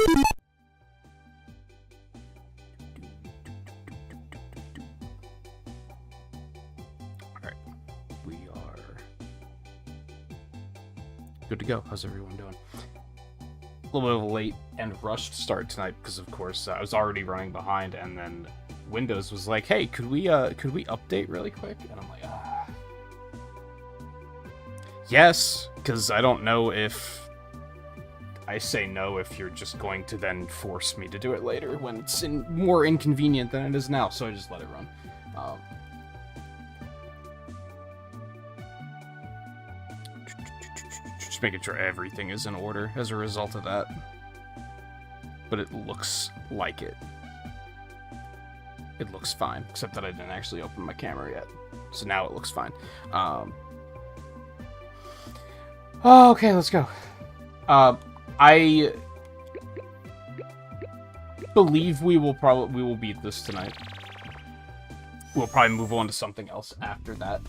Alright. We are good to go. How's everyone doing? A little bit of a late and rushed start tonight because, of course, I was already running behind, and then Windows was like, "Hey, could we update really quick?" And I'm like, ah. Yes, because I don't know if I say no if you're just going to then force me to do it later when it's more inconvenient than it is now. So I just let it run. Just making sure everything is in order as a result of that. But it looks like it. It looks fine, except that I didn't actually open my camera yet. So now it looks fine. Okay, let's go. I believe we will beat this tonight. We'll probably move on to something else after that.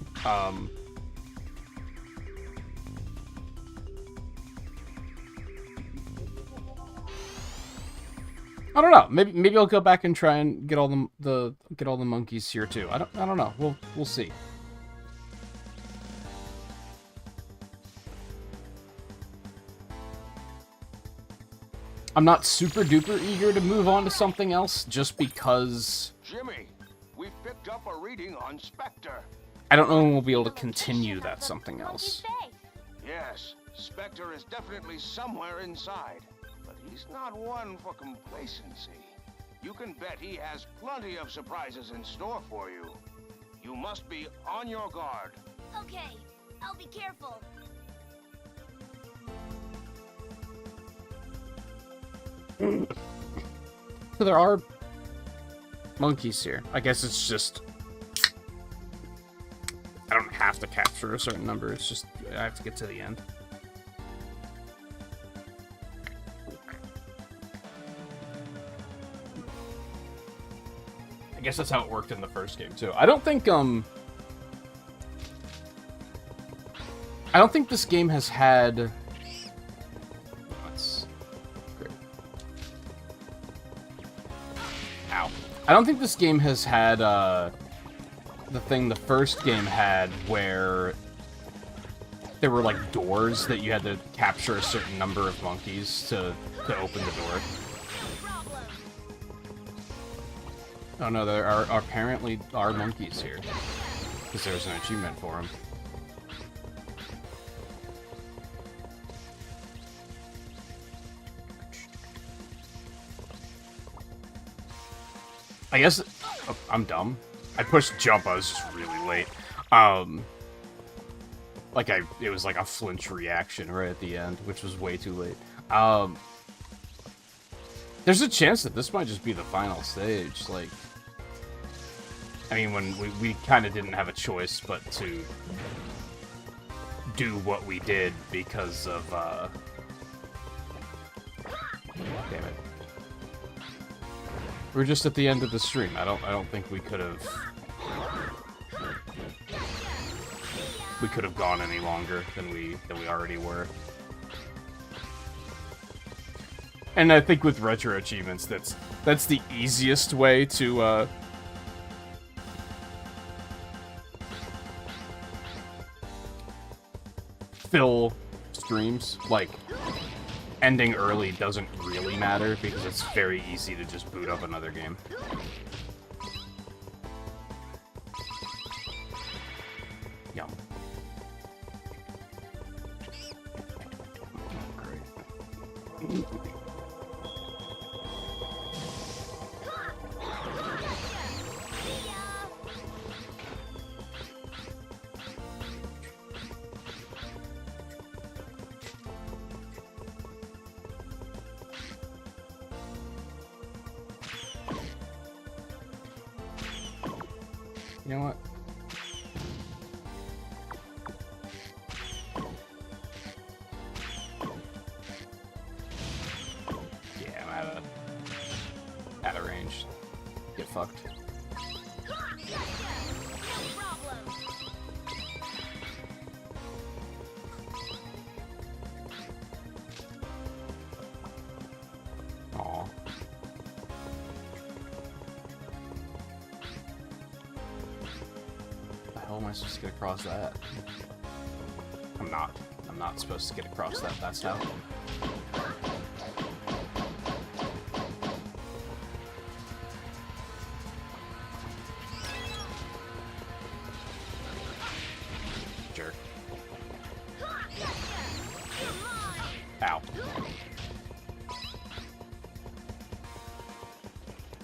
I don't know. Maybe I'll go back and try and get all the monkeys here too. I don't know. We'll see. I'm not super duper eager to move on to something else just because Jimmy, we've picked up a reading on Spectre. I don't know when we'll be able to continue that something else. Yes, Spectre is definitely somewhere inside. But he's not one for complacency. You can bet he has plenty of surprises in store for you. You must be on your guard. Okay, I'll be careful. So there are monkeys here. I guess it's just I don't have to capture a certain number. It's just I have to get to the end. I guess that's how it worked in the first game too. I don't think this game has had. That's great. Ow. I don't think this game has had the thing the first game had where there were like doors that you had to capture a certain number of monkeys to open the door. Oh no, there are apparently monkeys here. Because there's an achievement for them. I guess I'm dumb. I pushed jump, I was just really late. It was like a flinch reaction right at the end, which was way too late. There's a chance that this might just be the final stage, like... I mean, when we kind of didn't have a choice but to do what we did because of, damn it. We're just at the end of the stream. I don't think we could have... We could have gone any longer than we already were. And I think with RetroAchievements, that's the easiest way to fill streams. Like, ending early doesn't really matter because it's very easy to just boot up another game. Yum. Great. You know what? Yeah, I'm out of range. Get fucked. hell am I supposed to get across that? I'm not. I'm not supposed to get across that. That's how. Jerk. Ow.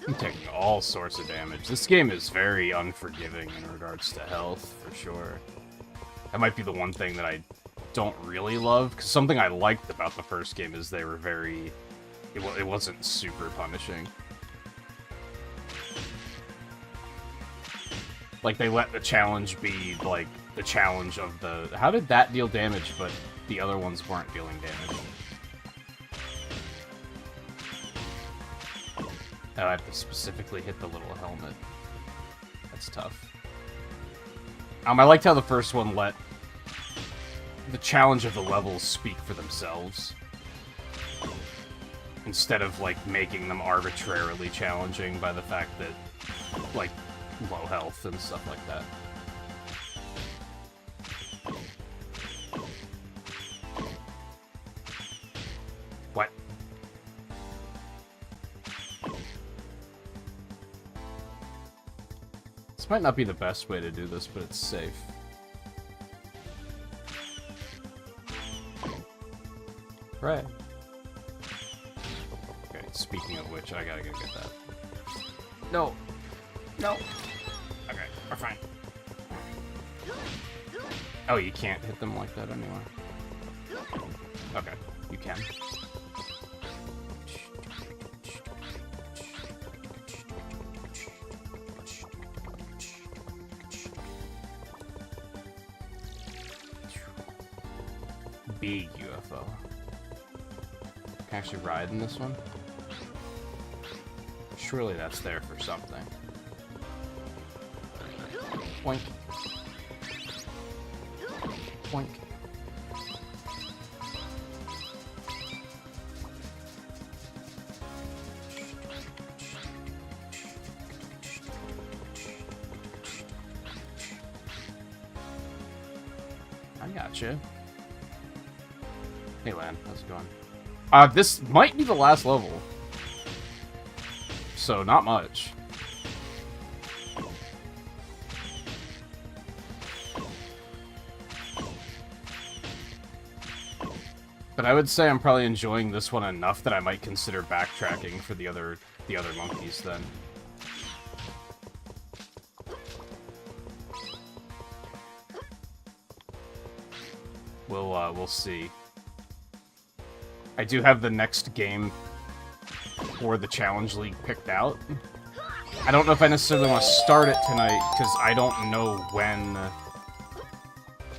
I'm taking all sorts of damage. This game is very unforgiving in regards to health, for sure. That might be the one thing that I don't really love, because something I liked about the first game is they were very... It wasn't super punishing. Like, they let the challenge be, like, the challenge of the... How did that deal damage, but the other ones weren't dealing damage? Oh, I have to specifically hit the little helmet. That's tough. I liked how the first one let the challenge of the levels speak for themselves. Instead of, like, making them arbitrarily challenging by the fact that, like, low health and stuff like that. What? This might not be the best way to do this, but it's safe. Right. Okay, speaking of which, I gotta go get that. No! No! Okay, we're fine. Oh, you can't hit them like that anymore. Okay, you can. Big UFO. Can I actually ride in this one? Surely that's there for something. Boink. Boink. I gotcha. Hey, Lan, how's it going? This might be the last level. So, not much. But I would say I'm probably enjoying this one enough that I might consider backtracking for the other monkeys then. We'll see. I do have the next game for the Challenge League picked out. I don't know if I necessarily want to start it tonight, because I don't know when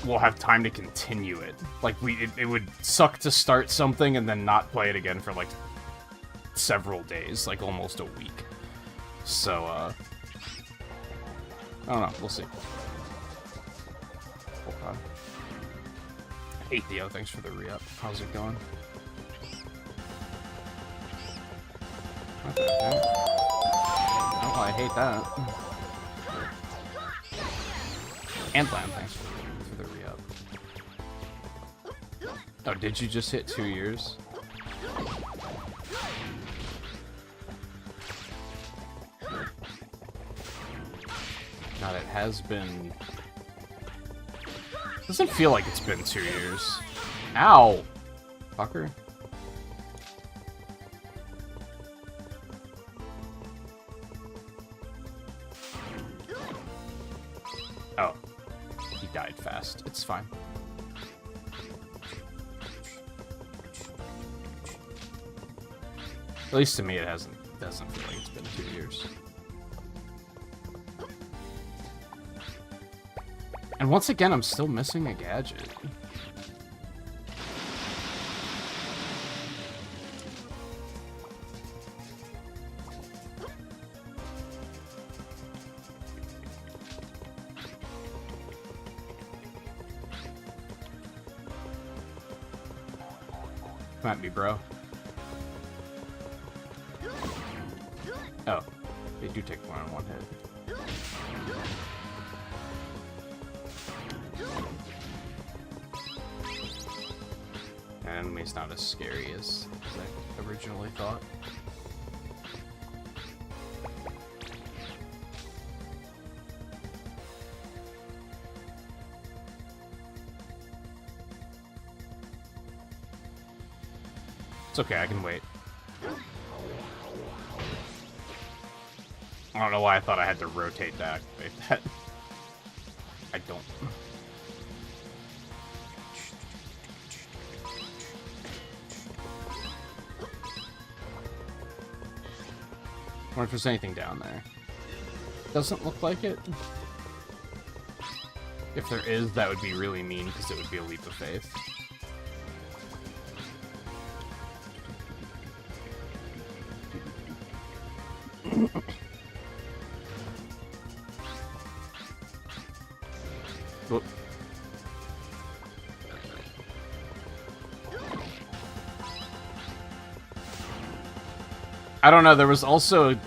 we'll have time to continue it. Like, it would suck to start something and then not play it again for, like, several days, like almost a week. So, I don't know, we'll see. Hold on. Hey Theo, thanks for the re-up. How's it going? Okay. Oh, I hate that. And Lamb, thanks for the re-up. Oh, did you just hit 2 years? God, it has been... Doesn't feel like it's been 2 years. Ow! Fucker. Oh. He died fast. It's fine. At least to me it doesn't feel like it's been 2 years. And once again, I'm still missing a gadget. Come at me, bro. Oh, they do take one on one hit. enemy's not as scary as I originally thought. It's okay, I can wait. I don't know why I thought I had to rotate to activate that. I don't. I wonder if there's anything down there. Doesn't look like it. If there is, that would be really mean because it would be a leap of faith. Whoop. I don't know, there was also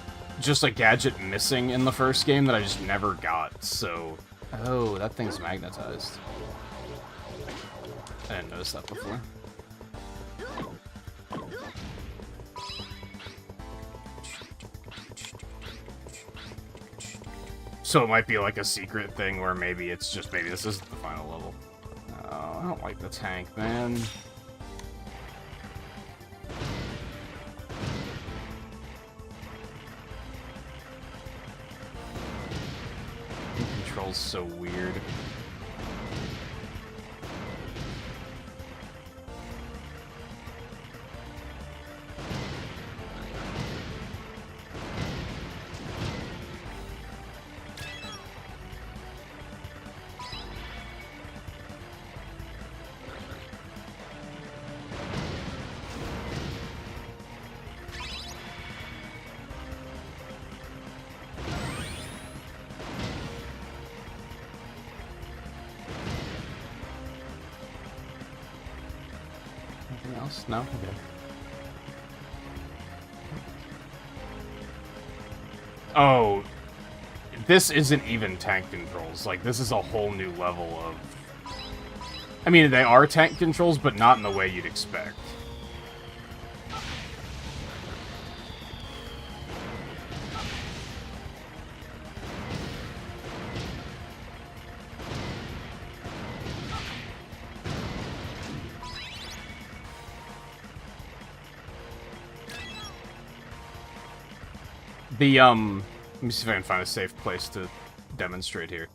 just a gadget missing in the first game that I just never got, so... Oh, that thing's magnetized. I didn't notice that before. So it might be like a secret thing where maybe it's just, maybe this isn't the final level. Oh, I don't like the tank, man. The control's so weird. Anything else? No? Okay. Oh, this isn't even tank controls. Like, this is a whole new level of... I mean, they are tank controls, but not in the way you'd expect. The, let me see if I can find a safe place to demonstrate here.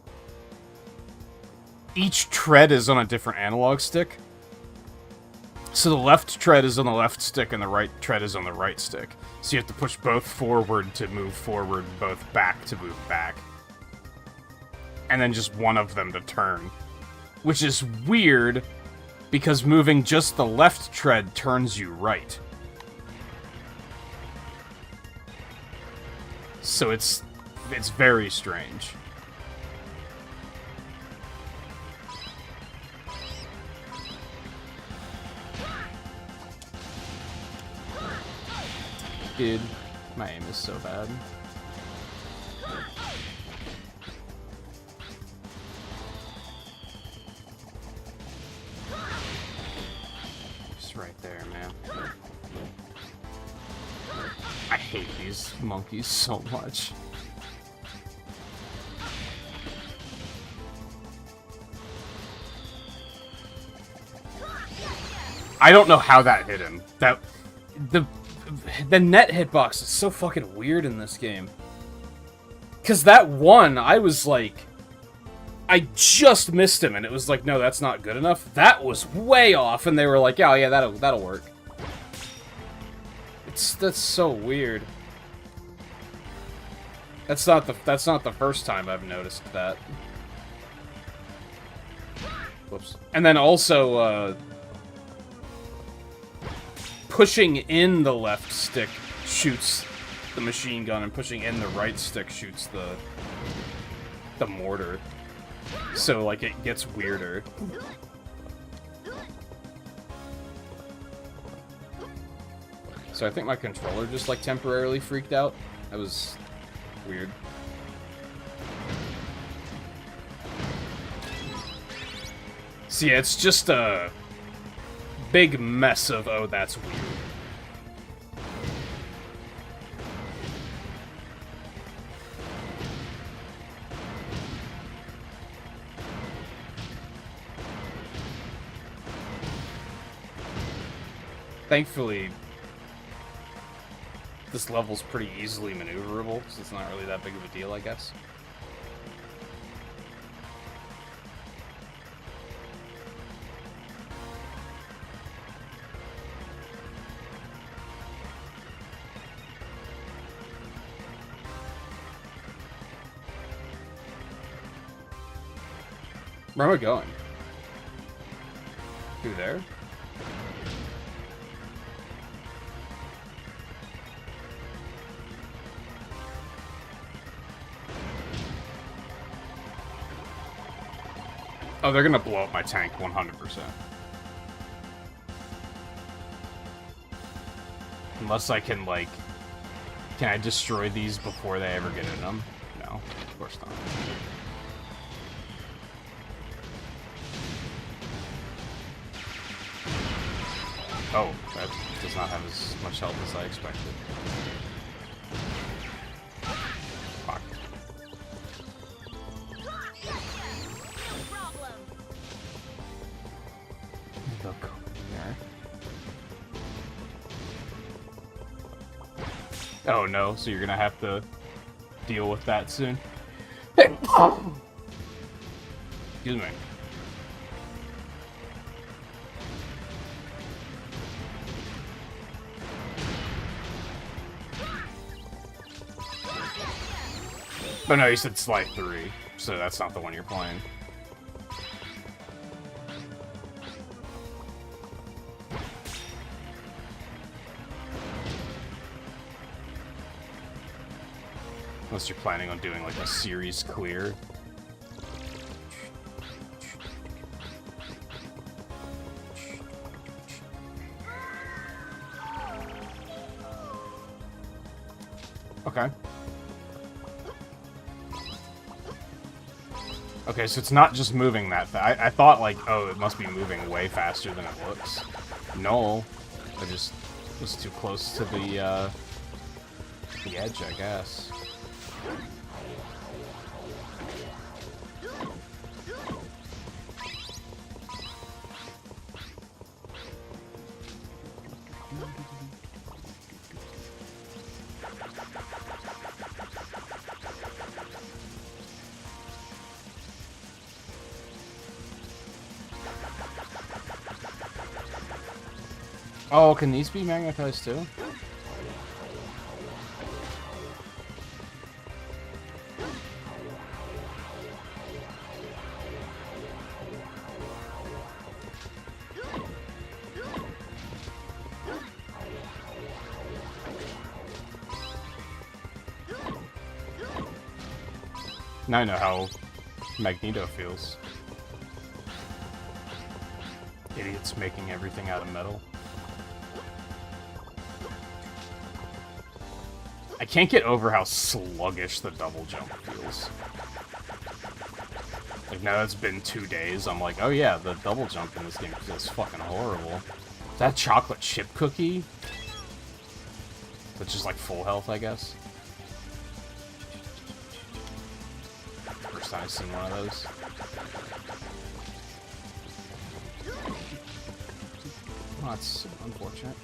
Each tread is on a different analog stick. So the left tread is on the left stick and the right tread is on the right stick. So you have to push both forward to move forward, both back to move back. And then just one of them to turn. Which is weird, because moving just the left tread turns you right. So it's very strange. Dude, my aim is so bad. Just right there, man. I hate these monkeys so much. I don't know how that hit him. The net hitbox is so fucking weird in this game. Cause that one, I was like, I just missed him, and it was like, no, that's not good enough. That was way off, and they were like, oh yeah, that'll work. That's so weird. That's not the first time I've noticed that. Whoops. And then also, pushing in the left stick shoots the machine gun, and pushing in the right stick shoots the mortar. So, like, it gets weirder. So I think my controller just, like, temporarily freaked out. That was weird. So yeah, it's just, big mess of, oh, that's weird. Thankfully, this level's pretty easily maneuverable, so it's not really that big of a deal, I guess. Where am I going? Through there? Oh, they're gonna blow up my tank 100%. Unless I can, like... Can I destroy these before they ever get in them? No, of course not. Oh, that does not have as much health as I expected. Fuck. They'll go in there. Oh no, so you're gonna have to deal with that soon. Excuse me. Oh no, you said Slide 3, so that's not the one you're playing. Unless you're planning on doing like a series clear. Okay. Okay, so it's not just moving that fast. I thought, like, oh, it must be moving way faster than it looks. No. I just was too close to the edge, I guess. Oh, can these be magnetized too? Now I know how Magneto feels. Idiots making everything out of metal. I can't get over how sluggish the double jump feels. Like, now that it's been 2 days, I'm like, oh yeah, the double jump in this game feels fucking horrible. Is that chocolate chip cookie? That's just like full health, I guess. First time I've seen one of those. Oh, that's unfortunate.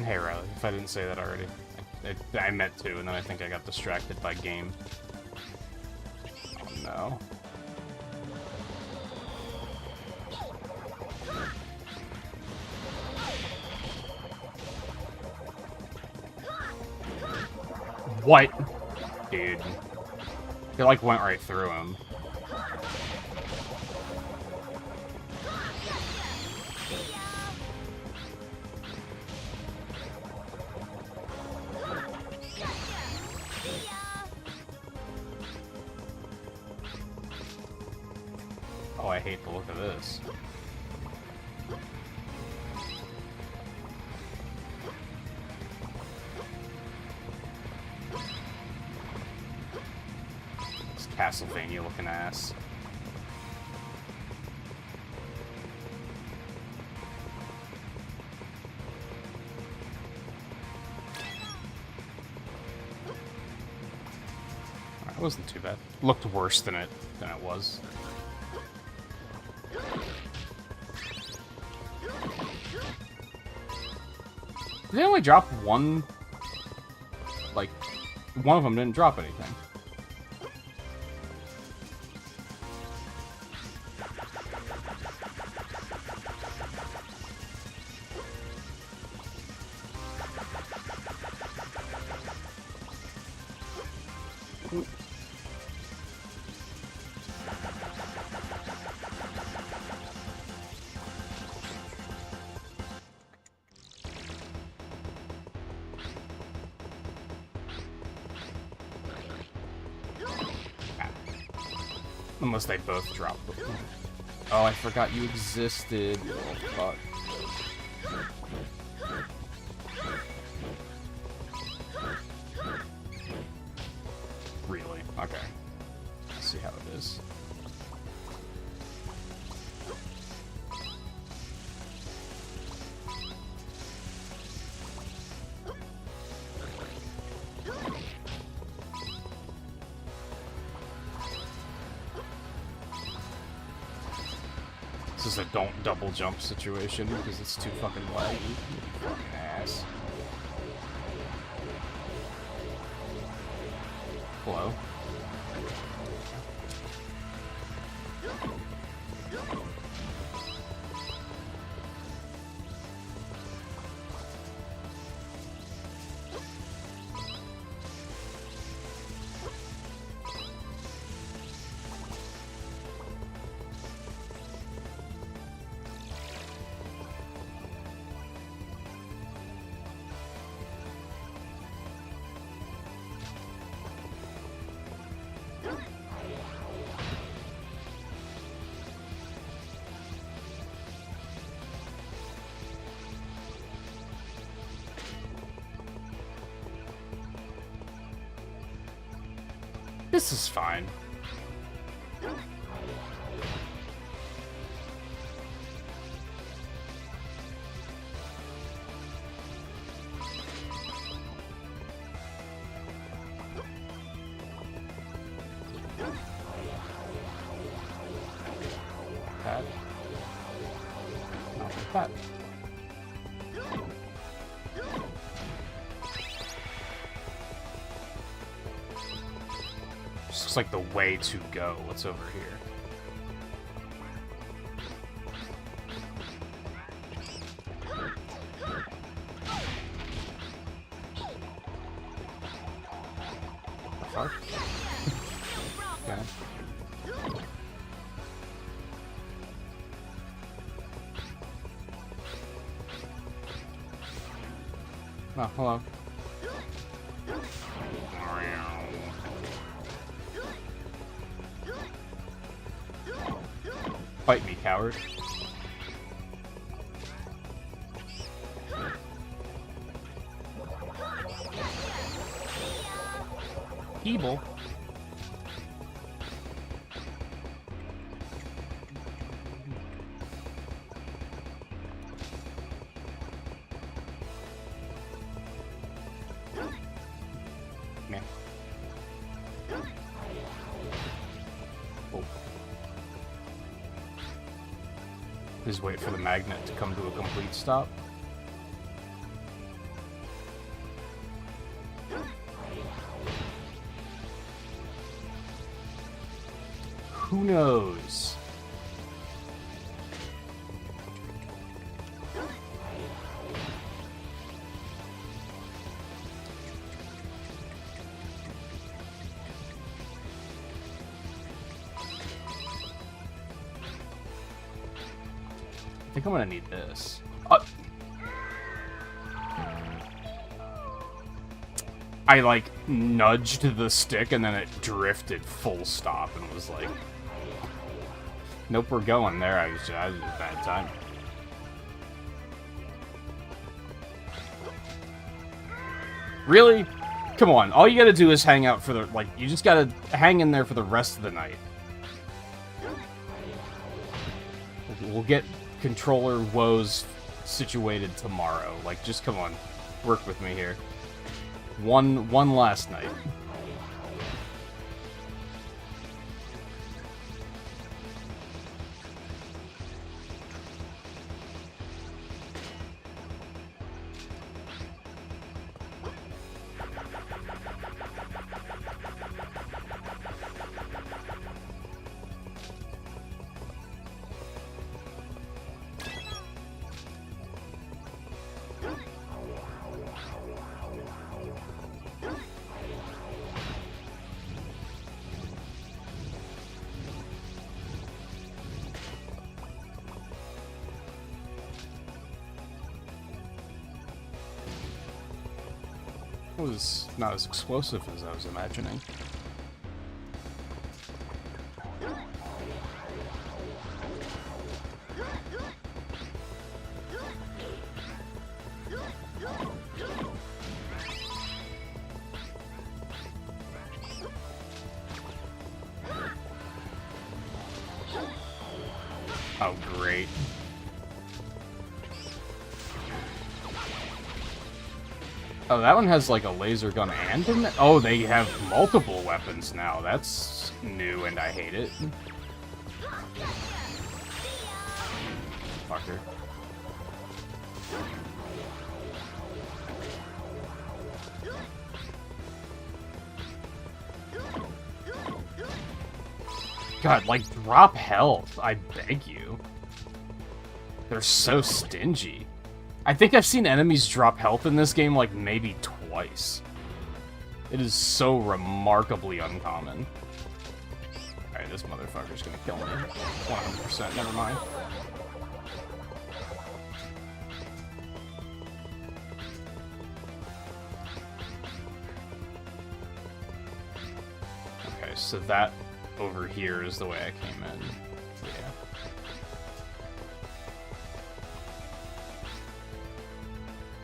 Hey Riley, if I didn't say that already. I meant to, and then I think I got distracted by game. Oh no. What? Dude. It like went right through him. Oh, I hate the look of this. Castlevania-looking ass. That wasn't too bad. Looked worse than it was. Did they only drop one? Like, one of them didn't drop anything. Unless they both drop. Oh, I forgot you existed. Oh, fuck. Really? Okay. Let's see how it is. This is a don't double jump situation because it's too fucking laggy. You fucking ass. Hello? This is fine. That. Not like that. Looks like the way to go. What's over here? Fuck. Okay. Oh, hello. Fight me, coward. Evil. Man. Oh. Please wait for the magnet to come to a complete stop. Who knows? I think I'm gonna need this. I like nudged the stick and then it drifted full stop and was like, nope, we're going there. I was just bad time. Really? Come on, all you gotta do is hang out for the, like, you just gotta hang in there for the rest of the night. We'll get controller woes situated tomorrow. Like, just come on, work with me here. One last night. It was not as explosive as I was imagining. Oh, great. Oh, that one has like a laser gun and oh, they have multiple weapons now. That's new and I hate it. Fucker. God, like, drop health, I beg you. They're so stingy. I think I've seen enemies drop health in this game, like, maybe twice. It is so remarkably uncommon. Alright, this motherfucker's gonna kill me. 100%, never mind. Okay, so that over here is the way I came in. Yeah.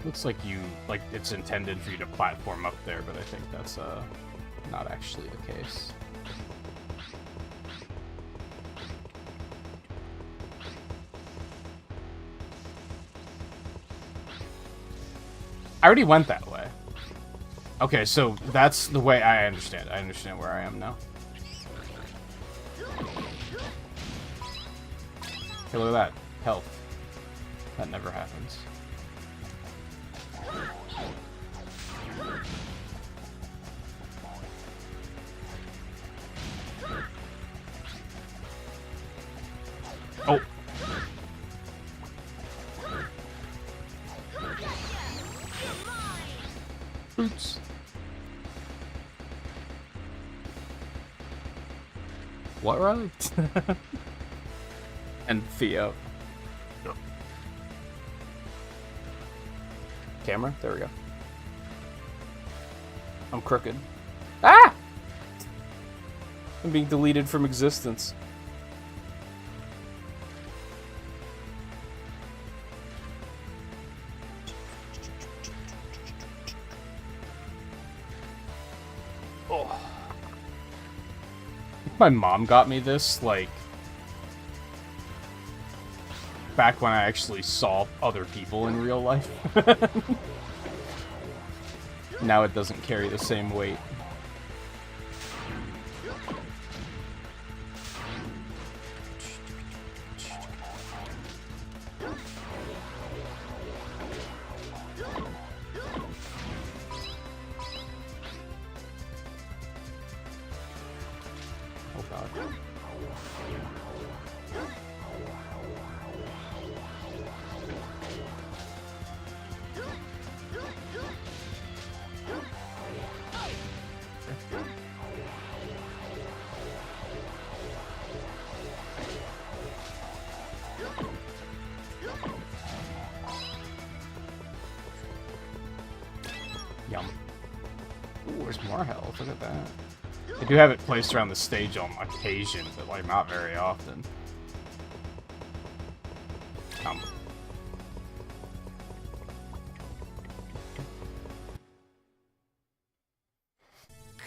Looks like it's intended for you to platform up there, but I think that's not actually the case. I already went that way. Okay, so that's the way I understand. I understand where I am now. Hey, look at that. Health. That never happens. Oh. Oops. What, right? And Theo. Camera? There we go. I'm crooked. Ah! I'm being deleted from existence. Oh. My mom got me this, like, back when I actually saw other people in real life. Now it doesn't carry the same weight. Oh god. Yum. Ooh, there's more health. Look at that. They do have it placed around the stage on occasion, but like not very often. Come.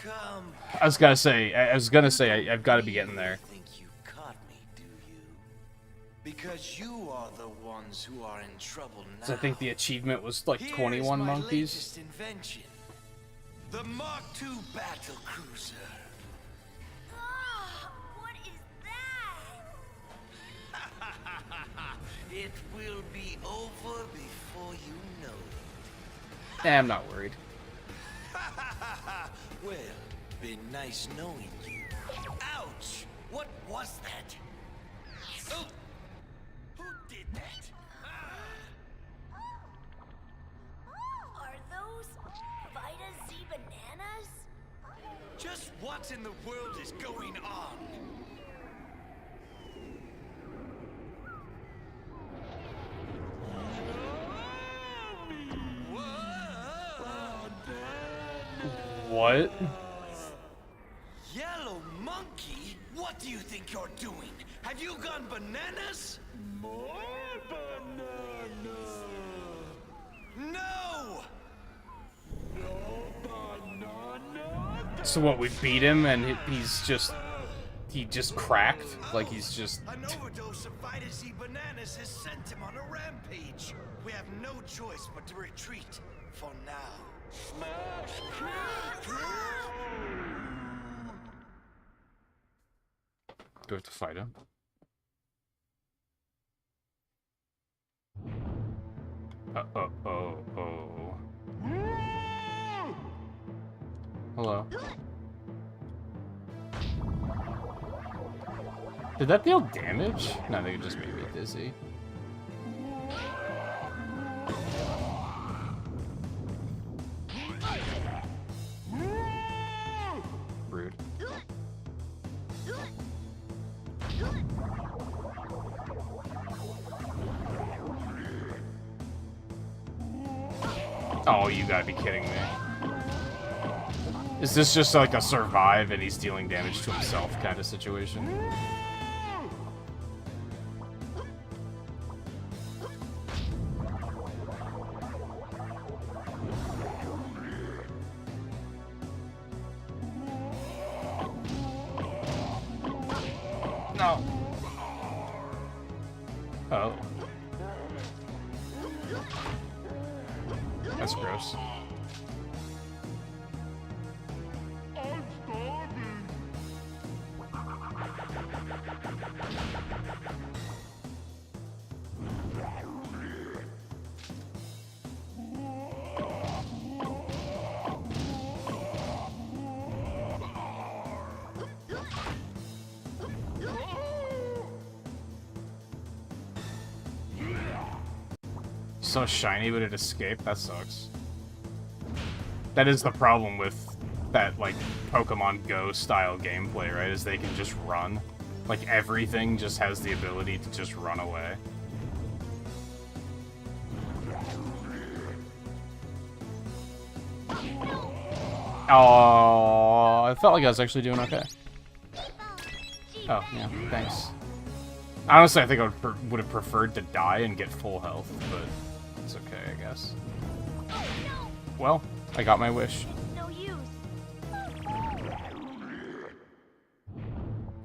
Come. I was gonna say, I've got to be getting there. Think you caught me, do you? Because you are the ones who are in trouble now. So I think the achievement was like 21 Here is my monkeys. latest invention. The Mark II battle cruiser. Ah, what is that? It will be over before you know it. I'm not worried. Well, been nice knowing you. Ouch! What was that? Oh! Who did that? Are those Vita Z bananas? Just what in the world is going on? What? Yellow monkey? What do you think you're doing? Have you gone bananas? More banana. No! No banana. So what? We beat him, and he just cracked. Like he's just. An overdose of Vita Z bananas has sent him on a rampage. We have no choice but to retreat for now. Do we have to fight him? Oh. Hello. Did that deal damage? No, they just made me dizzy. Rude. Oh, you gotta be kidding me. Is this just like a survive and he's dealing damage to himself kind of situation? No. Oh. That's gross. So shiny, but it escaped? That sucks. That is the problem with that, like, Pokemon Go style gameplay, right? Is they can just run. Like, everything just has the ability to just run away. Oh, I felt like I was actually doing okay. Oh, yeah, thanks. Honestly, I think I would have preferred to die and get full health, but it's okay, I guess. Well, I got my wish. No use.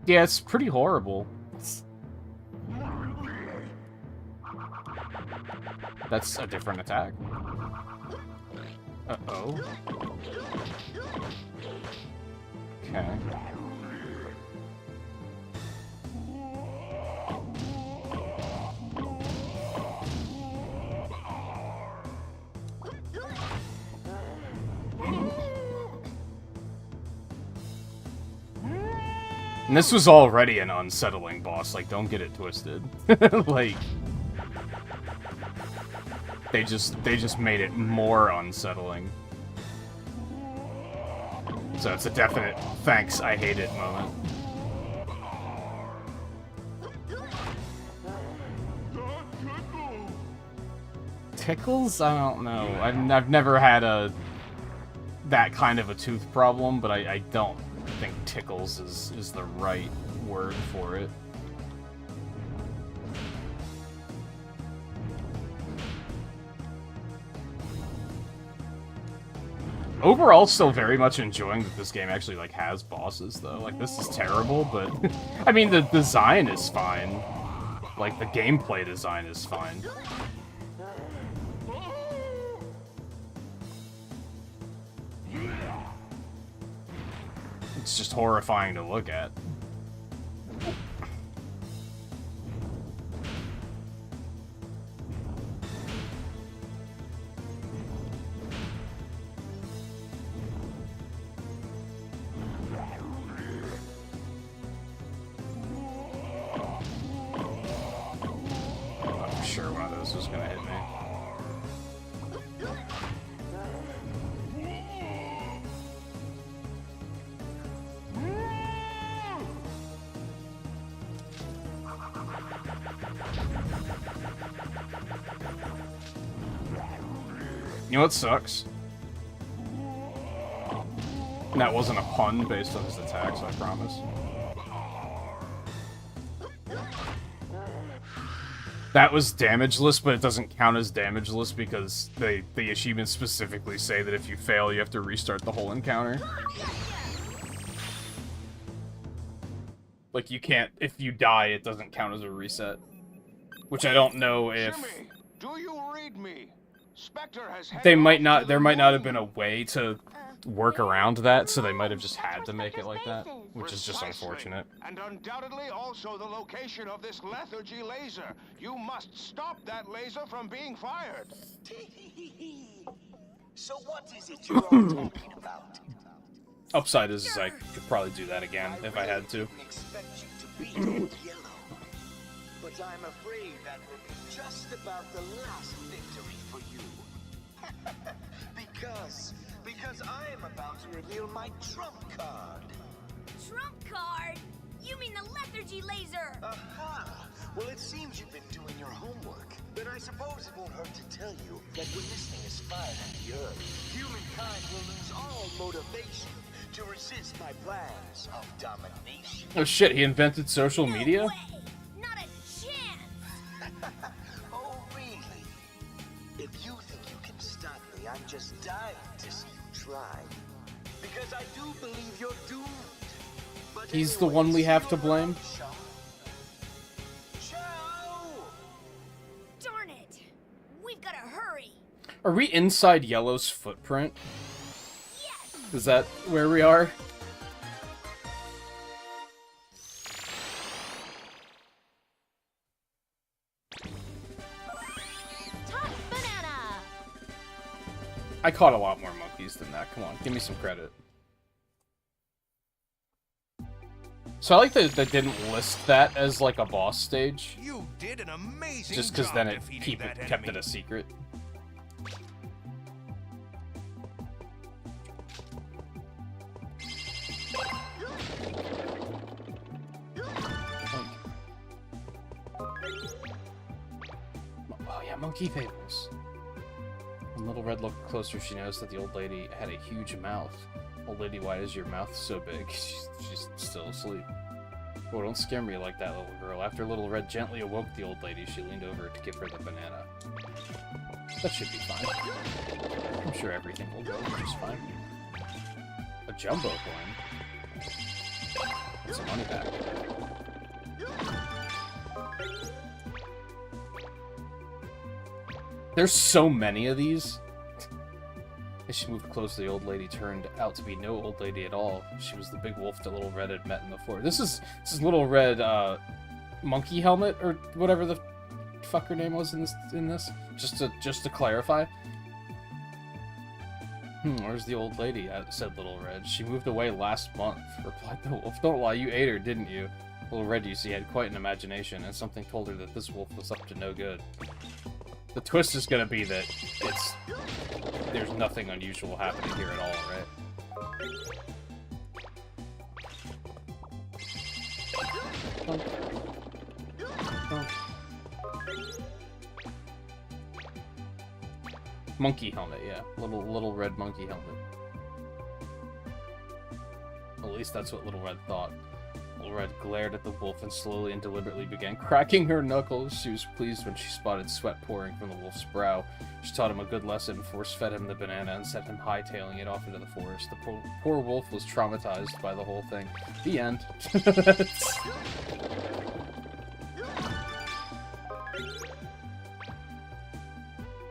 Yeah, it's pretty horrible. That's a different attack. Uh-oh. Okay. And this was already an unsettling boss, like, don't get it twisted. Like, they just made it more unsettling. So it's a definite thanks, I hate it moment. Tickles? I don't know. I've never had that kind of a tooth problem, but I don't think tickles is the right word for it. Overall, still very much enjoying that this game actually, like, has bosses, though. Like, this is terrible, but... I mean, the design is fine. Like, the gameplay design is fine. It's just horrifying to look at. I'm sure one of those was gonna hit me. You know what sucks? And that wasn't a pun based on his attacks, I promise. That was damageless, but it doesn't count as damageless because the achievements specifically say that if you fail, you have to restart the whole encounter. Like, you can't... If you die, it doesn't count as a reset. Which I don't know if... Jimmy, do you read me? Spectre has They might not... There might not have been a way to work around that, so they might have just had to make it like that. Which is just unfortunate. And undoubtedly also the location of this lethargy laser. You must stop that laser from being fired. So what is it you're all talking about? Upside is I could probably do that again if I had to. I expect you to beat Old Yellow, but I'm afraid that will be just about the last victory for you. because I am about to reveal my trump card. Trump card? You mean the lethargy laser? Aha! Well, it seems you've been doing your homework. Then I suppose it won't hurt to tell you that when this thing is fired at the Earth, humankind will lose all motivation to resist my plans of domination. Oh shit, he invented social media? No way. Not a chance! Oh, really? If you think you can stop me, I'm just dying to see you try. Because I do believe you're doomed. But He's the one we have to blame? Darn it! We've gotta hurry! Are we inside Yellow's footprint? Yes! Is that where we are? Top banana! I caught a lot more monkeys than that. Come on, give me some credit. So I like that they didn't list that as like a boss stage. You did an amazing Just because job then it defeating that kept it enemy. a secret. Oh yeah, monkey fables. When Little Red looked closer, she noticed that the old lady had a huge mouth. Old lady, why is your mouth so big? She's still asleep. Oh, don't scare me like that, little girl. After Little Red gently awoke the old lady, she leaned over to give her the banana. That should be fine. I'm sure everything will go just fine. A jumbo coin? It's a money back. There's so many of these. As she moved close, the old lady turned out to be no old lady at all. She was the big wolf that Little Red had met in the forest. This is Little Red monkey helmet or whatever the fuck her name was in this. Just to clarify. Where's the old lady? Said Little Red. She moved away last month, replied the wolf. Don't lie, you ate her, didn't you? Little Red, you see, had quite an imagination, and something told her that this wolf was up to no good. The twist is gonna be that there's nothing unusual happening here at all, right? Monkey helmet, yeah. Little red monkey helmet. At least that's what Little Red thought. Little Red glared at the wolf and slowly and deliberately began cracking her knuckles. She was pleased when she spotted sweat pouring from the wolf's brow. She taught him a good lesson, force-fed him the banana, and sent him hightailing it off into the forest. The poor wolf was traumatized by the whole thing. The end.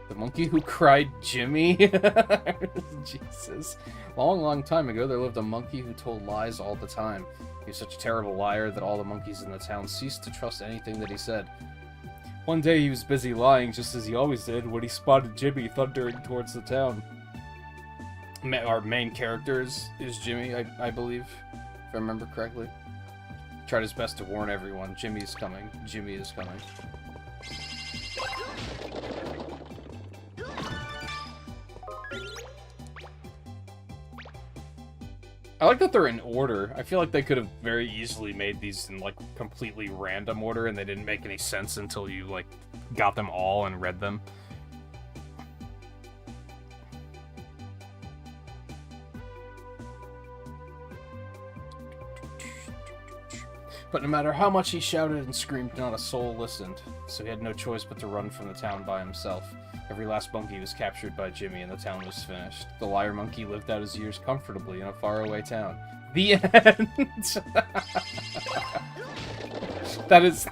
The monkey who cried Jimmy? Jesus. Long time ago, there lived a monkey who told lies all the time. He was such a terrible liar that all the monkeys in the town ceased to trust anything that he said. One day he was busy lying, just as he always did, when he spotted Jimmy thundering towards the town. Our main character is Jimmy, I believe, if I remember correctly. Tried his best to warn everyone, Jimmy's coming. Jimmy is coming. I like that they're in order. I feel like they could have very easily made these in, like, completely random order, and they didn't make any sense until you, like, got them all and read them. But no matter how much he shouted and screamed, not a soul listened, so he had no choice but to run from the town by himself. Every last monkey was captured by Jimmy, and the town was finished. The liar monkey lived out his years comfortably in a faraway town. The end! That is...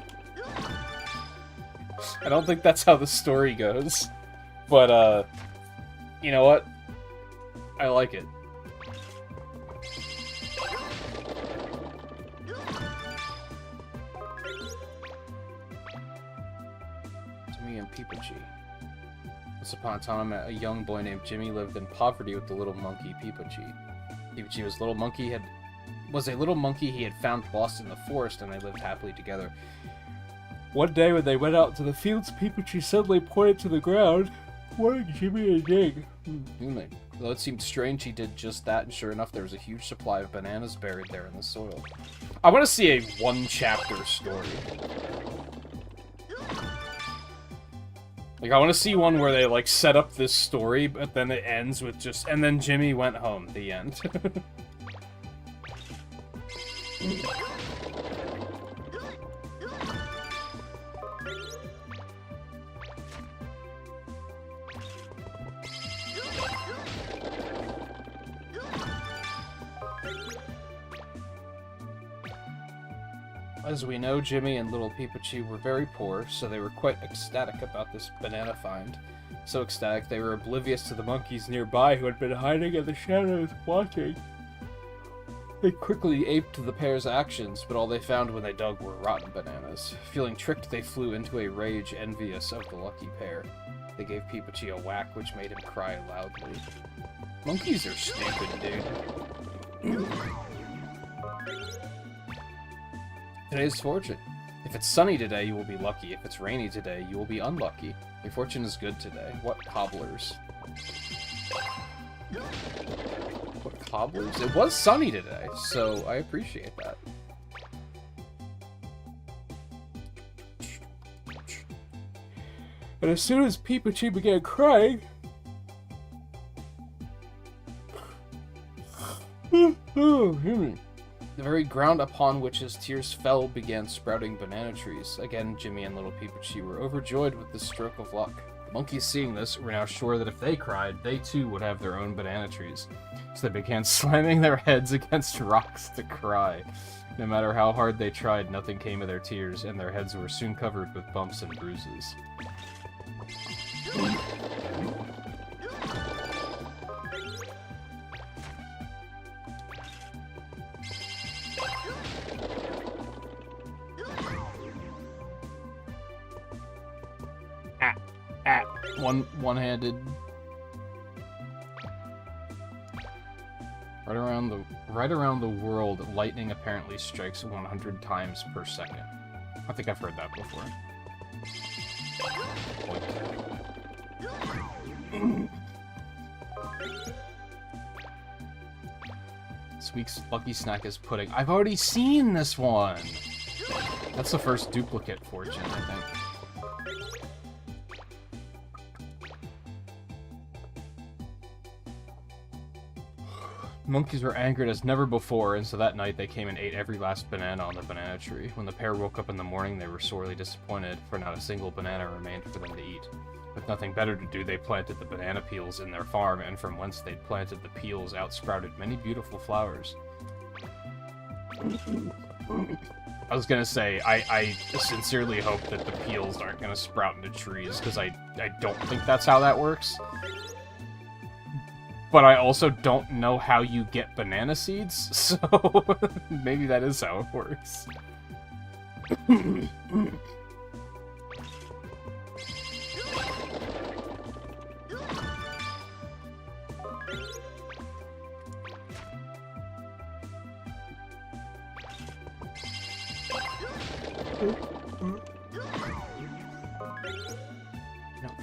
I don't think that's how the story goes. But, you know what? I like it. Jimmy and Peepachi. Once upon a time, a young boy named Jimmy lived in poverty with the little monkey Peepachi. Peepachi was a little monkey he had found lost in the forest, and they lived happily together. One day, when they went out to the fields, Peepachi suddenly pointed to the ground, wanting Jimmy to dig. Though it seemed strange, he did just that, and sure enough, there was a huge supply of bananas buried there in the soil. I want to see a one-chapter story. Like, I want to see one where they, like, set up this story, but then it ends with just... And then Jimmy went home. The end. As we know, Jimmy and little Peepachi were very poor, so they were quite ecstatic about this banana find. So ecstatic, they were oblivious to the monkeys nearby who had been hiding in the shadows watching. They quickly aped the pair's actions, but all they found when they dug were rotten bananas. Feeling tricked, they flew into a rage, envious of the lucky pair. They gave Peepachi a whack, which made him cry loudly. Monkeys are stupid, dude. Today's fortune. If it's sunny today, you will be lucky. If it's rainy today, you will be unlucky. Your fortune is good today. What cobblers? What cobblers? It was sunny today, so I appreciate that. And as soon as Peepachi began crying... The very ground upon which his tears fell began sprouting banana trees. Again, Jimmy and little Peepachi were overjoyed with this stroke of luck. The monkeys, seeing this, were now sure that if they cried, they too would have their own banana trees. So they began slamming their heads against rocks to cry. No matter how hard they tried, nothing came of their tears, and their heads were soon covered with bumps and bruises. One-handed. Right around the world, lightning apparently strikes 100 times per second. I think I've heard that before. This week's lucky snack is pudding. I've already seen this one! That's the first duplicate fortune, I think. Monkeys were angered as never before, and so that night they came and ate every last banana on the banana tree. When the pair woke up in the morning, they were sorely disappointed, for not a single banana remained for them to eat. With nothing better to do, they planted the banana peels in their farm, and from whence they'd planted the peels outsprouted many beautiful flowers. I was gonna say, I sincerely hope that the peels aren't gonna sprout into trees, because I don't think that's how that works. But I also don't know how you get banana seeds, so maybe that is how it works. No,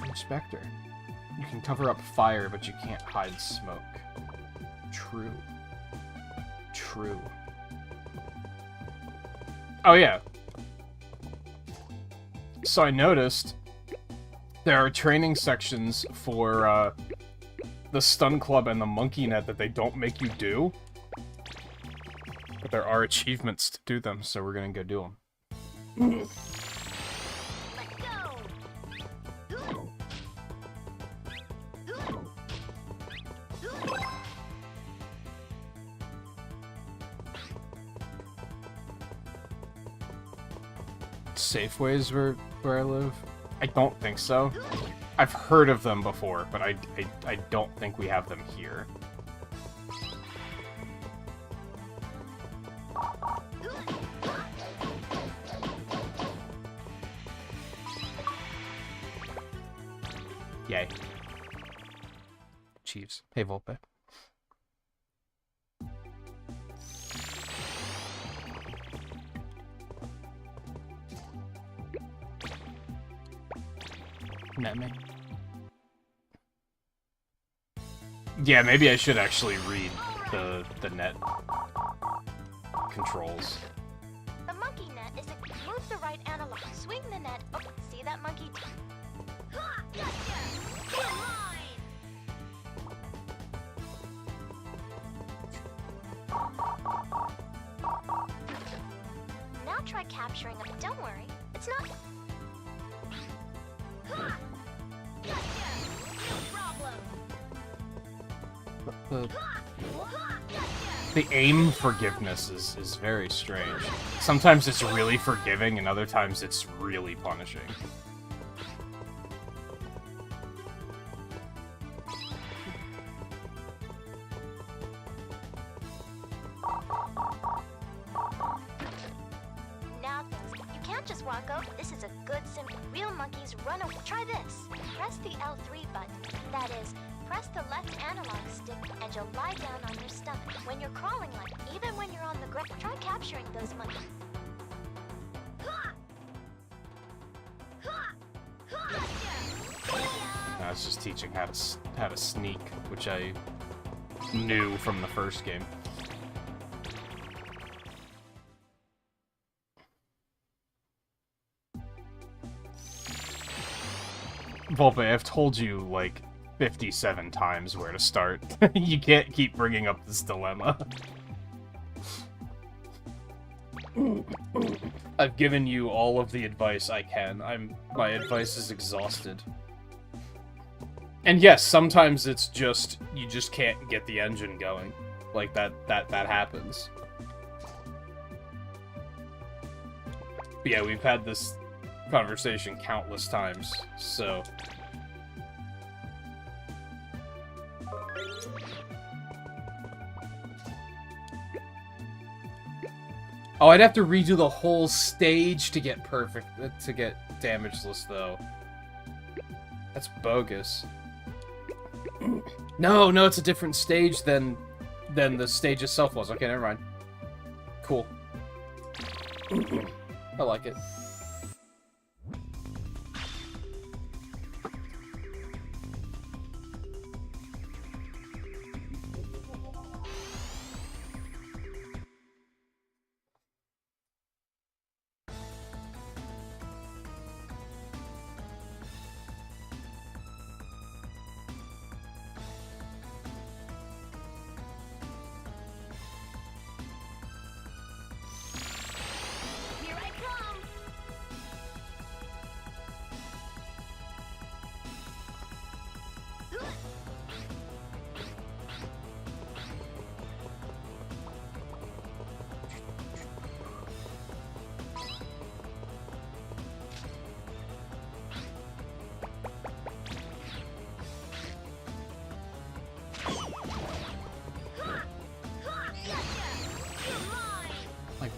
Inspector. You can cover up fire, but you can't hide smoke. True. True. Oh, yeah. So I noticed there are training sections for the Stun Club and the Monkey Net that they don't make you do. But there are achievements to do them, so we're gonna go do them. Safeways where I live? I don't think so. I've heard of them before, but I don't think we have them here. Yay. Chiefs. Hey, Volpe. Net me. Yeah, maybe I should actually read the net controls. The monkey net is a move the right analog, swing the net. Oh, see that monkey? Ha! Gotcha! You're mine! Now try capturing them. Don't worry, it's not. Ha! Gotcha! No problem! The aim forgiveness is very strange. Sometimes it's really forgiving, and other times it's really punishing. Now things. You can't just walk over. This is a good sim. Real monkeys run over. Try this. Press the L3 button. That is, press the left analog stick and you'll lie down on your stomach. When you're crawling, like even when you're on the ground, try capturing those monkeys. I was just teaching how to sneak, which I knew from the first game. Volpe, I've told you, like, 57 times where to start. You can't keep bringing up this dilemma. I've given you all of the advice I can. My advice is exhausted. And yes, sometimes it's just, you just can't get the engine going. Like, that happens. But yeah, we've had this conversation countless times, so... Oh, I'd have to redo the whole stage to get perfect, to get damageless, though. That's bogus. No, it's a different stage than the stage itself was. Okay, never mind. Cool. I like it.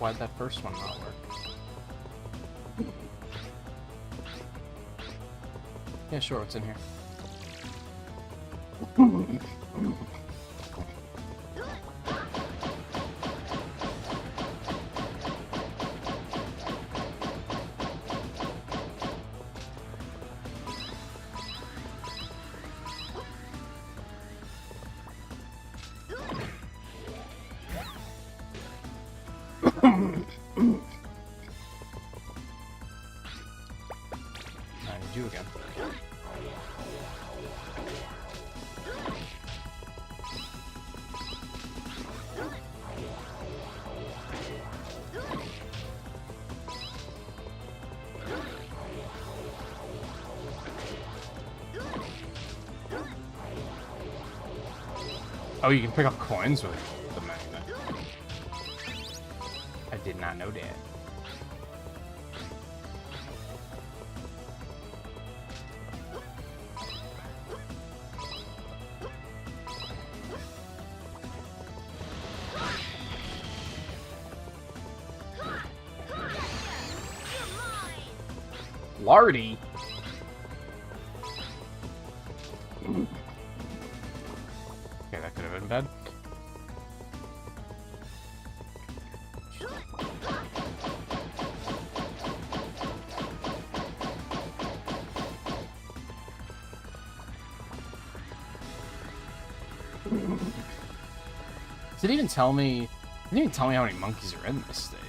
why'd that first one not work? Yeah, sure, what's in here? I need you again. Oh, you can pick up coins with the magnet. I did not know that. Lardy? Okay, that could have been bad. Did it even tell me? It didn't even tell me how many monkeys are in this stage.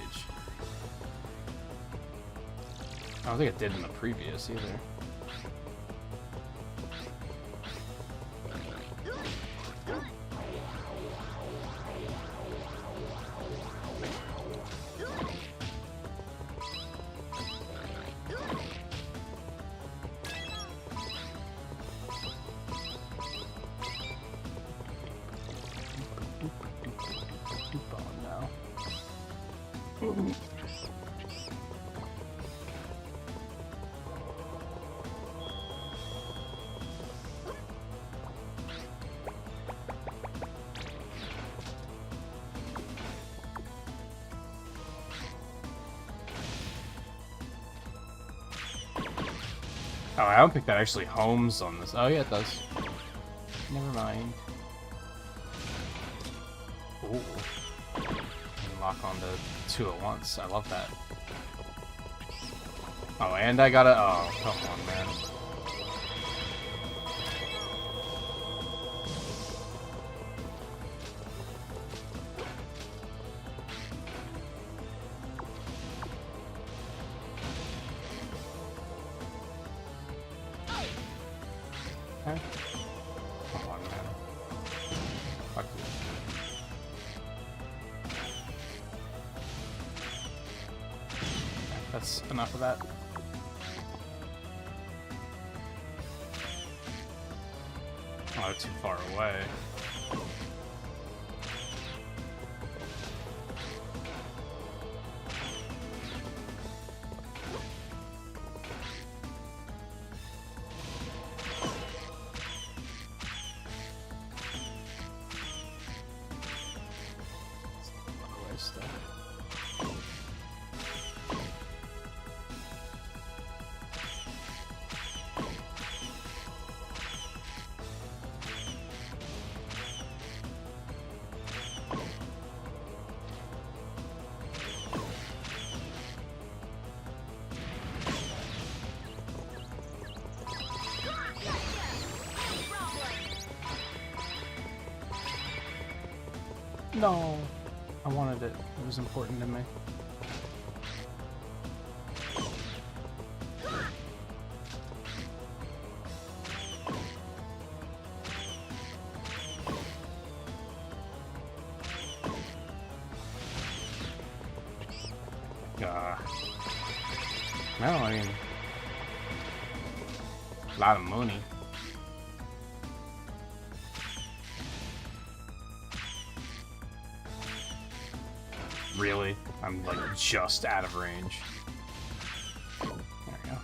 I don't think it did in the previous either. Oh, I don't think that actually homes on this. Oh, yeah, it does. Never mind. Ooh. Lock onto two at once. I love that. Oh, and I gotta... Oh, come on, man. Okay. Come on, man. Fuck you. That's enough of that. Oh, they're too far away. No, I wanted it. It was important to me. No, I mean, a lot of money. Really? I'm like just out of range. There we go.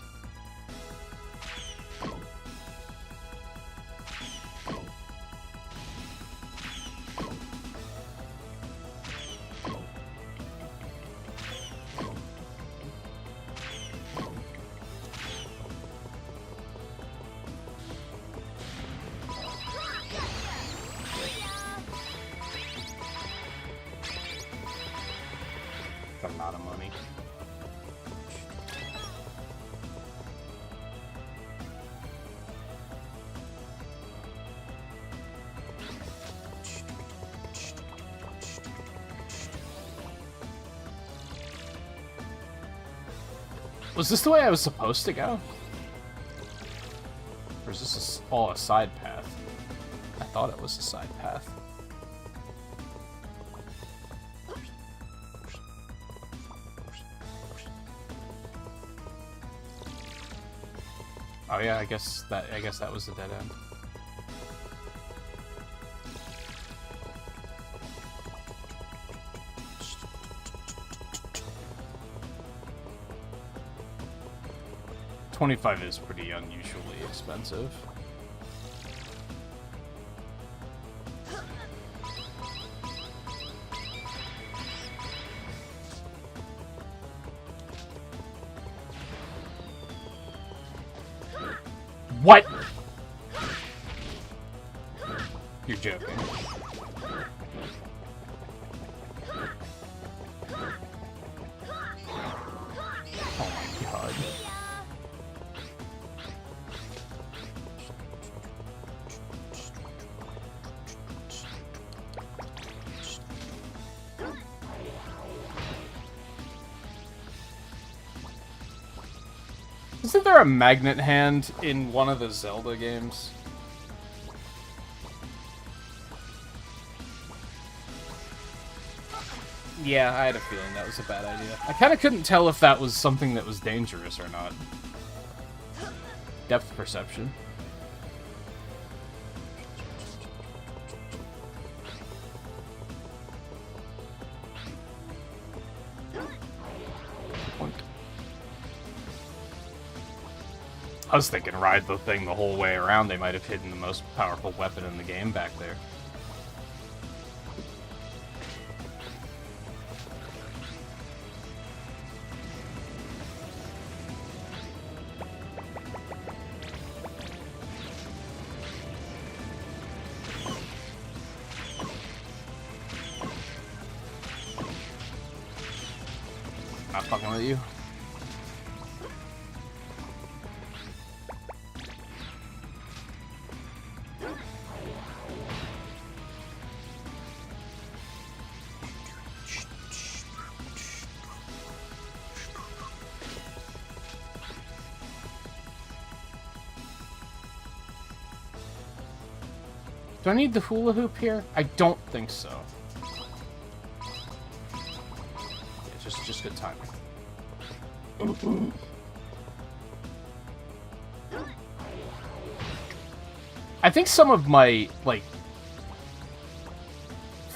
Was this the way I was supposed to go? Or is this all a side path? I thought it was a side path. Oh yeah, I guess that was the dead end. $25 is pretty unusually expensive. What? You're joking. Oh my god. Isn't there a magnet hand in one of the Zelda games? Yeah, I had a feeling that was a bad idea. I kind of couldn't tell if that was something that was dangerous or not. Depth perception. I was thinking ride the thing the whole way around. They might have hidden the most powerful weapon in the game back there. Not fucking with you. Do I need the hula hoop here? I don't think so. Yeah, just good timing. I think some of my, like,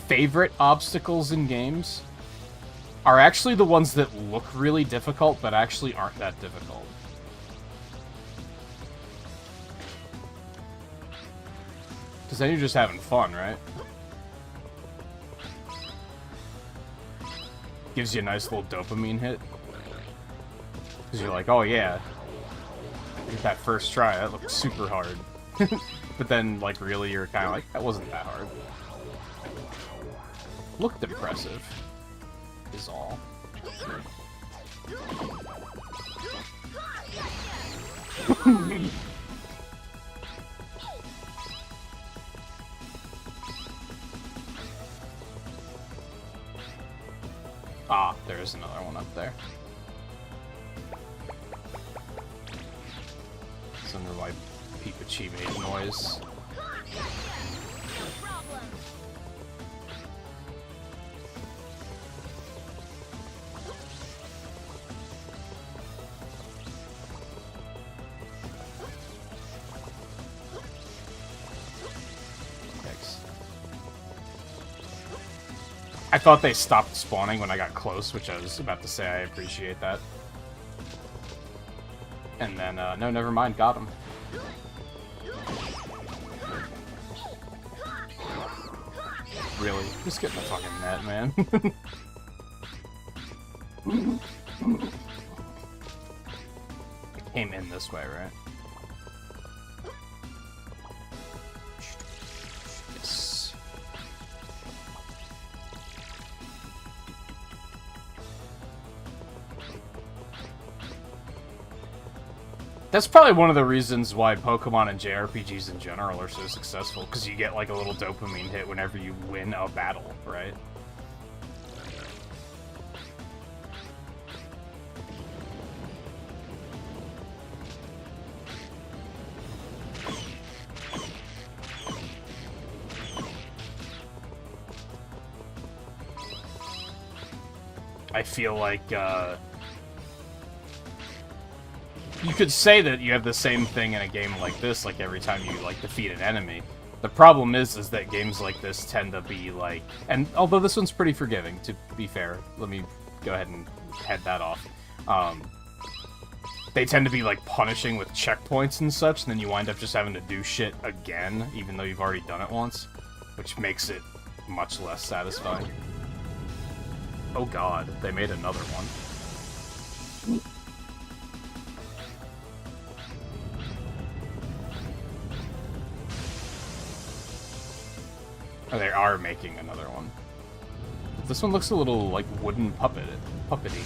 favorite obstacles in games are actually the ones that look really difficult, but actually aren't that difficult. Because then you're just having fun, right? Gives you a nice little dopamine hit. Because you're like, oh yeah, that first try, that looked super hard. But then, like, really, you're kind of like, that wasn't that hard. Looked impressive, is all. Ah, there's another one up there. It's under my Peepachi made noise. I thought they stopped spawning when I got close, which I was about to say I appreciate that. And then, no, never mind, got him. Really? Just get in the fucking net, man. Came in this way, right? Yes. That's probably one of the reasons why Pokemon and JRPGs in general are so successful, because you get like a little dopamine hit whenever you win a battle, right? I feel like, you could say that you have the same thing in a game like this, like every time you, like, defeat an enemy. The problem is that games like this tend to be, like... And although this one's pretty forgiving, to be fair, let me go ahead and head that off. They tend to be, like, punishing with checkpoints and such, and then you wind up just having to do shit again, even though you've already done it once, which makes it much less satisfying. Oh god, they made another one. Oh, they are making another one. This one looks a little, like, wooden puppety.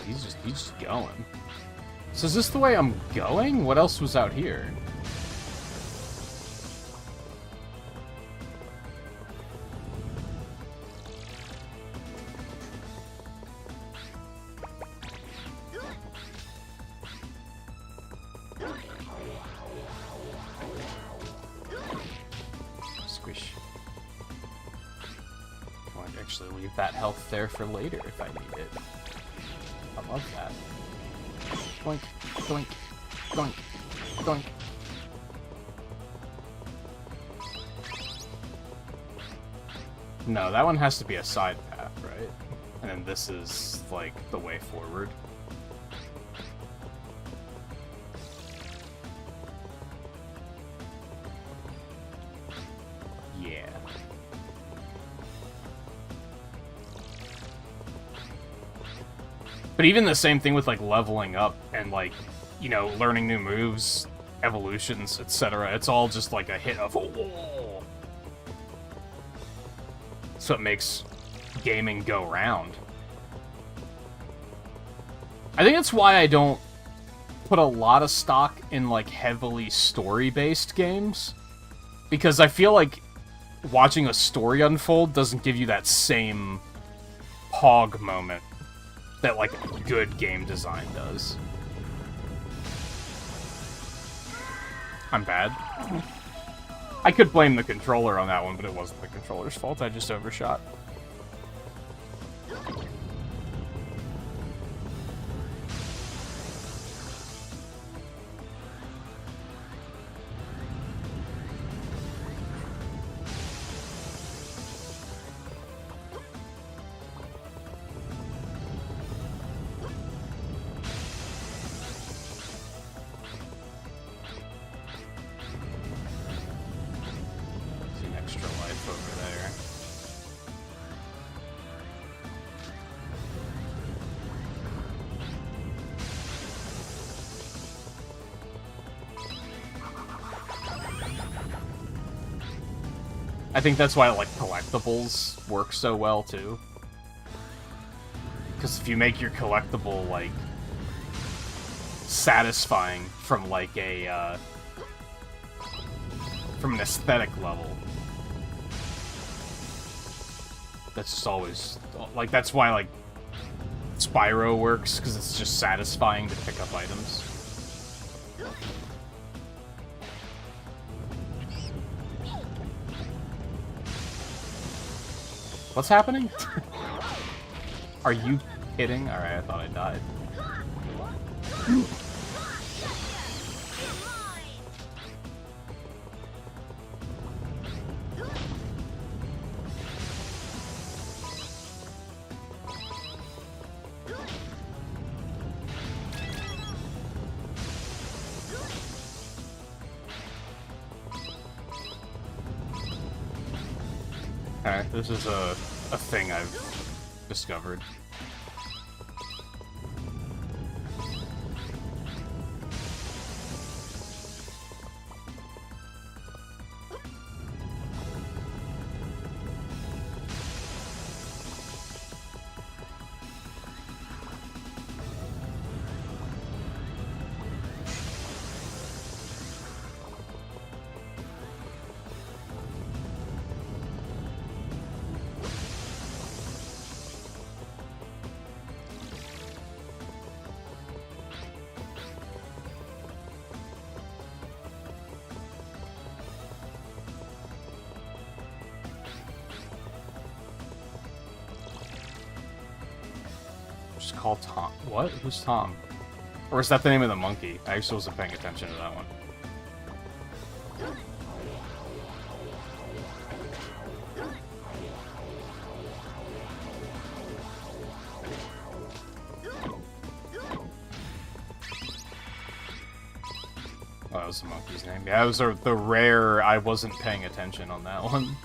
He's just going. So is this the way I'm going? What else was out here? Squish. I might actually leave that health there for later if I need it. I love that. Doink, doink, doink, doink. No, that one has to be a side path, right? And then this is, like, the way forward. Yeah. But even the same thing with, like, leveling up and, like, you know, learning new moves, evolutions, etc. It's all just, like, a hit of... Oh! So it makes gaming go round. I think that's why I don't put a lot of stock in, like, heavily story-based games. Because I feel like watching a story unfold doesn't give you that same pog moment that, like, good game design does. I'm bad. I could blame the controller on that one, but it wasn't the controller's fault. I just overshot. I think that's why, like, collectibles work so well, too. Because if you make your collectible, like, satisfying from, like, a, from an aesthetic level, that's just always, like, that's why, like, Spyro works, because it's just satisfying to pick up items. What's happening? Are you kidding? Alright, I thought I died. Alright, this is a thing I've discovered. called Tom. What? Who's Tom? Or is that the name of the monkey? I actually wasn't paying attention to that one. Oh, that was the monkey's name. Yeah, it was the rare I wasn't paying attention on that one.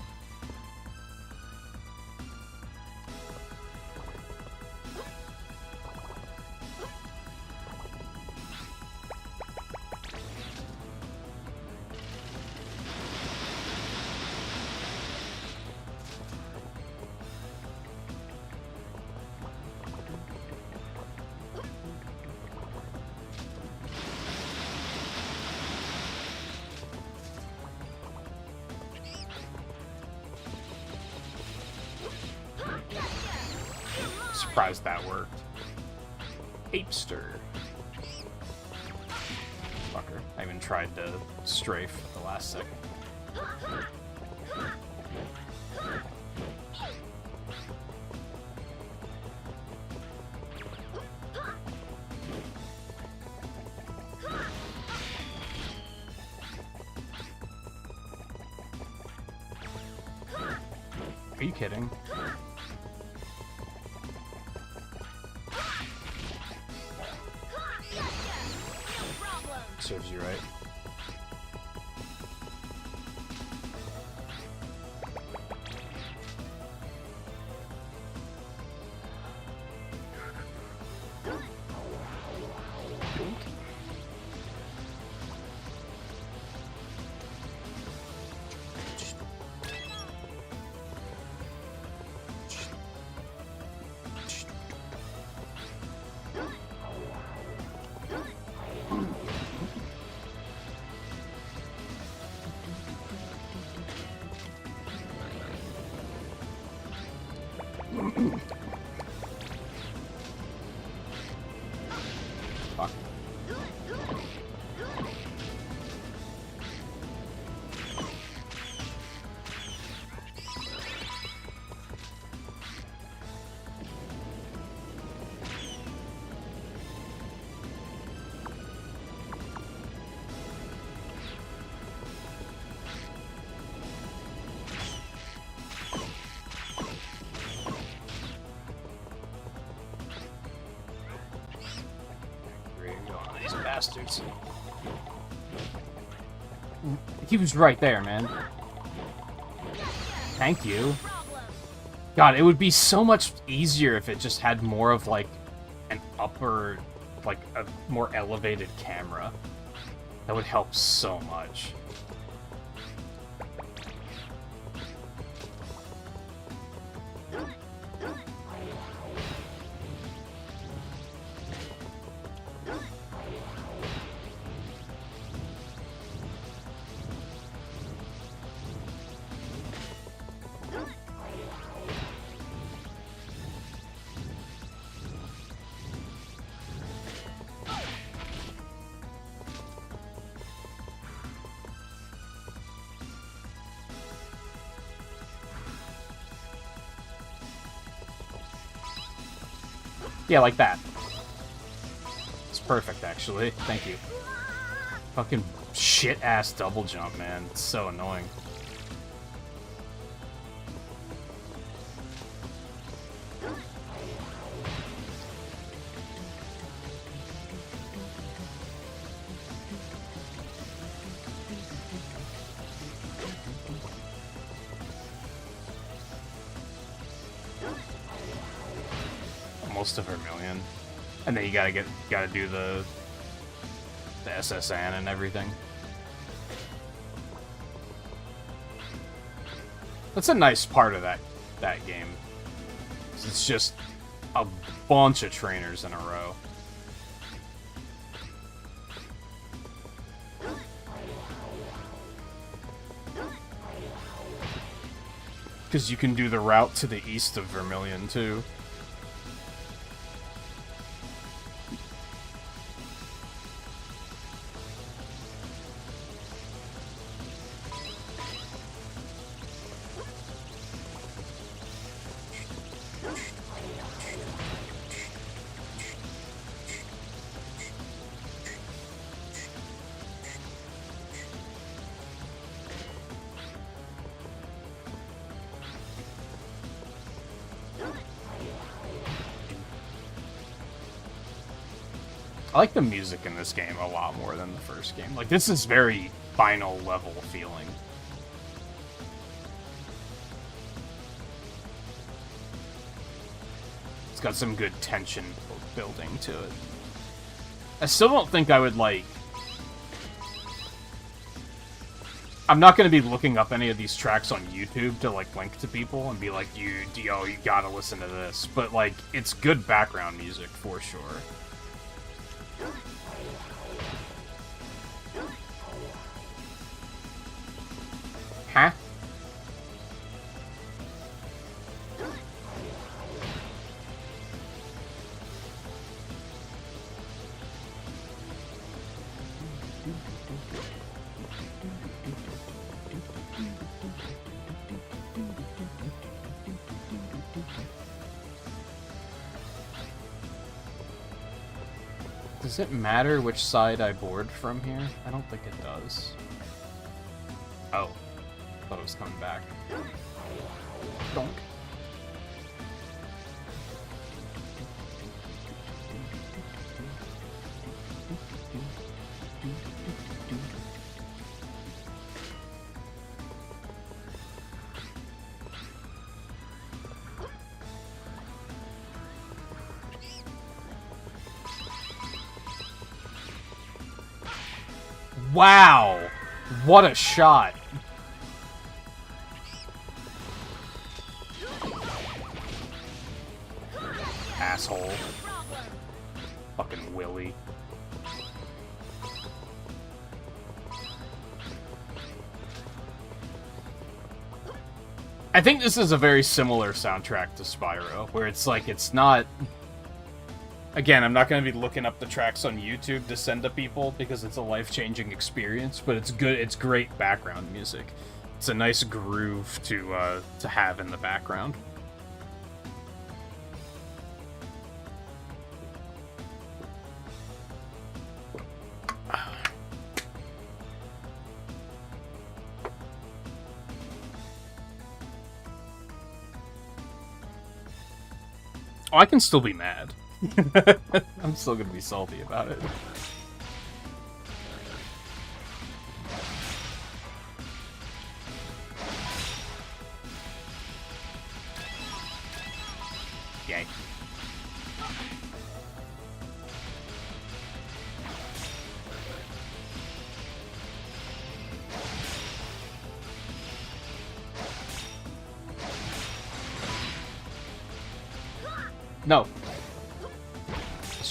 Surprised that worked. Apester. Fucker. I even tried to strafe at the last second. Are you kidding? Serves you right. Fuck. Bastards. He was right there, man. Thank you. God, it would be so much easier if it just had more of, like, an upper, like, a more elevated camera. That would help so much. Yeah, like that. It's perfect, actually. Thank you. Fucking shit-ass double jump, man. It's so annoying. Almost a Vermilion. And then you gotta do the SSN and everything. That's a nice part of that game. It's just a bunch of trainers in a row. Because you can do the route to the east of Vermilion, too. I like the music in this game a lot more than the first game. Like, this is very final level feeling. It's got some good tension building to it. I still don't think I would, like... I'm not going to be looking up any of these tracks on YouTube to, like, link to people and be like, yo, you gotta listen to this. But, like, it's good background music, for sure. Huh? Does it matter which side I board from here? I don't think it does. Oh. Thought it was coming back. Donk. Wow! What a shot! Asshole. Fucking Willy. I think this is a very similar soundtrack to Spyro, where it's like, it's not... Again, I'm not going to be looking up the tracks on YouTube to send to people because it's a life-changing experience, but it's good. It's great background music. It's a nice groove to have in the background. Oh, I can still be mad. I'm still gonna be salty about it. Yay. No.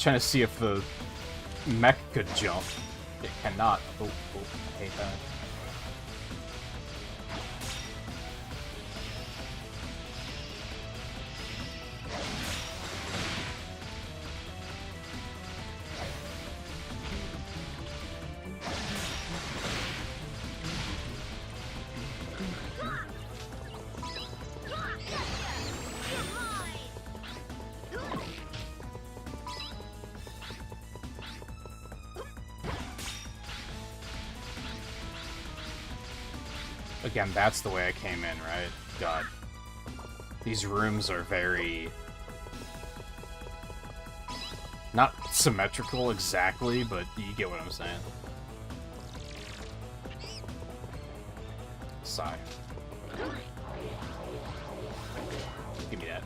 Trying to see if the mech could jump. It cannot. Oh, I hate that. Again, that's the way I came in, right? God. These rooms are very... not symmetrical exactly, but you get what I'm saying. Sigh. Give me that.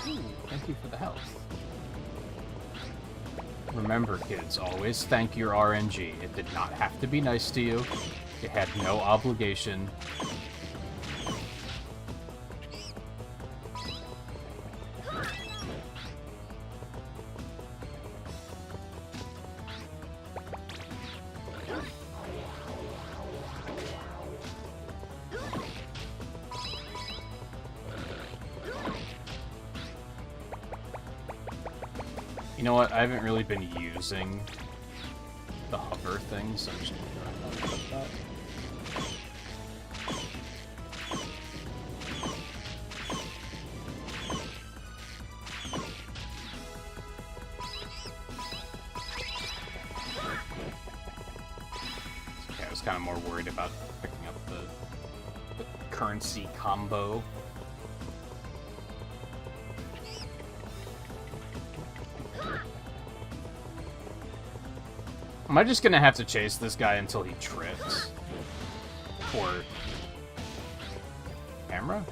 Ooh, thank you for the health. Remember, kids, always thank your RNG. It did not have to be nice to you. It had no obligation. You know what? I haven't really been using the hover thing, so I'm just gonna go ahead and put that. Okay, I was kind of more worried about picking up the currency combo. Am I just gonna have to chase this guy until he trips? Or... camera?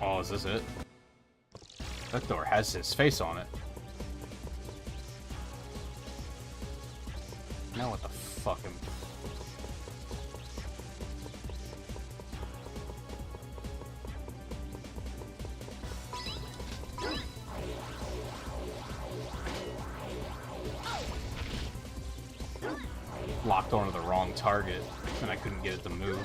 Oh, is this it? That door has his face on it. Now what the fuck am... locked onto the wrong target, and I couldn't get it to move.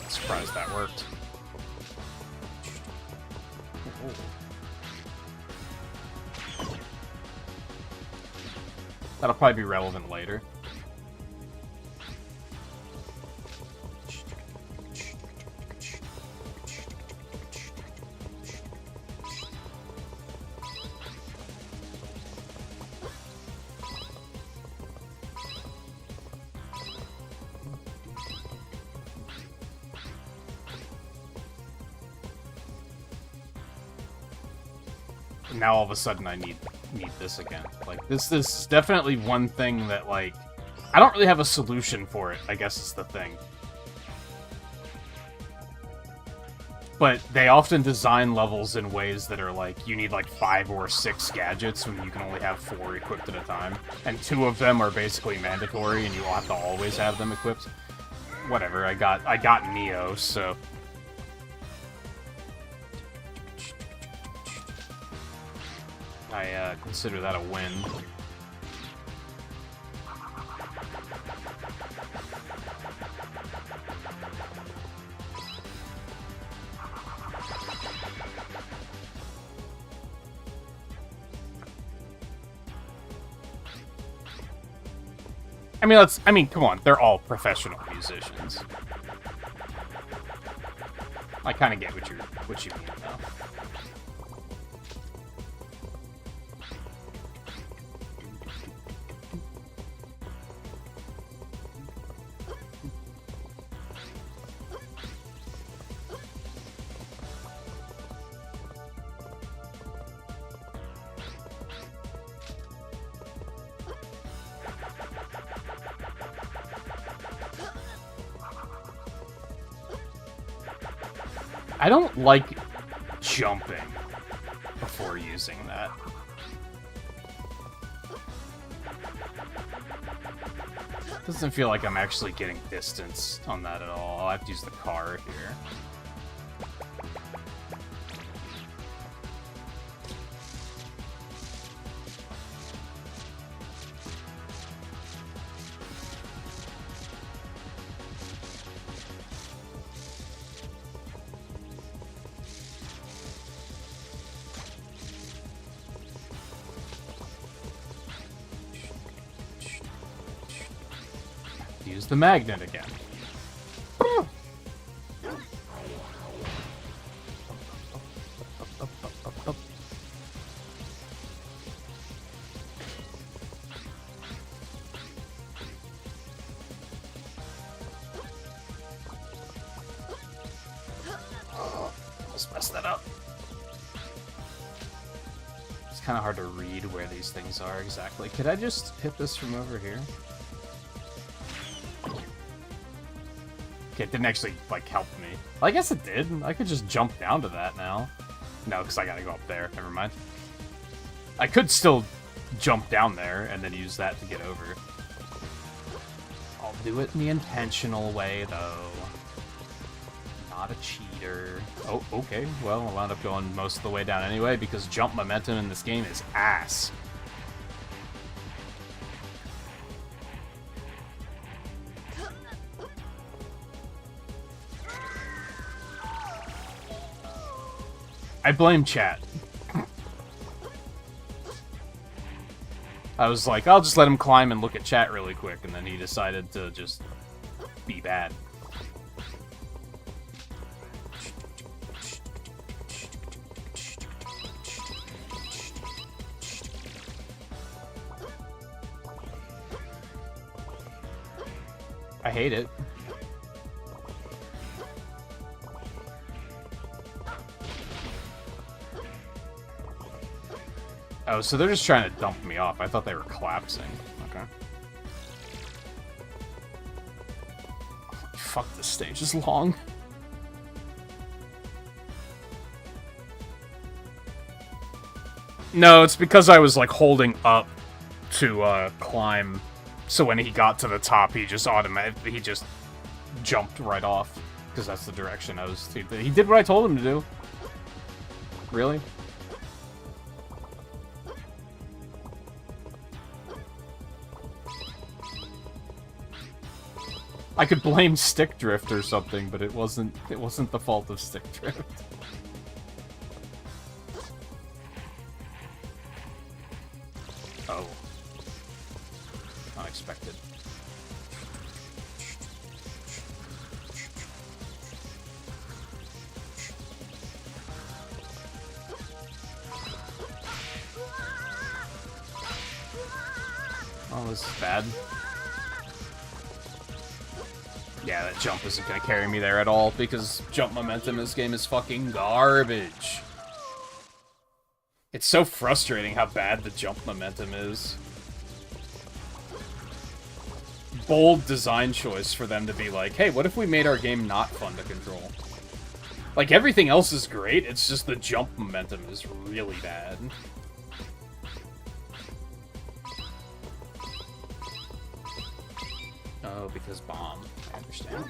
Surprised that worked. That'll probably be relevant later. Now all of a sudden I need this again. Like, this is definitely one thing that, like, I don't really have a solution for it, I guess is the thing. But they often design levels in ways that are like, you need like 5 or 6 gadgets when you can only have 4 equipped at a time. And 2 of them are basically mandatory and you will have to always have them equipped. Whatever, I got Neo, so... I consider that a win. I mean, come on, they're all professional musicians. I kind of get what you mean, though. I don't like jumping before using that. Doesn't feel like I'm actually getting distance on that at all. I have to use the car here. Use the magnet again. Just mess that up. It's kind of hard to read where these things are exactly. Could I just hit this from over here? It didn't actually, like, help me. Well, I guess it did. I could just jump down to that now. No, because I gotta go up there. Never mind. I could still jump down there and then use that to get over. I'll do it in the intentional way, though. Not a cheater. Oh, okay. Well, I wound up going most of the way down anyway, because jump momentum in this game is ass. I blame chat. I was like, I'll just let him climb and look at chat really quick, and then he decided to just be bad. I hate it. Oh, so they're just trying to dump me off. I thought they were collapsing. Okay. Fuck, this stage is long. No, it's because I was, like, holding up to, climb. So when he got to the top, he just jumped right off. Because that's the direction I was... He did what I told him to do. Really? I could blame stick drift or something, but it wasn't the fault of stick drift. Oh. Unexpected. Oh, this is bad. Yeah, that jump isn't gonna carry me there at all, because jump momentum in this game is fucking garbage. It's so frustrating how bad the jump momentum is. Bold design choice for them to be like, hey, what if we made our game not fun to control? Like, everything else is great, it's just the jump momentum is really bad. Oh, because bomb. I understand.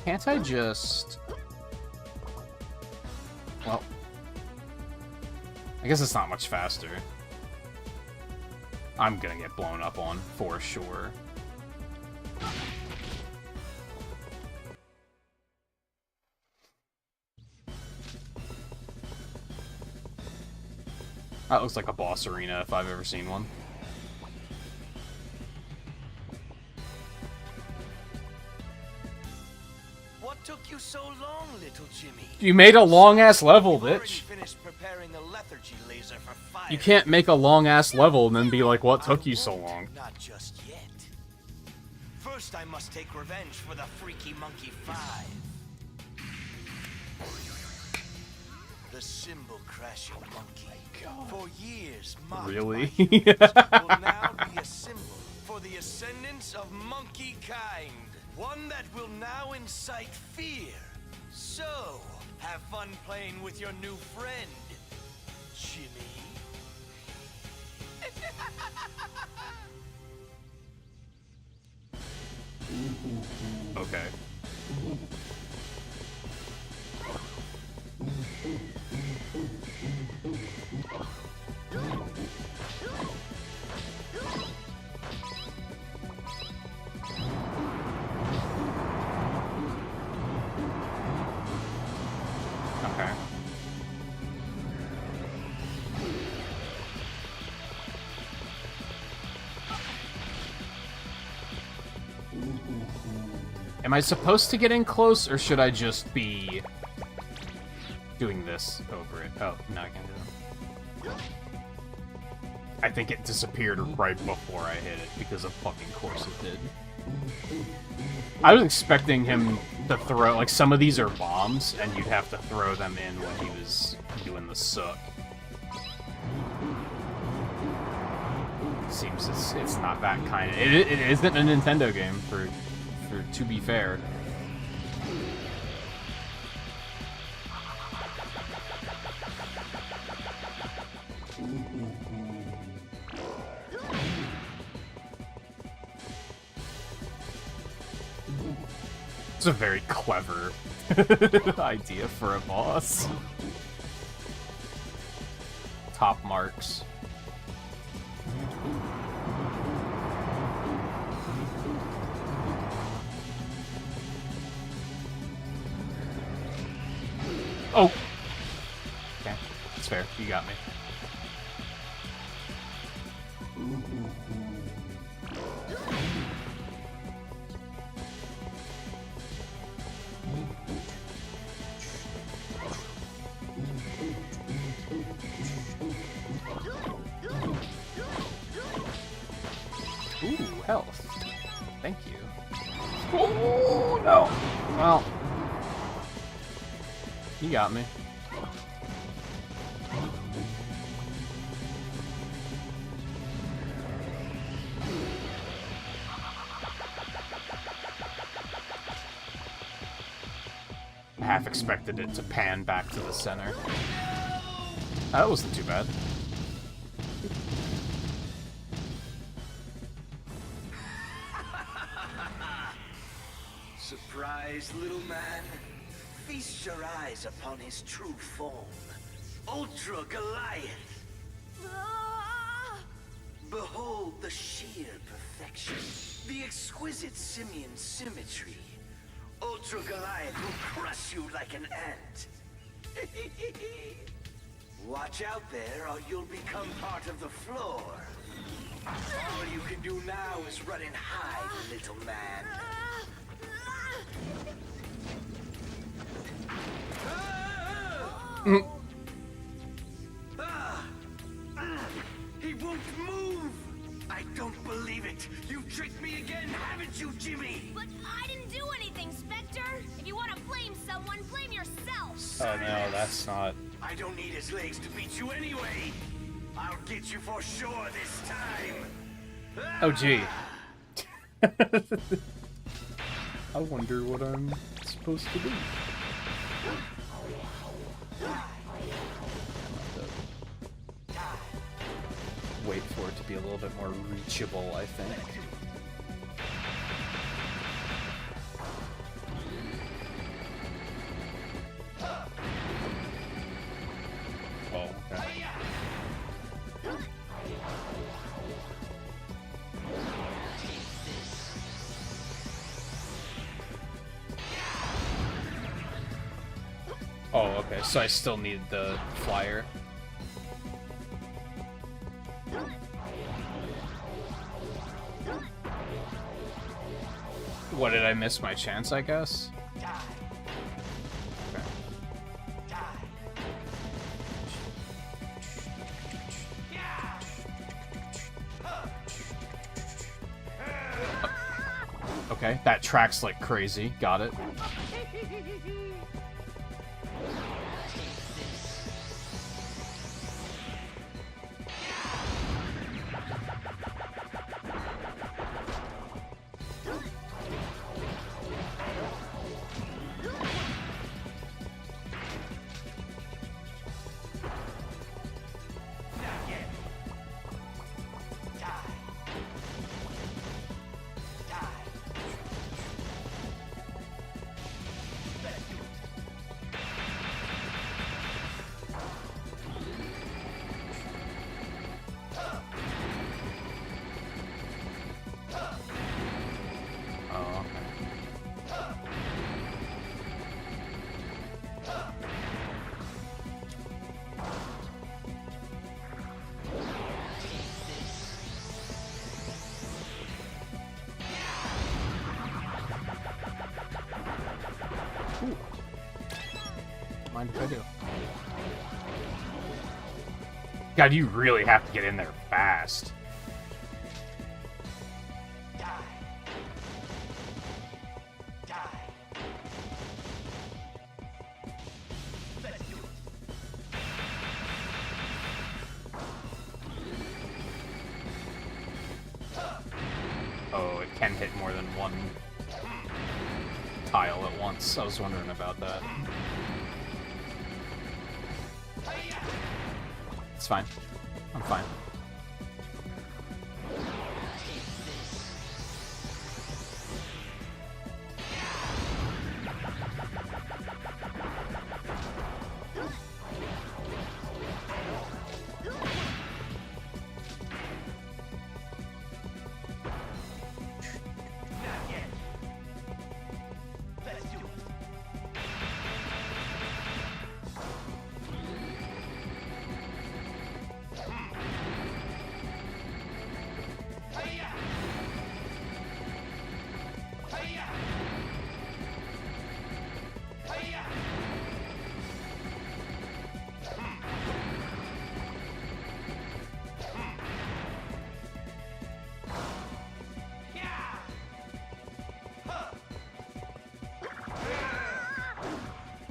Can't I just... Well... I guess it's not much faster. I'm gonna get blown up on, for sure. That looks like a boss arena if I've ever seen one. What took you so long, little Jimmy? You made a long-ass level, bitch. Finished preparing a lethargy laser for fire. You can't make a long-ass level and then be like, what took you so long? Not just yet. First, I must take revenge for the Freaky Monkey 5. The cymbal-crashing monkey. For years, mocked Really? by humans, will now be a symbol for the ascendance of monkey kind. One that will now incite fear. So, have fun playing with your new friend, Jimmy. Okay. Okay. Am I supposed to get in close, or should I just be doing this over it? Oh, no, I can't do that. I think it disappeared right before I hit it, because of fucking course it did. I was expecting him to throw, like, some of these are bombs, and you'd have to throw them in when he was doing the sook. seems it's not that kind of... It isn't a Nintendo game, to be fair. It's a very clever idea for a boss. Top marks. Oh! Okay, that's fair. You got me. Ooh, health. Thank you. Oh, no. Well, you got me. Half expected it to pan back to the center. That wasn't too bad. Surprise, little man. Feast your eyes upon his true form. Ultra Goliath. Ah! Behold the sheer perfection. The exquisite simian symmetry. Ultra Goliath will crush you like an ant. Watch out there or you'll become part of the floor. All you can do now is run and hide, little man. He won't move! I don't believe it! You tricked me again, haven't you, Jimmy? But I didn't do anything, Spectre! If you want to blame someone, blame yourself! Oh no, that's not... I don't need his legs to beat you anyway! I'll get you for sure this time! Oh gee. I wonder what I'm supposed to do. Wait for it to be a little bit more reachable, I think. Oh, okay. Oh, okay, so I still need the flyer. What, did I miss my chance, I guess? Okay. Okay, that tracks like crazy. Got it. Mind if I do? God, you really have to get in there fast. Oh, it can hit more than one tile at once. I was wondering about that. It's fine. I'm fine.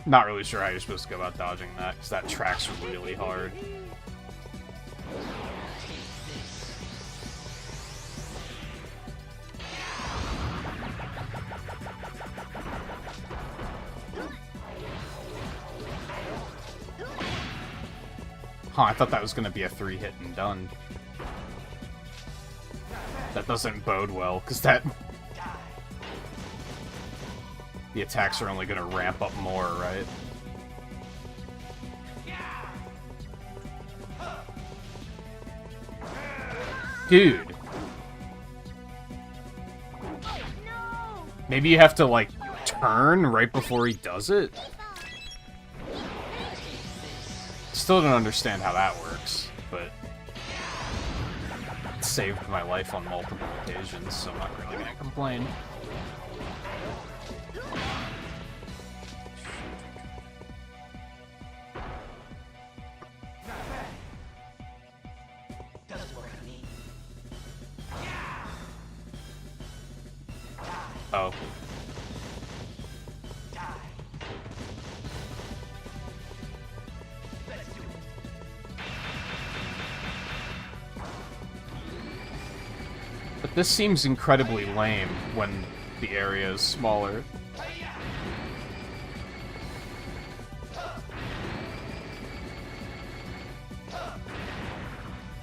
Not really sure how you're supposed to go about dodging that, because that tracks really hard. Huh, I thought that was going to be a 3-hit and done. That doesn't bode well, because that... The attacks are only going to ramp up more, right? Dude. Maybe you have to, like, turn right before he does it? Still don't understand how that works, but... It saved my life on multiple occasions, so I'm not really going to complain. Oh. But this seems incredibly lame when the area is smaller.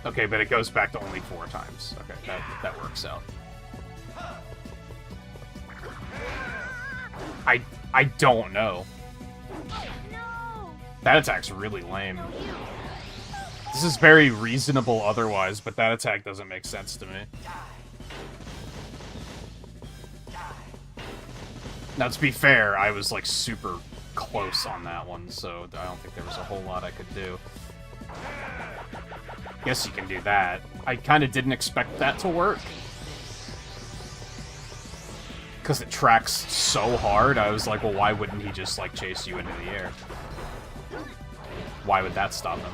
Okay, but it goes back to only 4 times. Okay, that works out. I don't know. That attack's really lame. This is very reasonable otherwise, but that attack doesn't make sense to me. Now, to be fair, I was, like, super close on that one, so I don't think there was a whole lot I could do. Guess you can do that. I kind of didn't expect that to work. Because it tracks so hard, I was like, well, why wouldn't he just, like, chase you into the air? Why would that stop him?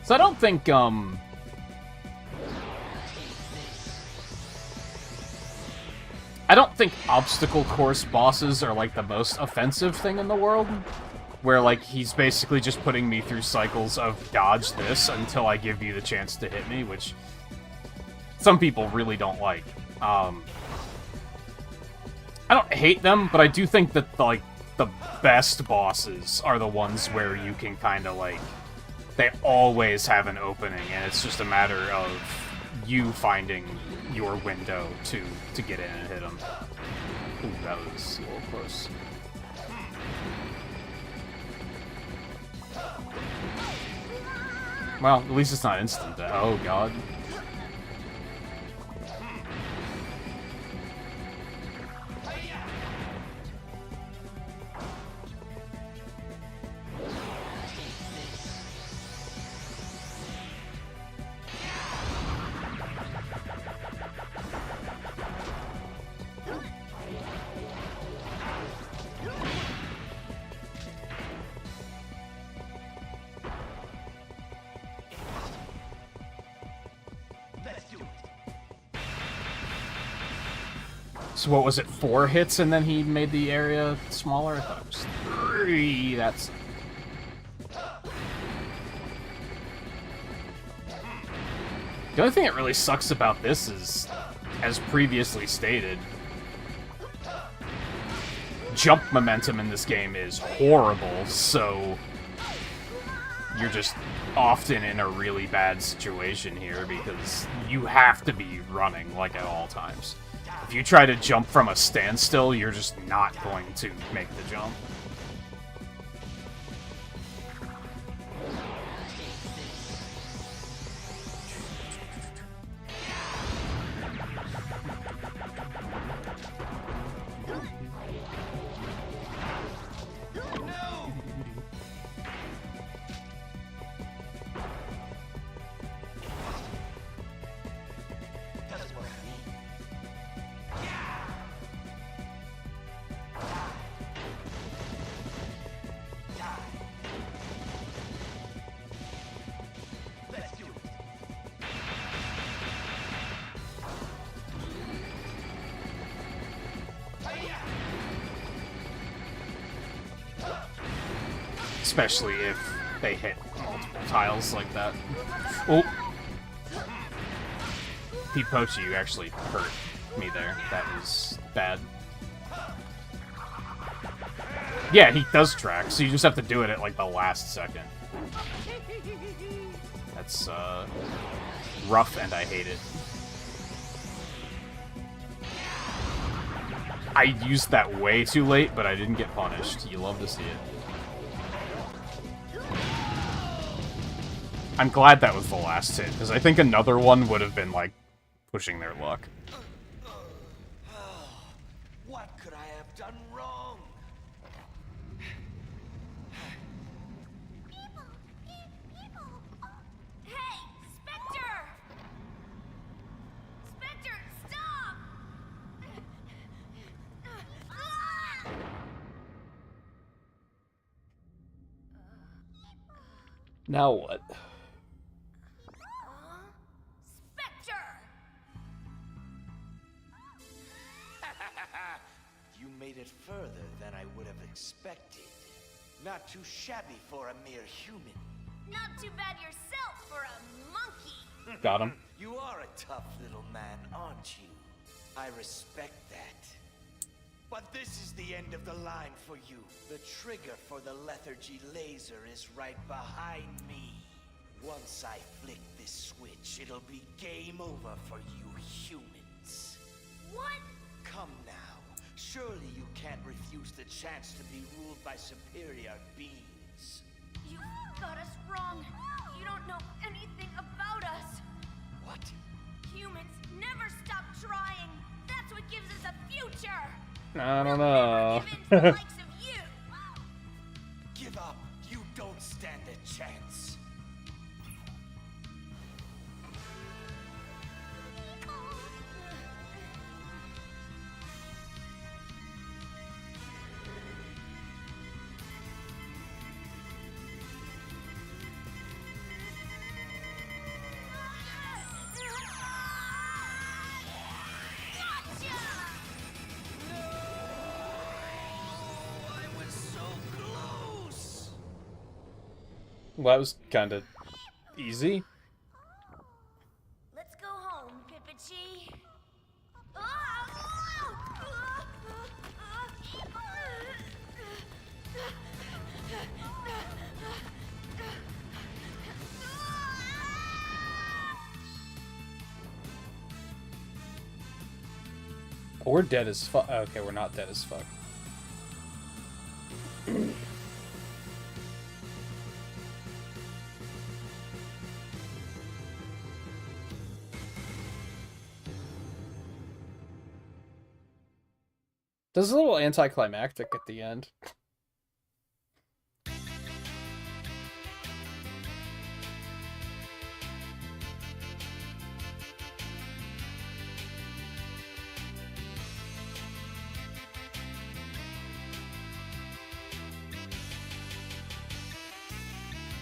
So I don't think, obstacle course bosses are, like, the most offensive thing in the world. Where, like, he's basically just putting me through cycles of dodge this until I give you the chance to hit me, which some people really don't like. I don't hate them, but I do think that, like, the best bosses are the ones where you can kind of, like... They always have an opening, and it's just a matter of you finding your window to get in and hit them. Ooh, that was a little close. Well, at least it's not instant death. Oh, God. So what was it, 4 hits and then he made the area smaller? I thought it was 3. That's... The only thing that really sucks about this is, as previously stated, jump momentum in this game is horrible, so you're just often in a really bad situation here because you have to be running, like, at all times. If you try to jump from a standstill, you're just not going to make the jump. Especially if they hit multiple tiles like that. Oh! Pete Pochi, you actually hurt me there. That was bad. Yeah, he does track, so you just have to do it at, like, the last second. That's, rough, and I hate it. I used that way too late, but I didn't get punished. You love to see it. I'm glad that was the last hit, because I think another one would have been, like, pushing their luck. What could I have done wrong? Hey, Spectre! Spectre, stop! Now what? Spectre! You made it further than I would have expected. Not too shabby for a mere human. Not too bad yourself for a monkey. Got him. You are a tough little man, aren't you? I respect that. But this is the end of the line for you. The trigger for the lethargy laser is right behind me. Once I flick this switch, it'll be game over for you humans. What? Come now. Surely you can't refuse the chance to be ruled by superior beings. You got us wrong. You don't know anything about us. What? Humans never stop trying. That's what gives us a future. I don't We'll know. never give in to the likes of you. Give up. You don't stand a chance. Well, that was kind of easy. Let's go home, Pippachi. Oh, we're dead as fuck. Okay, we're not dead as fuck. This is a little anticlimactic at the end.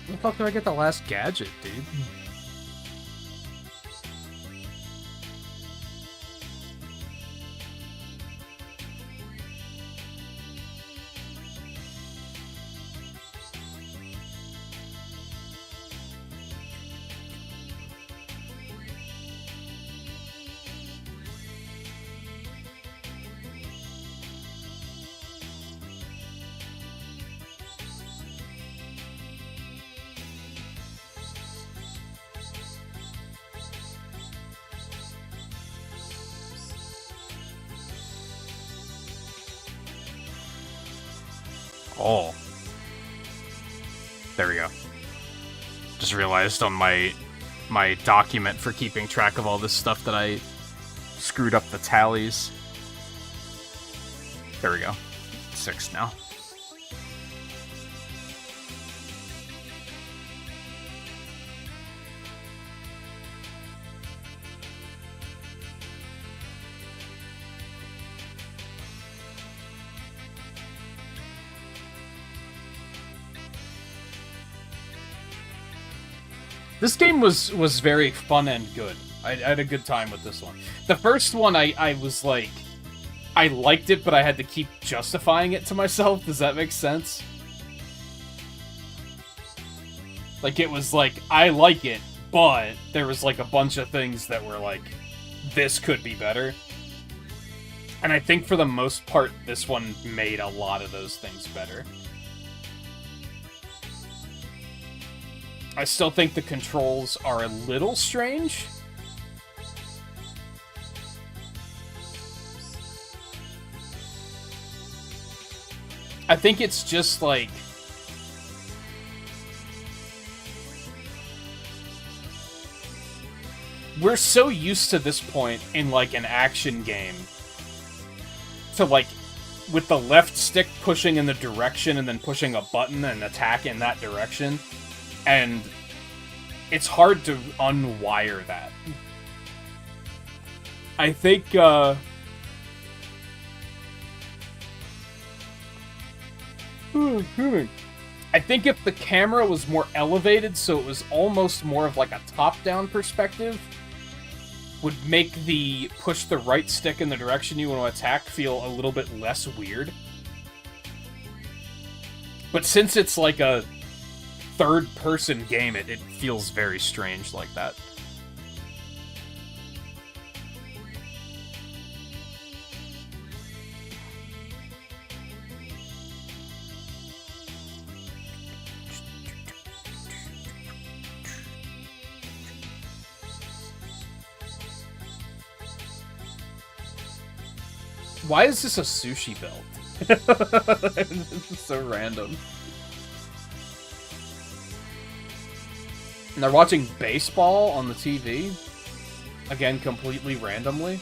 Where the fuck do I get the last gadget, dude? Oh. There we go. Just realized on my document for keeping track of all this stuff that I screwed up the tallies. There we go. 6 now. This game was very fun and good. I had a good time with this one. The first one, I was like... I liked it, but I had to keep justifying it to myself. Does that make sense? Like, it was like, I like it, but there was like a bunch of things that were like, this could be better. And I think for the most part, this one made a lot of those things better. I still think the controls are a little strange. I think it's just like... we're so used to this point in like an action game to like with the left stick pushing in the direction and then pushing a button and attack in that direction. And it's hard to unwire that. I think, I think if the camera was more elevated, so it was almost more of like a top-down perspective, would make the push the right stick in the direction you want to attack feel a little bit less weird. But since it's like a third-person game, it feels very strange like that. Why is this a sushi belt? This is so random. And they're watching baseball on the TV. Again, completely randomly.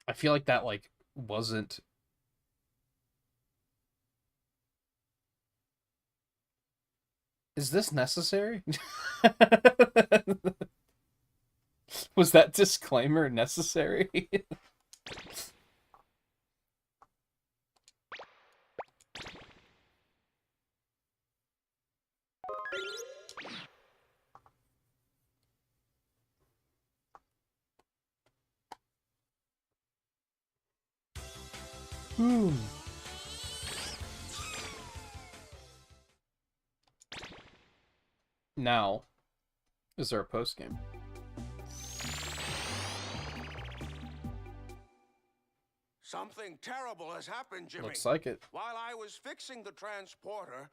I feel like that, like, wasn't... Is this necessary? Was that disclaimer necessary? Now, is there a post-game? Something terrible has happened, Jimmy. Looks like it. While I was fixing the transporter,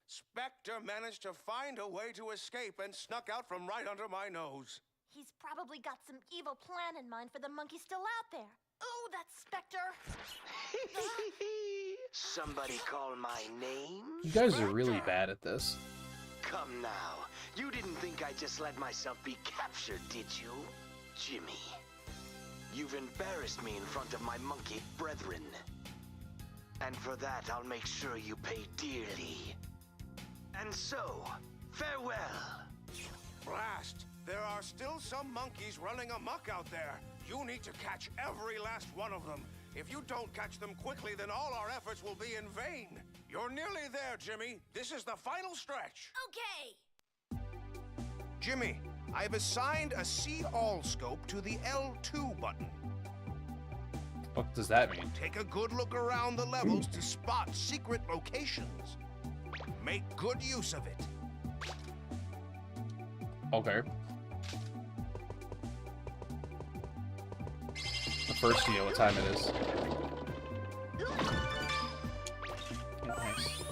Spectre managed to find a way to escape and snuck out from right under my nose. He's probably got some evil plan in mind for the monkey still out there. Oh, that Spectre! Somebody call my name? You guys are really bad at this. Come now. You didn't think I just let myself be captured, did you? Jimmy, you've embarrassed me in front of my monkey brethren. And for that, I'll make sure you pay dearly. And so, farewell. Blast! There are still some monkeys running amok out there. You need to catch every last one of them. If you don't catch them quickly, then all our efforts will be in vain. You're nearly there, Jimmy. This is the final stretch. Okay. Jimmy, I've assigned a see-all scope to the L2 button. What does that mean? Take a good look around the levels to spot secret locations. Make good use of it. Okay. But first, you know what time it is. Nice.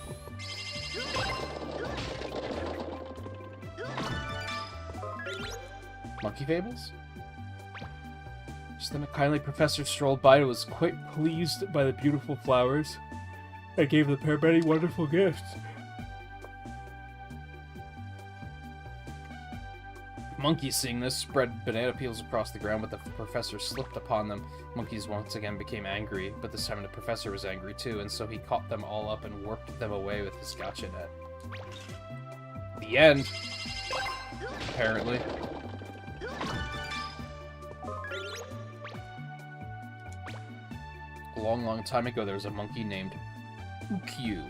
Monkey Fables? Just then a kindly professor strolled by and was quite pleased by the beautiful flowers. I gave the pair many wonderful gifts. Monkeys, seeing this, spread banana peels across the ground, but the professor slipped upon them. Monkeys once again became angry, but this time the professor was angry too, and so he caught them all up and warped them away with his gotcha net. The end. Apparently. A long, long time ago, there was a monkey named Ukyu,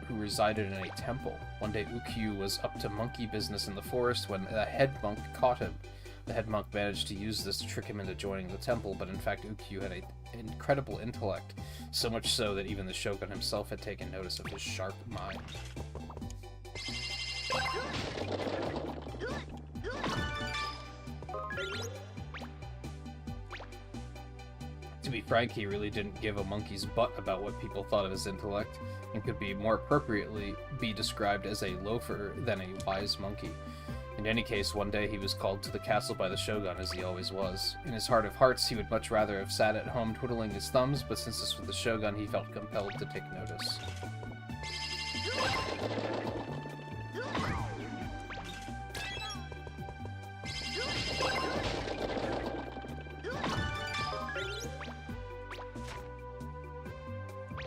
who resided in a temple. One day, Ukyu was up to monkey business in the forest when the head monk caught him. The head monk managed to use this to trick him into joining the temple, but in fact, Ukyu had an incredible intellect, so much so that even the shogun himself had taken notice of his sharp mind. To be frank, he really didn't give a monkey's butt about what people thought of his intellect, and could be more appropriately be described as a loafer than a wise monkey. In any case, one day he was called to the castle by the shogun, as he always was. In his heart of hearts, he would much rather have sat at home twiddling his thumbs, but since this was the shogun, he felt compelled to take notice.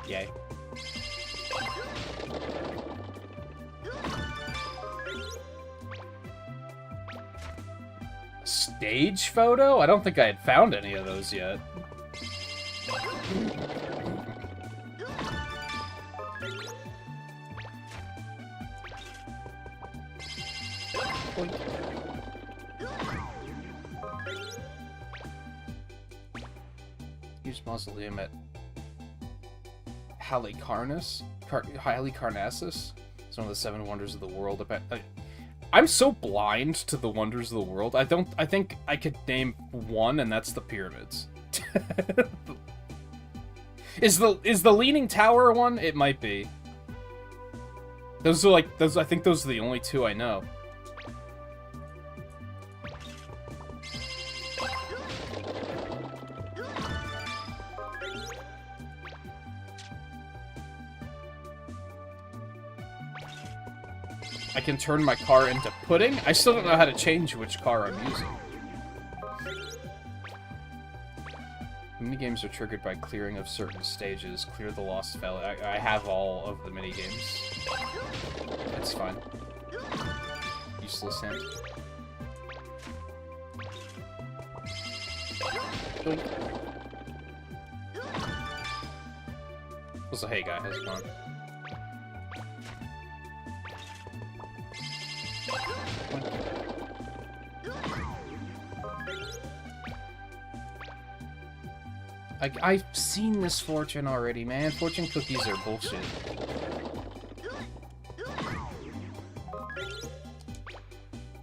Yay. Stage photo? I don't think I had found any of those yet. Huge mausoleum at Halicarnassus. It's one of the 7 wonders of the world. I'm so blind to the wonders of the world. I think I could name one, and that's the pyramids. Is the Leaning Tower one? It might be. Those are like those. I think those are the only 2 I know. I can turn my car into pudding? I still don't know how to change which car I'm using. Minigames are triggered by clearing of certain stages. Clear the lost valley. I have all of the minigames. It's fine. Useless hint. So hey guy, how's it going? I've seen this fortune already, man. Fortune cookies are bullshit.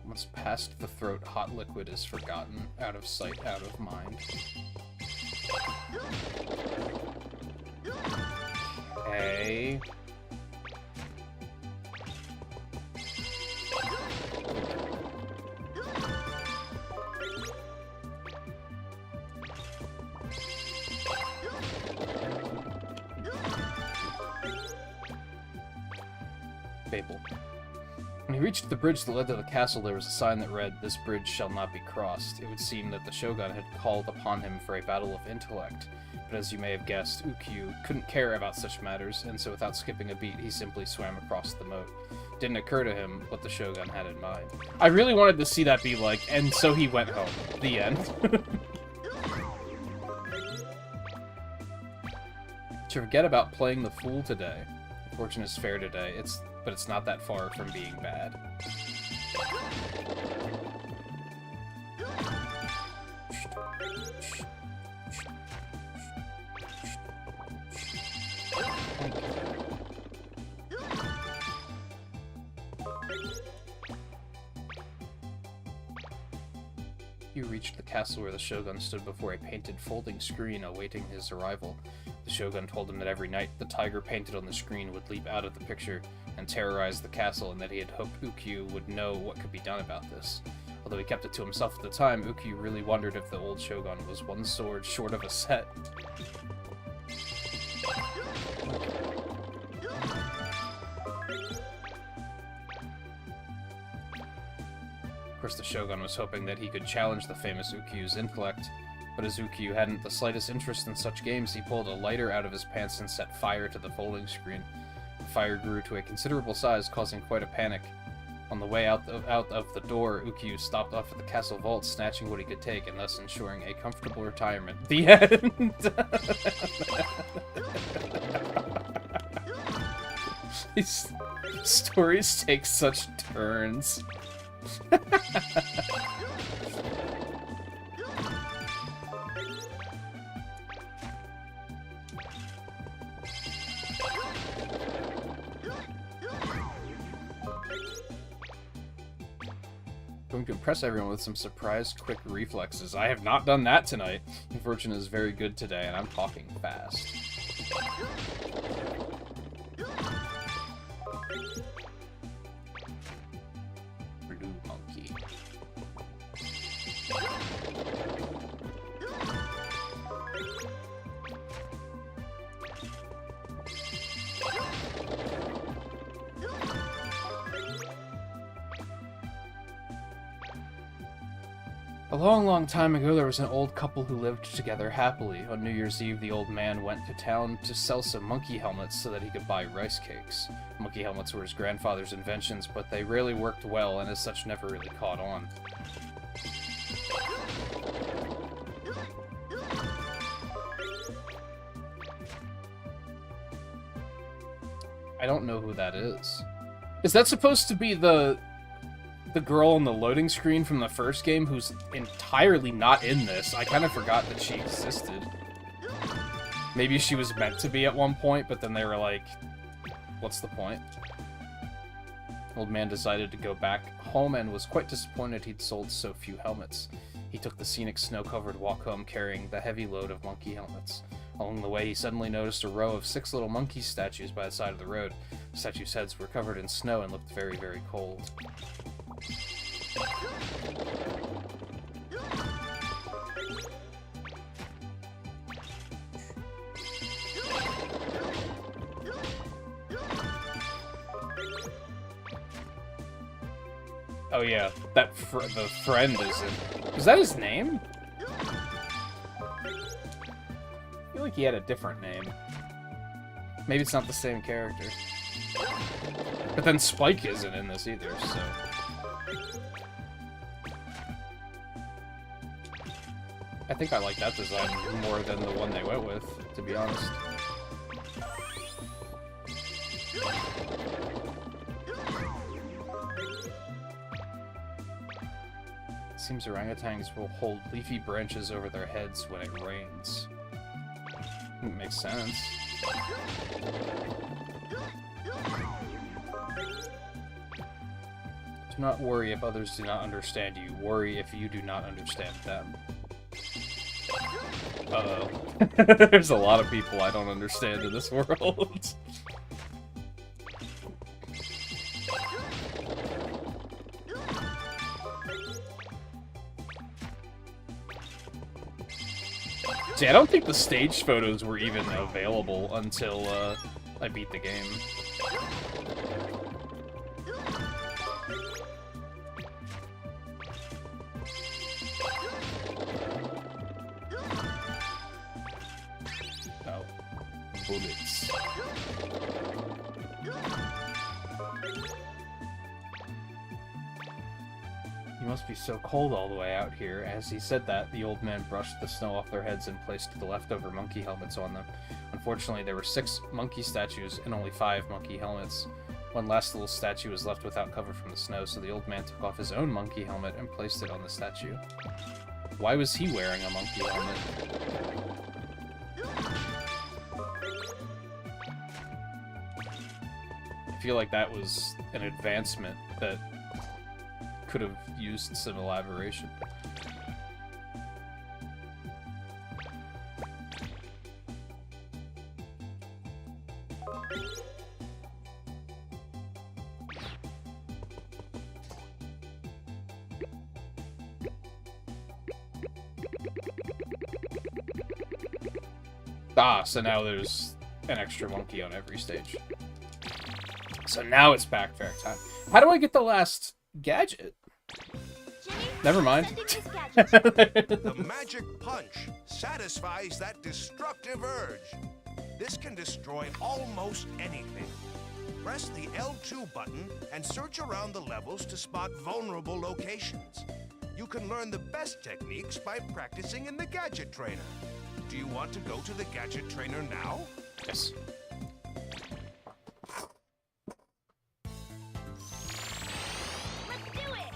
Once past the throat, hot liquid is forgotten. Out of sight, out of mind. Okay. Fable. When he reached the bridge that led to the castle, there was a sign that read, "This bridge shall not be crossed." It would seem that the shogun had called upon him for a battle of intellect, but as you may have guessed, Ukyu couldn't care about such matters, and so without skipping a beat, he simply swam across the moat. Didn't occur to him what the shogun had in mind. I really wanted to see that be like, and so he went home. The end. To forget about playing the fool today. Fortune is fair today, but it's not that far from being bad. Ukyu reached the castle where the Shogun stood before a painted folding screen awaiting his arrival. The Shogun told him that every night the tiger painted on the screen would leap out of the picture and terrorize the castle, and that he had hoped Ukyu would know what could be done about this. Although he kept it to himself at the time, Ukyu really wondered if the old Shogun was one sword short of a set. Of course, the Shogun was hoping that he could challenge the famous Ukyu's intellect, but as Ukyu hadn't the slightest interest in such games, he pulled a lighter out of his pants and set fire to the folding screen. The fire grew to a considerable size, causing quite a panic. On the way out of the door, Ukyu stopped off at the castle vault, snatching what he could take, and thus ensuring a comfortable retirement. The end! These stories take such turns. Going to impress everyone with some surprise quick reflexes. I have not done that tonight. My fortune is very good today, and I'm talking fast. Blue monkey. A long, long time ago, there was an old couple who lived together happily. On New Year's Eve, the old man went to town to sell some monkey helmets so that he could buy rice cakes. Monkey helmets were his grandfather's inventions, but they rarely worked well, and as such never really caught on. I don't know who that is. Is that supposed to be the girl on the loading screen from the first game who's entirely not in this? I kind of forgot that she existed. Maybe she was meant to be at one point, but then they were like, what's the point? Old man decided to go back home and was quite disappointed he'd sold so few helmets. He took the scenic snow-covered walk home carrying the heavy load of monkey helmets. Along the way, he suddenly noticed a row of 6 little monkey statues by the side of the road. The statues' heads were covered in snow and looked very, very cold. Oh yeah, that the friend is that his name? I feel like he had a different name. Maybe it's not the same character. But then Spike isn't in this either, so... I think I like that design more than the one they went with, to be honest. It seems orangutans will hold leafy branches over their heads when it rains. It makes sense. Do not worry if others do not understand you. Worry if you do not understand them. Uh-oh. There's a lot of people I don't understand in this world. See, I don't think the stage photos were even available until I beat the game. Oh. Bullets. You must be so cold all the way out here. As he said that, the old man brushed the snow off their heads and placed the leftover monkey helmets on them. Unfortunately, there were 6 monkey statues and only 5 monkey helmets. One last little statue was left without cover from the snow, so the old man took off his own monkey helmet and placed it on the statue. Why was he wearing a monkey helmet? I feel like that was an advancement that could have used some elaboration. Ah, so now there's an extra monkey on every stage. So now it's backtrack time. How do I get the last gadget? Jimmy, Never mind. sending this gadget. The magic punch satisfies that destructive urge. This can destroy almost anything. Press the L2 button and search around the levels to spot vulnerable locations. You can learn the best techniques by practicing in the gadget trainer. Do you want to go to the gadget trainer now? Yes. Let's do it.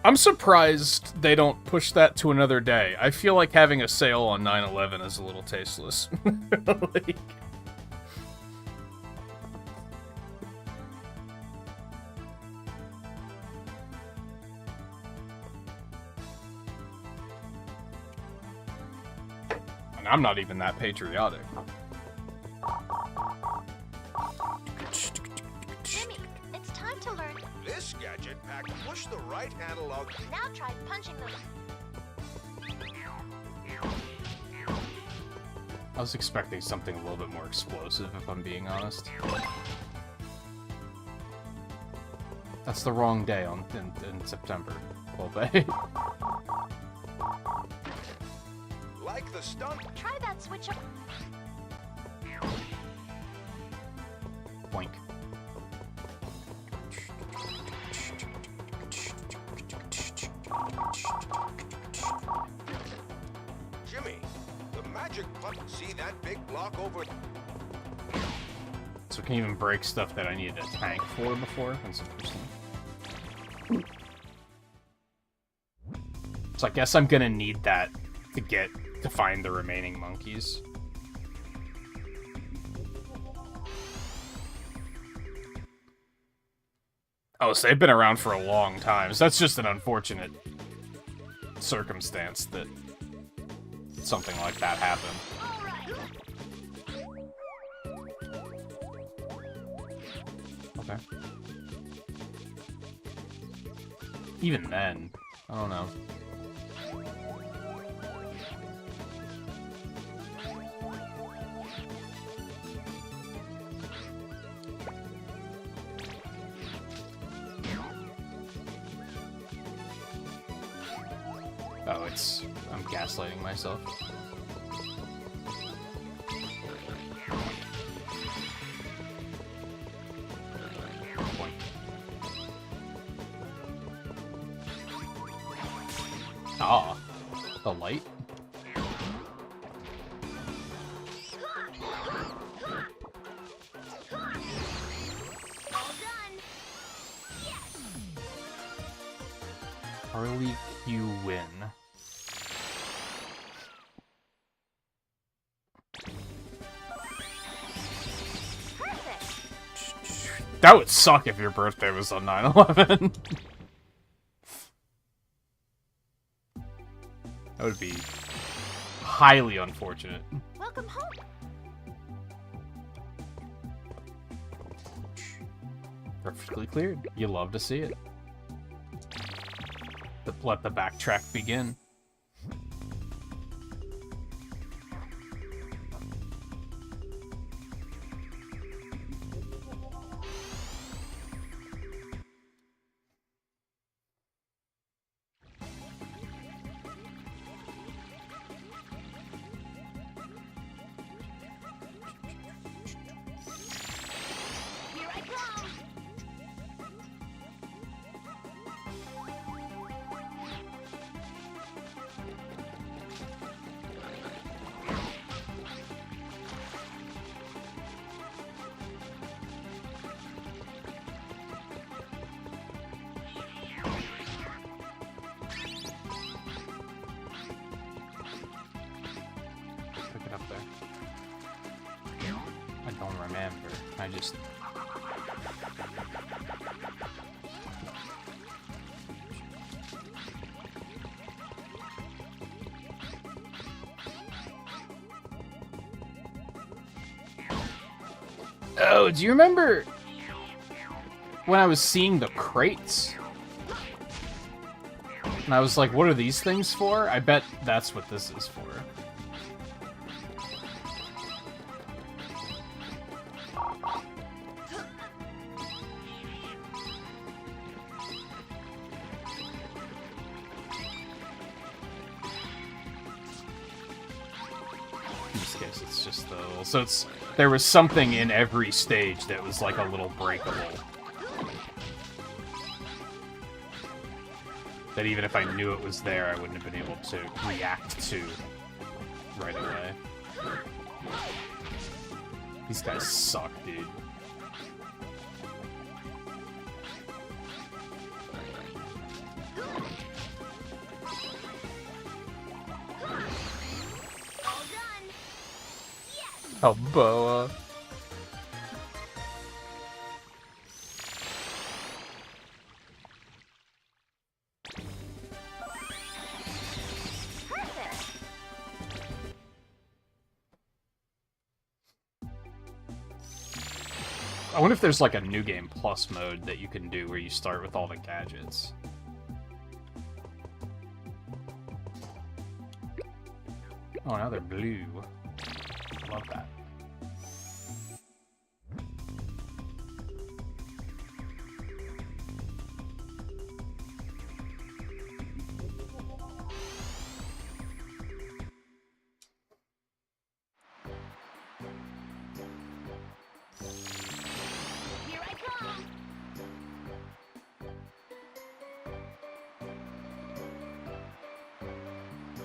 I'm surprised they don't push that to another day. I feel like having a sale on 9/11 is a little tasteless. Like... And I'm not even that patriotic. Jimmy, it's time to learn. This gadget pack, push the right analog. Now try punching the... I was expecting something a little bit more explosive, if I'm being honest. That's the wrong day in September. Well, they... Like the stunt. Try that switch up. Boink. Jimmy, the magic punch. See that big block over? So it can even break stuff that I needed a tank for before. That's interesting. So I guess I'm gonna need that to find the remaining monkeys. Oh, so they've been around for a long time. So that's just an unfortunate circumstance that something like that happened. Okay. Even then, I don't know. Oh, I'm gaslighting myself. Ah, the light? All done. Yes. Harley Q win. Perfect. That would suck if your birthday was on 9/11. That would be highly unfortunate. Welcome home. Perfectly cleared. You love to see it. Let the backtrack begin. Here I come. Pick it up there. I don't remember. I just... Oh, do you remember when I was seeing the crates? And I was like, what are these things for? I bet that's what this is for. In this case, it's just the little... So it's... There was something in every stage that was like a little breakable. That even if I knew it was there, I wouldn't have been able to react to right away. These guys suck, dude. All done. Yes. Oh, Boa. Perfect. I wonder if there's like a New Game Plus mode that you can do where you start with all the gadgets. Oh, now they're blue. Love that. Here I come.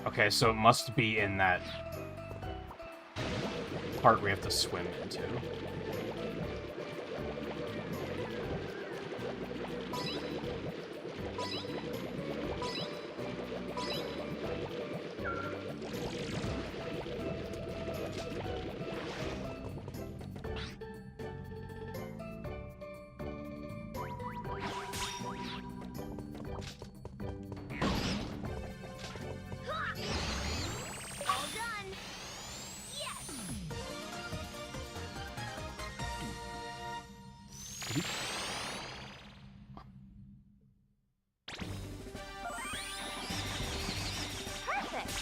Okay, so it must be in that part we have to swim into. All done. Yes. Perfect.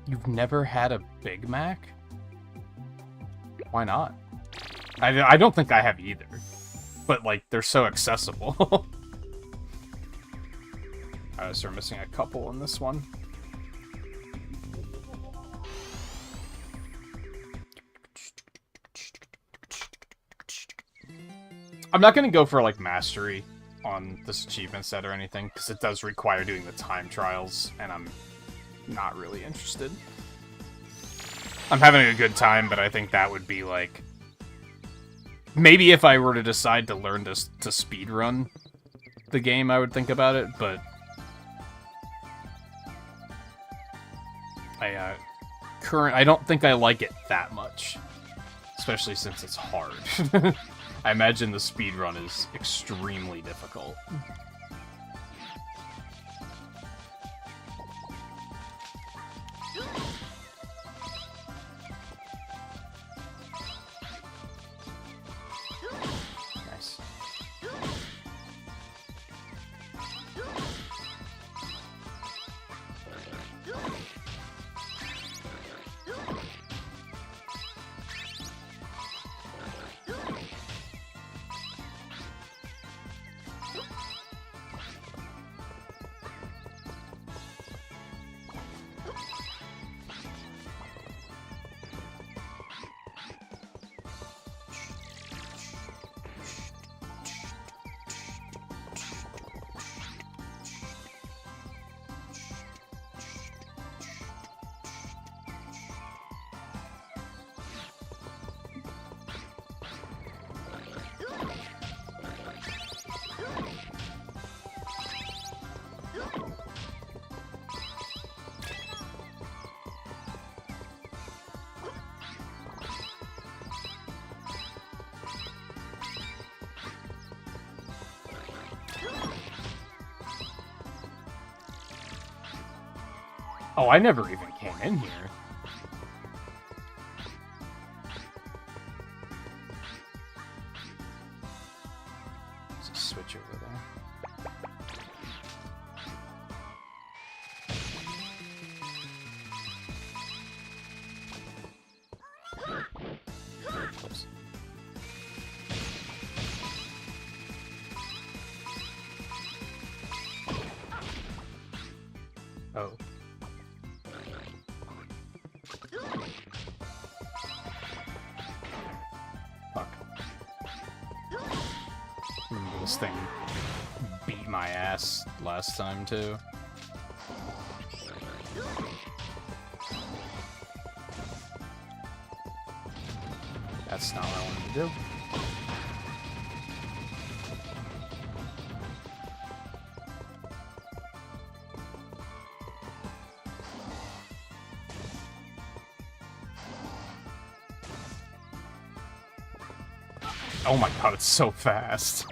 You've never had a Big Mac? Why not? I don't think I have either. But, like, they're so accessible. Alright, so we're missing a couple in this one. I'm not gonna go for, like, mastery on this achievement set or anything, because it does require doing the time trials, and I'm not really interested. I'm having a good time, but I think that would be, like... Maybe if I were to decide to learn to speedrun the game, I would think about it, but... I don't think I like it that much. Especially since it's hard. I imagine the speedrun is extremely difficult. Nice. Oh, I never even came in here. Oh. Fuck. Remember this thing beat my ass last time, too. That's not what I wanted to do. Oh my god, it's so fast.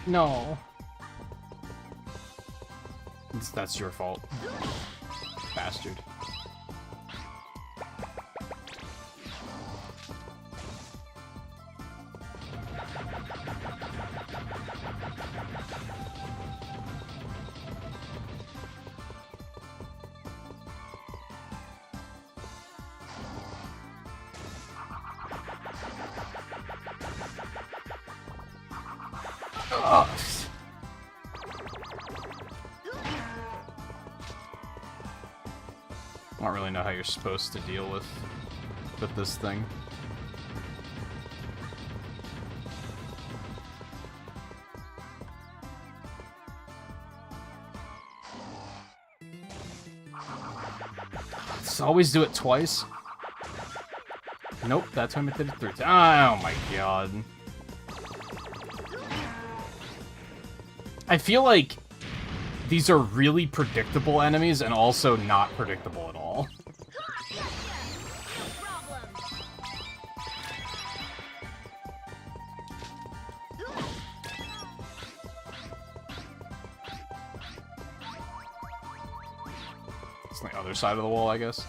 No. That's your fault. Bastard. Ugh. I don't really know how you're supposed to deal with this thing. Let's always do it twice. Nope, that time it did it 3 times. Oh my god. I feel like these are really predictable enemies and also not predictable at all. It's on the other side of the wall, I guess.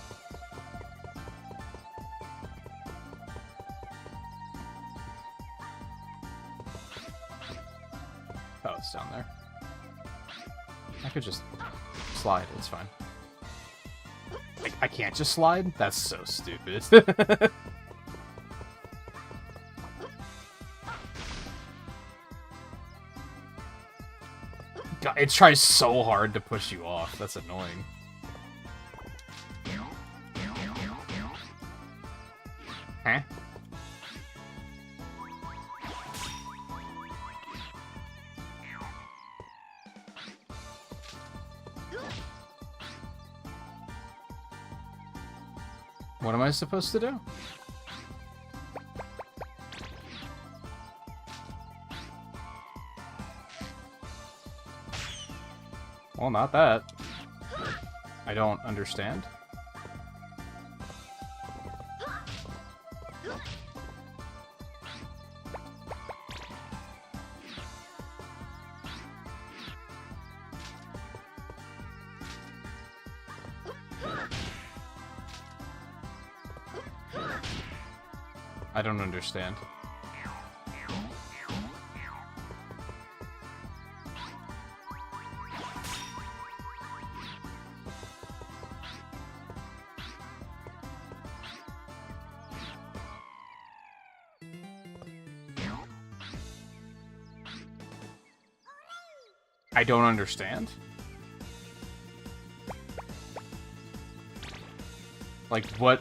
Oh, it's down there. I could just slide, it's fine. I can't just slide? That's so stupid. God, it tries so hard to push you off. That's annoying. Huh? What am I supposed to do? Well, not that. I don't understand. I don't understand. I don't understand? Like, what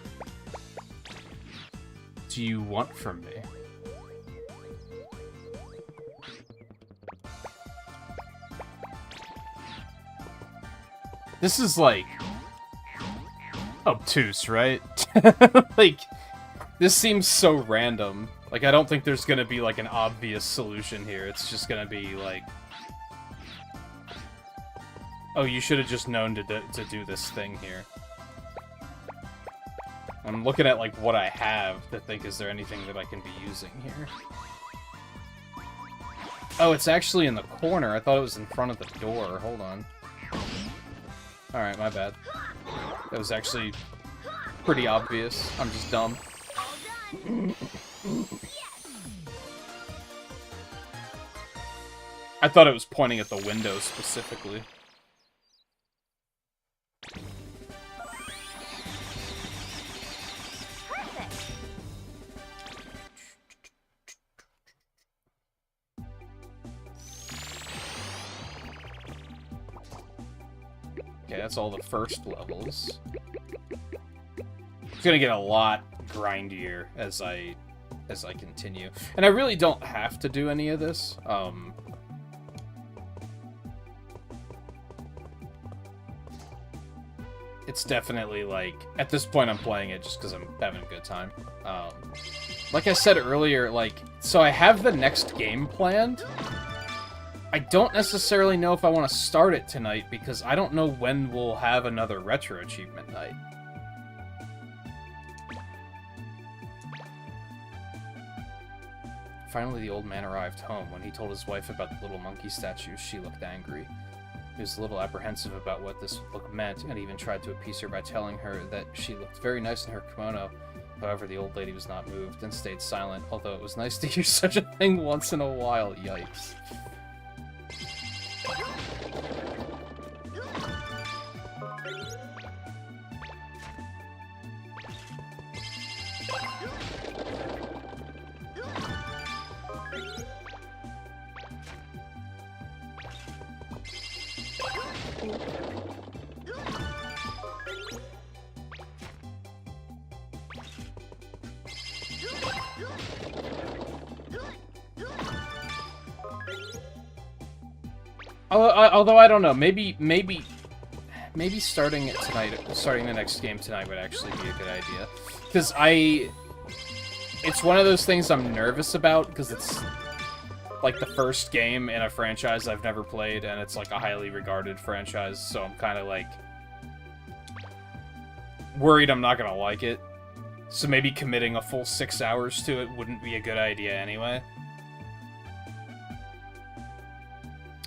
do you want from me? This is, like, obtuse, right? Like, this seems so random. Like, I don't think there's gonna be, like, an obvious solution here. It's just gonna be, like, oh, you should have just known to do this thing here. I'm looking at, like, what I have to think, is there anything that I can be using here? Oh, it's actually in the corner. I thought it was in front of the door. Hold on. Alright, my bad. That was actually pretty obvious. I'm just dumb. I thought it was pointing at the window specifically. Perfect. Okay, that's all the first levels. It's gonna get a lot grindier as I continue. And I really don't have to do any of this. It's definitely, like, at this point I'm playing it just because I'm having a good time. Like I said earlier, like, so I have the next game planned. I don't necessarily know if I want to start it tonight because I don't know when we'll have another Retro Achievement night. Finally, the old man arrived home. When he told his wife about the little monkey statue, she looked angry. He was a little apprehensive about what this look meant, and even tried to appease her by telling her that she looked very nice in her kimono. However, the old lady was not moved and stayed silent, although it was nice to hear such a thing once in a while. Yikes. Although I don't know, maybe starting it tonight, starting the next game tonight would actually be a good idea, because it's one of those things I'm nervous about because it's like the first game in a franchise I've never played, and it's like a highly regarded franchise, so I'm kind of like worried I'm not gonna like it. So maybe committing a full 6 hours to it wouldn't be a good idea anyway.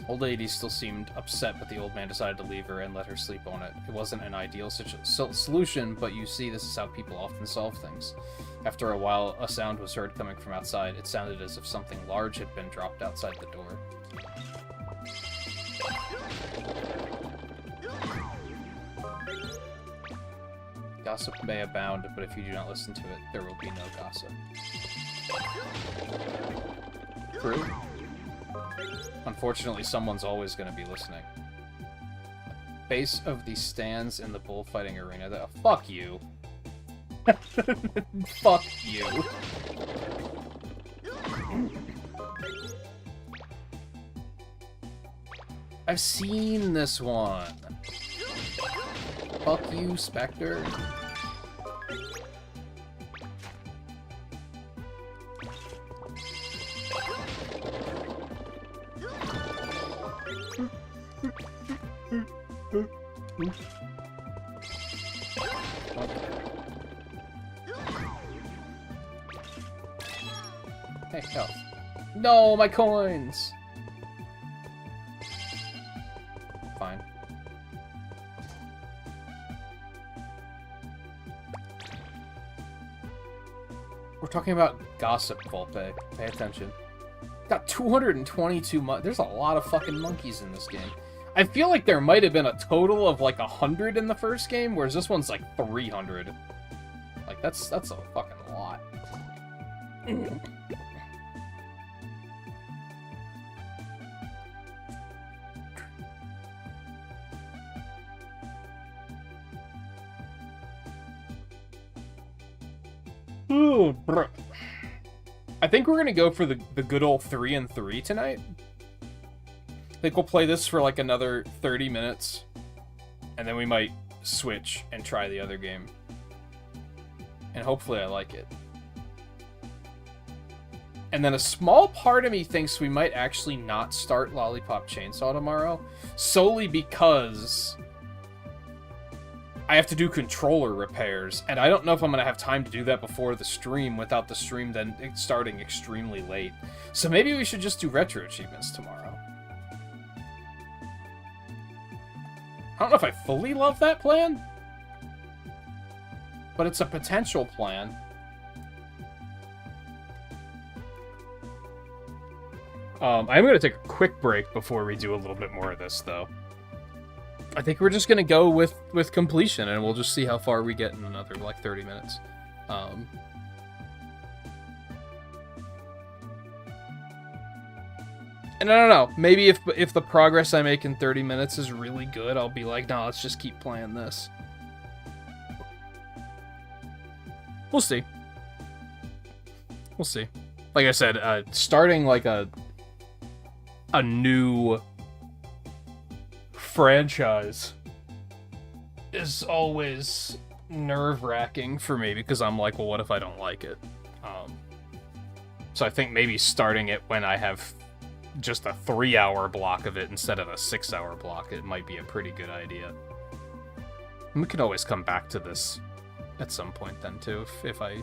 Old lady still seemed upset, but the old man decided to leave her and let her sleep on it. It wasn't an ideal solution, but you see, this is how people often solve things. After a while, a sound was heard coming from outside. It sounded as if something large had been dropped outside the door. Gossip may abound, but if you do not listen to it, there will be no gossip. True. Unfortunately, someone's always going to be listening. Base of the stands in the bullfighting arena. Fuck you. Fuck you. I've seen this one. Fuck you, Spectre. Hey, health. No, my coins! Fine. We're talking about gossip, Volpe. Pay attention. Got 222 There's a lot of fucking monkeys in this game. I feel like there might have been a total of like 100 in the first game, whereas this one's like 300. Like, that's a fucking lot. Ooh, bro. I think we're gonna go for the good old 3 and 3 tonight. I think we'll play this for like another 30 minutes, and then we might switch and try the other game. And hopefully I like it. And then a small part of me thinks we might actually not start Lollipop Chainsaw tomorrow, solely because I have to do controller repairs, and I don't know if I'm going to have time to do that before the stream without the stream then starting extremely late. So maybe we should just do Retro Achievements tomorrow. I don't know if I fully love that plan, but it's a potential plan. I'm going to take a quick break before we do a little bit more of this, though. I think we're just going to go with completion, and we'll just see how far we get in another, like, 30 minutes. And I don't know, maybe if the progress I make in 30 minutes is really good, I'll be like, no, let's just keep playing this. We'll see. We'll see. Like I said, starting like a new franchise is always nerve-wracking for me because I'm like, well, what if I don't like it? So I think maybe starting it when I have just a 3-hour block of it instead of a 6-hour block, it might be a pretty good idea. And we could always come back to this at some point then too, if I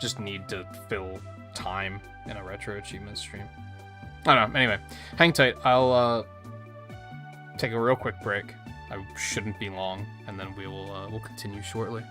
just need to fill time in a Retro Achievements stream. I don't know, anyway, hang tight, I'll take a real quick break. I shouldn't be long, and then we'll continue shortly.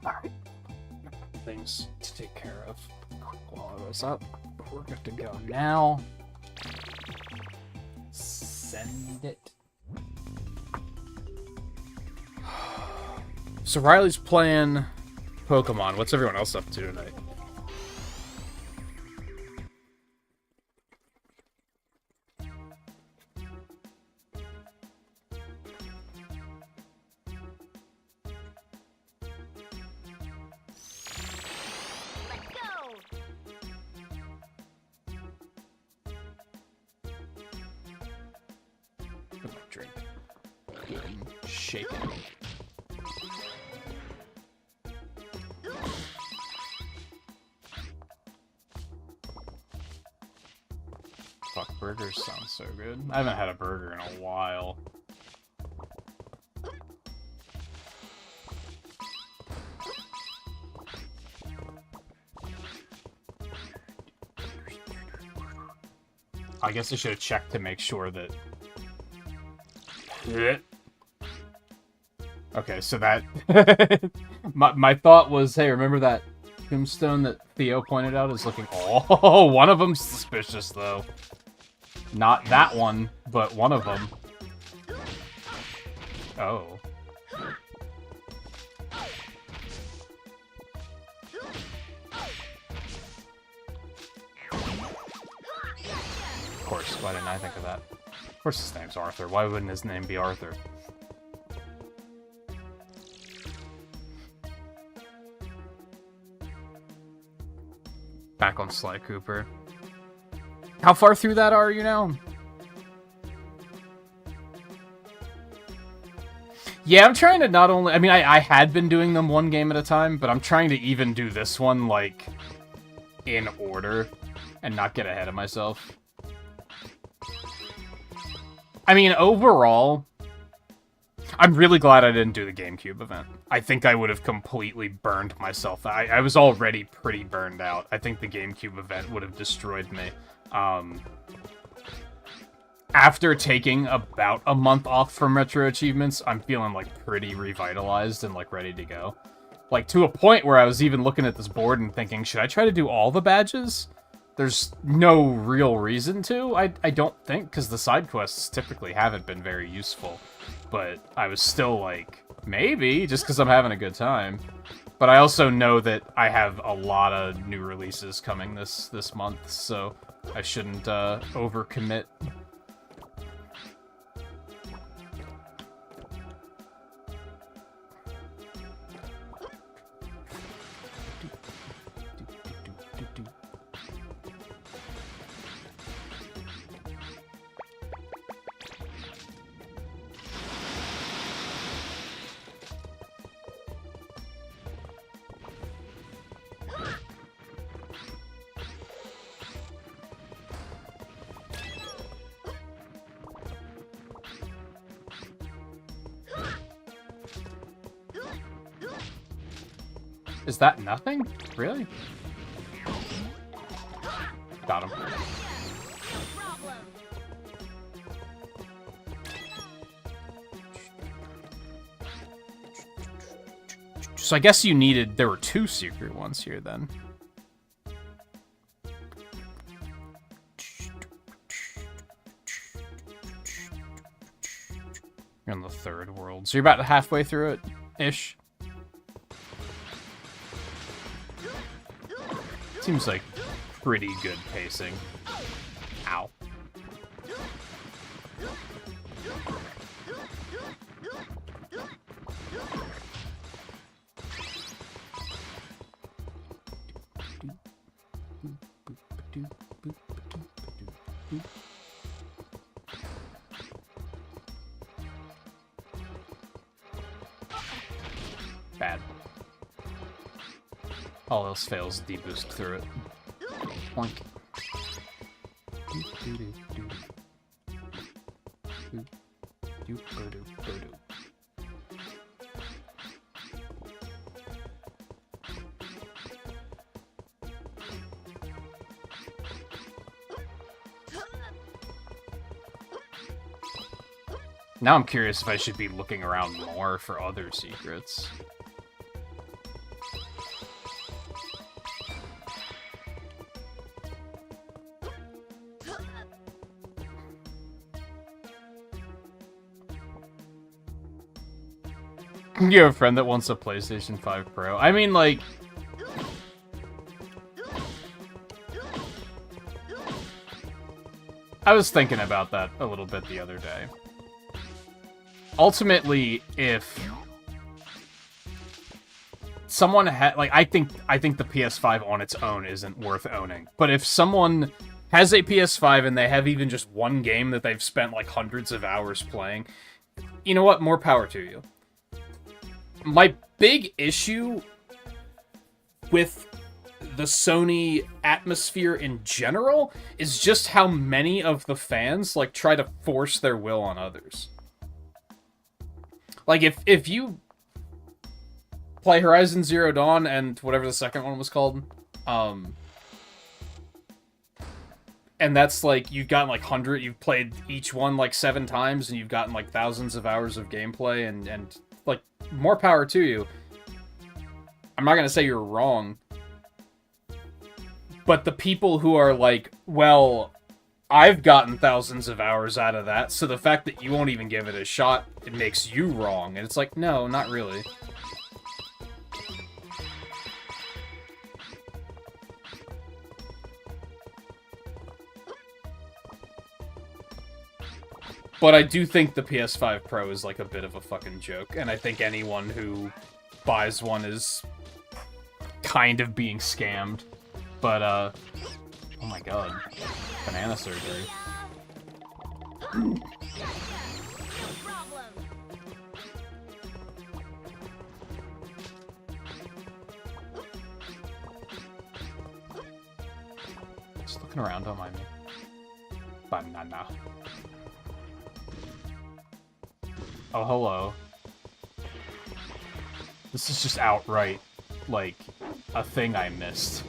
Alright. Things to take care of. Quick while I was up. We're good to go now. Send it. So Riley's playing Pokemon. What's everyone else up to tonight? Let's go! Put my drink. Good and shaken. Fuck, burgers sound so good. I haven't had a burger in a while. I guess I should have checked to make sure that... Okay, so that... my thought was, hey, remember that tombstone that Theo pointed out is looking... Oh, one of them's suspicious, though. Not that one, but one of them. Oh. Of course, why didn't I think of that? Of course his name's Arthur. Why wouldn't his name be Arthur? Back on Sly Cooper. How far through that are you now? Yeah, I'm trying to not only... I mean, I had been doing them one game at a time, but I'm trying to even do this one, like, in order, and not get ahead of myself. I mean, overall, I'm really glad I didn't do the GameCube event. I think I would have completely burned myself. I was already pretty burned out. I think the GameCube event would have destroyed me. After taking about a month off from Retro Achievements, I'm feeling, like, pretty revitalized and, like, ready to go. Like, to a point where I was even looking at this board and thinking, should I try to do all the badges? There's no real reason to, I don't think, because the side quests typically haven't been very useful. But I was still like, maybe, just because I'm having a good time. But I also know that I have a lot of new releases coming this month, so I shouldn't overcommit. Is that nothing? Really? Got him. So I guess you needed... There were 2 secret ones here, then. You're in the 3rd world. So you're about halfway through it, ish. Seems like pretty good pacing. Ow. Bad. All else fails, deboost through it. Boink. Now I'm curious if I should be looking around more for other secrets. You have a friend that wants a PlayStation 5 Pro. I mean, like... I was thinking about that a little bit the other day. Ultimately, if someone had... Like, I think the PS5 on its own isn't worth owning. But if someone has a PS5 and they have even just one game that they've spent, like, hundreds of hours playing, you know what? More power to you. My big issue with the Sony atmosphere in general is just how many of the fans, like, try to force their will on others. Like, if you play Horizon Zero Dawn and whatever the second one was called, and that's, like, you've gotten, like, you've played each one, like, 7 times, and you've gotten, like, thousands of hours of gameplay, and like, more power to you. I'm not gonna say you're wrong. But the people who are like, well, I've gotten thousands of hours out of that, so the fact that you won't even give it a shot, it makes you wrong. And it's like, no, not really. But I do think the PS5 Pro is like a bit of a fucking joke, and I think anyone who buys one is kind of being scammed. But, oh my god. Banana surgery. Just looking around, don't mind me. Banana. Oh, hello. This is just outright, like, a thing I missed.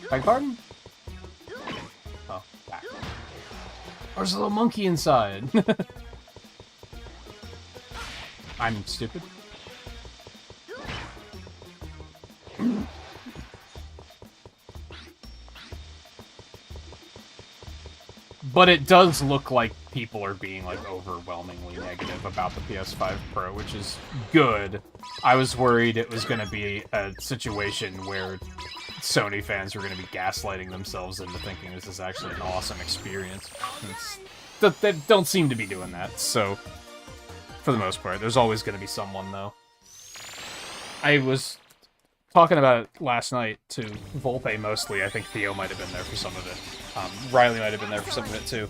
Beg pardon? Oh, back. There's a little monkey inside. I'm stupid. But it does look like people are being, like, overwhelmingly negative about the PS5 Pro, which is good. I was worried it was going to be a situation where Sony fans were going to be gaslighting themselves into thinking this is actually an awesome experience. They don't seem to be doing that, so for the most part. There's always going to be someone, though. I was talking about it last night to Volpe mostly. I think Theo might have been there for some of it. Riley might have been there for some of it, too.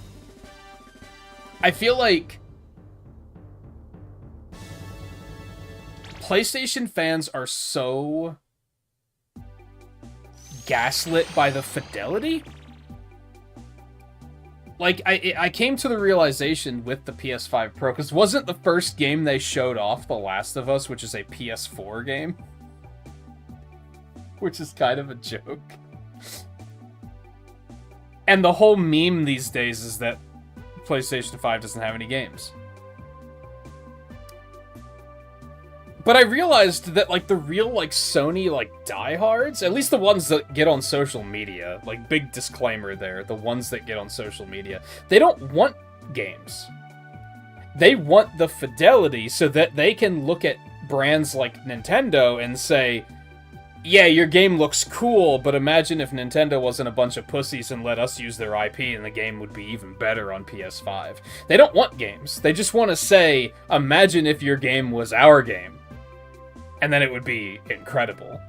I feel like PlayStation fans are so gaslit by the fidelity. Like, I came to the realization with the PS5 Pro, because wasn't the first game they showed off The Last of Us, which is a PS4 game? Which is kind of a joke. And the whole meme these days is that PlayStation 5 doesn't have any games. But I realized that, like, the real, like, Sony, like, diehards, at least the ones that get on social media, like, big disclaimer there, the ones that get on social media, they don't want games. They want the fidelity so that they can look at brands like Nintendo and say, yeah, your game looks cool, but imagine if Nintendo wasn't a bunch of pussies and let us use their IP and the game would be even better on PS5. They don't want games. They just want to say, imagine if your game was our game. And then it would be incredible.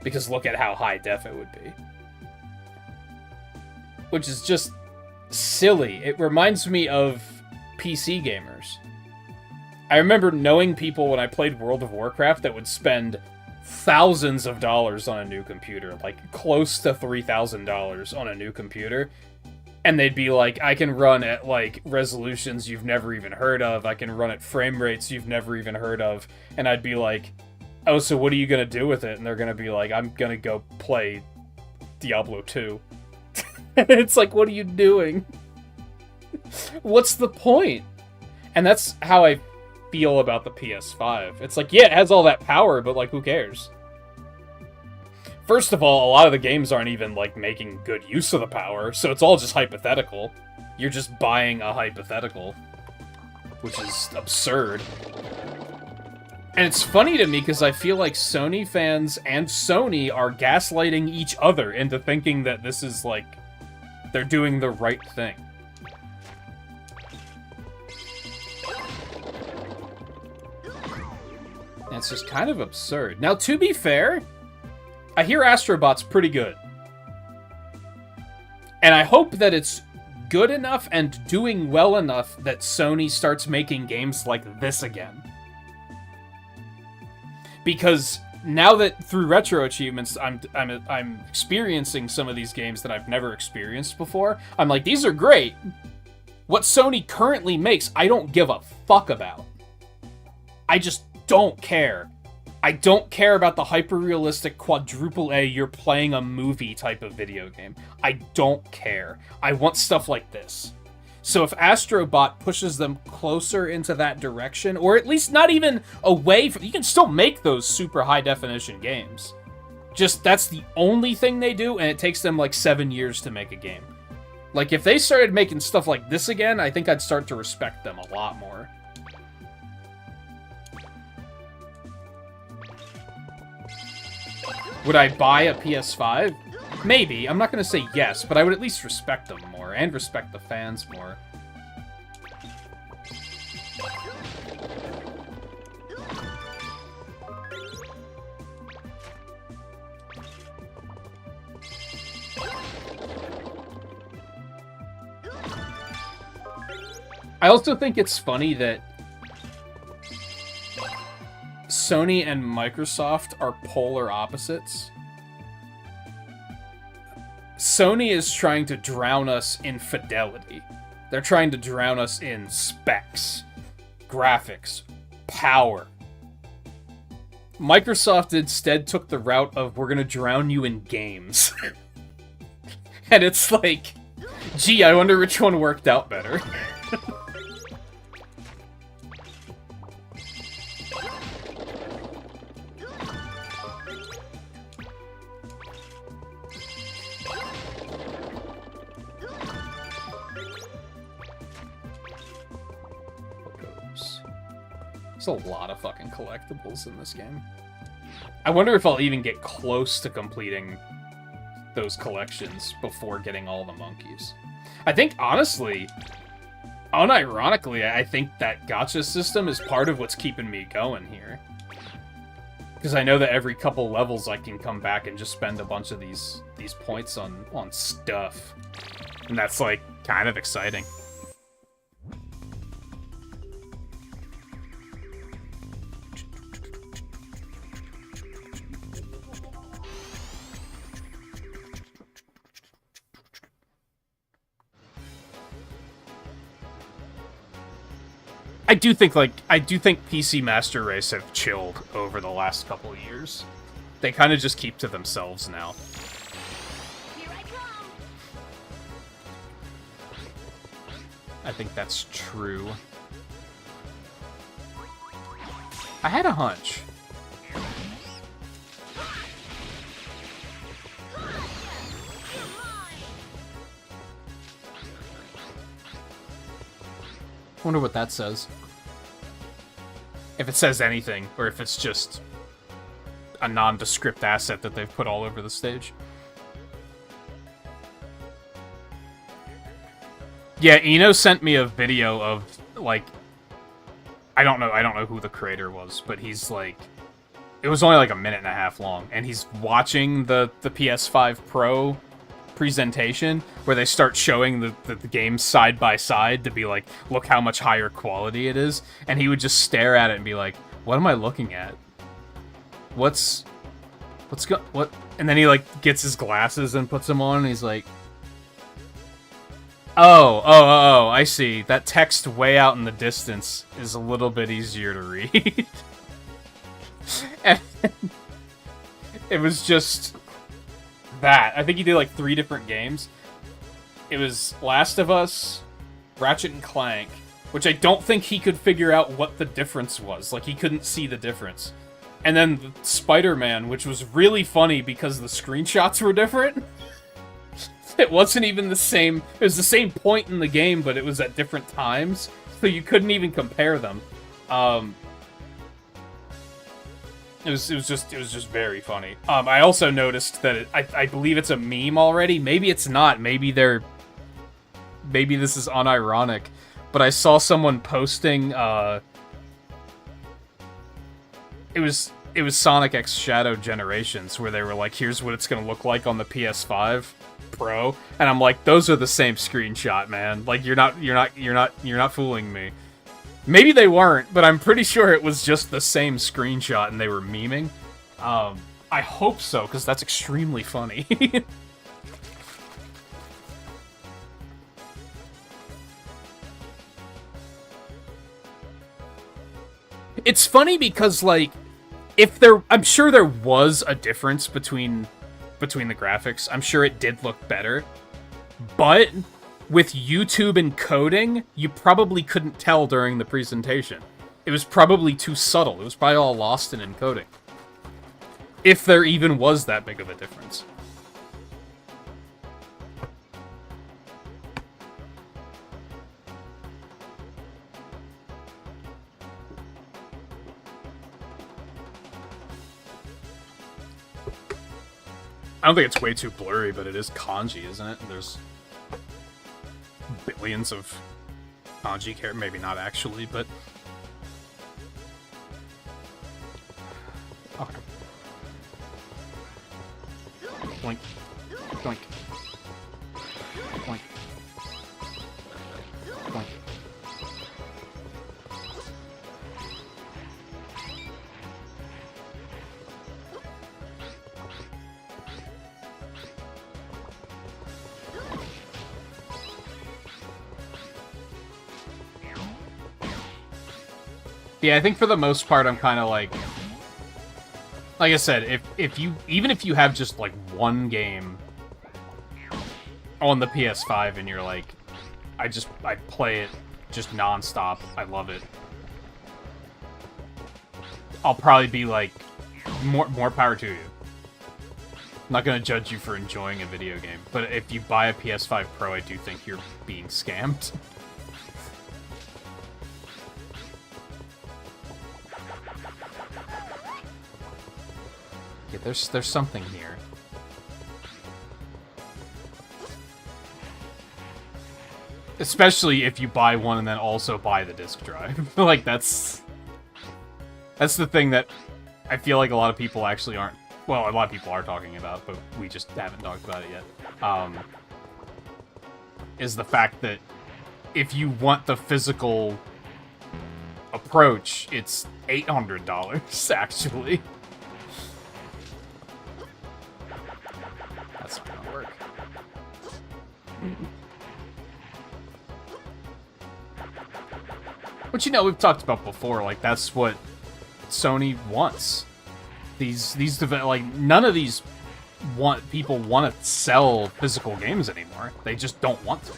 Because look at how high def it would be. Which is just silly. It reminds me of PC gamers. I remember knowing people when I played World of Warcraft that would spend thousands of dollars on a new computer, like close to $3,000 on a new computer, and they'd be like, I can run at like resolutions you've never even heard of, I can run at frame rates you've never even heard of, and I'd be like, oh, so what are you gonna do with it? And they're gonna be like, I'm gonna go play Diablo 2. And it's like, what are you doing? What's the point? And that's how I feel about the PS5. It's like, yeah, it has all that power, but like, who cares? First of all, a lot of the games aren't even like making good use of the power, so it's all just hypothetical. You're just buying a hypothetical, which is absurd. And it's funny to me because I feel like Sony fans and Sony are gaslighting each other into thinking that this is like, they're doing the right thing. And it's just kind of absurd. Now, to be fair, I hear Astrobot's pretty good. And I hope that it's good enough and doing well enough that Sony starts making games like this again. Because now that through RetroAchievements, I'm experiencing some of these games that I've never experienced before, I'm like, these are great. What Sony currently makes, I don't give a fuck about. I just don't care. I don't care about the hyper-realistic quadruple A you're playing a movie type of video game. I don't care. I want stuff like this. So if Astrobot pushes them closer into that direction, or at least not even away from... You can still make those super high-definition games. Just, that's the only thing they do, and it takes them like 7 years to make a game. Like, if they started making stuff like this again, I think I'd start to respect them a lot more. Would I buy a PS5? Maybe. I'm not going to say yes, but I would at least respect them more, and respect the fans more. I also think it's funny that Sony and Microsoft are polar opposites. Sony is trying to drown us in fidelity. They're trying to drown us in specs, graphics, power. Microsoft instead took the route of, we're gonna drown you in games. And it's like, gee, I wonder which one worked out better. There's a lot of fucking collectibles in this game. I wonder if I'll even get close to completing those collections before getting all the monkeys. I think, honestly, unironically, I think that gacha system is part of what's keeping me going here. Because I know that every couple levels I can come back and just spend a bunch of these points on stuff. And that's, like, kind of exciting. I do think PC Master Race have chilled over the last couple of years. They kind of just keep to themselves now. Here I come. I think that's true. I had a hunch. Wonder what that says. If it says anything, or if it's just a nondescript asset that they've put all over the stage. Yeah, Eno sent me a video of, like, I don't know who the creator was, but he's like, it was only like a minute and a half long, and he's watching the PS5 Pro presentation where they start showing the games side by side to be like, look how much higher quality it is, and he would just stare at it and be like, what am I looking at? What? And then he like gets his glasses and puts them on, and he's like, oh, I see. That text way out in the distance is a little bit easier to read. And it was just that. I think he did like 3 different games. It was Last of Us, Ratchet and Clank, which I don't think he could figure out what the difference was. Like, he couldn't see the difference. And then Spider-Man, which was really funny because the screenshots were different. It wasn't even the same... It was the same point in the game, but it was at different times. So you couldn't even compare them. It was just very funny. I also noticed that I believe it's a meme already. Maybe it's not. Maybe this is unironic. But I saw someone posting. It was Sonic X Shadow Generations, where they were like, "Here's what it's gonna look like on the PS5 Pro," and I'm like, "Those are the same screenshot, man. Like, you're not fooling me." Maybe they weren't, but I'm pretty sure it was just the same screenshot and they were memeing. I hope so, because that's extremely funny. It's funny because, like, I'm sure there was a difference between the graphics. I'm sure it did look better. But with YouTube encoding, you probably couldn't tell during the presentation. It was probably too subtle. It was probably all lost in encoding. If there even was that big of a difference. I don't think it's way too blurry, but it is kanji, isn't it? There's billions of kanji characters. Maybe not actually, but... Okay. Blink. Blink. Blink. Blink. Yeah, I think for the most part, I'm kind of like I said, even if you have just like one game on the PS5 and you're like, I play it just nonstop, I love it, I'll probably be like, more power to you. I'm not gonna judge you for enjoying a video game, but if you buy a PS5 Pro, I do think you're being scammed. There's something here. Especially if you buy one and then also buy the disc drive. Like, that's the thing that I feel like a lot of people actually aren't... Well, a lot of people are talking about, but we just haven't talked about it yet. Is the fact that if you want the physical approach, it's $800, actually. That's not gonna work. But you know, we've talked about before, like, that's what Sony wants. Like, none of these people want to sell physical games anymore. They just don't want to.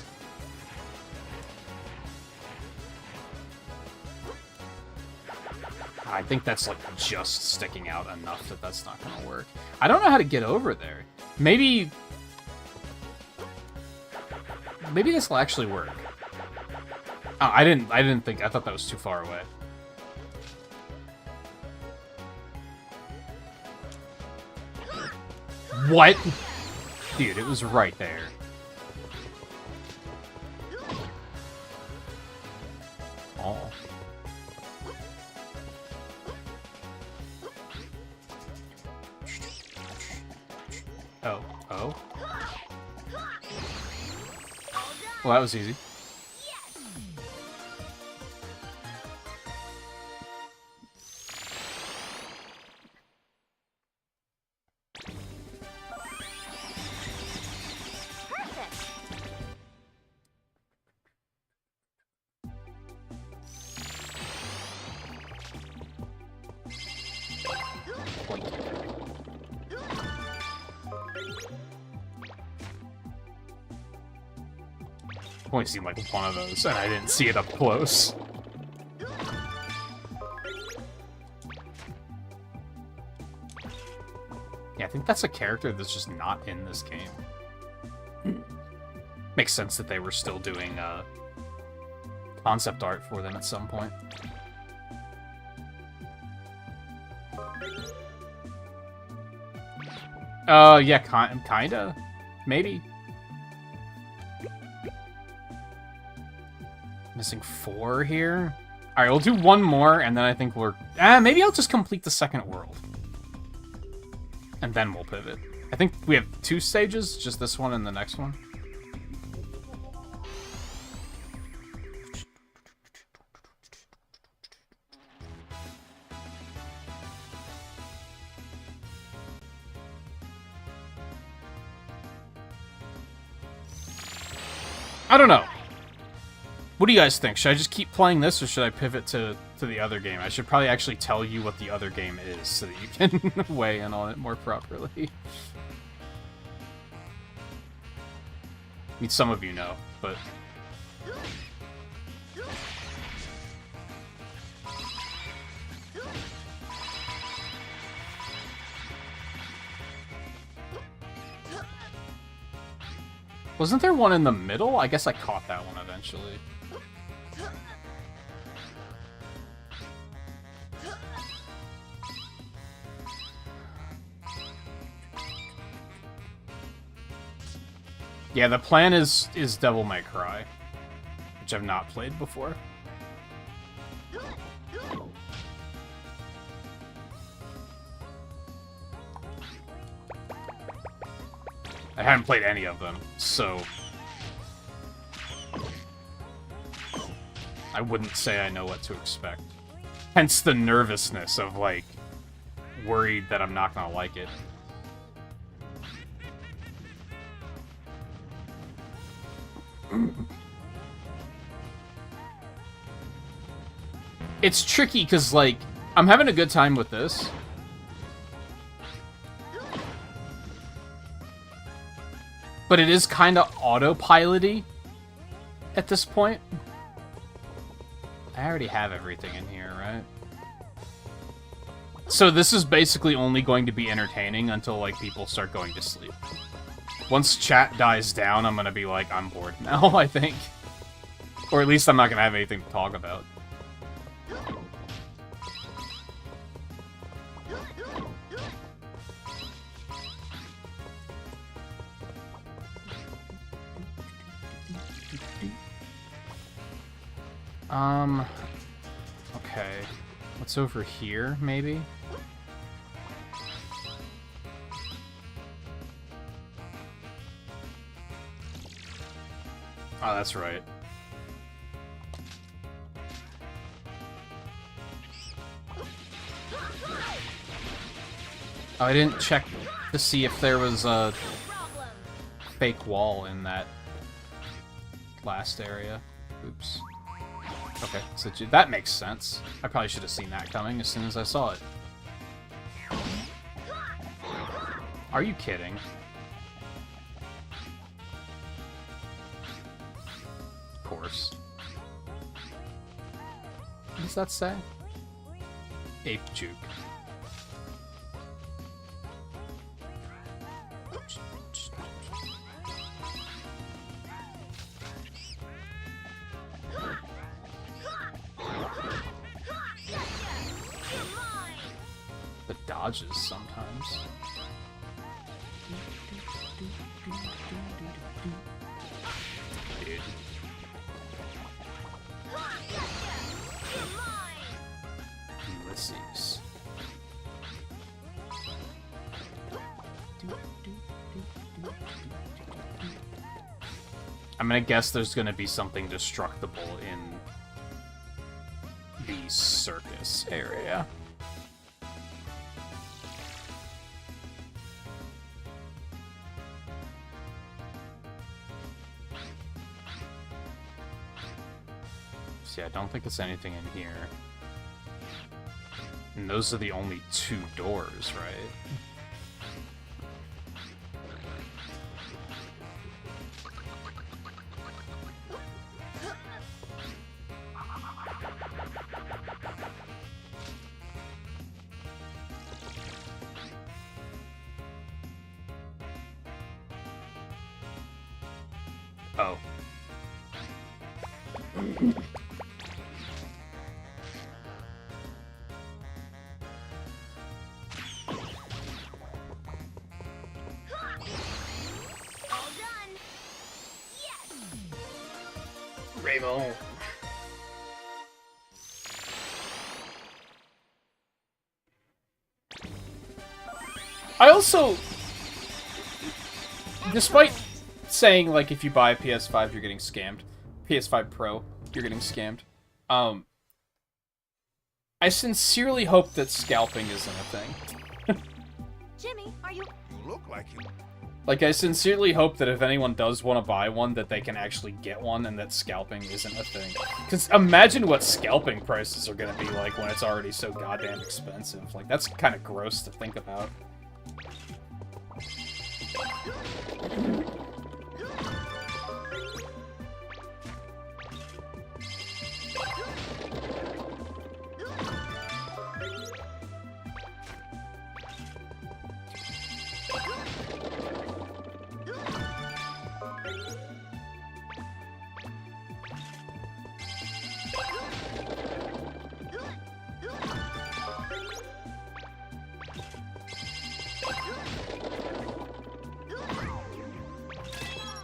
I think that's, like, just sticking out enough that that's not gonna work. I don't know how to get over there. Maybe this will actually work. Oh, I didn't think... I thought that was too far away. What? Dude, it was right there. Oh. Oh. Oh. Well, that was easy. I've only seen like one of those, and I didn't see it up close. Yeah, I think that's a character that's just not in this game. Makes sense that they were still doing concept art for them at some point. Yeah, kinda. Maybe. Missing 4 here. Alright, we'll do one more, and then I think we're... maybe I'll just complete the second world. And then we'll pivot. I think we have 2 stages, just this one and the next one. I don't know. What do you guys think? Should I just keep playing this, or should I pivot to the other game? I should probably actually tell you what the other game is, so that you can weigh in on it more properly. I mean, some of you know, but... Wasn't there one in the middle? I guess I caught that one eventually. Yeah, the plan is Devil May Cry, which I've not played before. I haven't played any of them, so I wouldn't say I know what to expect. Hence the nervousness of, like, worried that I'm not gonna like it. It's tricky, because, like, I'm having a good time with this. But it is kind of autopilot-y at this point. I already have everything in here, right? So this is basically only going to be entertaining until, like, people start going to sleep. Once chat dies down, I'm gonna be like, I'm bored now, I think. Or at least I'm not gonna have anything to talk about. Okay. What's over here, maybe? Oh, that's right. Oh, I didn't check to see if there was a fake wall in that last area. Oops. Okay, so that makes sense. I probably should have seen that coming as soon as I saw it. Are you kidding? Of course. What does that say? Ape juke. Dodges sometimes. Dude. Ulysses. I'm gonna guess there's gonna be something destructible in the circus area. Yeah, I don't think it's anything in here. And those are the only 2 doors, right? Oh. All done. Yes. Rainbow. I also, despite saying, like, if you buy a PS5, you're getting scammed. PS5 Pro, you're getting scammed. I sincerely hope that scalping isn't a thing. Jimmy, are you... You look like you. Like, I sincerely hope that if anyone does want to buy one, that they can actually get one, and that scalping isn't a thing. Because imagine what scalping prices are going to be like when it's already so goddamn expensive. Like, that's kind of gross to think about.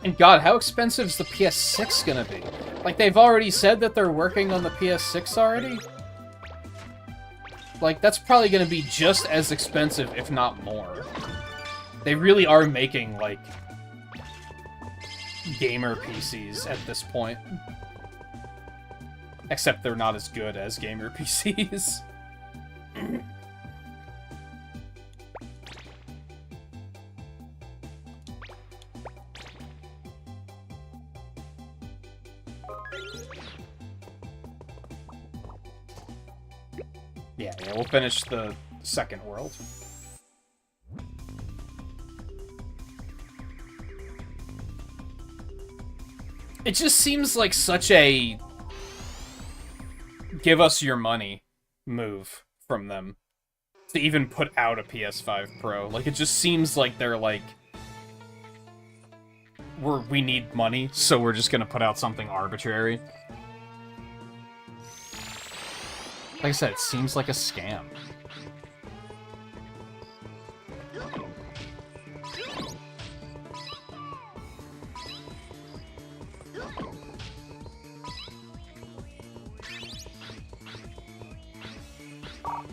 And god, how expensive is the PS6 gonna be? Like, they've already said that they're working on the PS6 already? Like, that's probably gonna be just as expensive, if not more. They really are making, like, gamer PCs at this point. Except they're not as good as gamer PCs. Yeah, we'll finish the second world. It just seems like such a give us your money move from them to even put out a PS5 Pro. Like, it just seems like they're like, we need money, so we're just gonna put out something arbitrary. Like I said, it seems like a scam. Oh,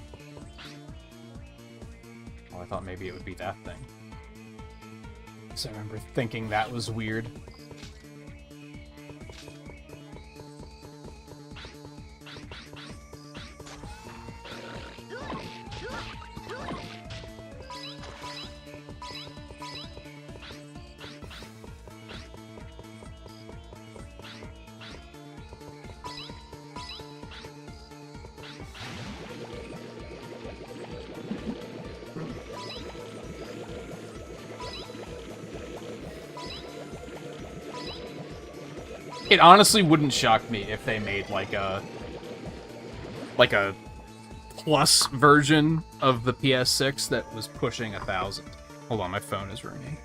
I thought maybe it would be that thing. So I remember thinking that was weird. It honestly wouldn't shock me if they made like a plus version of the PS6 that was pushing 1,000. Hold on, my phone is ringing.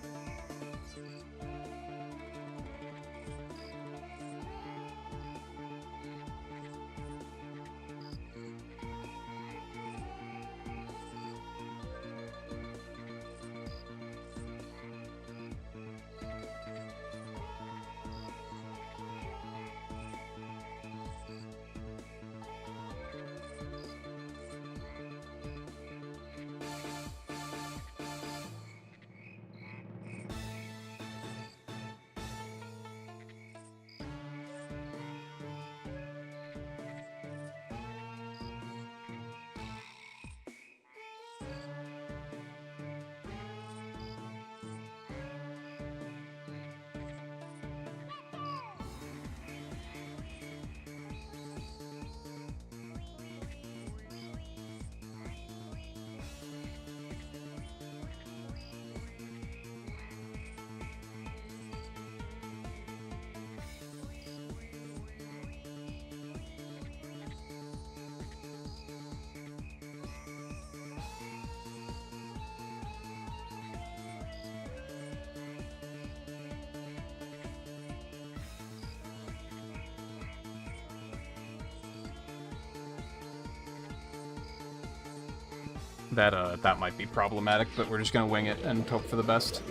that might be problematic, but we're just gonna wing it and hope for the best.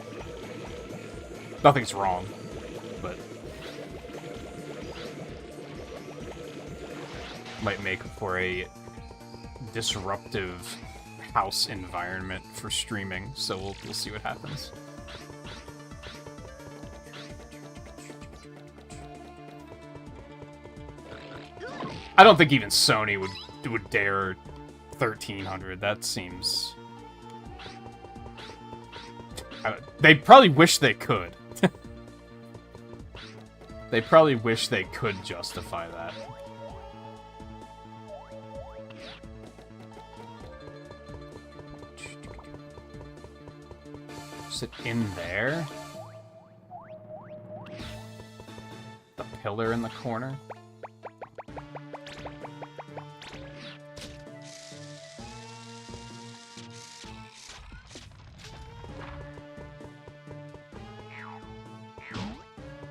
Nothing's wrong, but might make for a disruptive house environment for streaming, so we'll see what happens. I don't think even Sony would dare 1300. That seems... they probably wish they could. They probably wish they could justify that. Is it in there? The pillar in the corner?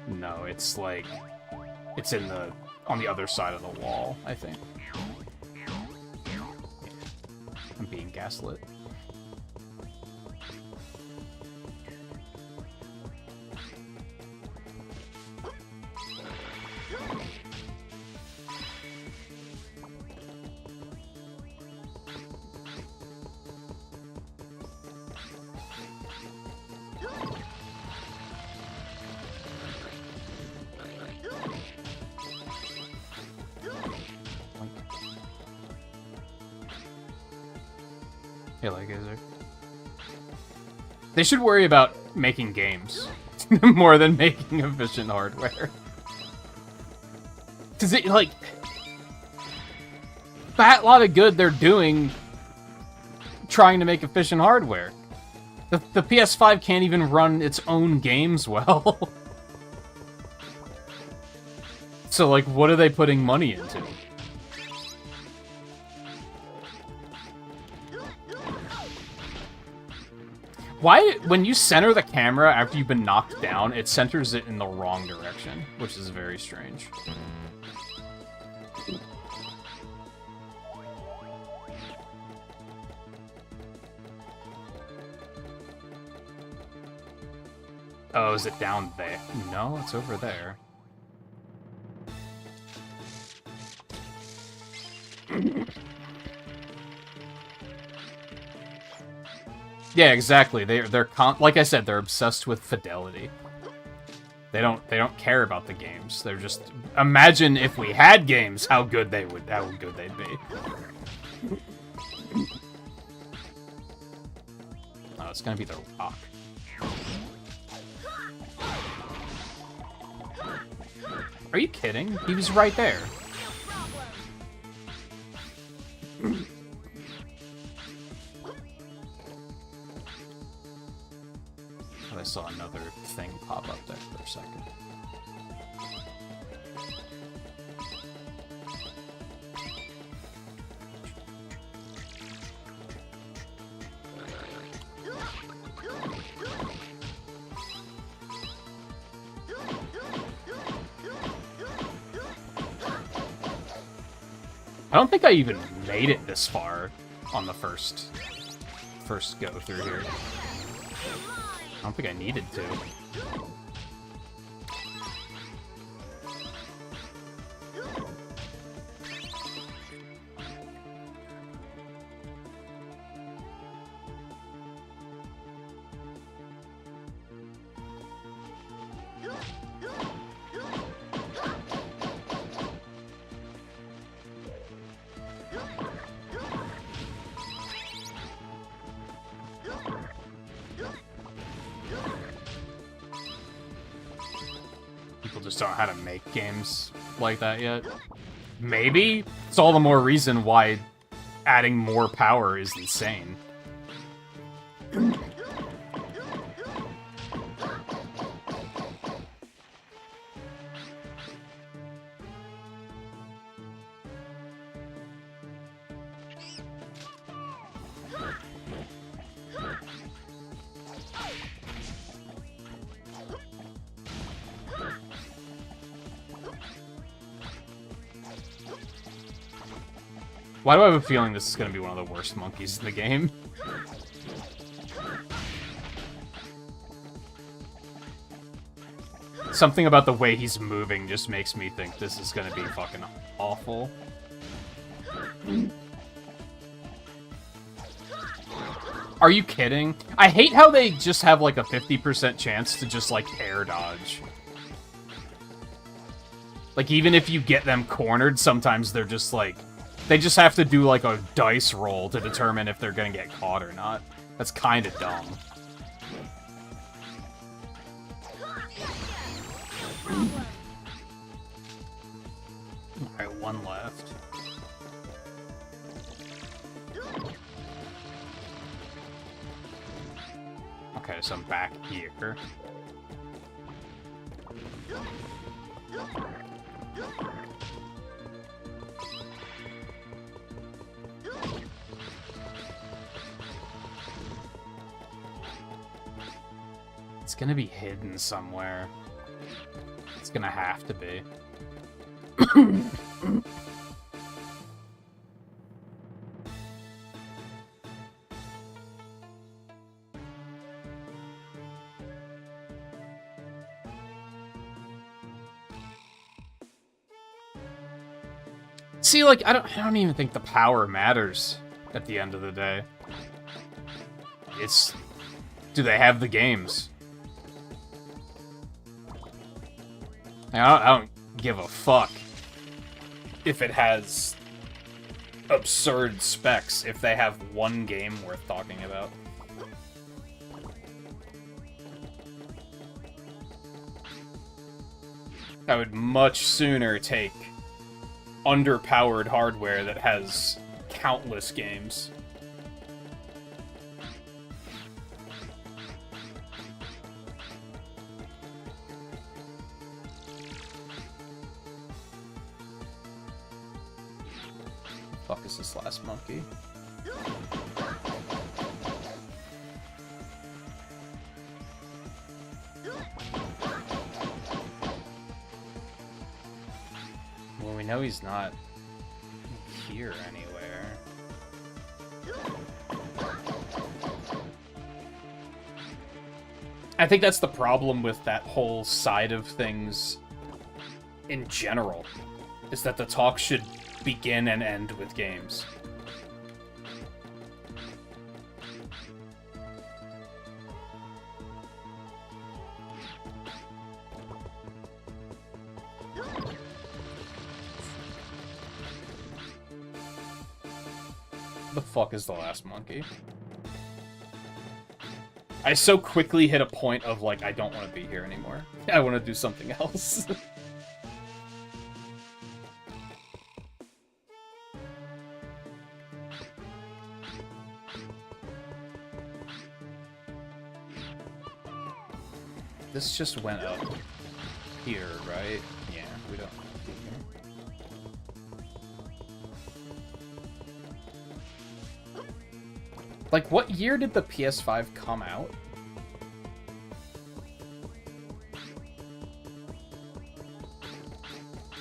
No, it's like... it's in the... on the other side of the wall, I think. I'm being gaslit. Hey, like, is there... They should worry about making games more than making efficient hardware. Because it, like... that lot of good they're doing trying to make efficient hardware. The PS5 can't even run its own games well. So, like, what are they putting money into? Why, when you center the camera after you've been knocked down, it centers it in the wrong direction, which is very strange. Oh, is it down there? No, it's over there. Yeah, exactly. They're like I said, they're obsessed with fidelity. They don't care about the games. They're just imagine if we had games, how good they'd be. Oh, it's gonna be the rock. Are you kidding? He was right there. I saw another thing pop up there for a second. I don't think I even made it this far on the first go through here. I don't think I needed to. Just don't know how to make games like that yet. Maybe? It's all the more reason why adding more power is insane. Why do I have a feeling this is going to be one of the worst monkeys in the game? Something about the way he's moving just makes me think this is going to be fucking awful. Are you kidding? I hate how they just have like a 50% chance to just like air dodge. Like even if you get them cornered, sometimes they're just like, they just have to do like a dice roll to determine if they're gonna get caught or not. That's kind of dumb. Alright, one left. Okay, so I'm back here. It's gonna be hidden somewhere. It's gonna have to be. See, like, I don't even think the power matters at the end of the day. It's, do they have the games? I don't give a fuck if it has absurd specs, if they have one game worth talking about. I would much sooner take underpowered hardware that has countless games. Fuck is this last monkey? Well, we know he's not here anywhere. I think that's the problem with that whole side of things in general, is that the talk should begin and end with games. The fuck is the last monkey? I so quickly hit a point of, like, I don't want to be here anymore. I want to do something else. This just went up here, right? Yeah, we don't want to be here. Like, what year did the PS5 come out?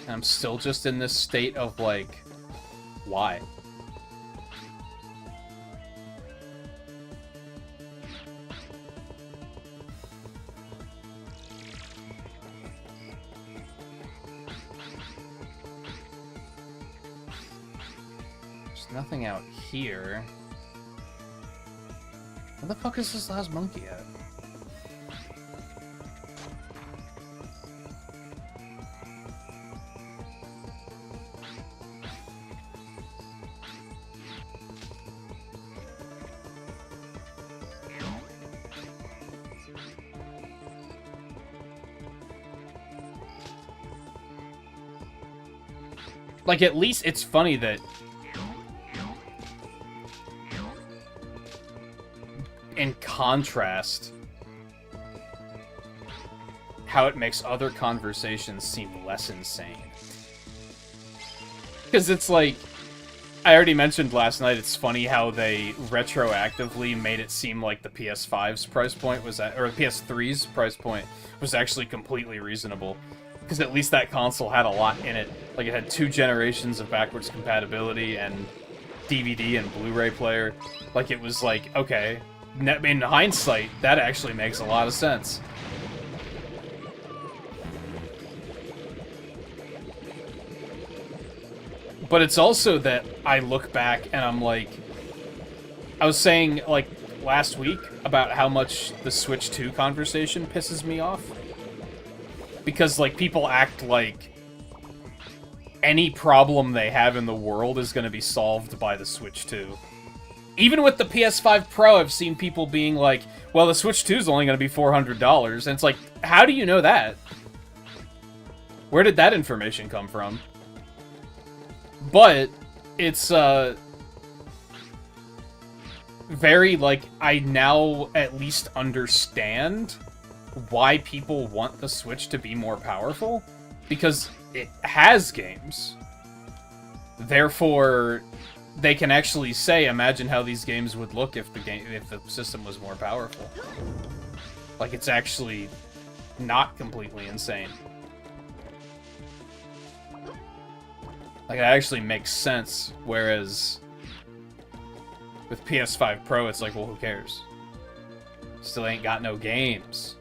And I'm still just in this state of, like, why? There's nothing out here. Where the fuck is this last monkey at? Like, at least it's funny that in contrast, how it makes other conversations seem less insane. Because it's like, I already mentioned last night, it's funny how they retroactively made it seem like the PS5's price point was at, or the PS3's price point was actually completely reasonable. because at least that console had a lot in it. Like, it had 2 generations of backwards compatibility and DVD and Blu-ray player. Like, it was like, okay, in hindsight, that actually makes a lot of sense. But it's also that I look back and I'm like, I was saying, like, last week about how much the Switch 2 conversation pisses me off. Because, like, people act like any problem they have in the world is going to be solved by the Switch 2. Even with the PS5 Pro, I've seen people being like, well, the Switch 2 is only going to be $400. And it's like, how do you know that? Where did that information come from? But it's, very, like, I now at least understand why people want the Switch to be more powerful. Because it has games. Therefore, they can actually say, imagine how these games would look if the system was more powerful. Like, it's actually not completely insane. Like, it actually makes sense, whereas with PS5 Pro, it's like, well, who cares? Still ain't got no games.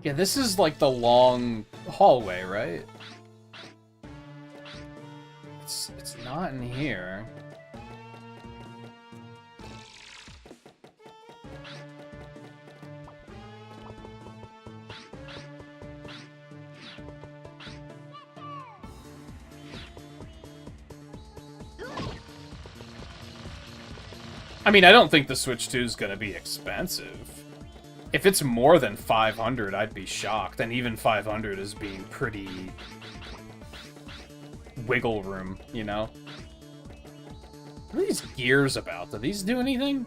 Yeah, this is like the long hallway, right? It's not in here. I mean, I don't think the Switch 2 is going to be expensive. If it's more than 500, I'd be shocked. And even 500 is being pretty wiggle room, you know? What are these gears about? Do these do anything?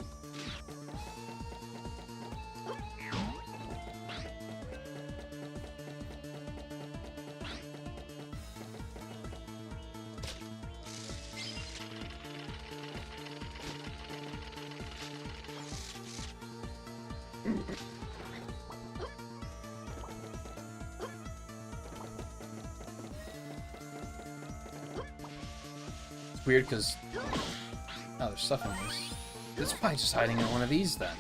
Weird, because... Oh, there's stuff in this. It's probably just hiding in one of these, then.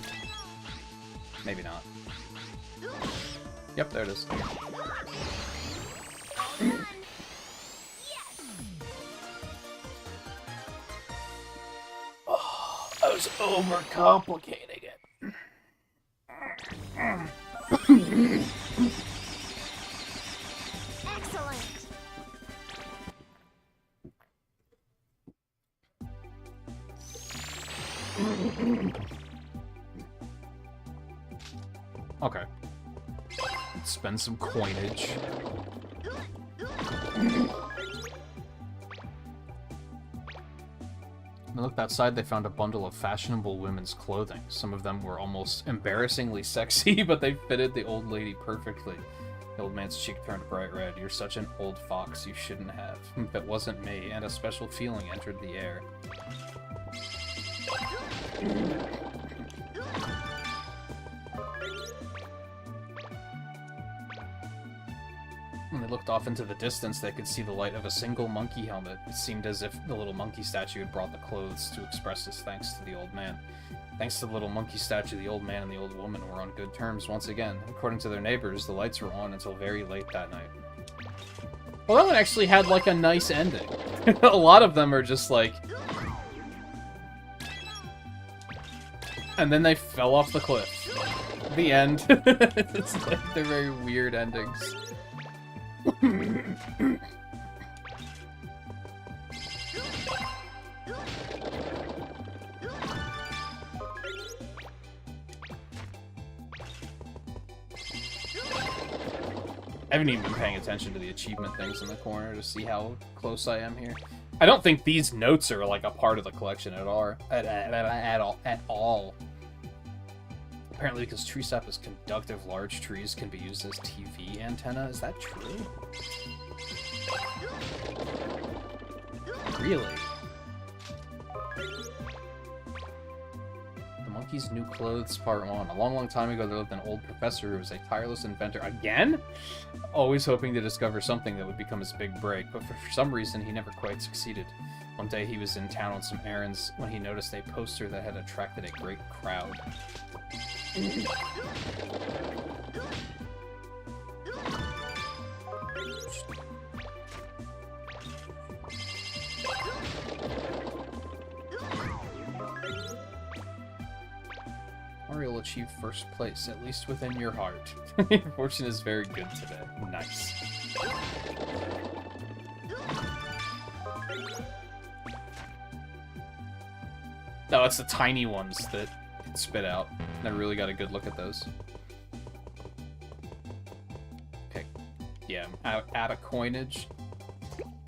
Maybe not. Yep, there it is. Oh, I was overcomplicating it. Excellent. Okay. Let's spend some coinage. When they looked outside, they found a bundle of fashionable women's clothing. Some of them were almost embarrassingly sexy, but they fitted the old lady perfectly. The old man's cheek turned bright red. You're such an old fox, you shouldn't have. That wasn't me, and a special feeling entered the air. When they looked off into the distance, they could see the light of a single monkey helmet. It seemed as if the little monkey statue had brought the clothes to express his thanks to the old man. Thanks to the little monkey statue, the old man and the old woman were on good terms once again. According to their neighbors, the lights were on until very late that night. Well, that one actually had, like, a nice ending. A lot of them are just like... And then they fell off the cliff. The end. It's like, they're very weird endings. I haven't even been paying attention to the achievement things in the corner to see how close I am here. I don't think these notes are like a part of the collection at all. Apparently because tree sap is conductive, large trees can be used as TV antenna. Is that true? Really? The Monkey's New Clothes Part 1. A long, long time ago, there lived an old professor who was a tireless inventor. Again? Always hoping to discover something that would become his big break, but for some reason, he never quite succeeded. One day, he was in town on some errands when he noticed a poster that had attracted a great crowd. Mario will achieve first place, at least within your heart. Your fortune is very good today. Nice. No, it's the tiny ones that spit out. I really got a good look at those. Okay. Yeah, out of coinage.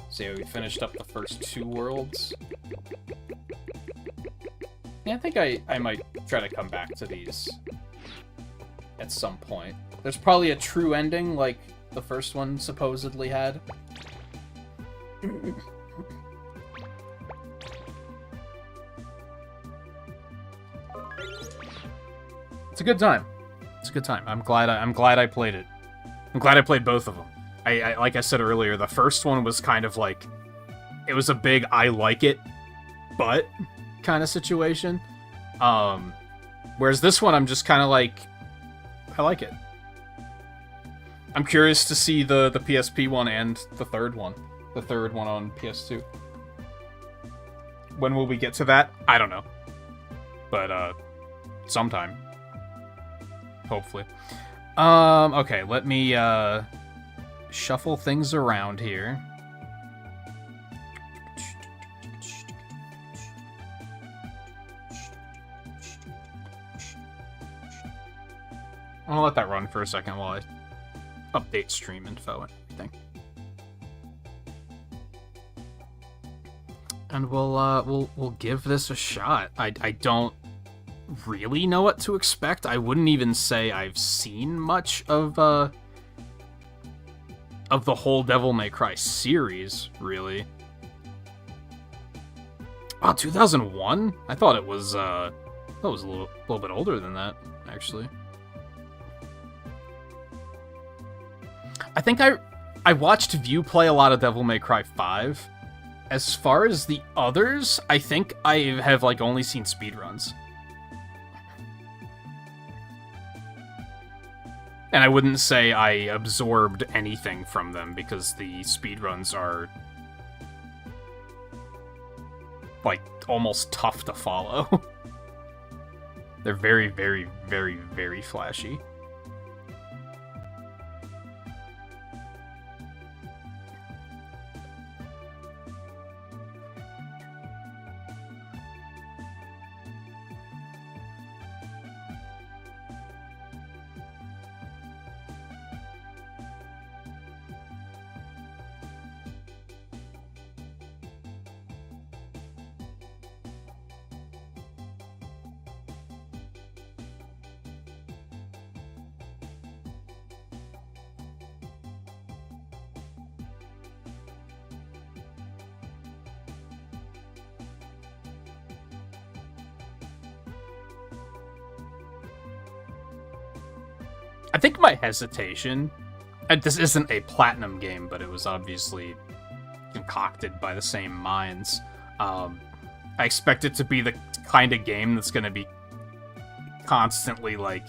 So yeah, we finished up the first 2 worlds. Yeah, I think I might try to come back to these at some point. There's probably a true ending like the first one supposedly had. It's a good time. It's a good time. I'm glad I played it. I'm glad I played both of them. I like I said earlier, the first one was kind of like, it was a big I like it, but kind of situation. Whereas this one, I'm just kind of like, I like it. I'm curious to see the PSP one and the third one. The third one on PS2. When will we get to that? I don't know. But, sometime. Hopefully. Okay, let me, shuffle things around here. I'll let that run for a second while I update stream info and everything. And we'll give this a shot. I don't really know what to expect. I wouldn't even say I've seen much of the whole Devil May Cry series, really. Oh, 2001? I thought it was a little bit older than that, actually. I think I watched View play a lot of Devil May Cry 5. As far as the others, I think I have like only seen speedruns. And I wouldn't say I absorbed anything from them because the speedruns are like almost tough to follow. They're very, very, very, very flashy. I think my hesitation, and this isn't a platinum game, but it was obviously concocted by the same minds. I expect it to be the kind of game that's going to be constantly, like,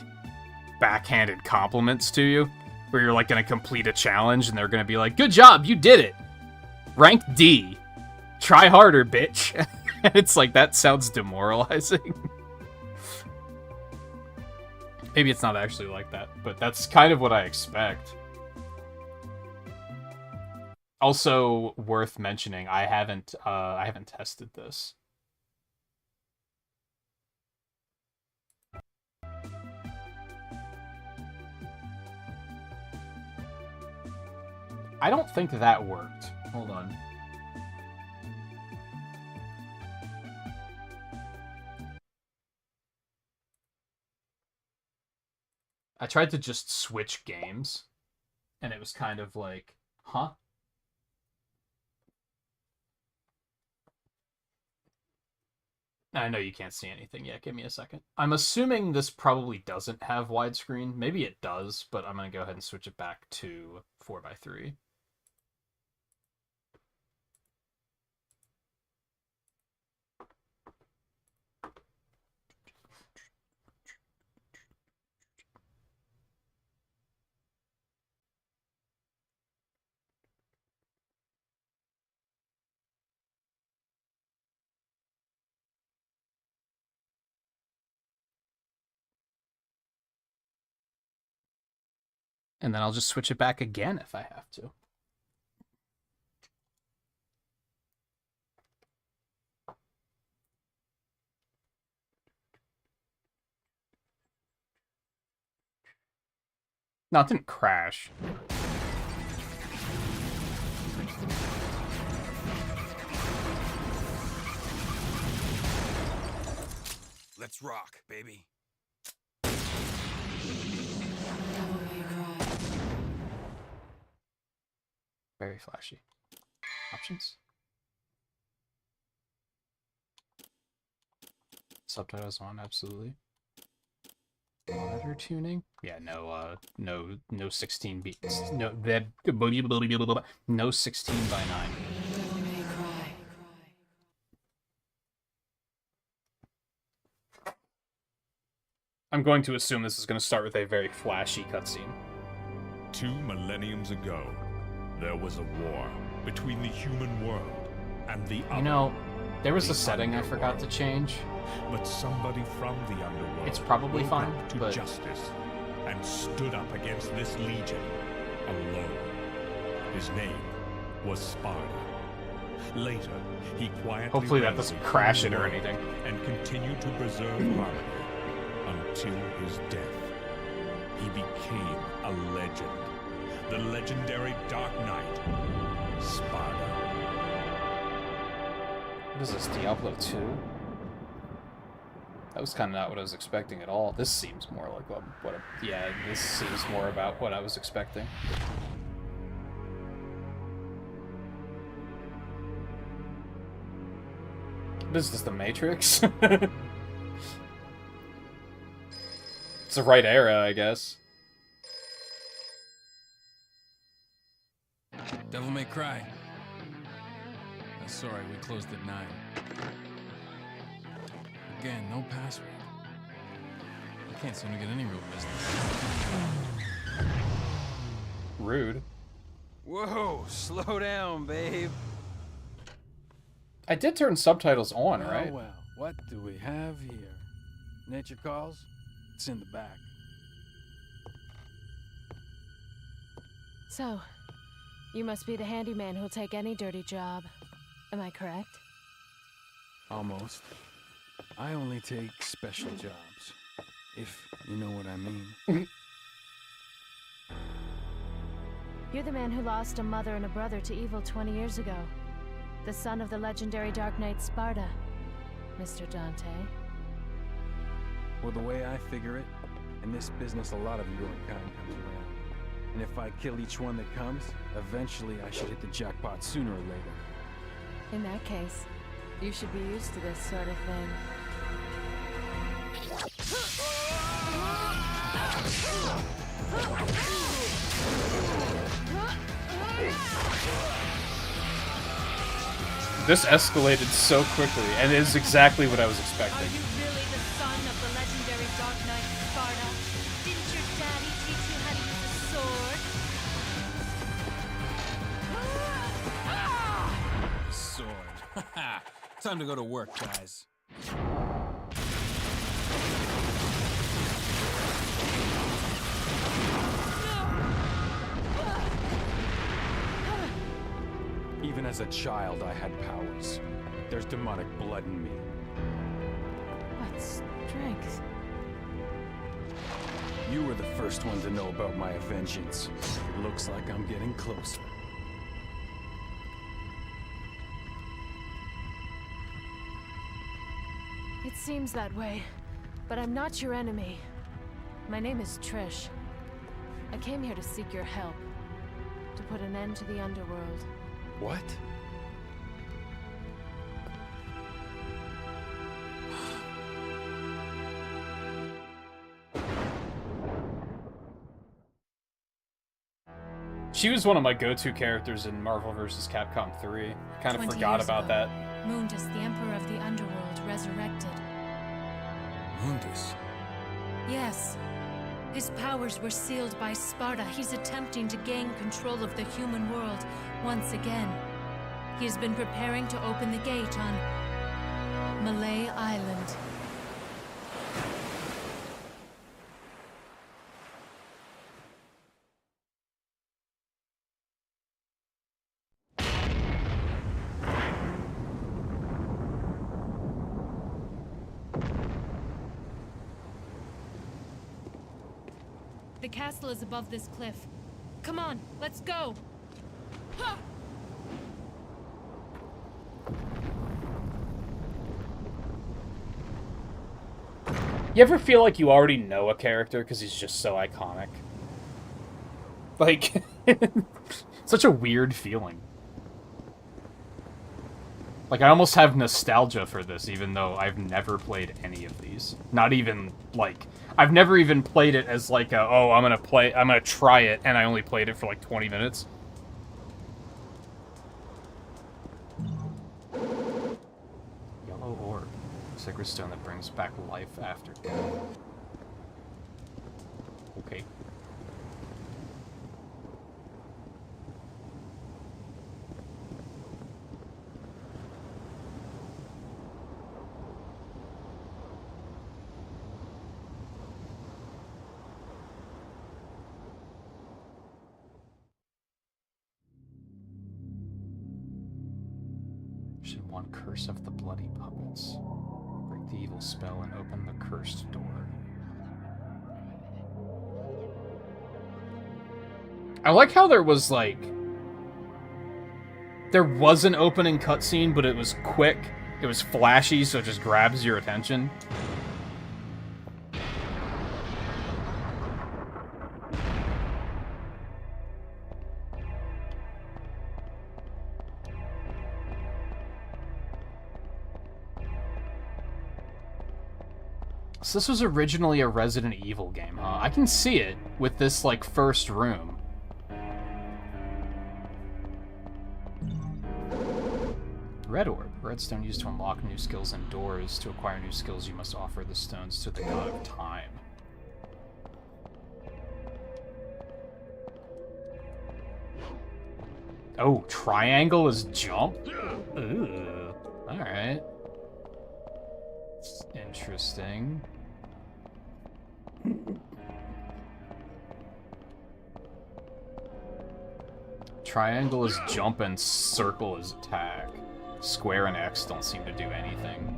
backhanded compliments to you, where you're, like, going to complete a challenge, and they're going to be like, good job, you did it! Rank D. Try harder, bitch. It's like, that sounds demoralizing. Maybe it's not actually like that, but that's kind of what I expect. Also worth mentioning, I haven't tested this. I don't think that worked. Hold on. I tried to just switch games, and it was kind of like, huh? I know you can't see anything yet. Give me a second. I'm assuming this probably doesn't have widescreen. Maybe it does, but I'm going to go ahead and switch it back to 4:3. And then I'll just switch it back again if I have to. No, it didn't crash. Let's rock, baby. Very flashy. Options. Subtitles on, absolutely. Monitor tuning? Yeah, no 16 beats. No, that no 16:9. I'm going to assume this is going to start with a very flashy cutscene. 2 millenniums ago, there was a war between the human world and the other. You know, there was a setting I forgot to change. But somebody from the underworld It's probably woke fine, up to but justice and stood up against this legion alone. His name was Sparta. Later, he quietly hopefully that reigned doesn't in crash the it or world anything. and continued to preserve harmony until his death. He became a legend. The legendary Dark Knight, Sparta. What is this, Diablo 2? That was kind of not what I was expecting at all. This seems more like this seems more about what I was expecting. What is this, The Matrix? It's the right era, I guess. Devil May Cry. Sorry, we closed at 9. Again, no password. I can't seem to get any real business. Rude. Whoa, slow down, babe. I did turn subtitles on, Oh, right? well, what do we have here? Nature calls? It's in the back. So, you must be the handyman who'll take any dirty job. Am I correct? Almost. I only take special jobs, if you know what I mean. You're the man who lost a mother and a brother to evil 20 years ago. The son of the legendary Dark Knight Sparta, Mr. Dante. Well, the way I figure it, in this business a lot of your kind comes around. And if I kill each one that comes, eventually I should hit the jackpot sooner or later. In that case, you should be used to this sort of thing. This escalated so quickly, and it is exactly what I was Are expecting. you really the son of the legendary Dark Knight Sparta? Didn't your daddy teach you how to use a sword? The sword. Time to go to work, guys. Even as a child, I had powers. There's demonic blood in me. What strength? You were the first one to know about my vengeance. It looks like I'm getting closer. It seems that way, but I'm not your enemy. My name is Trish. I came here to seek your help. To put an end to the underworld. What? She was one of my go-to characters in Marvel vs. Capcom 3. Kind of 20 forgot years about ago, that. Mundus, the Emperor of the Underworld, resurrected. Mundus. Yes. His powers were sealed by Sparta. He's attempting to gain control of the human world once again. He has been preparing to open the gate on Malay Island. The castle is above this cliff. Come on, let's go! Ha! You ever feel like you already know a character because he's just so iconic? Like, such a weird feeling. Like, I almost have nostalgia for this, even though I've never played any of these. Not even, like, I've never even played it as, like, oh, I'm gonna try it, and I only played it for, like, 20 minutes. Yellow orb. Sacred stone that brings back life after death. Okay. One curse of the bloody puppets. Break the evil spell and open the cursed door. I like how there was, like... There was an opening cutscene, but it was quick. It was flashy, so it just grabs your attention. So this was originally a Resident Evil game, huh? I can see it with this, like, first room. Red orb. Redstone used to unlock new skills and doors. To acquire new skills, you must offer the stones to the god of time. Oh, triangle is jump? Ooh. Alright. Interesting. Triangle is jump and circle is attack. Square and X don't seem to do anything.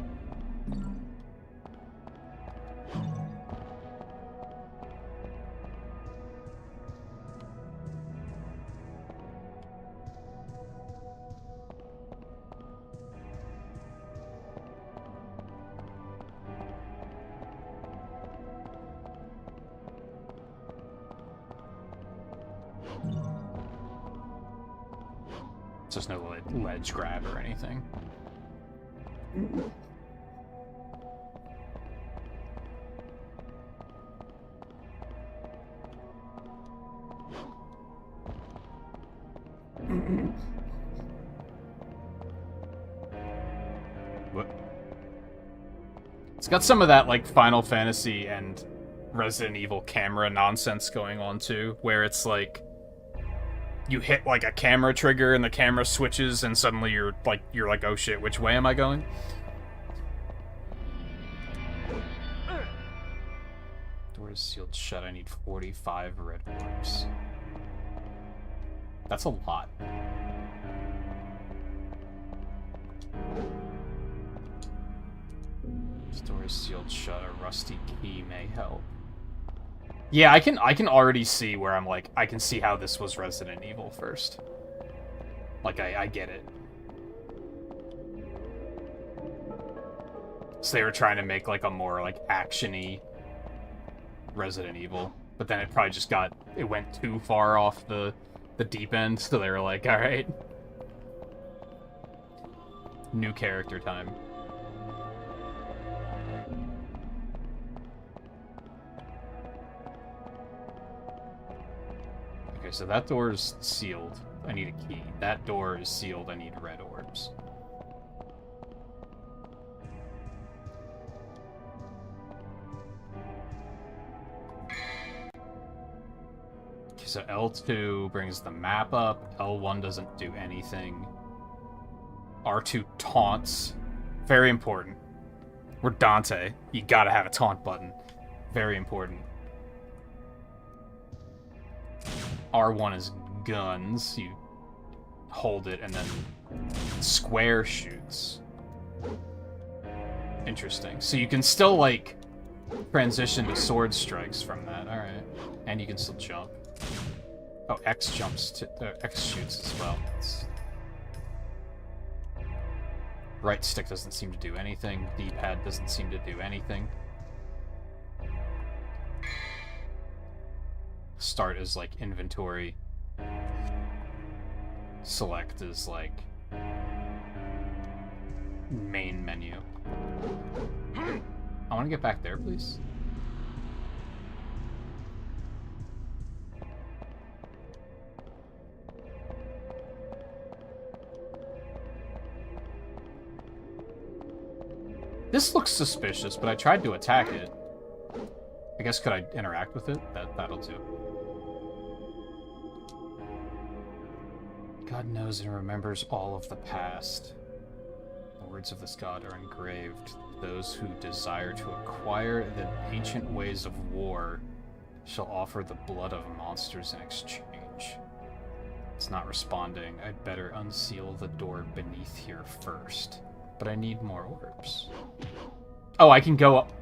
There's no ledge grab or anything. What? It's got some of that, like, Final Fantasy and Resident Evil camera nonsense going on, too, where it's like... You hit, like, a camera trigger and the camera switches and suddenly you're like, oh shit, which way am I going? Door is sealed shut. I need 45 red orbs. That's a lot. This door is sealed shut. A rusty key may help. Yeah, I can already see where I'm like, I can see how this was Resident Evil first. Like, I get it. So they were trying to make, like, a more, like, action-y Resident Evil. But then it probably just it went too far off the deep end, so they were like, alright. New character time. Okay, so that door is sealed. I need a key. That door is sealed. I need red orbs. Okay, so L2 brings the map up. L1 doesn't do anything. R2 taunts. Very important. We're Dante. You gotta have a taunt button. Very important. R1 is guns. You hold it and then square shoots. Interesting. So you can still, like, transition to sword strikes from that. Alright. And you can still jump. Oh, X jumps to... X shoots as well. Right stick doesn't seem to do anything. D-pad doesn't seem to do anything. Start is like inventory. Select is like main menu. I want to get back there, please. This looks suspicious, but I tried to attack it. I guess could I interact with it? That'll do. God knows and remembers all of the past. The words of this god are engraved. Those who desire to acquire the ancient ways of war shall offer the blood of monsters in exchange. It's not responding. I'd better unseal the door beneath here first. But I need more orbs. Oh, I can go up.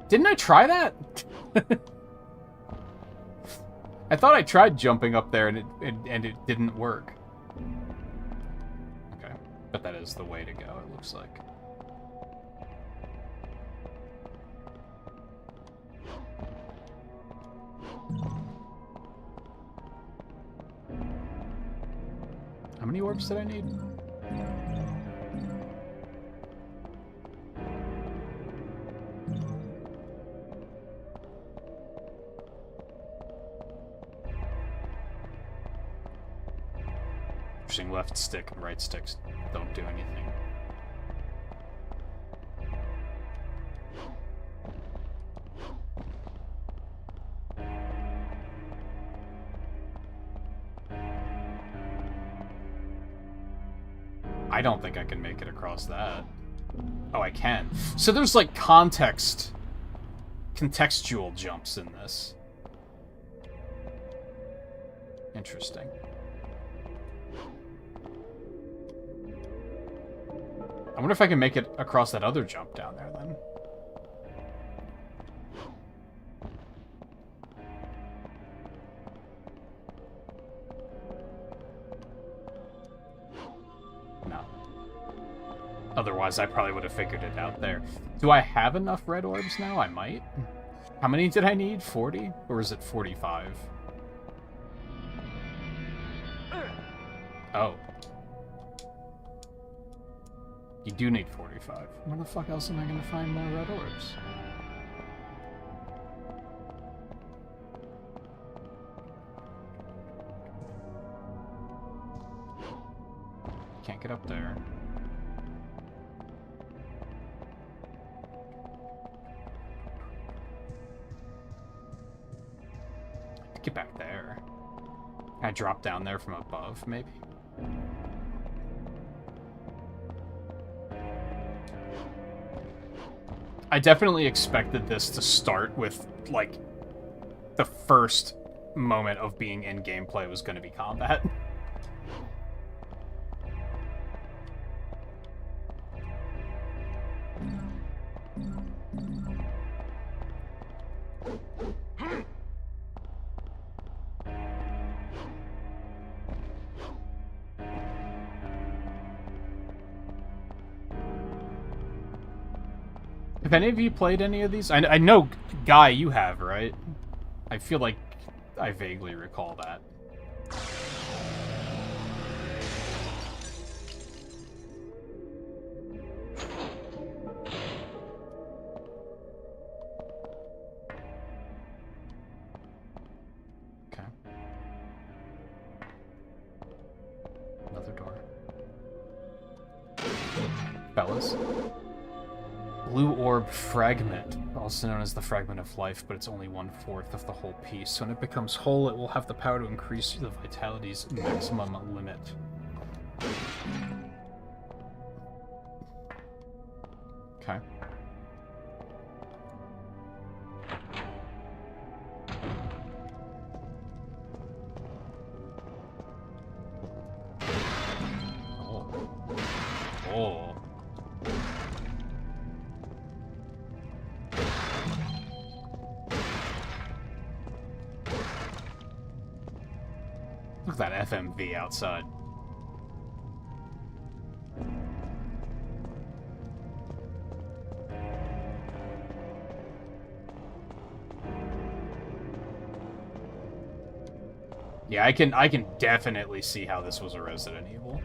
Didn't I try that? I thought I tried jumping up there and it didn't work. Okay, but that is the way to go, it looks like. How many orbs did I need? Pushing left stick and right sticks don't do anything. I don't think I can make it across that. Oh, I can. So there's like contextual jumps in this. Interesting. I wonder if I can make it across that other jump down there then. No. Otherwise, I probably would have figured it out there. Do I have enough red orbs now? I might. How many did I need? 40? Or is it 45? Oh. You do need 45. Where the fuck else am I gonna find more red orbs? Can't get up there. Get back there. Can I drop down there from above, maybe? I definitely expected this to start with, like, the first moment of being in gameplay was going to be combat. Have any of you played any of these? I know, Guy, you have, right? I feel like I vaguely recall that. Okay. Another door. Fellas. Blue orb fragment, also known as the fragment of life, but it's only 1/4 of the whole piece. So when it becomes whole, it will have the power to increase the vitality's maximum limit. Okay. Oh. Oh. Look at that FMV outside. Yeah, I can definitely see how this was a Resident Evil.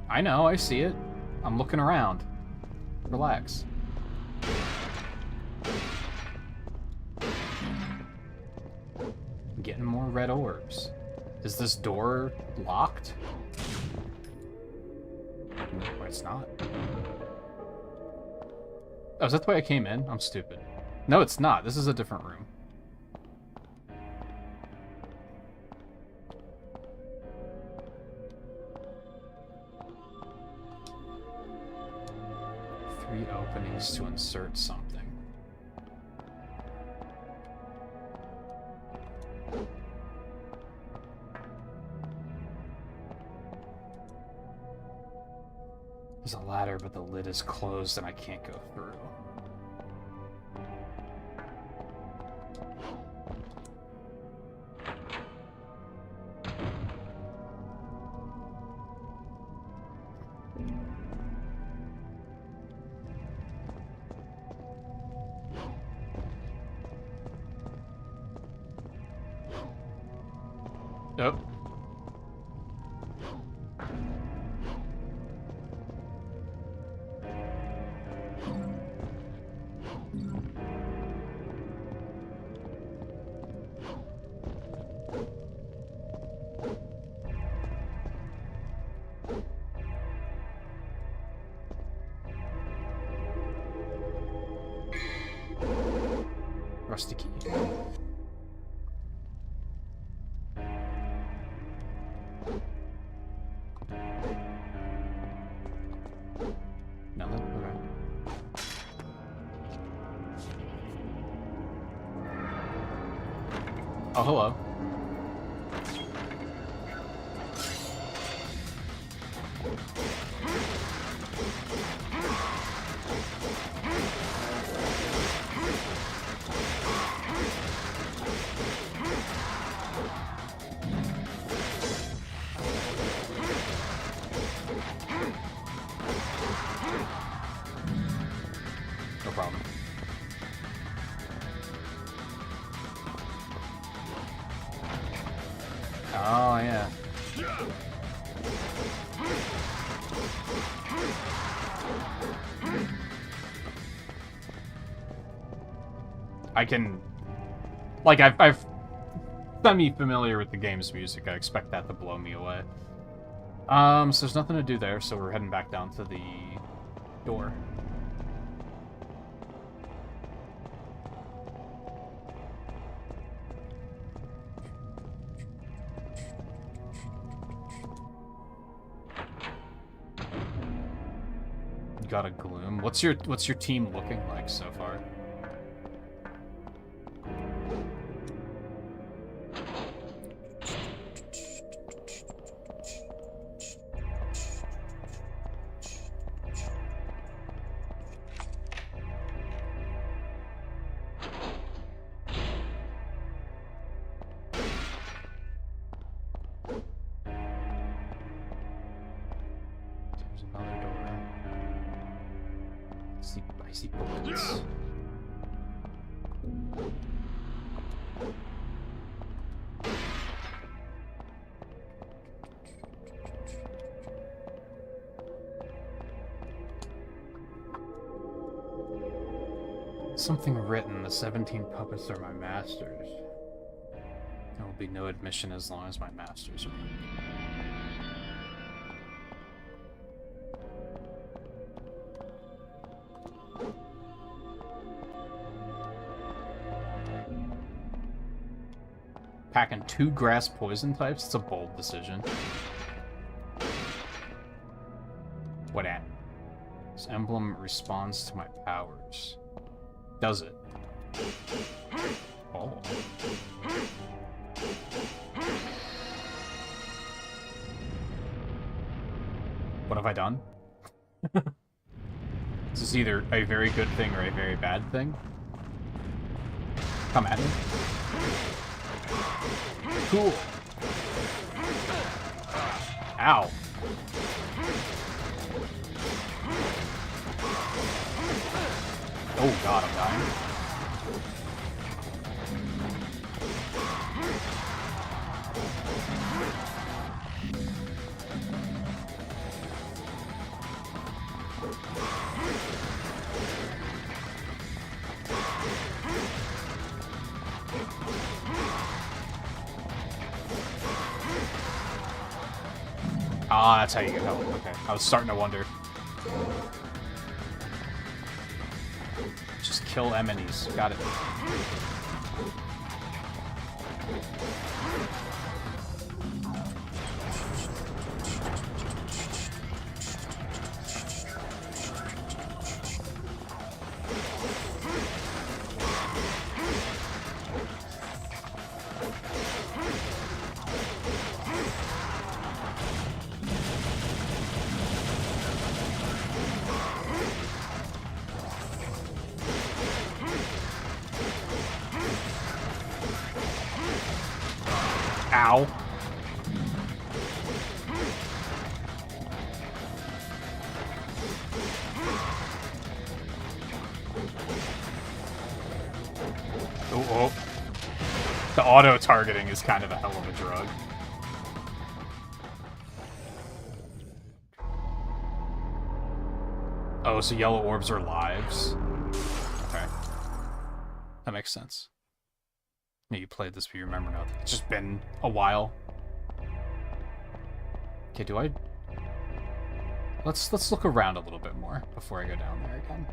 I know, I see it. I'm looking around. Relax. I'm getting more red orbs. Is this door locked? No, it's not. Oh, is that the way I came in? I'm stupid. No, it's not. This is a different room. Openings to insert something. There's a ladder, but the lid is closed and I can't go through. Nope. Rusty key. Nothing? Okay. Oh, hello. No problem. Oh, yeah. I can... Like, I've semi-familiar with the game's music. I expect that to blow me away. So there's nothing to do there, so we're heading back down to the door. Got a gloom. What's your team looking like so far? backseat bullets. Something written, the 17 puppets are my masters. There will be no admission as long as my masters are with me. Packing 2 grass poison types? It's a bold decision. What at? This emblem responds to my powers. Does it? Oh. What have I done? This is either a very good thing or a very bad thing. Come at me. Cool. Ow. Oh god, I'm dying. Ah, that's how you get help. Okay, I was starting to wonder. Just kill enemies. Got it. Ow. Oh. The auto-targeting is kind of a hell of a drug. Oh, so yellow orbs are lives? Okay. That makes sense. Yeah, you played this, but you remember now. It's just been a while. Okay, do I... Let's look around a little bit more before I go down there again.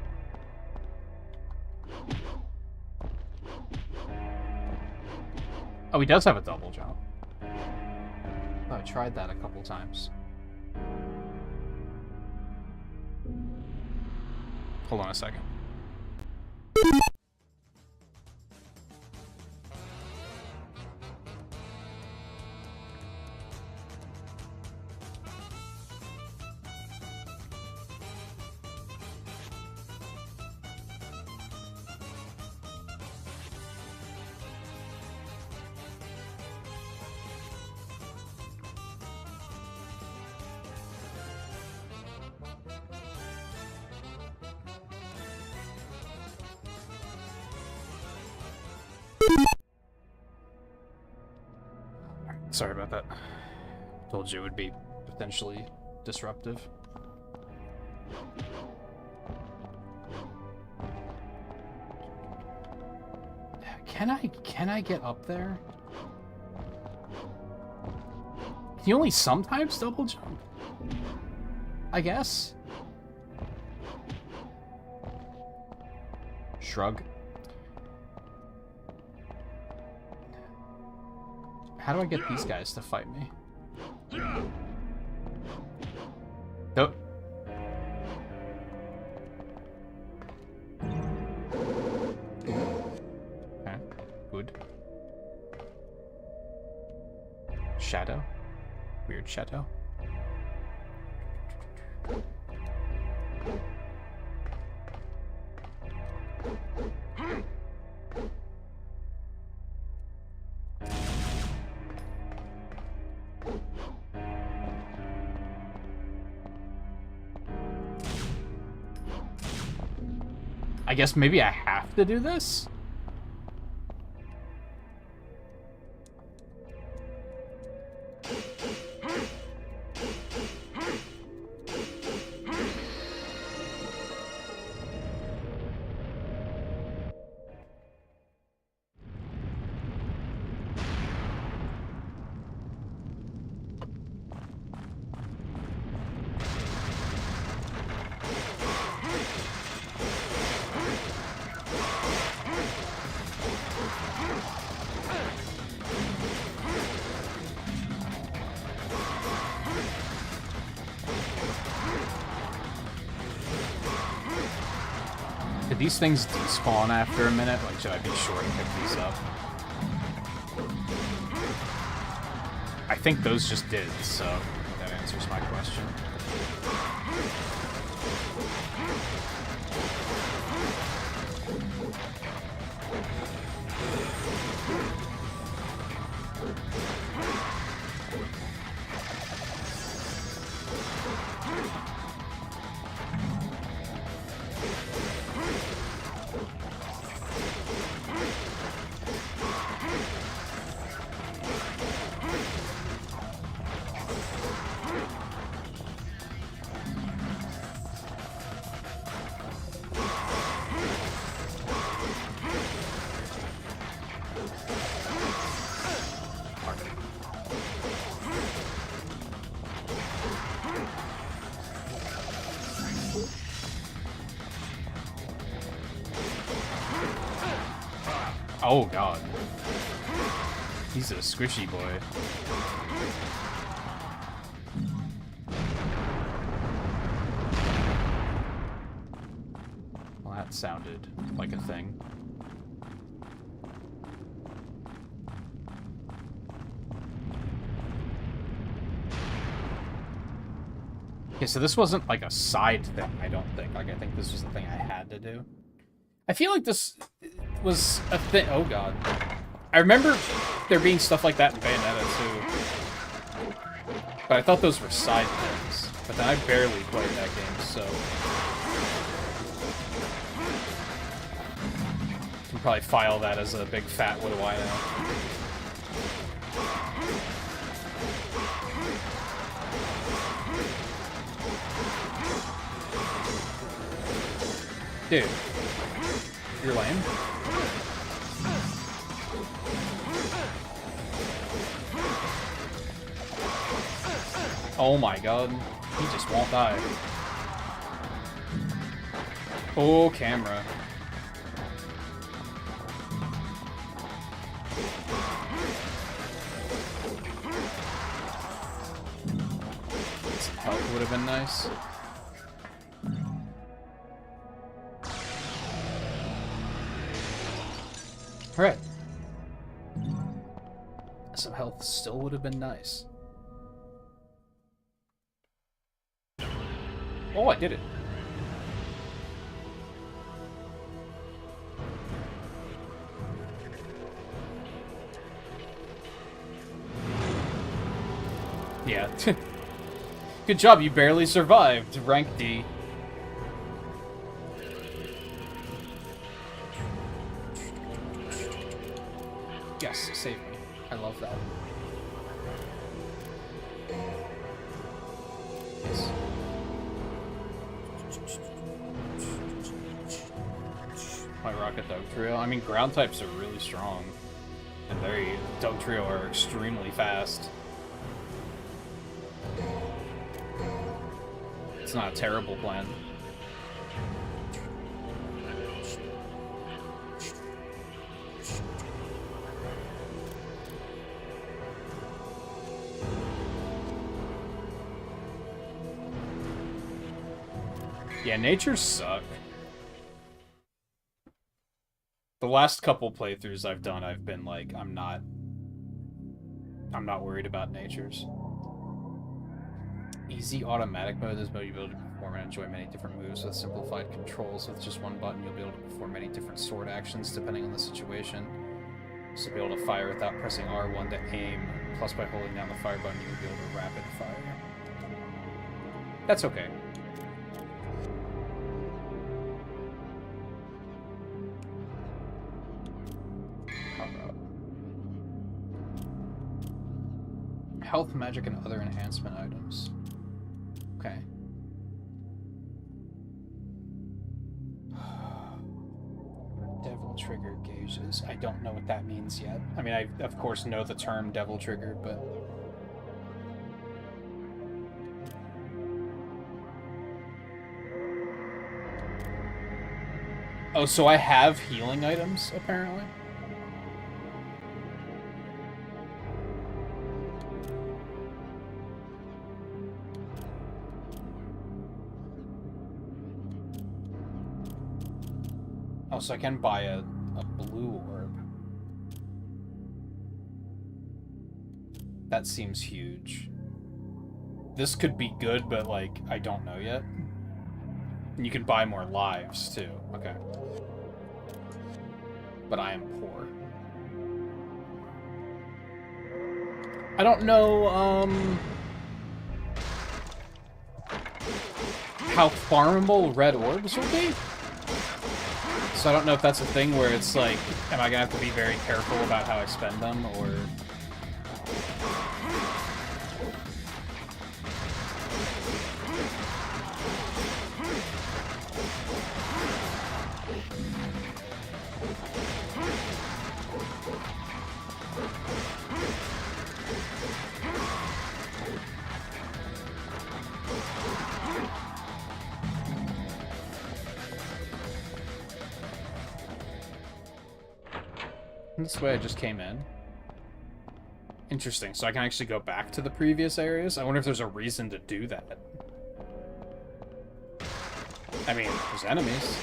Oh, he does have a double jump. Oh, I tried that a couple times. Hold on a second. Sorry about that. Told you it would be potentially disruptive. Can I get up there? Can you only sometimes double jump? I guess. Shrug. How do I get these guys to fight me? Nope. Okay, good. Shadow? Weird shadow. I guess maybe I have to do this? Did these things despawn after a minute? Like, should I be sure to pick these up? I think those just did, so that answers my question. Oh god. He's a squishy boy. Well, that sounded like a thing. Okay, so this wasn't like a side thing, I don't think. Like, I think this was the thing I had to do. I feel like this was a thing. Oh god. I remember there being stuff like that in Bayonetta too. But I thought those were side things. But then I barely played that game, so. You can probably file that as a big fat what do I know. Dude. You're lame. Oh my god. He just won't die. Oh, camera. Some health would have been nice. Alright. Some health still would have been nice. Oh, I did it. Yeah. Good job, you barely survived. Rank D. Yes, save me. I love that. Yes. My Rocket Dog Trio. I mean, ground types are really strong. And Dog Trio are extremely fast. It's not a terrible plan. Yeah, natures suck. The last couple playthroughs I've done, I've been like, I'm not worried about natures. Easy automatic mode. This mode you'll be able to perform and enjoy many different moves with simplified controls. With just one button, you'll be able to perform many different sword actions depending on the situation. So you'll be able to fire without pressing R1 to aim. Plus, by holding down the fire button, you'll be able to rapid fire. That's okay. health, magic, and other enhancement items. Okay. Devil trigger gauges. I don't know what that means yet. I mean, I of course know the term devil trigger, but... Oh, so I have healing items, apparently? Oh, so I can buy a blue orb. That seems huge. This could be good, but, like, I don't know yet. And you can buy more lives, too. Okay. But I am poor. I don't know, how farmable red orbs will be. So I don't know if that's a thing where it's like, am I gonna have to be very careful about how I spend them, or... This way I just came in. Interesting, so I can actually go back to the previous areas? I wonder if there's a reason to do that. I mean, there's enemies.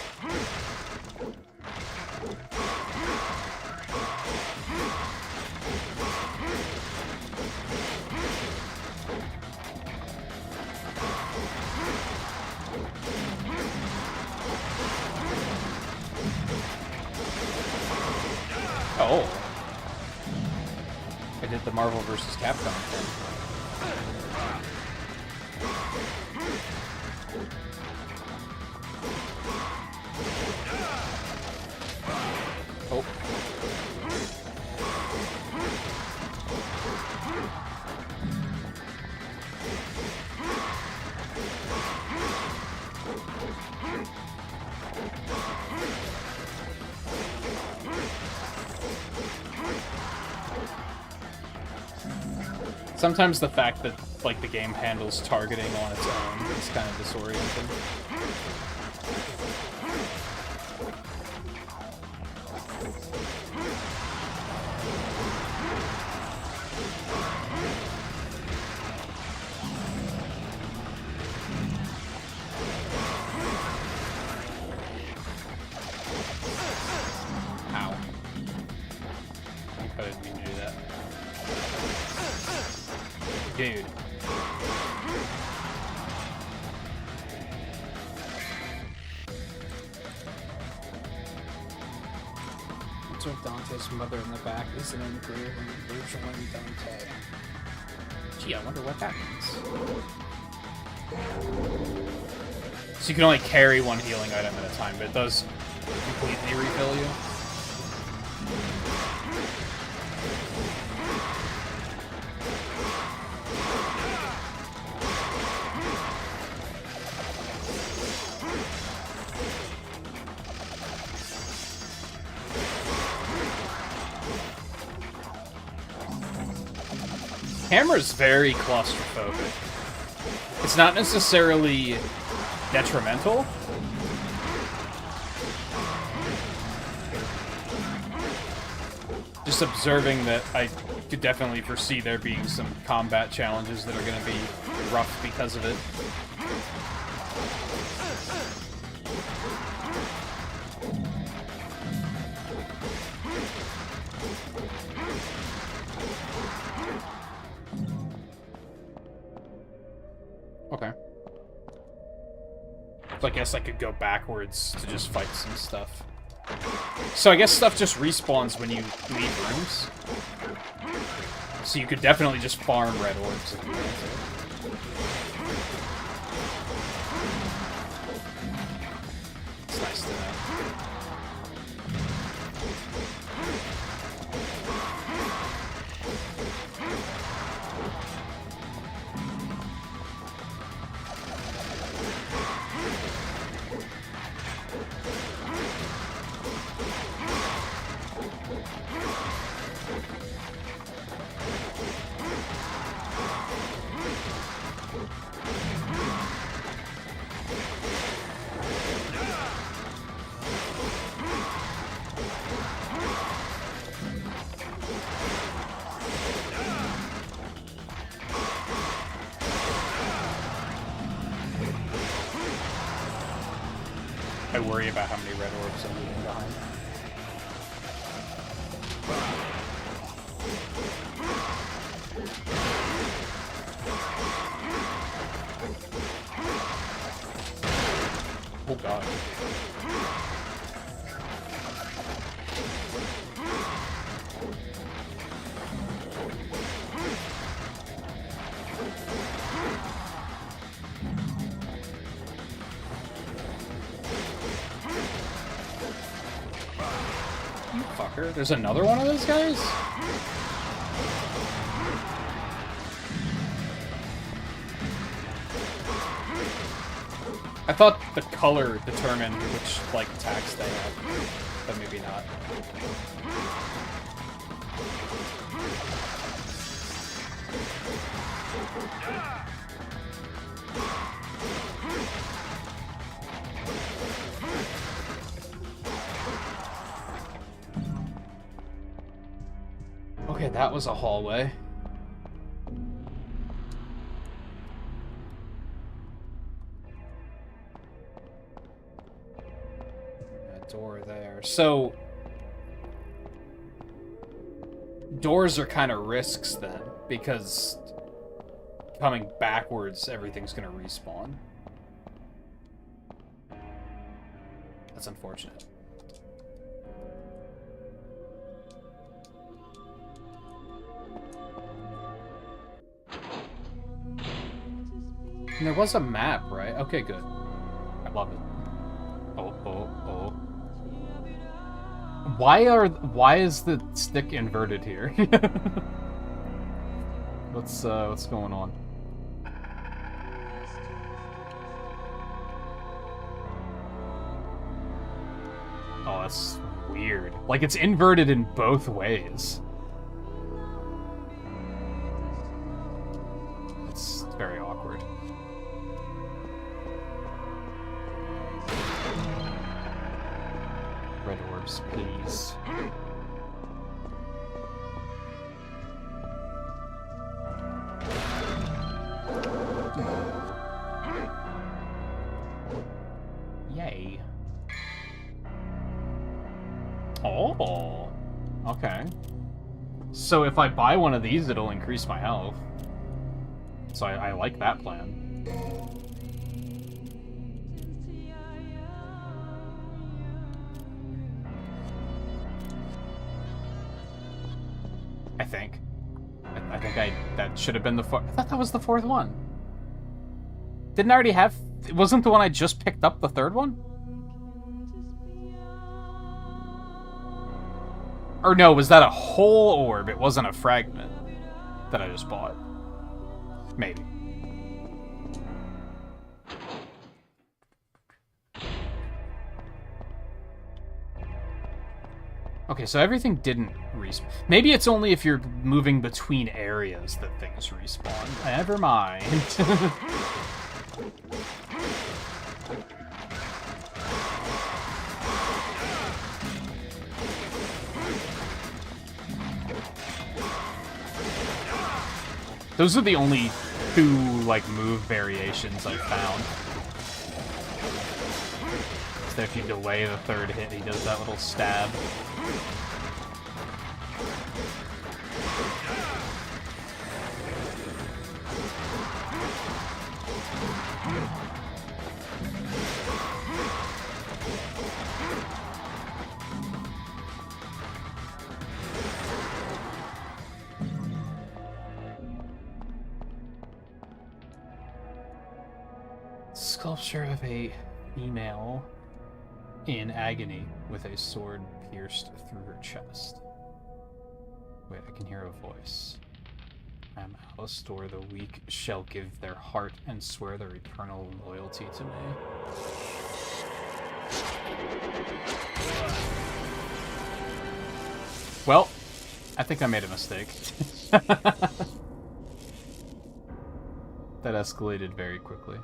Oh. I did the Marvel vs. Capcom thing. Oh. Sometimes the fact that, like, the game handles targeting on its own is kind of disorienting. Ow. I think I didn't mean to do that. Dude. What's with Dante's mother in the back is an engraving version of Dante. Gee, I wonder what that means. So you can only carry one healing item at a time, but it does completely refill you. Hammer's very claustrophobic. It's not necessarily detrimental. Just observing that I could definitely foresee there being some combat challenges that are going to be rough because of it. Okay. So I guess I could go backwards to just fight some stuff. So I guess stuff just respawns when you leave rooms. So you could definitely just farm red orbs if you wanted to. It's nice to know. I worry about how many red orbs I'm leaving behind. Oh god. You fucker. There's another one of those guys? I thought the color determined which, like, attacks they had, but maybe not. Okay, that was a hallway. Door there. So doors are kind of risks then, because coming backwards, everything's gonna respawn. That's unfortunate. And there was a map, right? Okay, good. I love it. Oh. Why is the stick inverted here? What's going on? Oh, that's weird. Like, it's inverted in both ways. It's very awkward. Red orbs, please. Yay. Oh, okay. So if I buy one of these, it'll increase my health. So I like that plan. I think. I think that should have been the fourth. I thought that was the fourth one. Didn't I already have... It wasn't the one I just picked up, the third one? Or no, was that a whole orb? It wasn't a fragment that I just bought. Maybe. Okay, so everything didn't respawn. Maybe it's only if you're moving between areas that things respawn. Never mind. Those are the only two, like, move variations I've found. So if you delay the third hit, he does that little stab. Sculpture of a female in agony with a sword pierced through her chest. Wait, I can hear a voice. I am Alistor, the weak shall give their heart and swear their eternal loyalty to me. Well, I think I made a mistake. That escalated very quickly.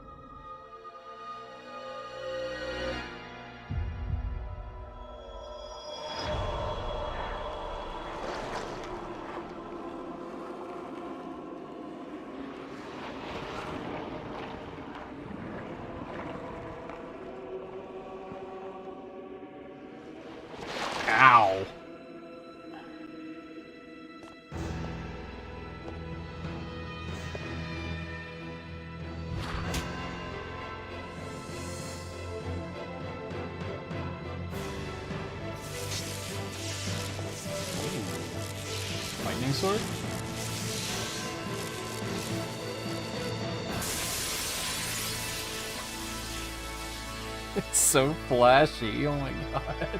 sword? It's so flashy, oh my god.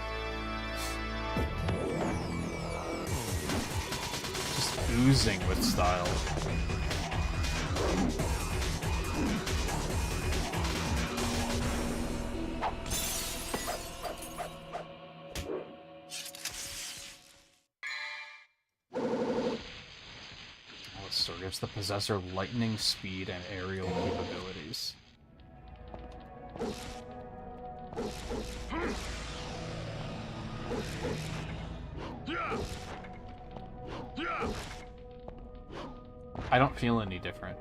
Just oozing with style. This sword gives the possessor lightning speed and aerial capabilities. I don't feel any different.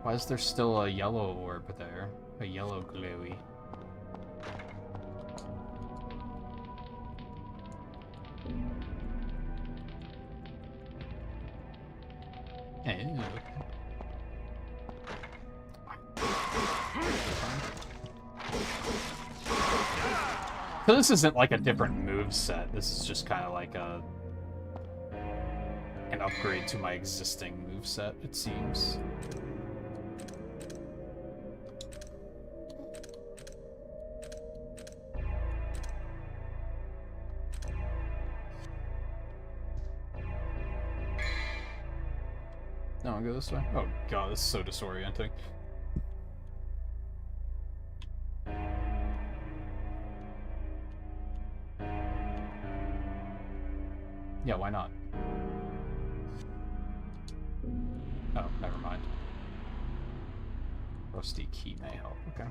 Why is there still a yellow orb there? A yellow glowy. So this isn't like a different move set. This is just kind of like an upgrade to my existing move set, it seems. No, I'll go this way. Oh god, this is so disorienting. Yeah, why not? Oh, never mind. Rusty key may help. Okay.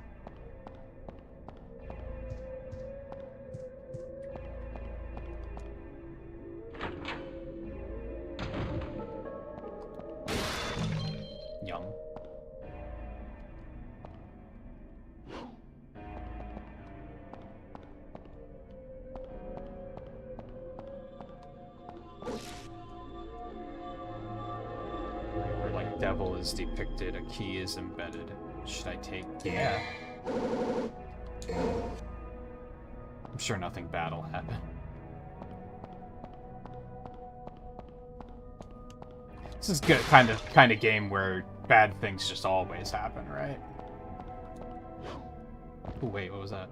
Young. Where like devil is depicted, a key is embedded. Should I take? Yeah. I'm sure nothing bad will happen. This is good, kind of game where bad things just always happen, right? Oh wait, what was that?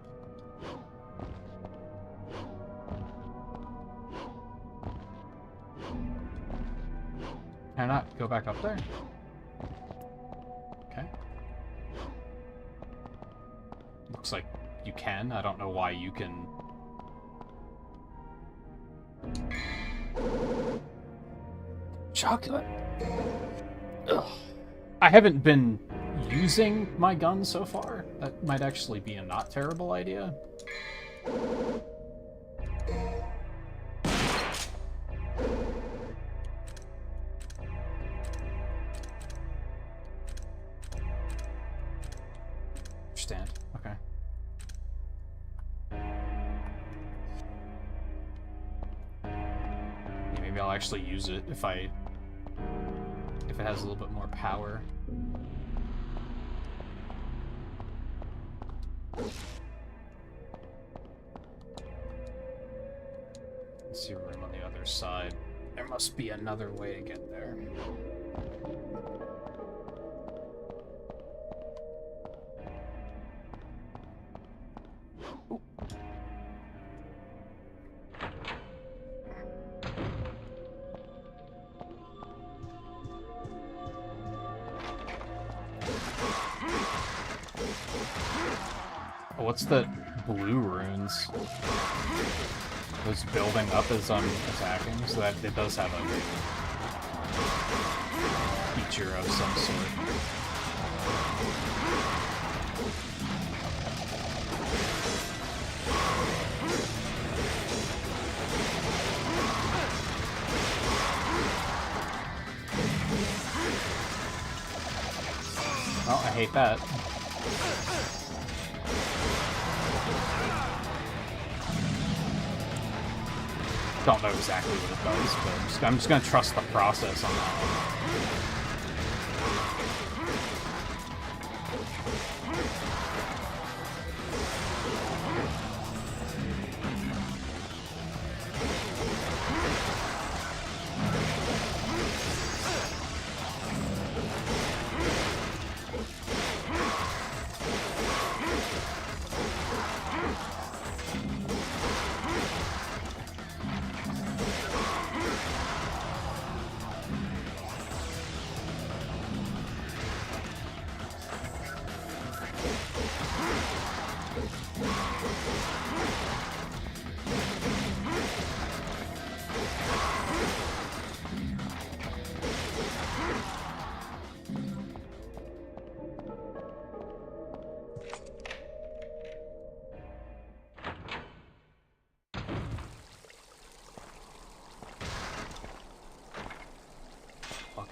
Can I not go back up there? Okay. Looks like you can. I don't know why you can. Chocolate. Ugh. I haven't been using my gun so far. That might actually be a not terrible idea. Understand. Okay. Yeah, maybe I'll actually use it if it has a little bit more power. Let's see a room on the other side. There must be another way to get there. Ooh. Oh, what's the blue runes? Those building up as I'm attacking, so that it does have a feature of some sort. Oh, I hate that. Don't know exactly what it does, but I'm just gonna trust the process on that one.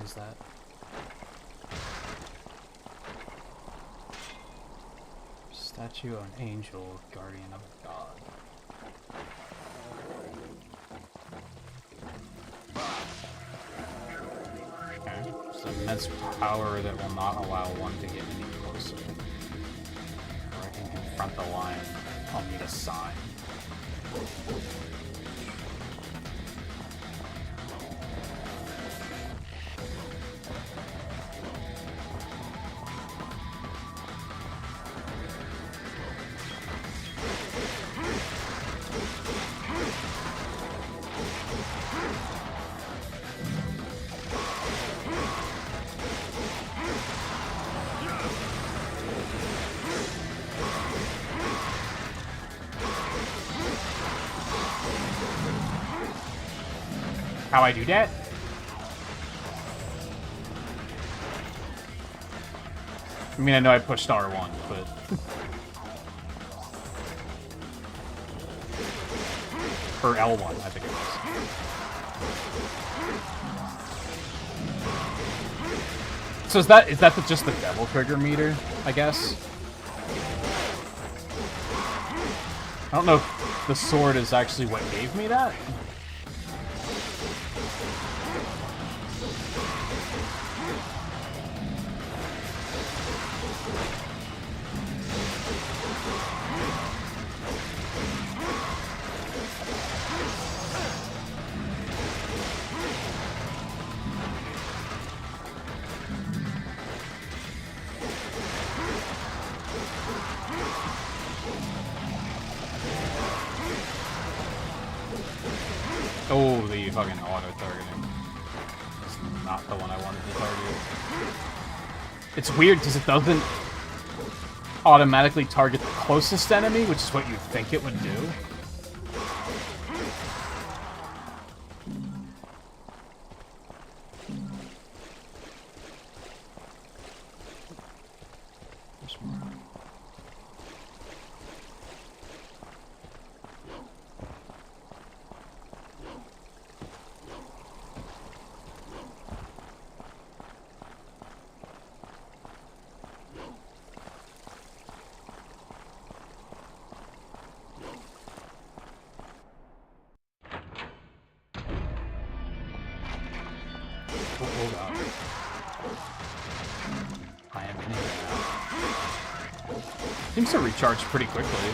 is that? Statue of an angel, guardian of a god. Okay. So immense power that will not allow one to get any closer. Or I can confront the lion. I'll need a sign. How I do that? I mean, I know I pushed R1, but... or L1, I think it was. So is that just the devil trigger meter, I guess? I don't know if the sword is actually what gave me that. Oh, the fucking auto-targeting. It's not the one I wanted to target. It's weird because it doesn't automatically target the closest enemy, which is what you'd think it would do. Oh god. I am in here now. Seems to recharge pretty quickly.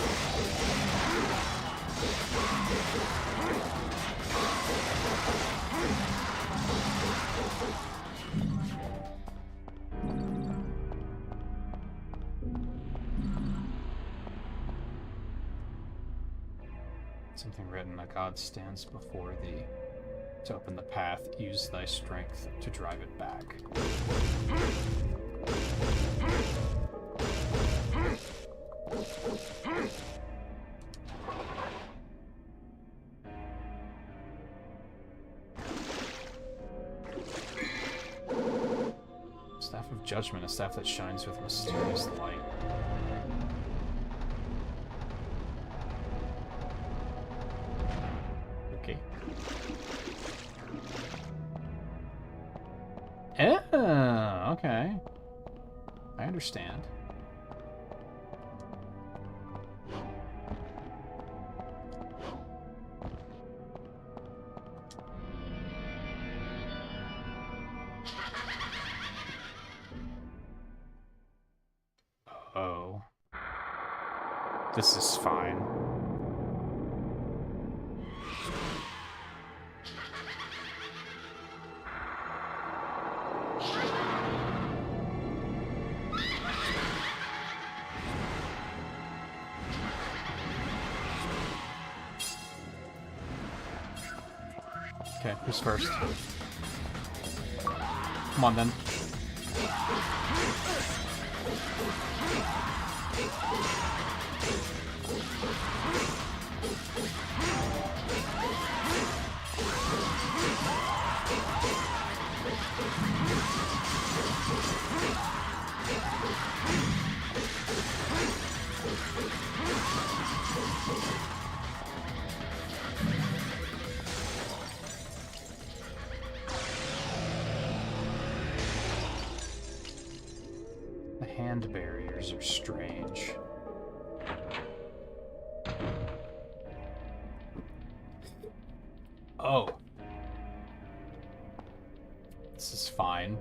Something written, a god stands before thee. To open the path, use thy strength to drive it back. Staff of Judgment, a staff that shines with mysterious light. Okay. Oh, okay. I understand. Oh. This is fine. Okay, who's first? Come on then. hand barriers are strange. Oh. This is fine.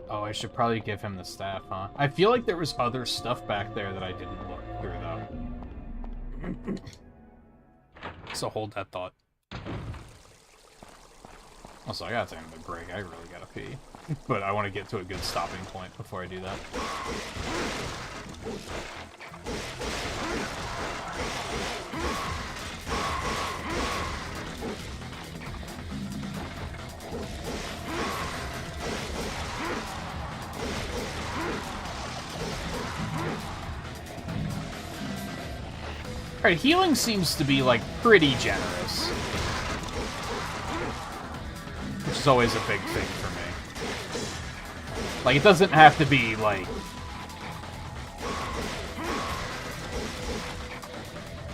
Oh, I should probably give him the staff, huh? I feel like there was other stuff back there that I didn't look through, though. So hold that thought. Also, I gotta take a break. I really gotta pee. But I want to get to a good stopping point before I do that. Alright, healing seems to be, like, pretty generous. Which is always a big thing for me. Like, it doesn't have to be, like...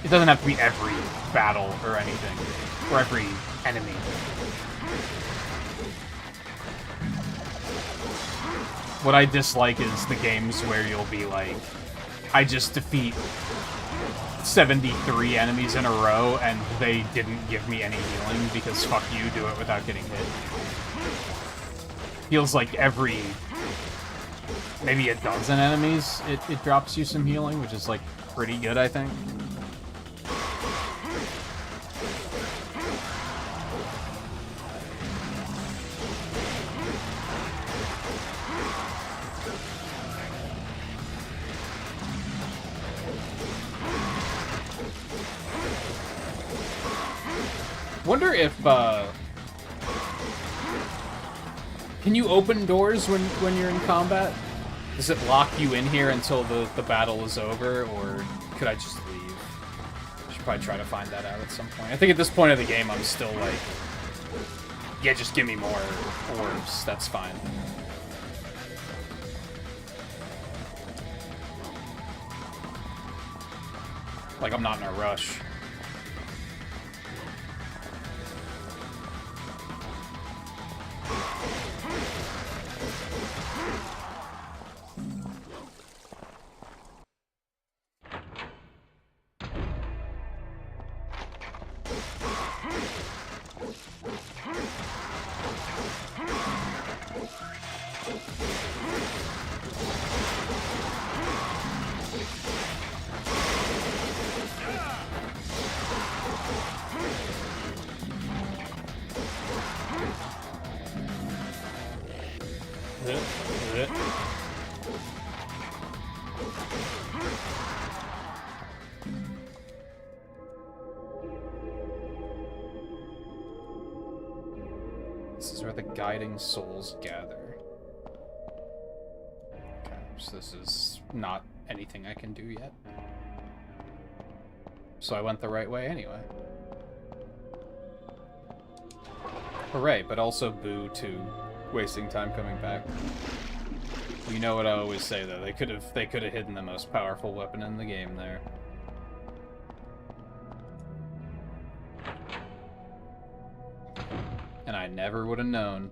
It doesn't have to be every battle or anything. Or every enemy. What I dislike is the games where you'll be like, I just defeat 73 enemies in a row, and they didn't give me any healing, because fuck you, do it without getting hit. Feels like every... maybe a dozen enemies, it drops you some healing, which is, like, pretty good, I think. Wonder if, can you open doors when you're in combat? Does it lock you in here until the battle is over, or could I just leave? I should probably try to find that out at some point. I think at this point of the game, I'm still like, yeah, just give me more orbs, that's fine. Like, I'm not in a rush. This is where the guiding souls gather. Okay, so this is not anything I can do yet. So I went the right way anyway. Hooray, but also boo to wasting time coming back. You know what I always say though, they could have hidden the most powerful weapon in the game there. And I never would have known.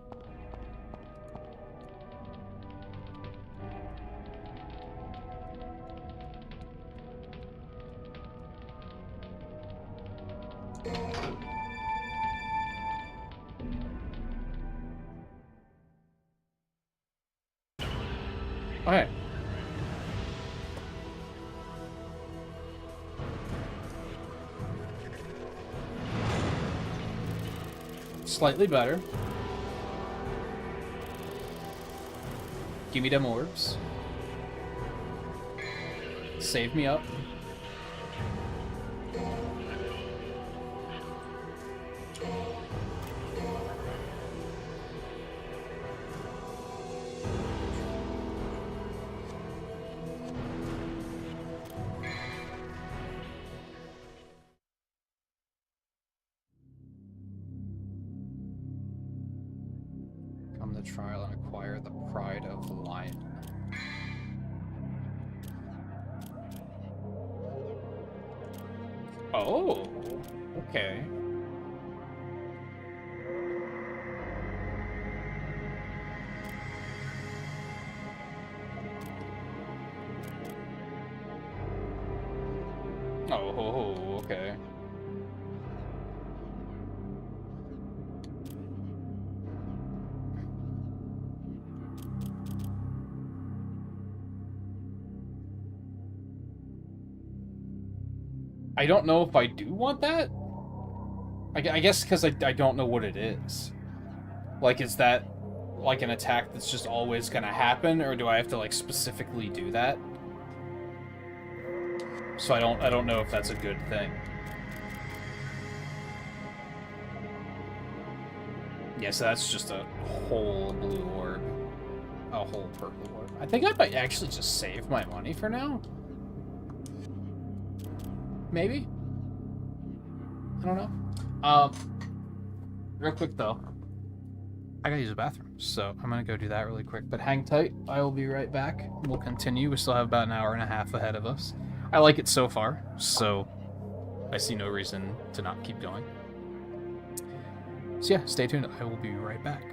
Okay. Slightly better. Give me them orbs. Save me up. Trial and acquire the pride of the lion. Oh, okay. Oh, okay. I don't know if I do want that. I guess because I don't know what it is. Like, is that like an attack that's just always gonna happen, or do I have to like specifically do that? So I don't know if that's a good thing. Yeah, so that's just a whole blue orb. A whole purple orb. I think I might actually just save my money for now. Maybe? I don't know. Real quick though. I gotta use the bathroom, so I'm gonna go do that really quick. But hang tight, I will be right back. We'll continue. We still have about an hour and a half ahead of us. I like it so far, so I see no reason to not keep going. So yeah, stay tuned. I will be right back.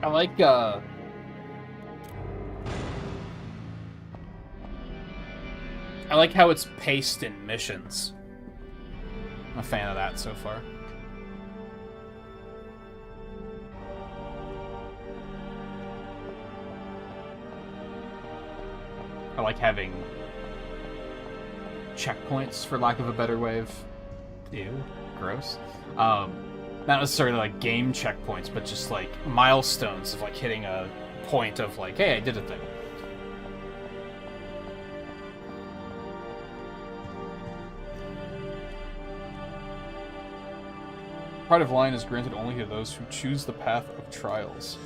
I like how it's paced in missions. I'm a fan of that so far. I like having checkpoints, for lack of a better way of... Ew, gross. Not necessarily like game checkpoints, but just like milestones of like hitting a point of like, hey, I did a thing. Pride of Lion is granted only to those who choose the path of trials.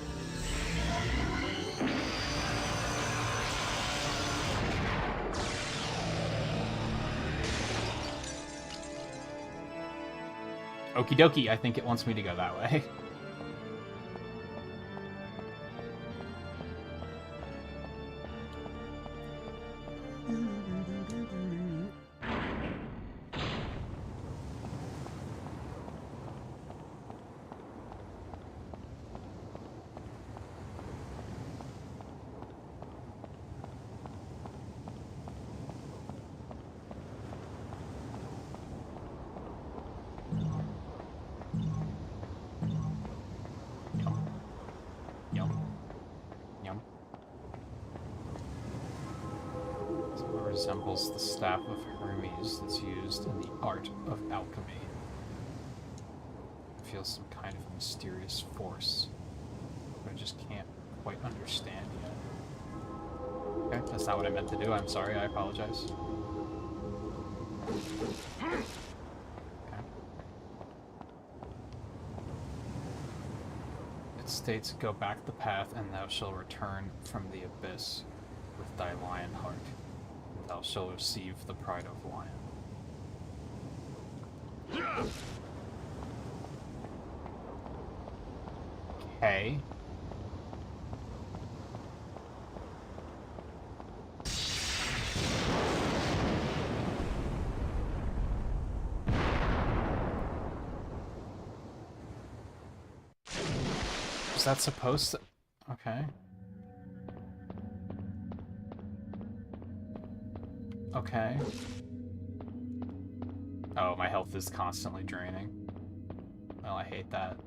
Okie dokie, I think it wants me to go that way. Resembles the staff of Hermes that's used in the art of alchemy. It feels some kind of mysterious force, but I just can't quite understand yet. Okay, that's not what I meant to do. I'm sorry, I apologize. Okay. It states, go back the path, and thou shalt return from the abyss with thy lion heart. Thou shalt receive the pride of lion. Okay. Is that supposed to... Okay. Okay. Oh, my health is constantly draining. Well, I hate that.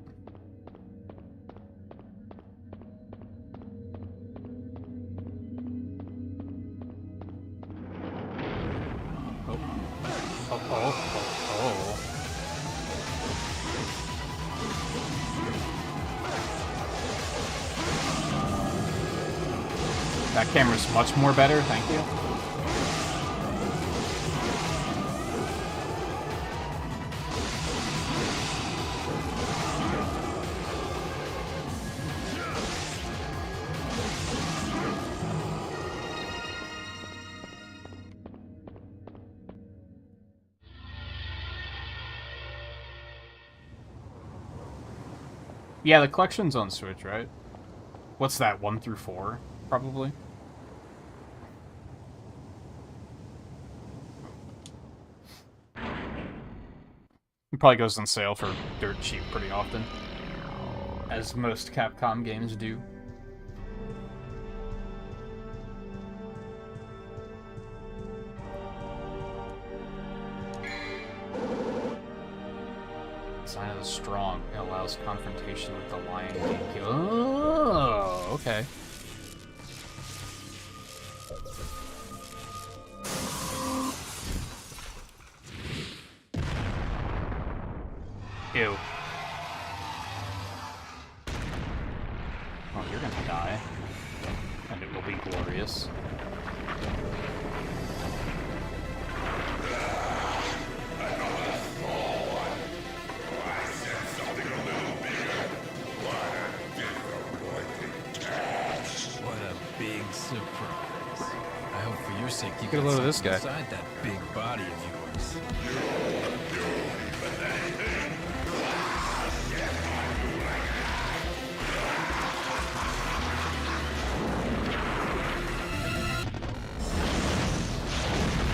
Oh. Oh, oh, oh, oh. That camera's much more better, thank you. Yeah, the collection's on Switch, right? What's that, 1 through 4, probably? It probably goes on sale for dirt cheap pretty often, as most Capcom games do. Sign of the Strong. It allows confrontation with the Lion King. Oh, okay. Ew. Oh, you're gonna die. And it will be glorious. Surprise. I hope for your sake you get a load of this guy. Inside that big body of yours.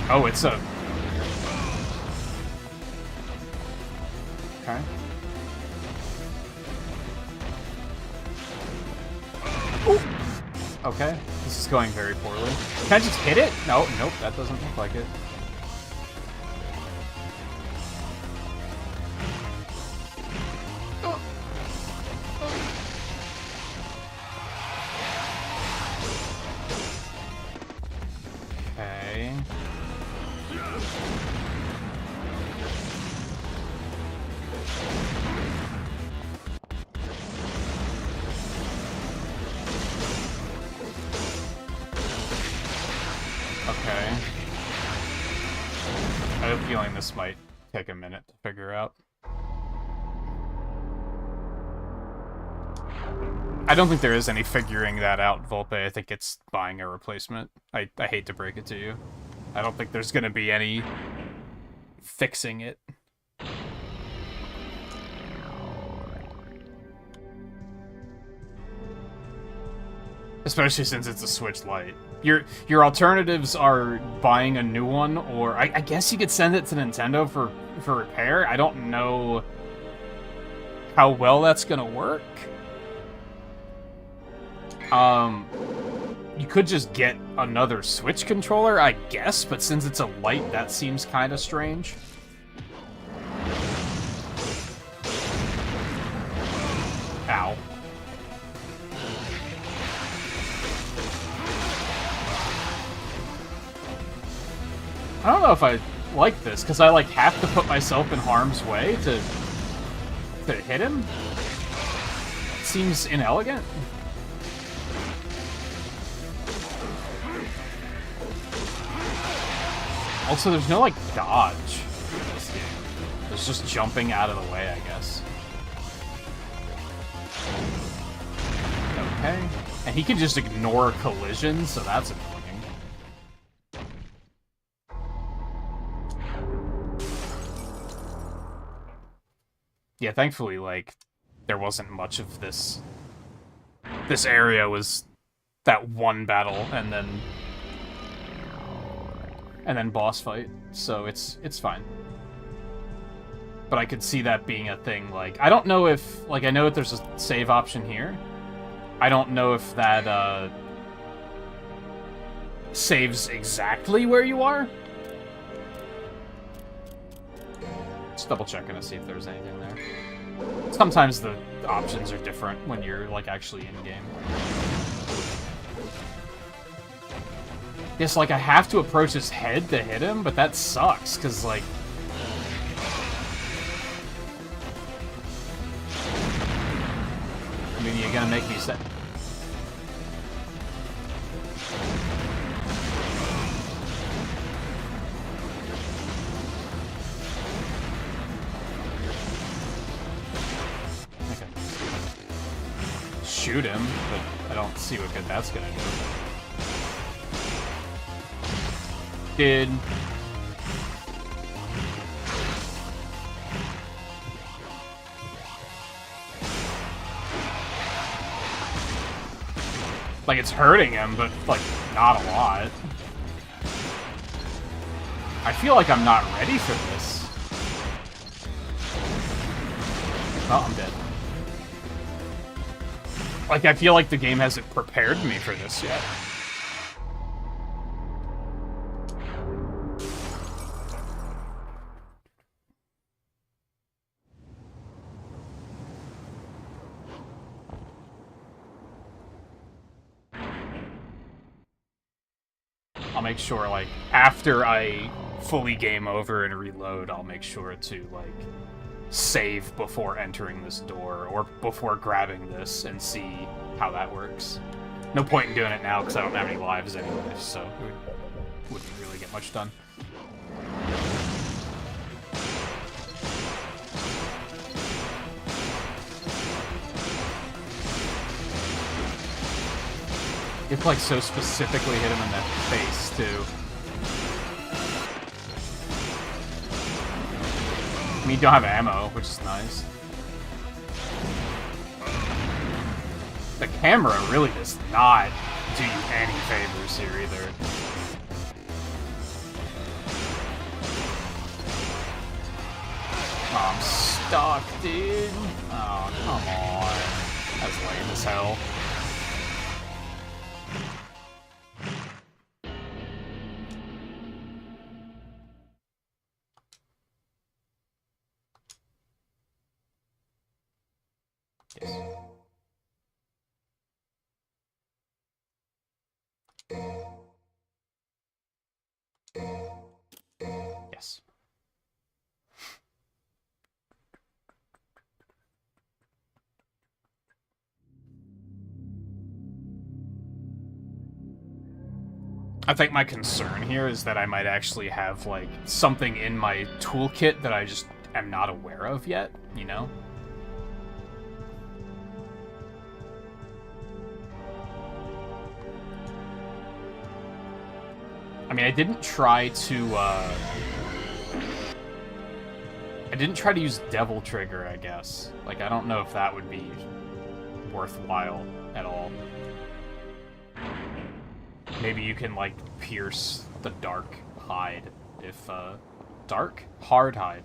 Oh, it's a... Okay. Okay, this is going very poorly. Can I just hit it? No, nope, that doesn't look like it. Okay. Okay. I have a feeling this might take a minute to figure out. I don't think there is any figuring that out, Volpe. I think it's buying a replacement. I hate to break it to you. I don't think there's gonna be any fixing it. Especially since it's a Switch Lite. Your alternatives are buying a new one, or I guess you could send it to Nintendo for repair. I don't know how well that's gonna work. You could just get another Switch controller, I guess, but since it's a Lite, that seems kind of strange. Ow. I don't know if I like this, because I, like, have to put myself in harm's way to hit him. It seems inelegant. Also, there's no, like, dodge in this game. There's just jumping out of the way, I guess. Okay. And he can just ignore collisions, so that's annoying. Yeah, thankfully, like, there wasn't much of this. This area was that one battle, and then boss fight, so it's fine. But I could see that being a thing, like, I don't know if, like, I know that there's a save option here. I don't know if that, saves exactly where you are. Just double checking to see if there's anything there. Sometimes the options are different when you're, like, actually in-game. Yes, like, I have to approach his head to hit him, but that sucks, because, like... I mean, you're gonna make me say... Okay. Shoot him, but I don't see what good that's gonna do. Dude. Like, it's hurting him, but, like, not a lot. I feel like I'm not ready for this. Oh, I'm dead. Like, I feel like the game hasn't prepared me for this yet. I'll make sure, like, after I fully game over and reload, I'll make sure to, like, save before entering this door, or before grabbing this, and see how that works. No point in doing it now, because I don't have any lives anyway, so it wouldn't really get much done. You have to, like, so specifically hit him in the face, too. I mean, you don't have ammo, which is nice. The camera really does not do you any favors here, either. Oh, I'm stuck, dude. Oh, come on. That's lame as hell. Yes. Yes. I think my concern here is that I might actually have, like, something in my toolkit that I just am not aware of yet, you know? I mean, I didn't try to use Devil Trigger, I guess. Like, I don't know if that would be worthwhile at all. Maybe you can, like, pierce the dark hide if, dark? Hard hide.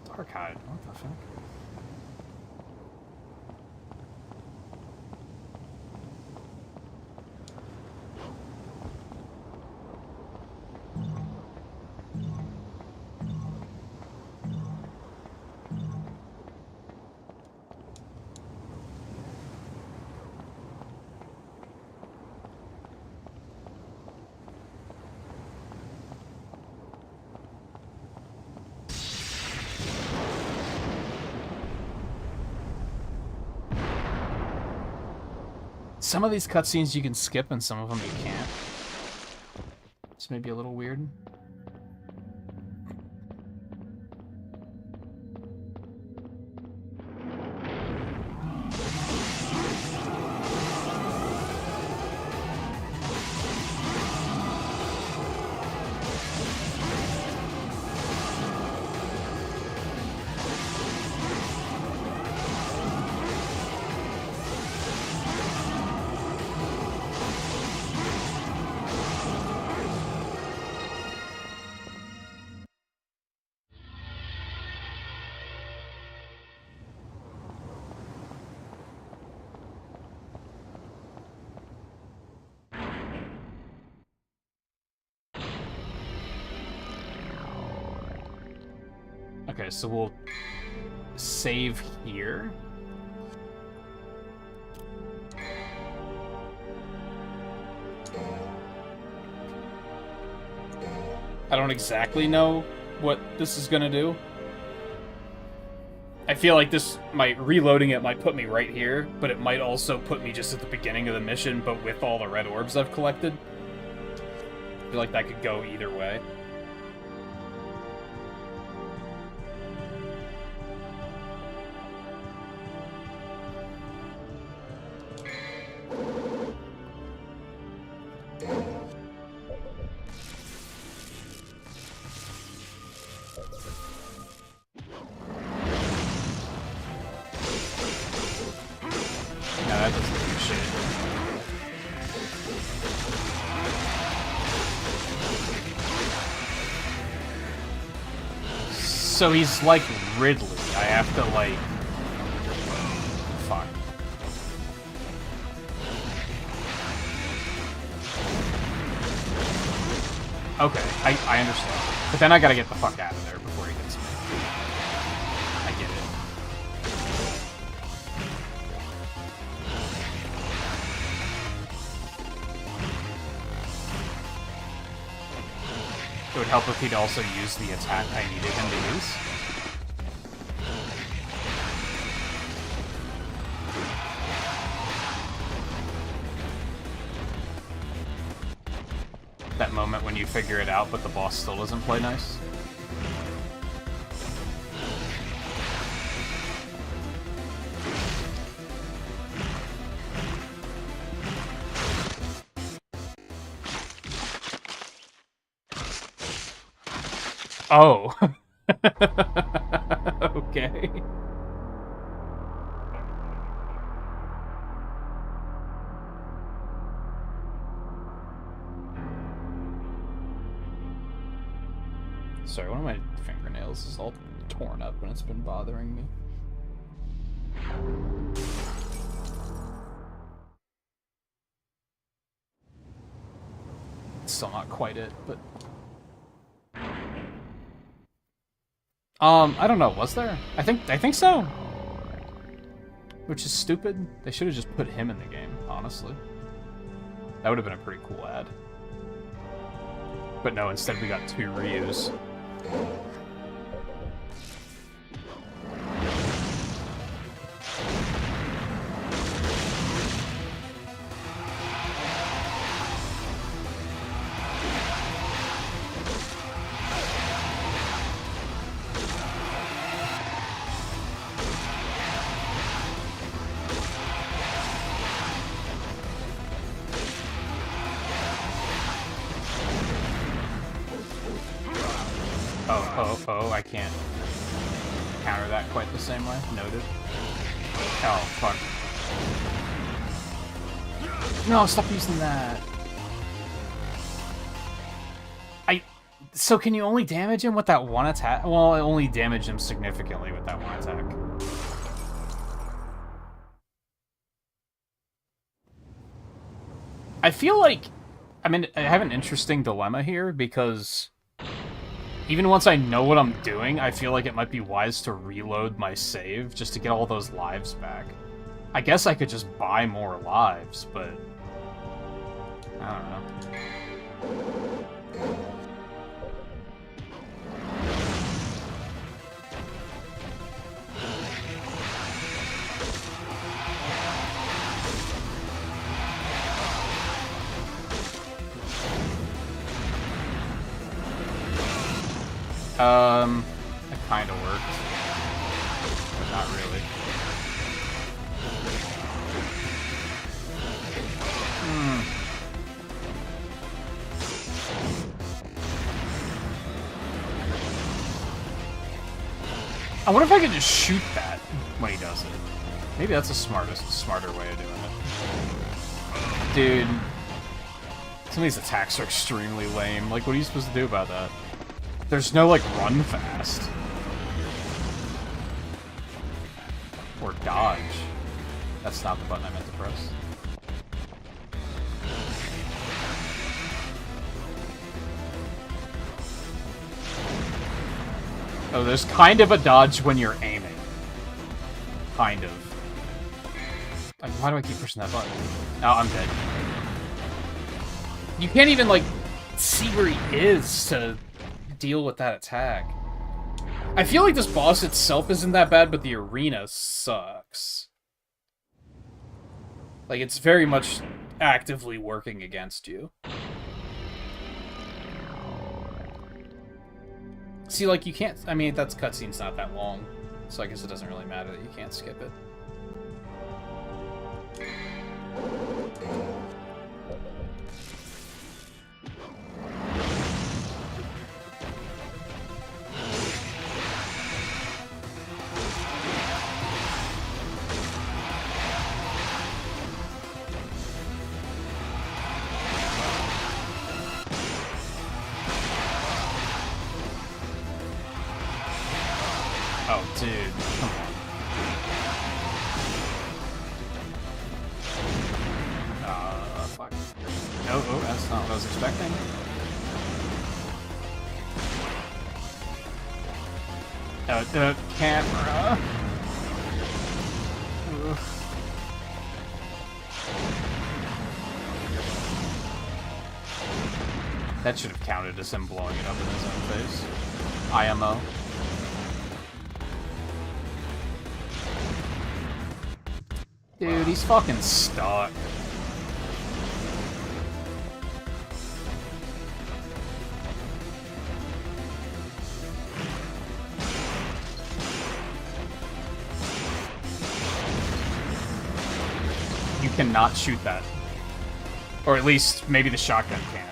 Dark hide. What the fuck? Some of these cutscenes you can skip and some of them you can't. It's maybe a little weird. Okay, so we'll save here. I don't exactly know what this is gonna do. I feel like reloading it might put me right here, but it might also put me just at the beginning of the mission, but with all the red orbs I've collected. I feel like that could go either way. So he's like Ridley. I have to, like... Fuck. Okay, I understand. But then I gotta get the fuck out of there before he gets me. I get it. It would help if he'd also use the attack I needed him to use. That moment when you figure it out, but the boss still doesn't play nice. Oh. Okay. Sorry, one of my fingernails is all torn up and it's been bothering me. It's still not quite it, but... I don't know, was there? I think so. Which is stupid. They should have just put him in the game, honestly. That would have been a pretty cool ad. But no, instead we got 2 Ryus. Oh, I can't counter that quite the same way. Noted. Oh, fuck. No, stop using that. So can you only damage him with that one attack? Well, I only damage him significantly with that one attack. I feel like, I have an interesting dilemma here, because even once I know what I'm doing, I feel like it might be wise to reload my save just to get all those lives back. I guess I could just buy more lives, but I don't know. It kinda worked. But not really. I wonder if I could just shoot that when he does it. Maybe that's a smarter way of doing it. Dude. Some of these attacks are extremely lame. Like, what are you supposed to do about that? There's no, like, run fast. Or dodge. That's not the button I meant to press. Oh, there's kind of a dodge when you're aiming. Kind of. Like, why do I keep pushing that button? Oh, I'm dead. You can't even, like, see where he is to deal with that attack. I feel like this boss itself isn't that bad, but the arena sucks. Like, it's very much actively working against you. See, like, you can't... I mean, that cutscene's not that long, so I guess it doesn't really matter that you can't skip it. Oh, dude, come on. Fuck. Oh, that's not what I was expecting. Camera. Ugh. That should have counted as him blowing it up in his own face. IMO. Dude, he's fucking stuck. You cannot shoot that. Or at least, maybe the shotgun can.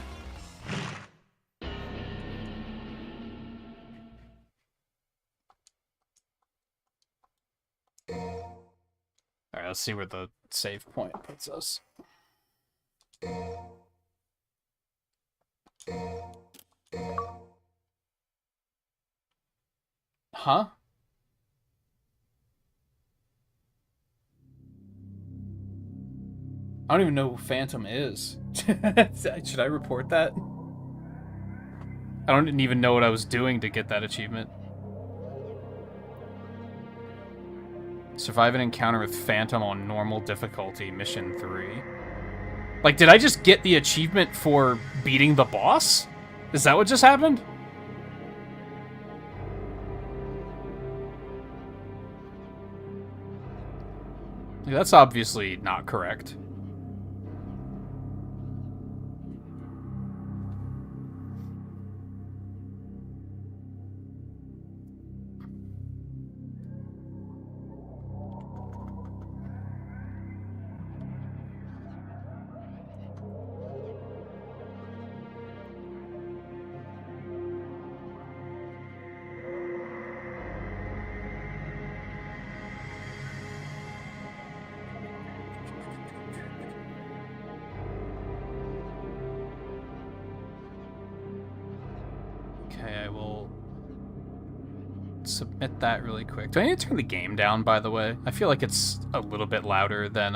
Alright, let's see where the save point puts us. Huh? I don't even know who Phantom is. Should I report that? I don't even know what I was doing to get that achievement. Survive an encounter with Phantom on normal difficulty, mission 3. Like, did I just get the achievement for beating the boss? Is that what just happened? Like, that's obviously not correct. Okay, I will submit that really quick. Do I need to turn the game down, by the way? I feel like it's a little bit louder than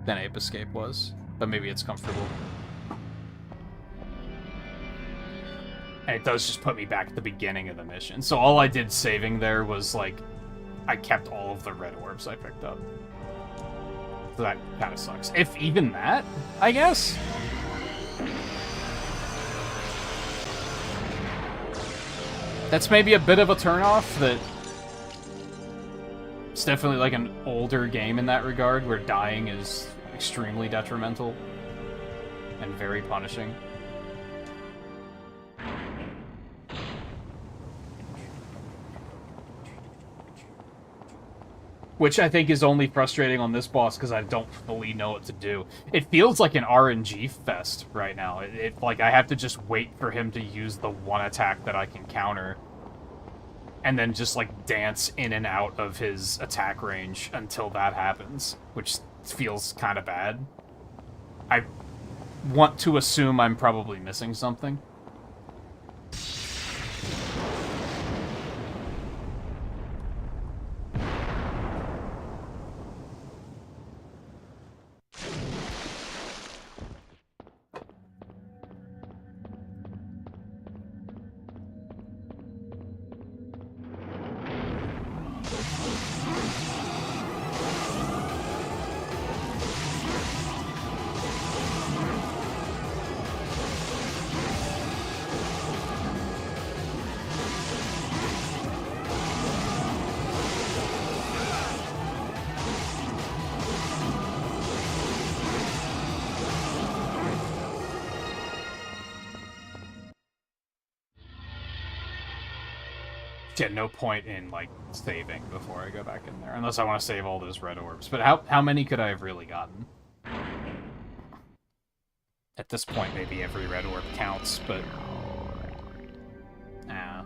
Ape Escape was, but maybe it's comfortable. And it does just put me back at the beginning of the mission. So all I did saving there was, like, I kept all of the red orbs I picked up. So that kind of sucks. If even that, I guess? That's maybe a bit of a turnoff that... It's definitely like an older game in that regard, where dying is extremely detrimental and very punishing. Which I think is only frustrating on this boss because I don't fully know what to do. It feels like an RNG fest right now. It like I have to just wait for him to use the one attack that I can counter, and then just like dance in and out of his attack range until that happens, which feels kind of bad. I want to assume I'm probably missing something. Yeah, no point in, like, saving before I go back in there. Unless I want to save all those red orbs. But how many could I have really gotten? At this point, maybe every red orb counts, but... Nah.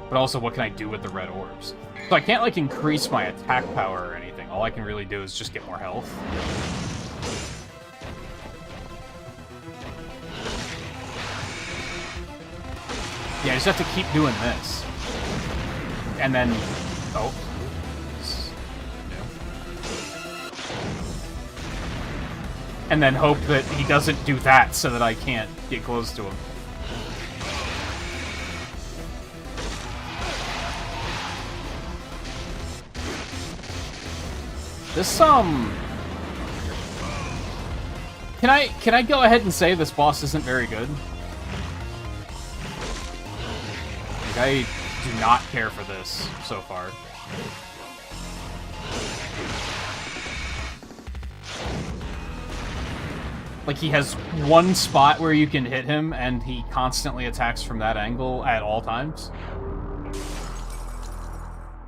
But also, what can I do with the red orbs? So I can't, like, increase my attack power or anything. All I can really do is just get more health. Yeah, I just have to keep doing this. And then... Oh. And then hope that he doesn't do that so that I can't get close to him. This, Can I go ahead and say this boss isn't very good? I do not care for this so far. Like, he has one spot where you can hit him, and he constantly attacks from that angle at all times.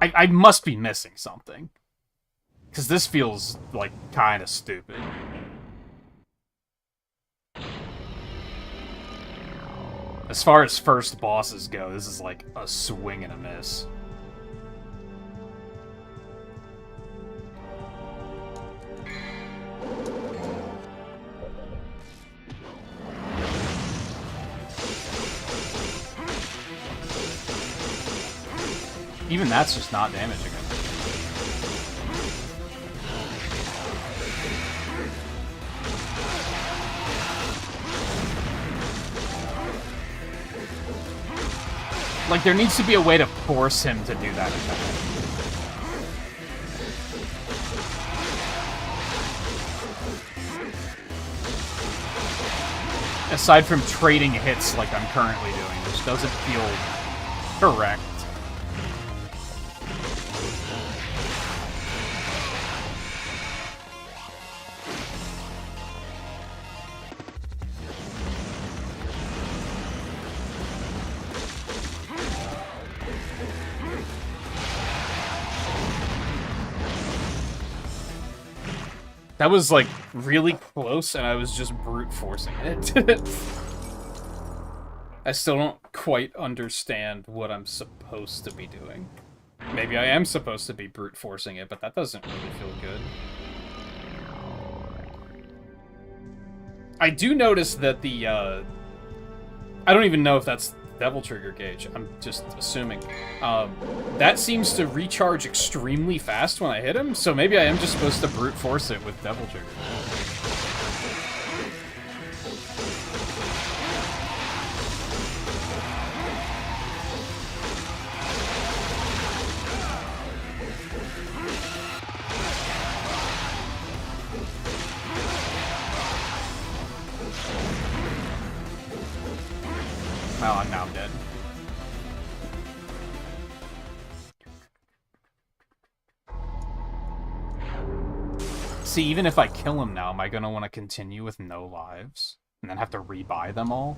I must be missing something. Because this feels, like, kind of stupid. As far as first bosses go, this is like a swing and a miss. Even that's just not damaging him. Like, there needs to be a way to force him to do that attack. Aside from trading hits like I'm currently doing, which doesn't feel correct. That was, like, really close, and I was just brute forcing it. I still don't quite understand what I'm supposed to be doing. Maybe I am supposed to be brute forcing it, but that doesn't really feel good. I do notice that the, I don't even know if that's Devil Trigger gauge. I'm just assuming. That seems to recharge extremely fast when I hit him, so maybe I am just supposed to brute force it with Devil Trigger. Well, I'm now dead. See, even if I kill him now, am I gonna want to continue with no lives? And then have to rebuy them all?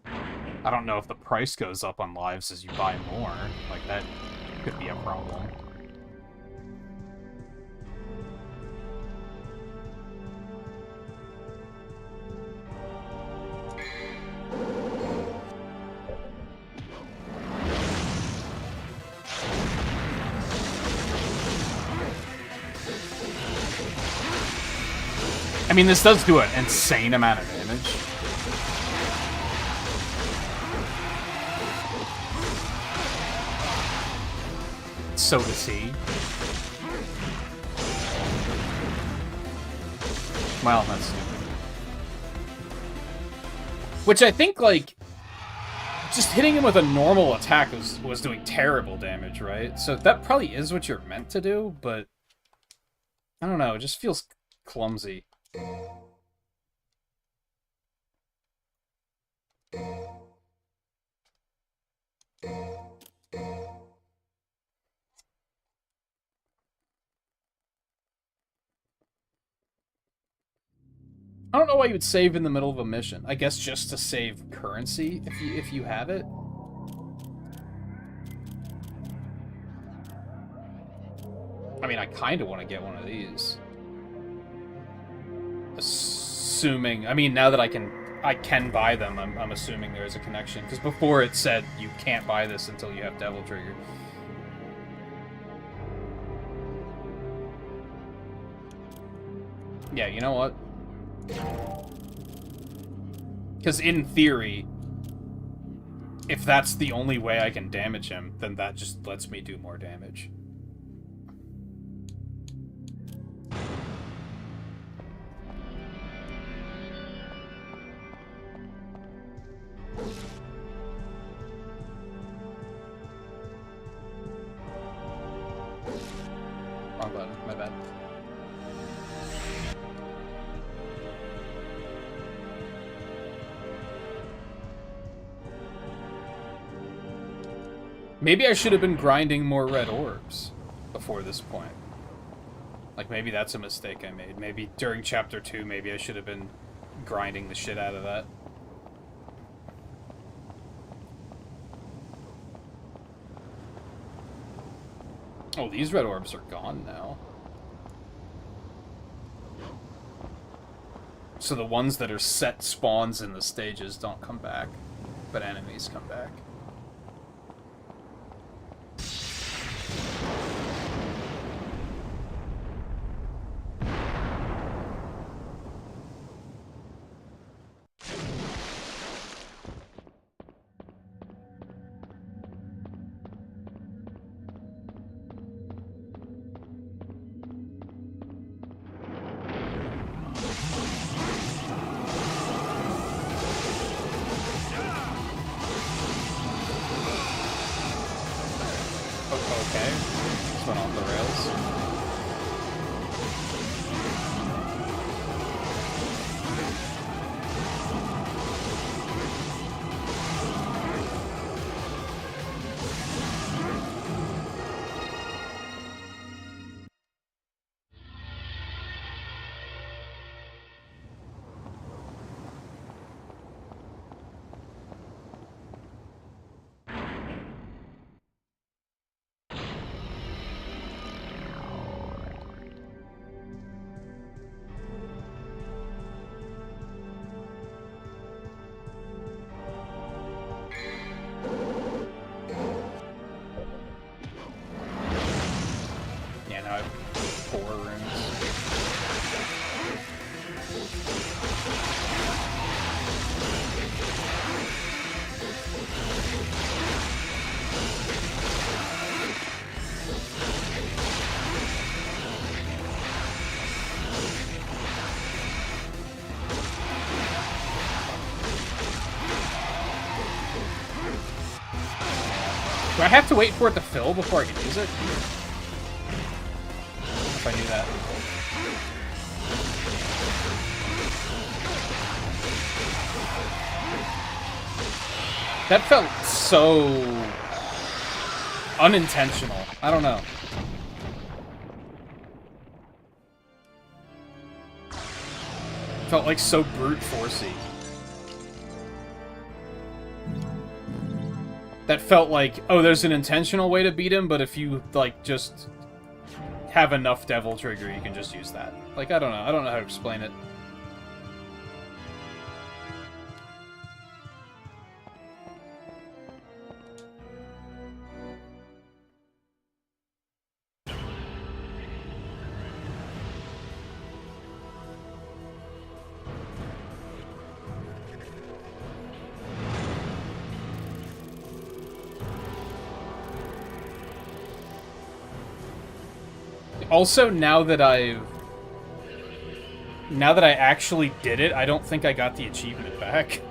I don't know if the price goes up on lives as you buy more. Like, that could be a problem. I mean, this does do an insane amount of damage. So to see. Well, that's stupid. Which I think, like, just hitting him with a normal attack was doing terrible damage, right? So that probably is what you're meant to do, but I don't know, it just feels clumsy. I don't know why you would save in the middle of a mission. I guess just to save currency if you have it. I mean, I kind of want to get one of these. Assuming, I mean, now that I can buy them, I'm assuming there's a connection. Because before it said you can't buy this until you have Devil Trigger. Yeah, you know what? Because in theory, if that's the only way I can damage him, then that just lets me do more damage. Wrong button, my bad. Maybe I should have been grinding more red orbs before this point. Like, maybe that's a mistake I made. Maybe during Chapter 2, maybe I should have been grinding the shit out of that. Oh, these red orbs are gone now. So the ones that are set spawns in the stages don't come back, but enemies come back. Okay, this went off the rails. Yeah, now I have 4 rooms. Do I have to wait for it to fill before I can use it? If I knew that. That felt so unintentional. I don't know. Felt like so brute forcey. That felt like, oh, there's an intentional way to beat him, but if you, like, just have enough Devil Trigger, you can just use that. Like, I don't know. I don't know how to explain it. Also, now that I actually did it, I don't think I got the achievement back.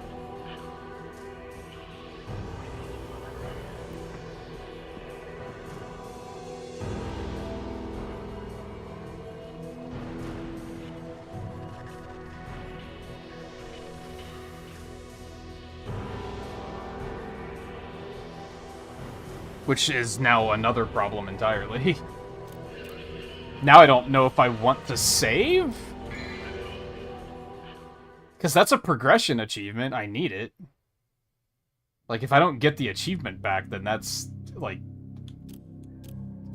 Which is now another problem entirely. Now I don't know if I want to save? Because that's a progression achievement. I need it. Like, if I don't get the achievement back, then that's, like...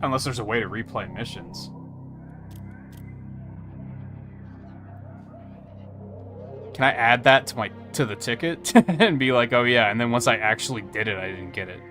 Unless there's a way to replay missions. Can I add that to the ticket? And be like, oh yeah, and then once I actually did it, I didn't get it.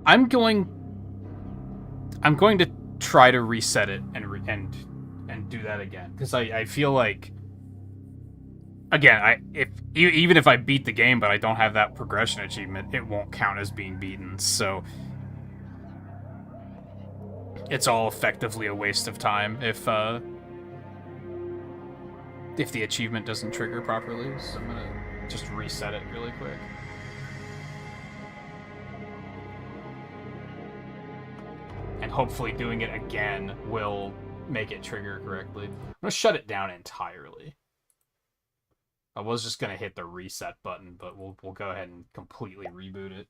I'm going to try to reset it and do that again, because I feel like, again, even if I beat the game but I don't have that progression achievement, it won't count as being beaten. So it's all effectively a waste of time if the achievement doesn't trigger properly. So I'm gonna just reset it really quick. And hopefully doing it again will make it trigger correctly. I'm gonna shut it down entirely. I was just gonna hit the reset button, but we'll go ahead and completely reboot it.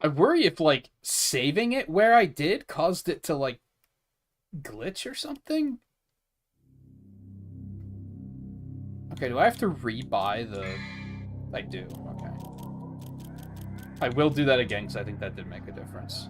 I worry if, like, saving it where I did caused it to, like, glitch or something? Okay, do I have to rebuy the... I do, okay. I will do that again, because I think that did make a difference.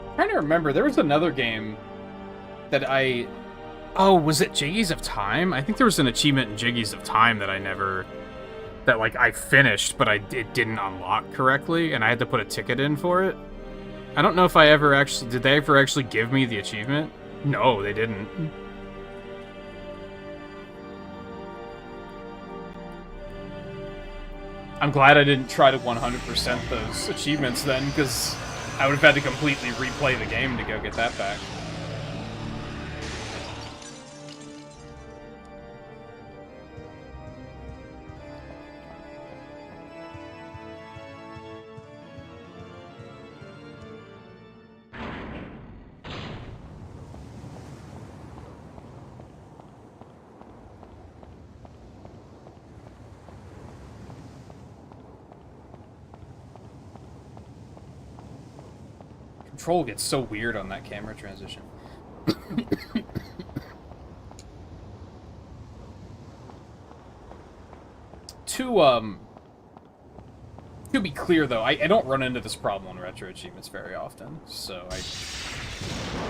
I'm trying to remember, there was another game that I... Oh, was it Jiggies of Time? I think there was an achievement in Jiggies of Time that I never... That, like, I finished, but it didn't unlock correctly, and I had to put a ticket in for it. I don't know if I ever actually... Did they ever actually give me the achievement? No, they didn't. I'm glad I didn't try to 100% those achievements then, because I would have had to completely replay the game to go get that back. Control gets so weird on that camera transition. To be clear though, I don't run into this problem on Retro Achievements very often, so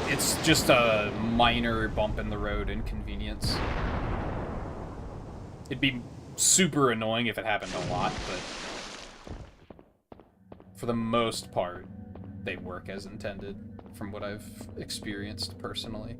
it's just a minor bump in the road inconvenience. It'd be super annoying if it happened a lot, but for the most part, they work as intended, from what I've experienced personally.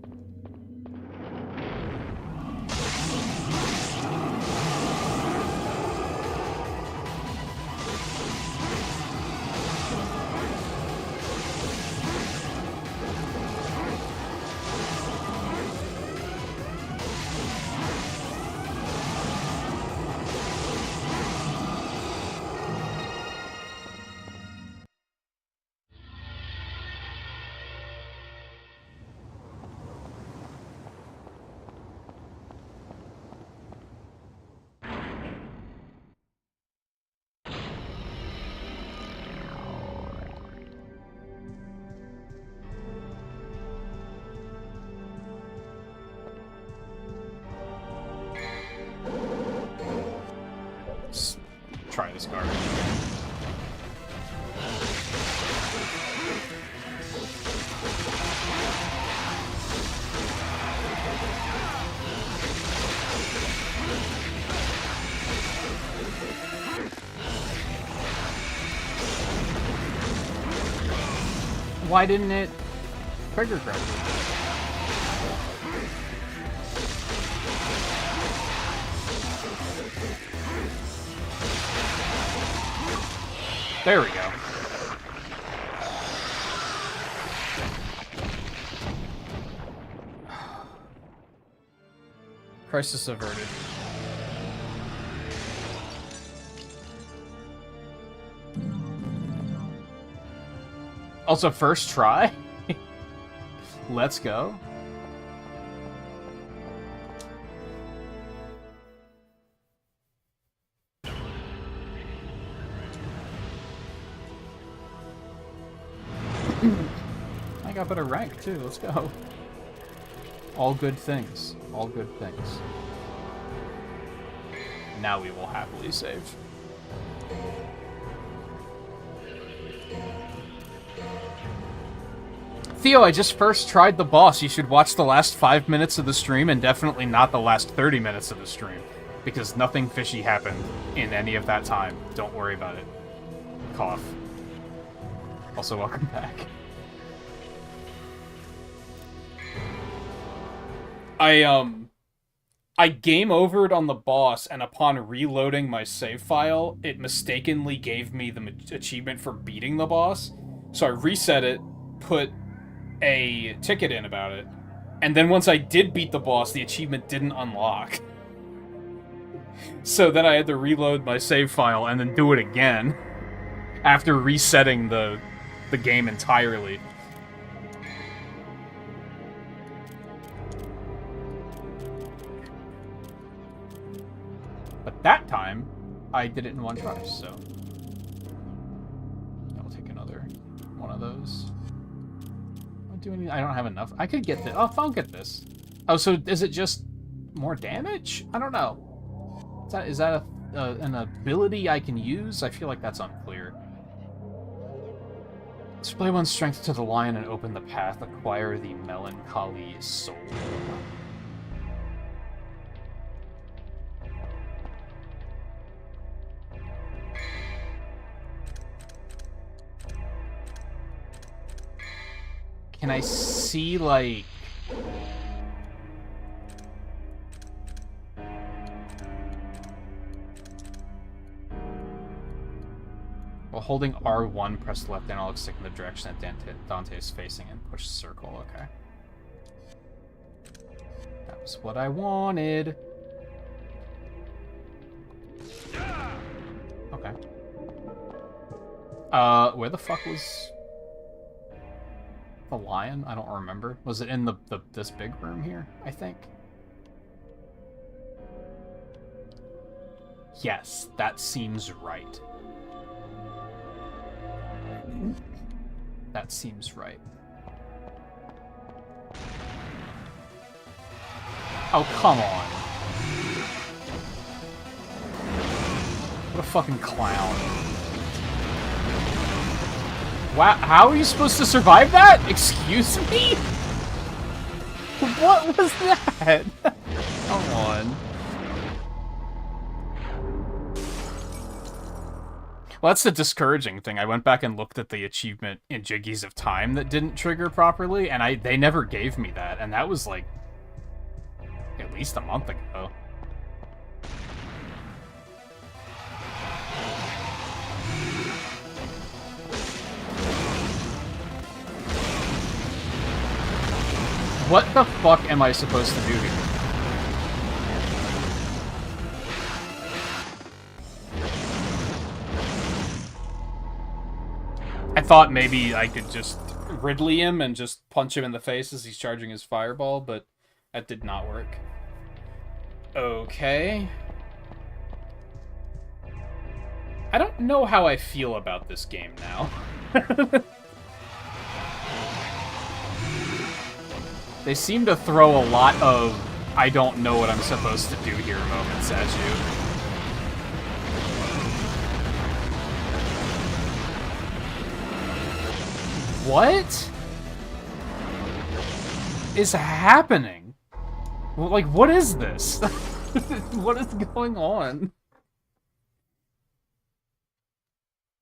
Try this garbage. Why didn't it trigger correctly? There we go. Crisis averted. Also, first try? Let's go. I got better rank too, let's go. All good things. All good things. Now we will happily save. Theo, I just first tried the boss. You should watch the last 5 minutes of the stream and definitely not the last 30 minutes of the stream. Because nothing fishy happened in any of that time. Don't worry about it. Cough. Also, welcome back. I game overed on the boss, and upon reloading my save file, it mistakenly gave me the achievement for beating the boss. So I reset it, put a ticket in about it, and then once I did beat the boss, the achievement didn't unlock. So then I had to reload my save file and then do it again after resetting the game entirely. But that time, I did it in one try, so I'll take another one of those. I don't have enough. I could get this. Oh, I'll get this. Oh, so is it just more damage? I don't know. Is that an ability I can use? I feel like that's unclear. Display one's strength to the lion and open the path. Acquire the melancholy soul. Can I see, like... While holding R1, press the left analog stick in the direction that Dante is facing and push circle. Okay. That was what I wanted. Okay. Where the fuck was... the lion? I don't remember. Was it in this big room here, I think? Yes, that seems right. That seems right. Oh, come on. What a fucking clown. Wow, how are you supposed to survive that? Excuse me? What was that? Come on. Well, that's the discouraging thing. I went back and looked at the achievement in Jiggies of Time that didn't trigger properly, and they never gave me that, and that was like at least a month ago. What the fuck am I supposed to do here? I thought maybe I could just Ridley him and just punch him in the face as he's charging his fireball, but that did not work. Okay. I don't know how I feel about this game now. They seem to throw a lot of I don't know what I'm supposed to do here moments at you. What is happening? Like, what is this? What is going on?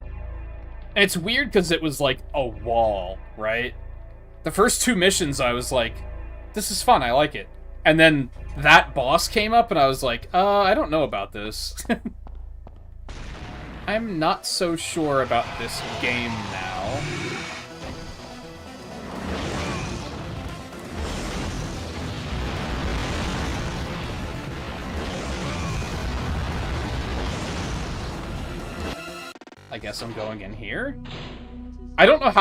And it's weird because it was like a wall, right? The first two missions I was like, this is fun, I like it. And then that boss came up and I was like, I don't know about this. I'm not so sure about this game now. I guess I'm going in here. I don't know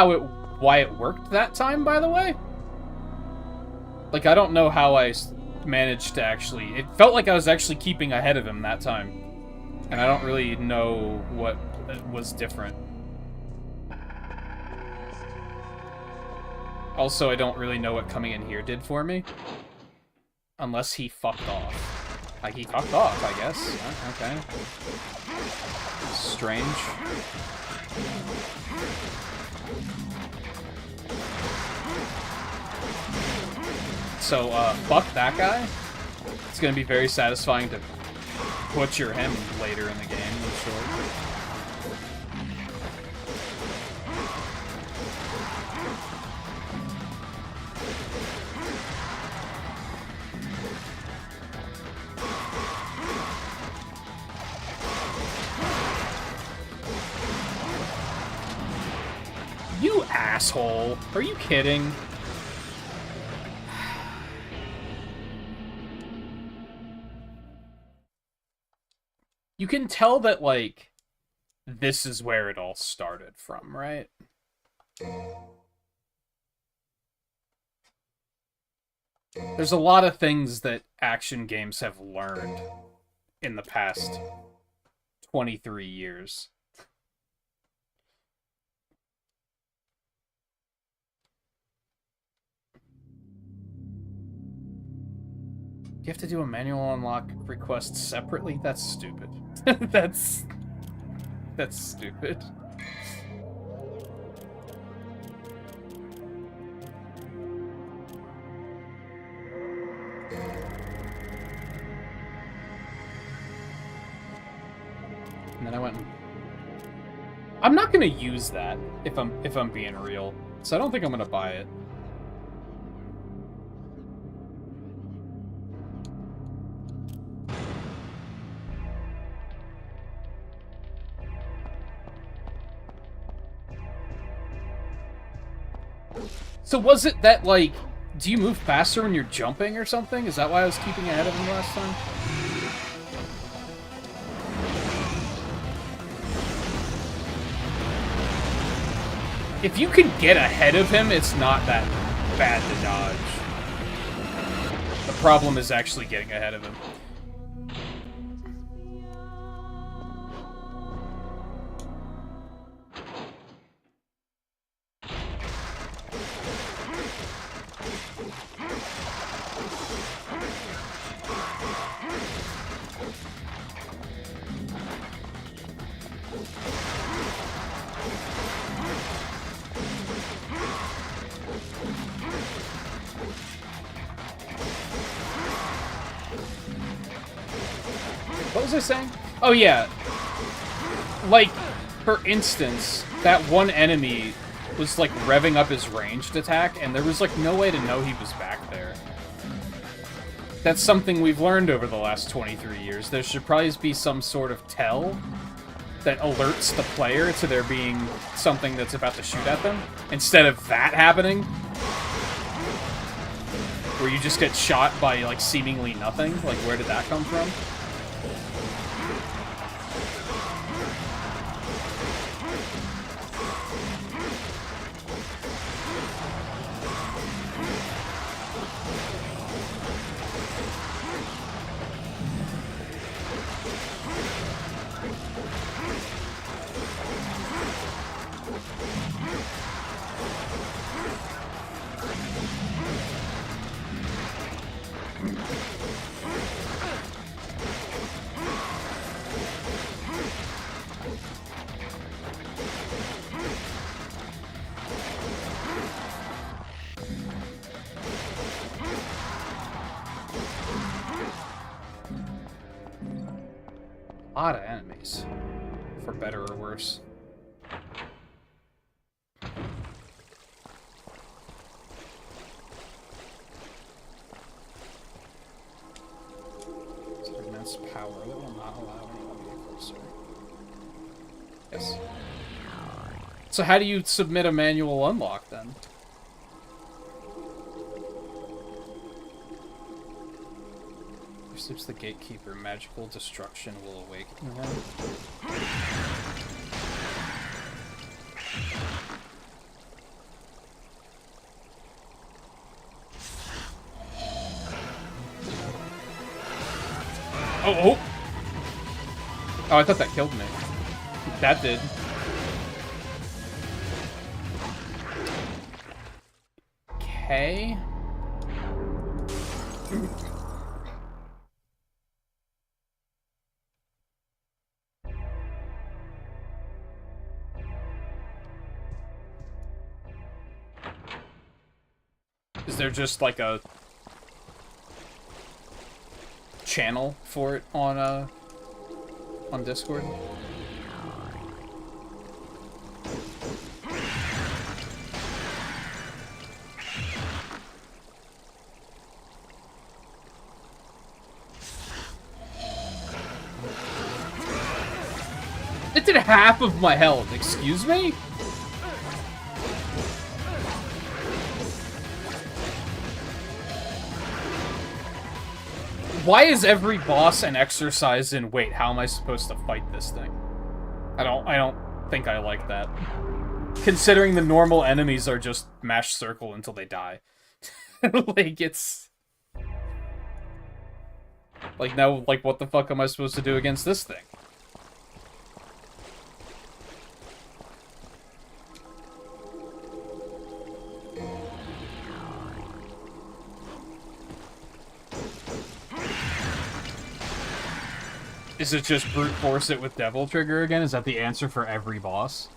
why it worked that time, by the way. Like, I don't know how I managed to actually... It felt like I was actually keeping ahead of him that time. And I don't really know what was different. Also, I don't really know what coming in here did for me. Unless he fucked off. Like, he fucked off, I guess. Okay. Strange. So, fuck that guy. It's gonna be very satisfying to butcher him later in the game, I'm sure. You asshole! Are you kidding? You can tell that, like, this is where it all started from, right? There's a lot of things that action games have learned in the past 23 years. You have to do a manual unlock request separately? That's stupid. That's stupid. And then I went and... I'm not gonna use that if I'm being real. So I don't think I'm gonna buy it. So was it that, like, do you move faster when you're jumping or something? Is that why I was keeping ahead of him last time? If you can get ahead of him, it's not that bad to dodge. The problem is actually getting ahead of him. What was I saying? Oh yeah. Like, for instance, that one enemy was like revving up his ranged attack, and there was like no way to know he was back there. That's something we've learned over the last 23 years. There should probably be some sort of tell that alerts the player to there being something that's about to shoot at them, instead of that happening, where you just get shot by like seemingly nothing. Like, where did that come from? A lot of enemies, for better or worse. It's an immense power that will not allow anyone to get closer. Yes. So how do you submit a manual unlock, then? Sleeps the gatekeeper, magical destruction will awaken him. Oh, I thought that killed me. That did. Okay. Is there just like a channel for it on Discord? It did half of my health, excuse me? Why is every boss an exercise in, wait, how am I supposed to fight this thing? I don't think I like that. Considering the normal enemies are just mash circle until they die. Like, it's... Like, now, like, what the fuck am I supposed to do against this thing? Is it just brute force it with Devil Trigger again? Is that the answer for every boss?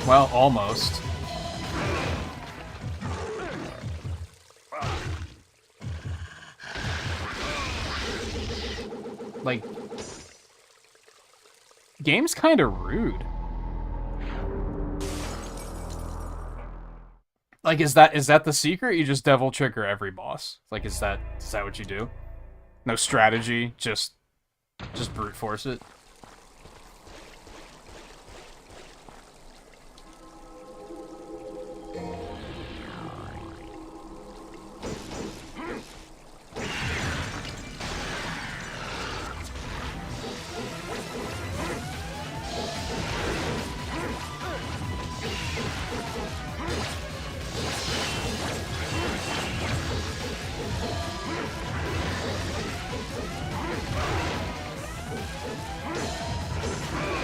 Well, almost. Like, game's kind of rude. Like, is that the secret? You just Devil Trigger every boss. Like, is that what you do? No strategy, just brute force it.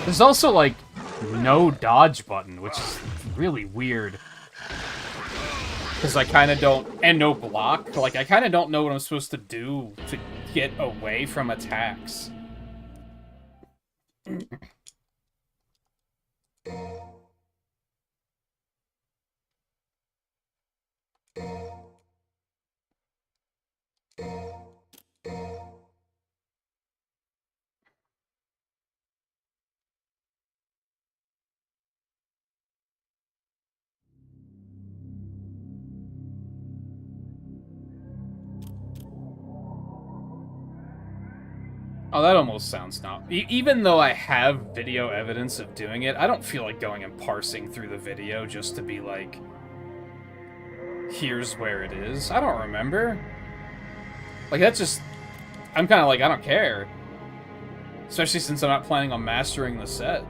There's also, like, no dodge button, which is really weird. Because I kind of don't... And no block. Like, I kind of don't know what I'm supposed to do to get away from attacks. Oh, that almost sounds not... Even though I have video evidence of doing it, I don't feel like going and parsing through the video just to be like, here's where it is. I don't remember. Like, that's just... I'm kind of like, I don't care. Especially since I'm not planning on mastering the set.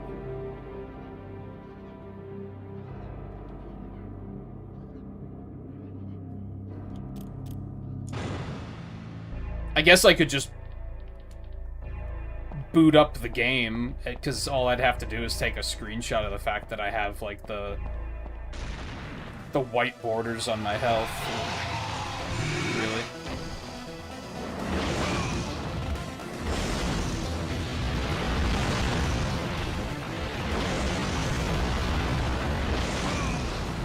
I guess I could just boot up the game, because all I'd have to do is take a screenshot of the fact that I have, like, the white borders on my health. Really?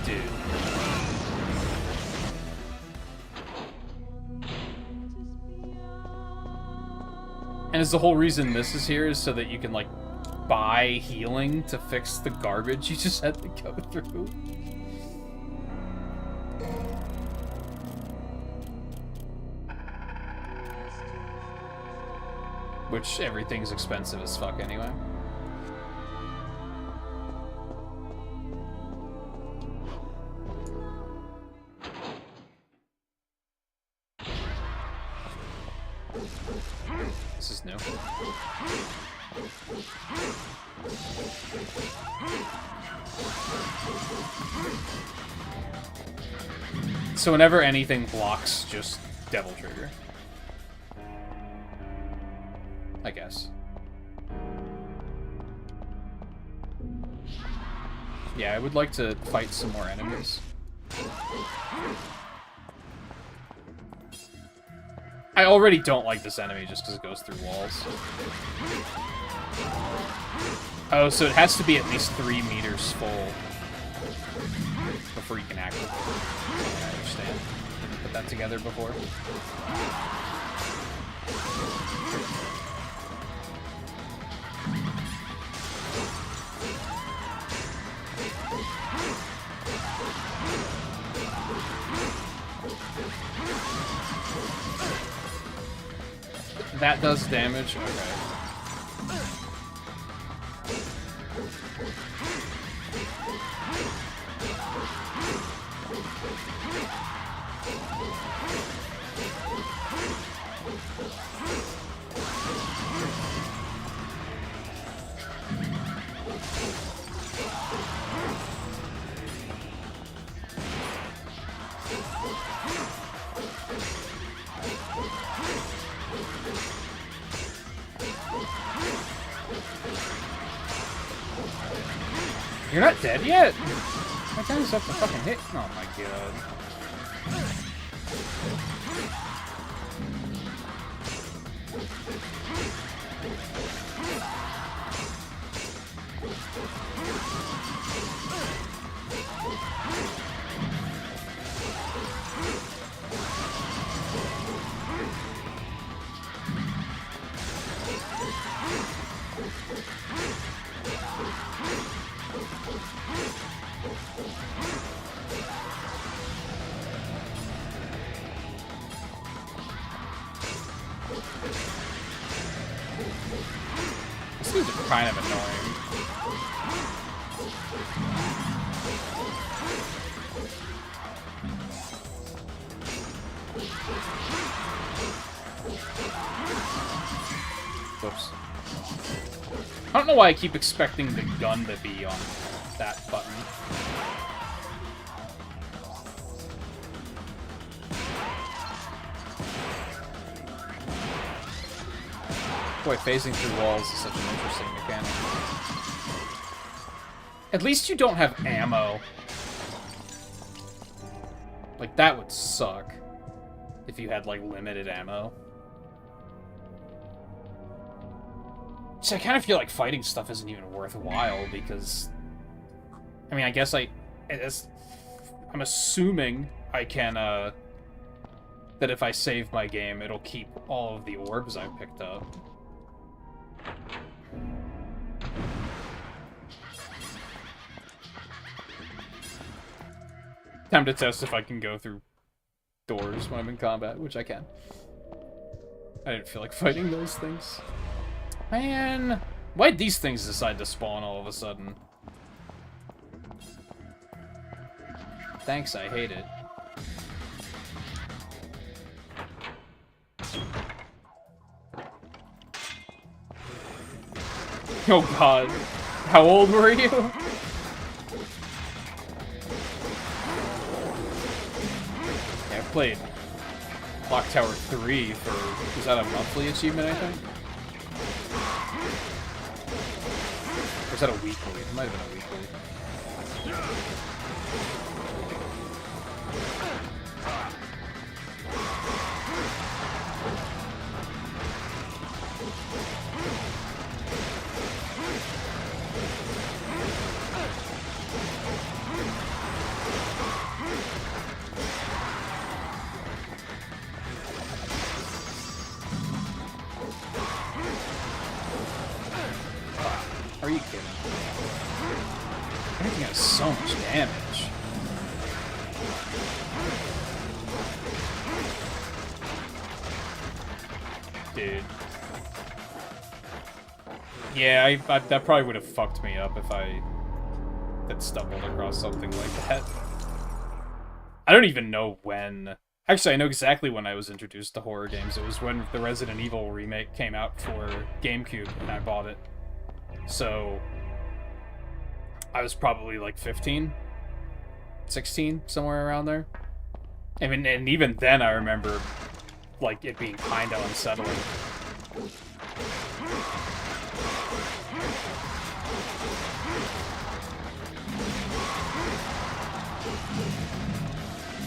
Dude. And is the whole reason this is here is so that you can, like, buy healing to fix the garbage you just had to go through? Which, everything's expensive as fuck anyway. This is new. So whenever anything blocks, just Devil Trigger. I guess. Yeah, I would like to fight some more enemies. I already don't like this enemy just because it goes through walls. Oh, so it has to be at least 3 meters full before you can activate it. I understand. Didn't put that together before. That does damage? Okay. You're not dead yet? My time's up to fucking hit. Oh my god. This is kind of annoying. Whoops. I don't know why I keep expecting the gun to be on that button. Boy, phasing through walls is such an interesting mechanic. At least you don't have ammo. Like, that would suck. If you had, like, limited ammo. So I kind of feel like fighting stuff isn't even worthwhile, because... I mean, I guess I'm assuming I can, that if I save my game, it'll keep all of the orbs I picked up. Time to test if I can go through doors when I'm in combat, which I can. I didn't feel like fighting those things. Man, why'd these things decide to spawn all of a sudden? Thanks, I hate it. Oh god. How old were you? Yeah, I played Clock Tower 3 for... Was that a monthly achievement, I think? Or was that a weekly? It might have been a weekly. Are you kidding? Everything has so much damage. Dude. Yeah, that probably would have fucked me up if I had stumbled across something like that. I don't even know when... Actually, I know exactly when I was introduced to horror games. It was when the Resident Evil remake came out for GameCube, and I bought it. So, I was probably like 15, 16, somewhere around there. I mean, and even then I remember, like, it being kind of unsettling.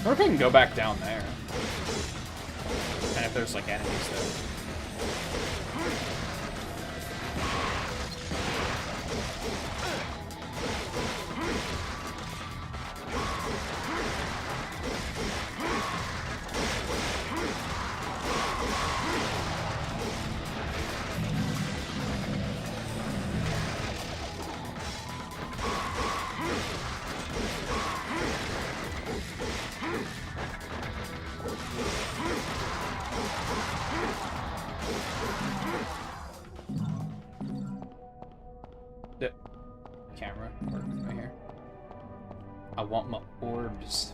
Or if I can go back down there. And if there's, like, enemies there. want my orbs.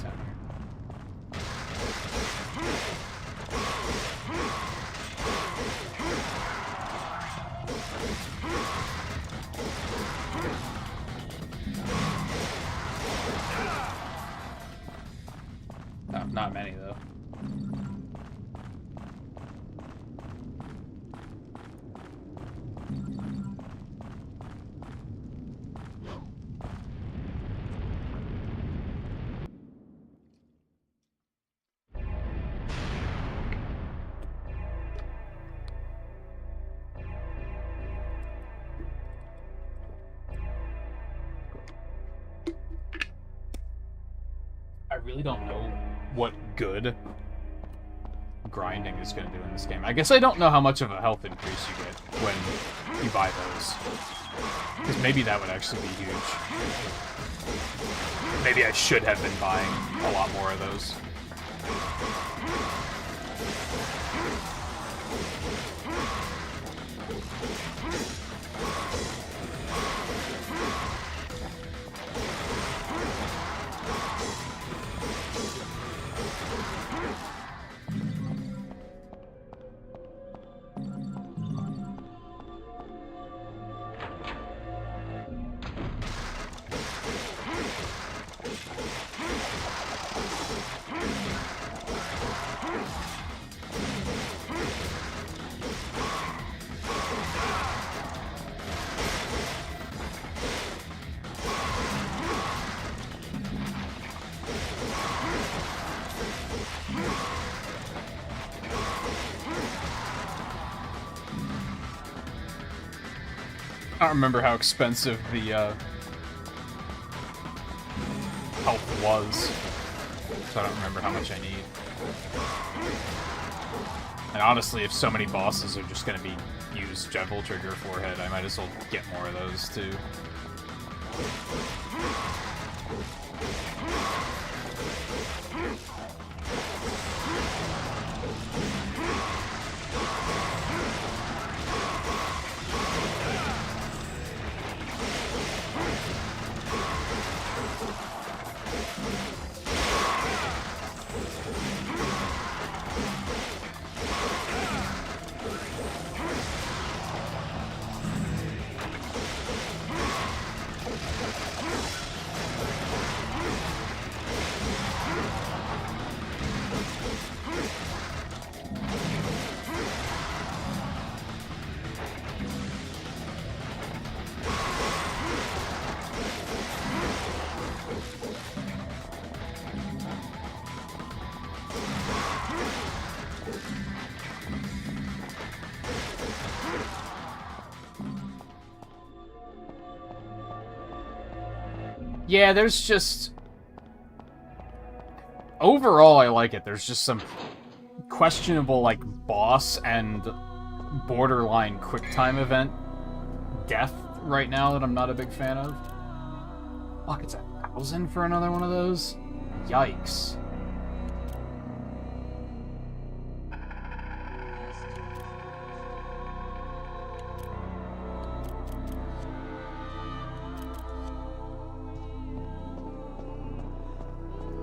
Down here. Oh, not many though. I really don't know what good grinding is going to do in this game. I guess I don't know how much of a health increase you get when you buy those. Because maybe that would actually be huge. Maybe I should have been buying a lot more of those. I don't remember how expensive the health was, so I don't remember how much I need. And honestly, if so many bosses are just going to be used Devil Trigger Forehead, I might as well get more of those too. Yeah, there's just... Overall, I like it. There's just some questionable, like, boss and borderline QuickTime event death right now that I'm not a big fan of. Fuck, it's 1,000 for another one of those? Yikes.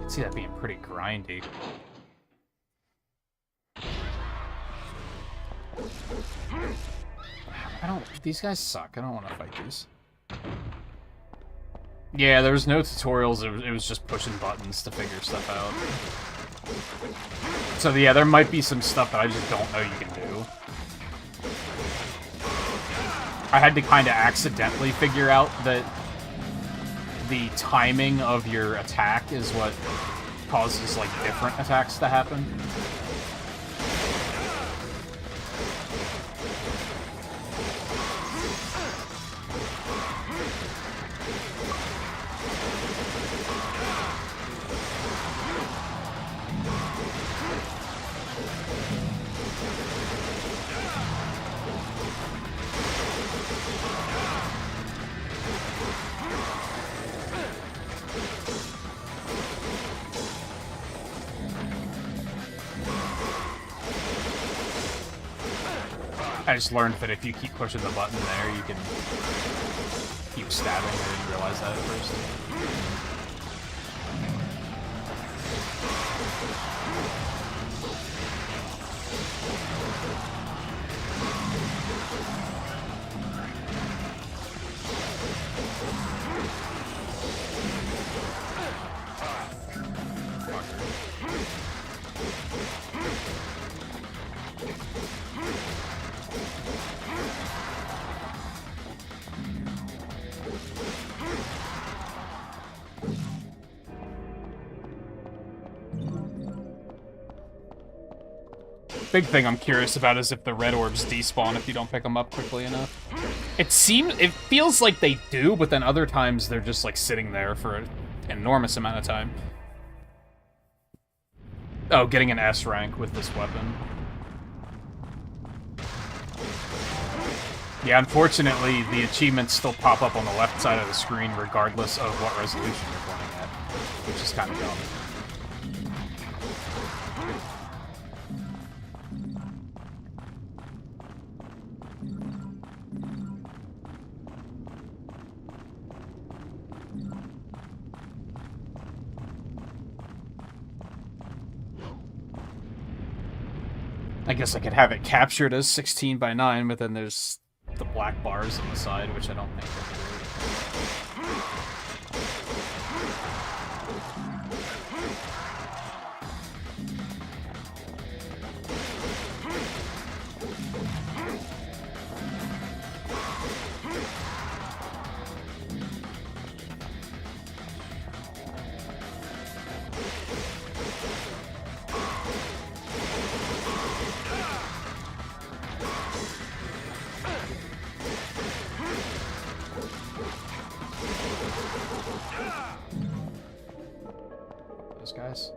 See that being pretty grindy. These guys suck. I don't want to fight these. Yeah, there was no tutorials. It was just pushing buttons to figure stuff out. So yeah, there might be some stuff that I just don't know you can do. I had to kind of accidentally figure out that the timing of your attack is what causes, like, different attacks to happen. I just learned that if you keep pushing the button there, you can keep stabbing. I didn't realize that at first. Big thing I'm curious about is if the red orbs despawn if you don't pick them up quickly enough. It feels like they do, but then other times they're just like sitting there for an enormous amount of time. Oh, getting an S rank with this weapon. Yeah, unfortunately, the achievements still pop up on the left side of the screen regardless of what resolution you're playing at, which is kind of dumb. I guess I could have it captured as 16 by 9, but then there's the black bars on the side, which I don't think would be guys.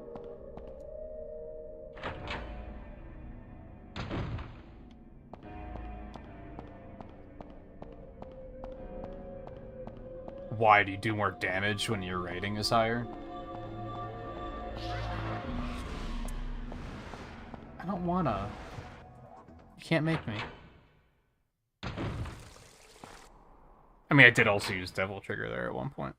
Why do you do more damage when your rating is higher? I don't wanna. You can't make me. I mean, I did also use Devil Trigger there at one point.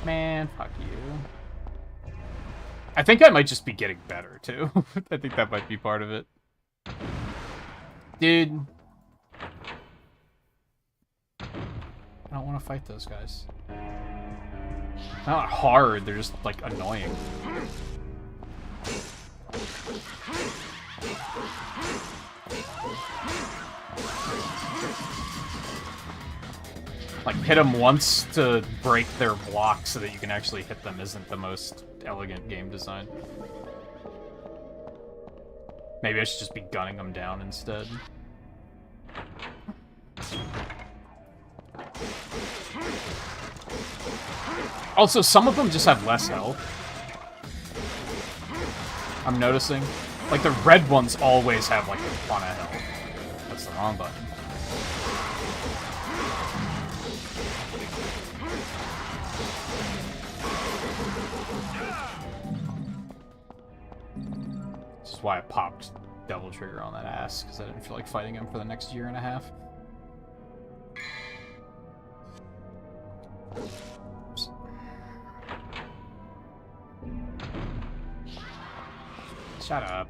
Man, fuck you. I think I might just be getting better, too. I think that might be part of it. Dude. I don't want to fight those guys. They're not hard, they're just, like, annoying. Like, hit them once to break their block so that you can actually hit them isn't the most elegant game design. Maybe I should just be gunning them down instead. Also, some of them just have less health. I'm noticing. Like, the red ones always have, like, a ton of health. That's the wrong button. This is why I popped Devil Trigger on that ass, because I didn't feel like fighting him for the next year and a half. Oops. Shut up.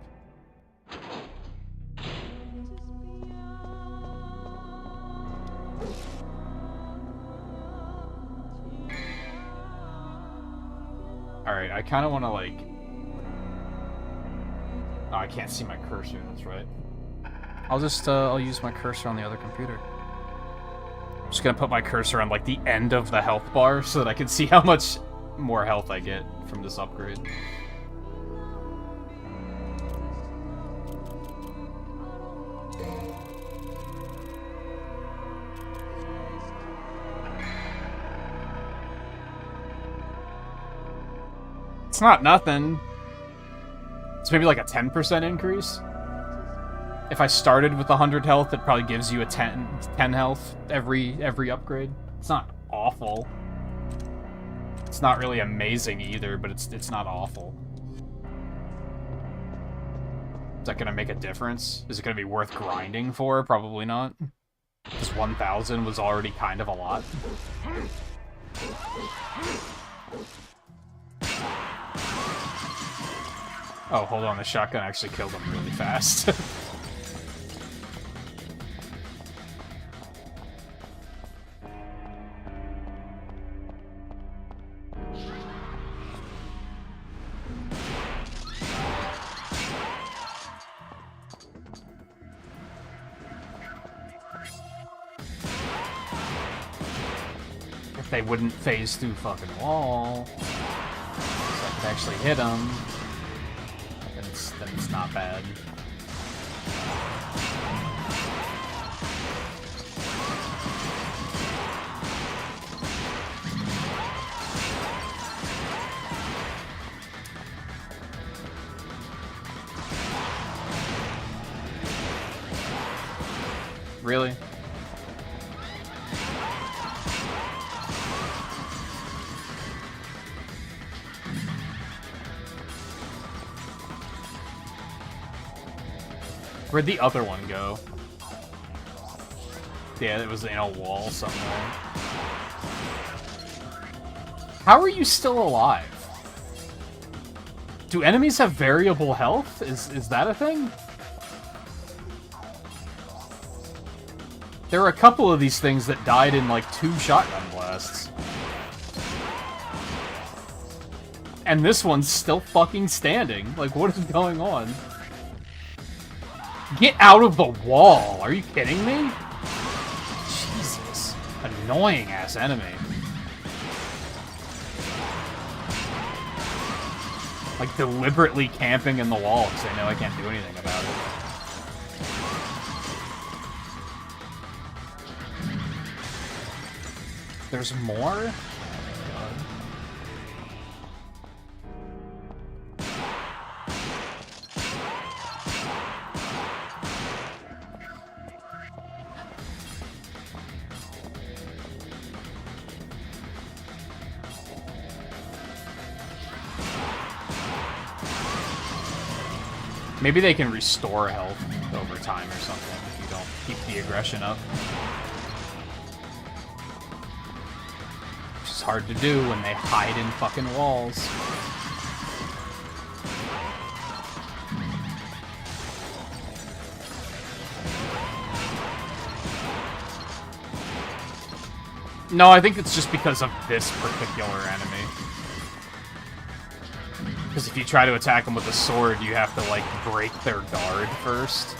Alright, I kind of want to, like... Oh, I can't see my cursor, that's right. I'll use my cursor on the other computer. I'm just gonna put my cursor on, like, the end of the health bar so that I can see how much more health I get from this upgrade. It's not nothing. It's maybe like a 10% increase. If I started with 100 health, it probably gives you a 10 health every upgrade. It's not awful. It's not really amazing either, but it's not awful. Is that gonna make a difference? Is it gonna be worth grinding for? Probably not. Because 1,000 was already kind of a lot. Oh, hold on, the shotgun actually killed him really fast. If they wouldn't phase through fucking wall, so I could actually hit them. Then it's not bad. Really? Where'd the other one go? Yeah, it was in a wall somewhere. How are you still alive? Do enemies have variable health? Is that a thing? There are a couple of these things that died in like 2 shotgun blasts. And this one's still fucking standing. Like, what is going on? Get out of the wall! Are you kidding me? Jesus. Annoying ass enemy. Like, deliberately camping in the wall because they know I can't do anything about it. There's more? Maybe they can restore health over time or something if you don't keep the aggression up. Which is hard to do when they hide in fucking walls. No, I think it's just because of this particular enemy. Because if you try to attack them with a sword, you have to, like, break their guard first.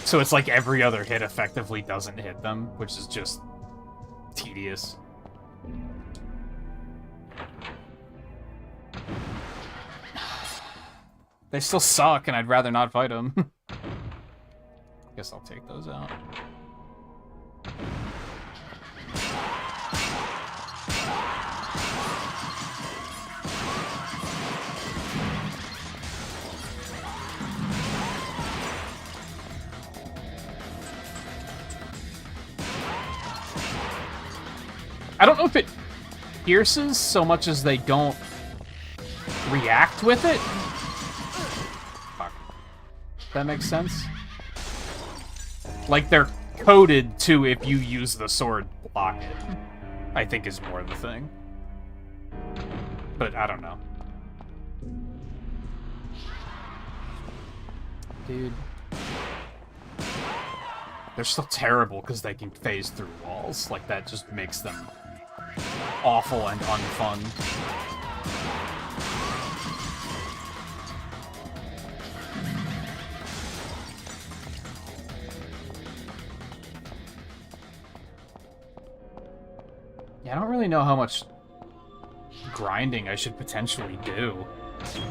So it's like every other hit effectively doesn't hit them, which is just tedious. They still suck, and I'd rather not fight them. Guess I'll take those out. I don't know if it pierces so much as they don't react with it. Fuck. That makes sense? Like, they're coded to, if you use the sword, block it. I think is more the thing. But I don't know. Dude. They're still terrible because they can phase through walls. Like, that just makes them awful and unfun. Yeah, I don't really know how much grinding I should potentially do. Dude.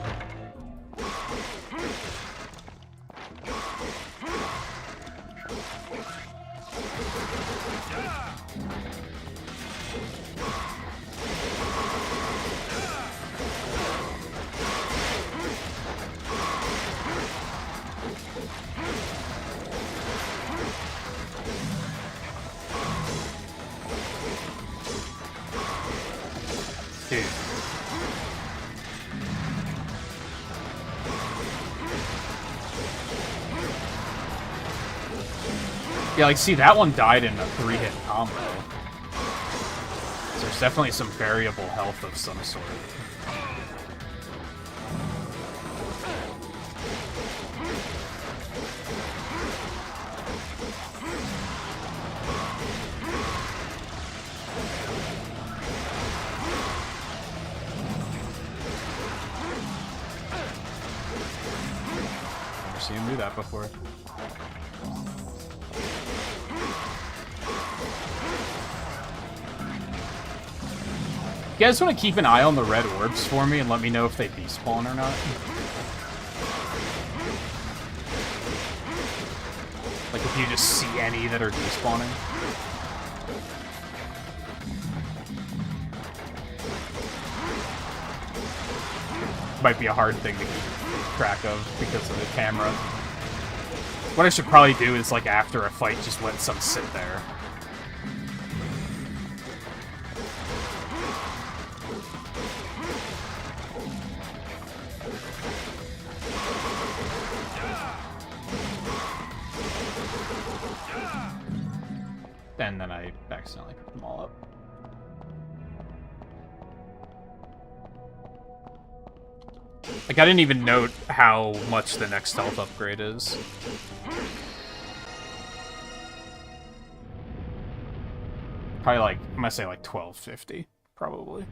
Yeah, like, see, that one died in a 3-hit combo. So there's definitely some variable health of some sort. Never seen him do that before. You guys want to keep an eye on the red orbs for me and let me know if they despawn or not? Like if you just see any that are despawning? Might be a hard thing to keep track of because of the camera. What I should probably do is, like, after a fight, just let some sit there. And then I accidentally picked them all up. Like, I didn't even note how much the next health upgrade is. Probably like, I'm gonna say like 1250, probably.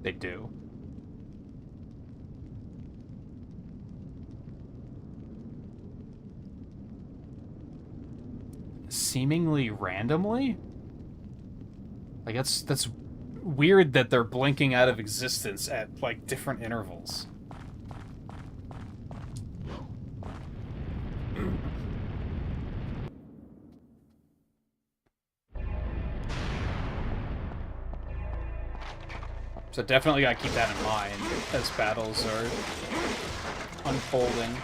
They do. Seemingly randomly? Like, that's weird that they're blinking out of existence at, like, different intervals. So definitely gotta keep that in mind as battles are unfolding.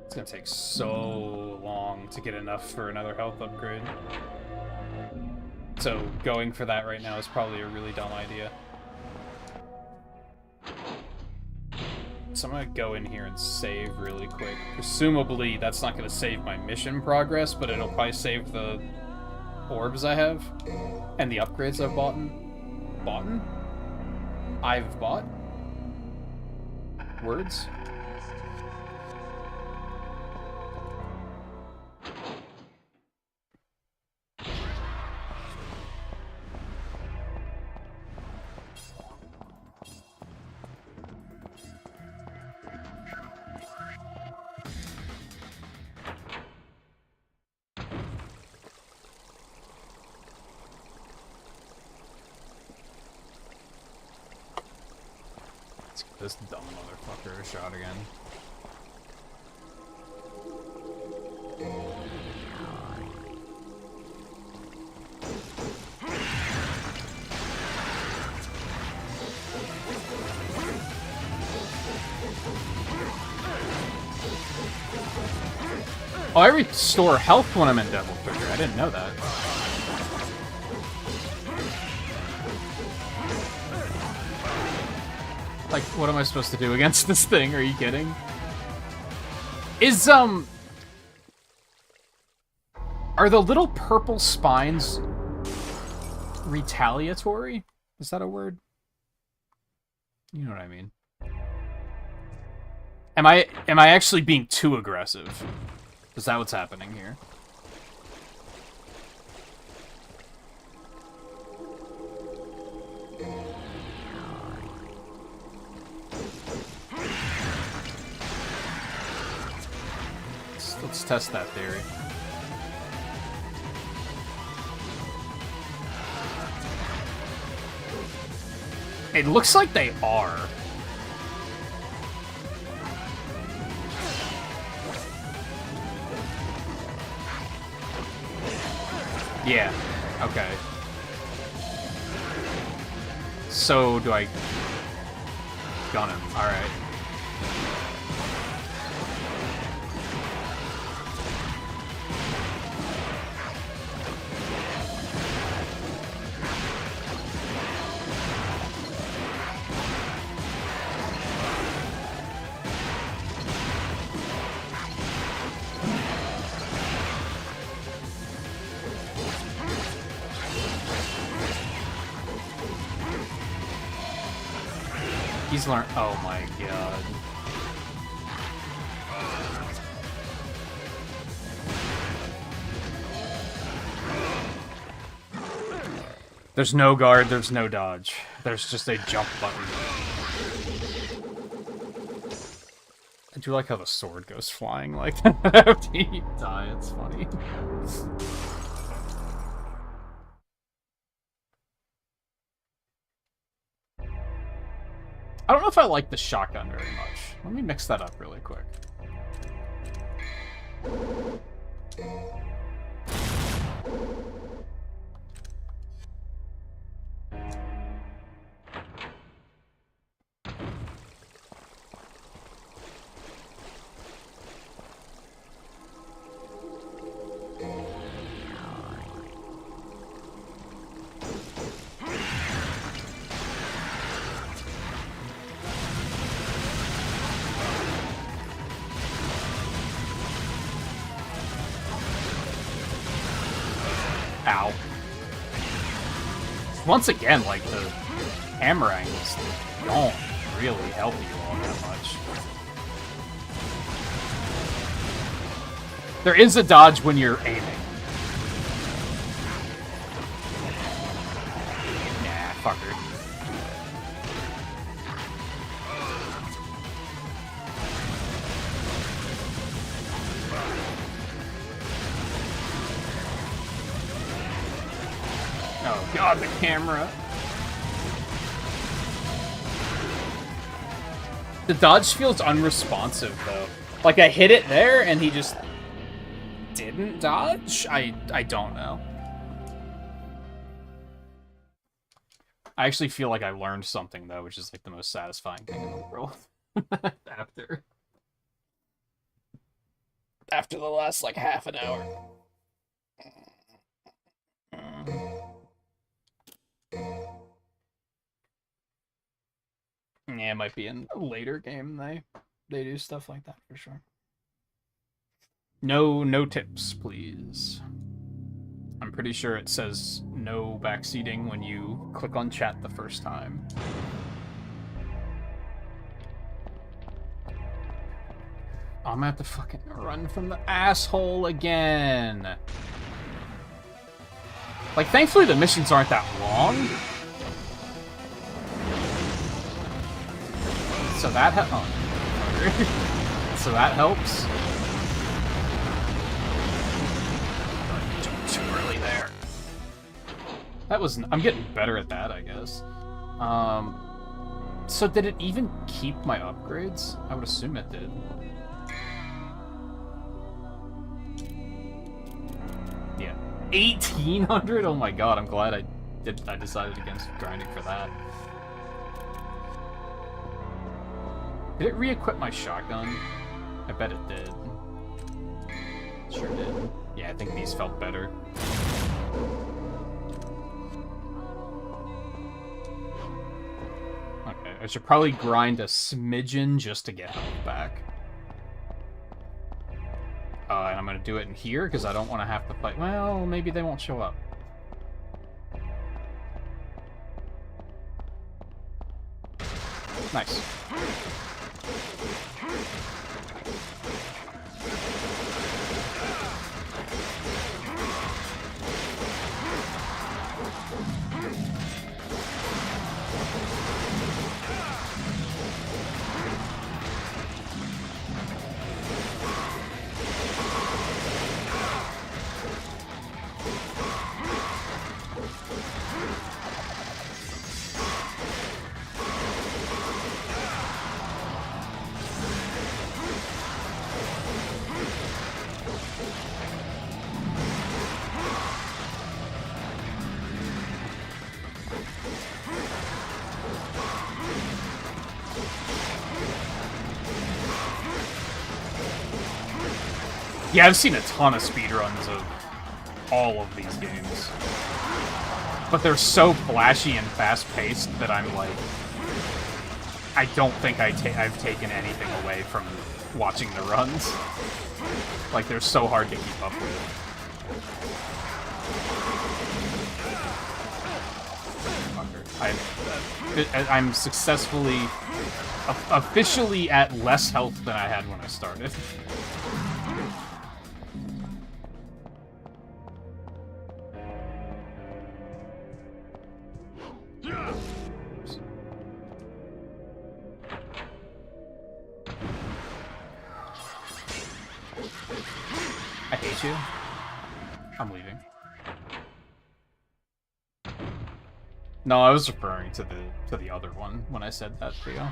It's gonna take so long to get enough for another health upgrade. So going for that right now is probably a really dumb idea. So I'm gonna go in here and save really quick. Presumably that's not gonna save my mission progress, but it'll probably save the orbs I have and the upgrades I've bought. I've bought? Words? This dumb motherfucker is shot again. Oh, I restore health when I'm in Devil Trigger. I didn't know that. Like, what am I supposed to do against this thing? Are you kidding? Is, are the little purple spines retaliatory? Is that a word? You know what I mean. Am I actually being too aggressive? Is that what's happening here? Let's test that theory. It looks like they are. Yeah, okay. So, do I gun him? Alright. He's learned. Oh my god. There's no guard, there's no dodge. There's just a jump button. I do like how the sword goes flying like that after you die. It's funny. I don't know if I like the shotgun very much. Let me mix that up really quick. Ow. Once again, like, the hammer angles don't really help you all that much. There is a dodge when you're aiming. Nah, fucker. Oh god, the camera. The dodge feels unresponsive, though. Like, I hit it there, and he just didn't dodge? I don't know. I actually feel like I learned something, though, which is, like, the most satisfying thing in the world. After the last, like, half an hour. Yeah, it might be in a later game they do stuff like that for sure. No tips, please. I'm pretty sure it says no backseating when you click on chat the first time. I'm gonna have to fucking run from the asshole again. Like, thankfully the missions aren't that long. So that so that helps. Jumped too early there. That was. I'm getting better at that, I guess. So did it even keep my upgrades? I would assume it did. Yeah, 1800. Oh my god! I'm glad I decided against grinding for that. Did it re-equip my shotgun? I bet it did. Sure did. Yeah, I think these felt better. Okay, I should probably grind a smidgen just to get health back. And I'm gonna do it in here, because I don't want to have to fight. Well, maybe they won't show up. Nice. Yeah, I've seen a ton of speedruns of all of these games. But they're so flashy and fast-paced that I'm like... I don't think I've taken anything away from watching the runs. Like, they're so hard to keep up with. I'm successfully... officially at less health than I had when I started. I hate you. I'm leaving. No, I was referring to the other one when I said that to you.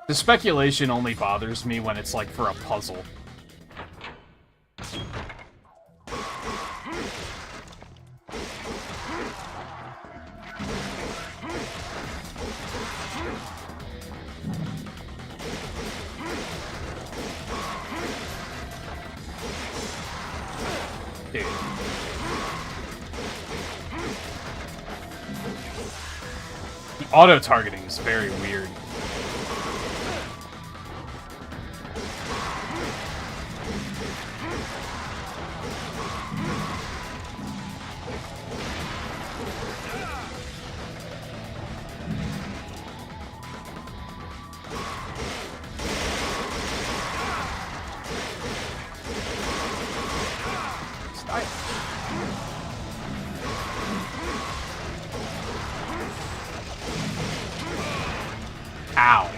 The speculation only bothers me when it's like for a puzzle. Dude. The auto-targeting is very weird. Ow.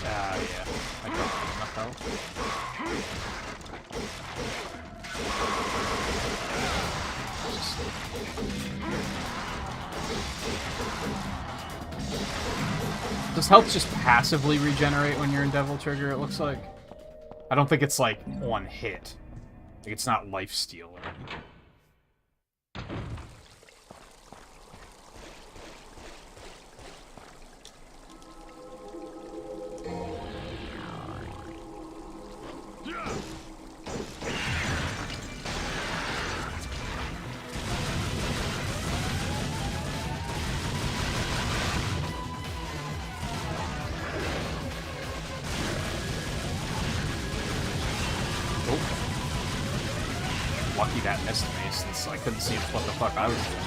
Yeah. I got enough health. Does health just passively regenerate when you're in Devil Trigger, it looks like? I don't think it's like one hit. Like it's not lifesteal or anything. Lucky that missed me, since I couldn't see what the fuck I was doing.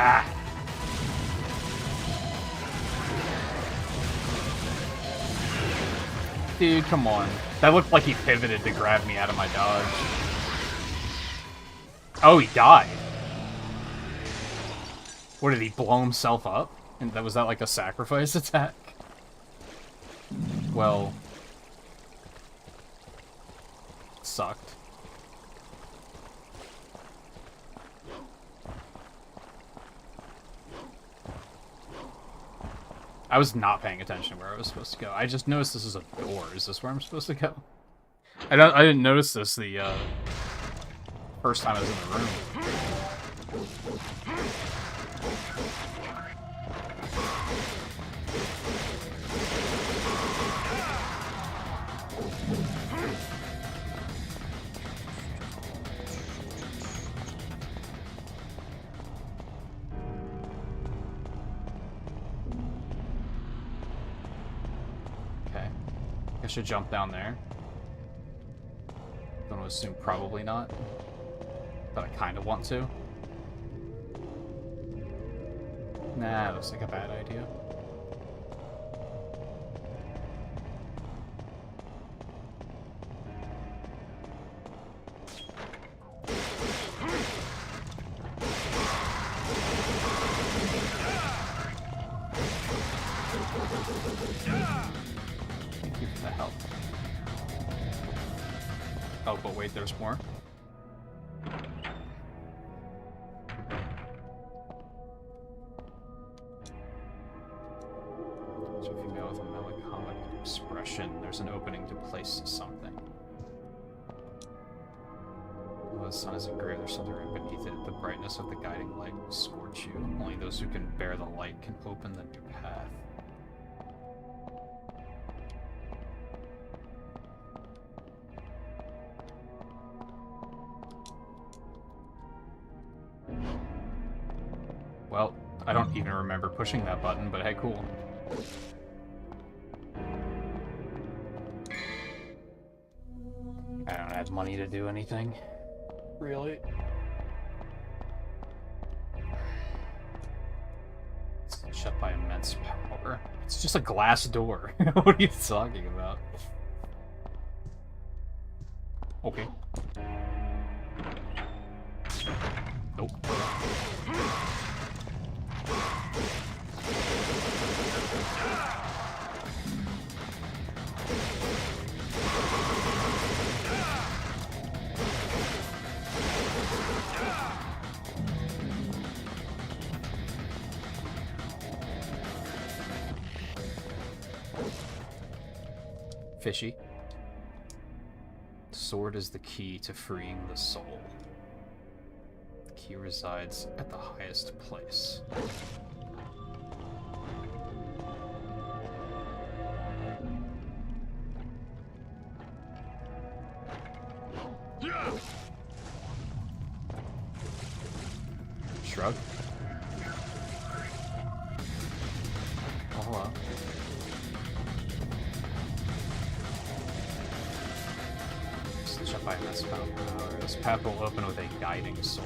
Ah. Dude, come on. That looked like he pivoted to grab me out of my dodge. Oh, he died. What, did he blow himself up? And was that like a sacrifice attack? Well... sucked. I was not paying attention where I was supposed to go. I just noticed this is a door. Is this where I'm supposed to go? I didn't notice this the first time I was in the room. I should jump down there. Don't assume probably not. But I kind of want to. Nah, that looks like a bad idea. Oh, but wait, there's more. So female with a melancholic expression. There's an opening to place something. Well, the sun isn't gray, there's something right beneath it. The brightness of the guiding light will scorch you. Only those who can bear the light can open the new path. Well, I don't even remember pushing that button, but hey, cool. I don't have money to do anything. Really? It's shut by immense power. It's just a glass door. What are you talking about? Okay. Nope. Fishy. Sword is the key to freeing the soul. The key resides at the highest place. Shrug. Oh, hello. Shut by this power. This path will open with a guiding soul.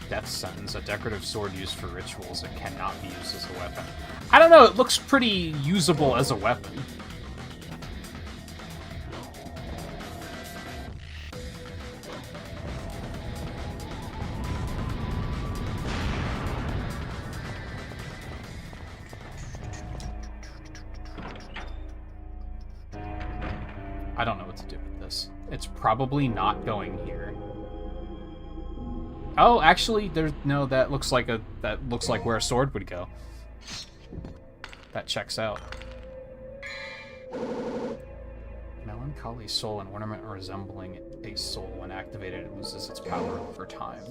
Death sentence, a decorative sword used for rituals. It cannot be used as a weapon. I don't know, it looks pretty usable as a weapon. I don't know what to do with this. It's probably not going here. Oh, actually, there's no. That looks like where a sword would go. That checks out. Melancholy soul, an ornament resembling a soul. When activated, it loses its power over time.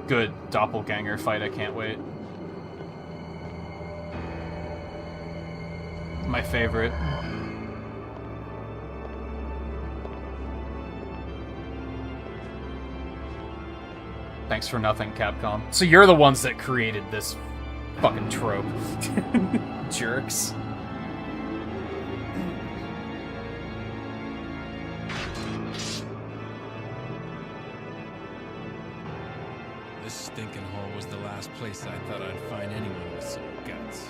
good doppelganger fight. I can't wait. My favorite. Thanks for nothing, Capcom. So you're the ones that created this fucking trope. Jerks. This stinking hole was the last place I thought I'd find anyone with some guts.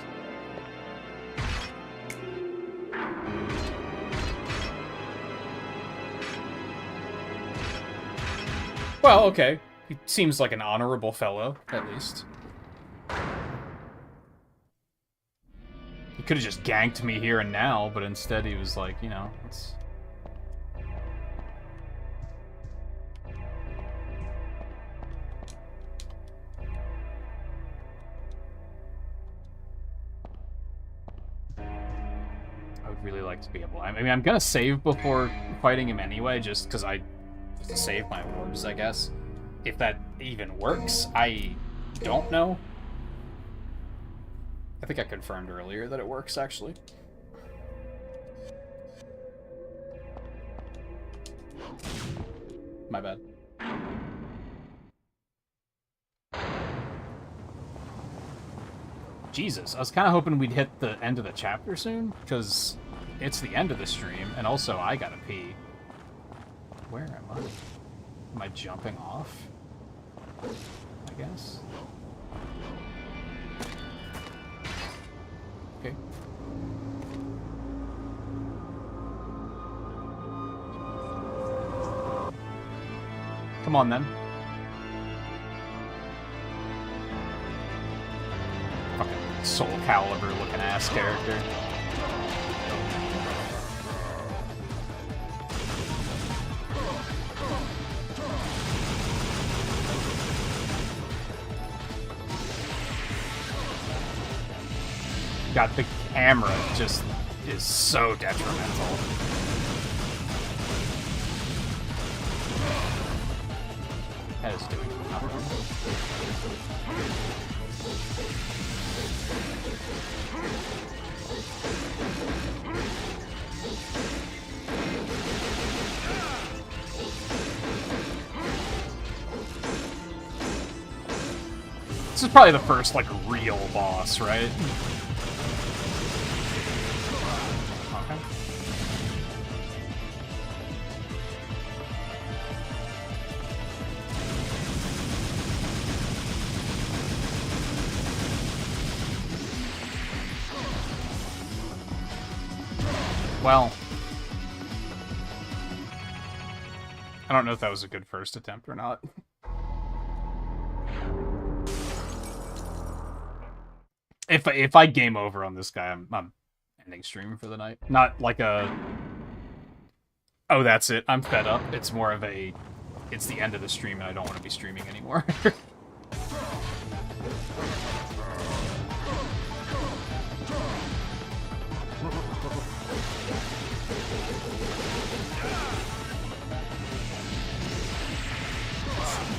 Well, okay. He seems like an honorable fellow, at least. He could have just ganked me here and now, but instead he was like, you know, it's... I would really like to be able... I mean, I'm gonna save before fighting him anyway, just because just to save my orbs, I guess. If that even works, I don't know. I think I confirmed earlier that it works, actually. My bad. Jesus, I was kind of hoping we'd hit the end of the chapter soon, because it's the end of the stream, and also I gotta pee. Where am I? Am I jumping off? I guess. Okay. Come on, then. Fucking Soul Calibur looking ass character. God, the camera just is so detrimental. That is doing nothing. This is probably the first, like, real boss, right? Well, I don't know if that was a good first attempt or not. If I game over on this guy, I'm ending stream for the night. Not like a, oh, that's it, I'm fed up. It's more of a, it's the end of the stream and I don't want to be streaming anymore.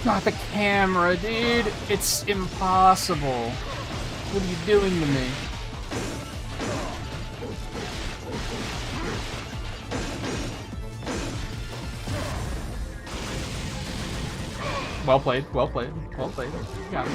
Not the camera, dude. It's impossible. What are you doing to me? Well played, well played, well played. Got me.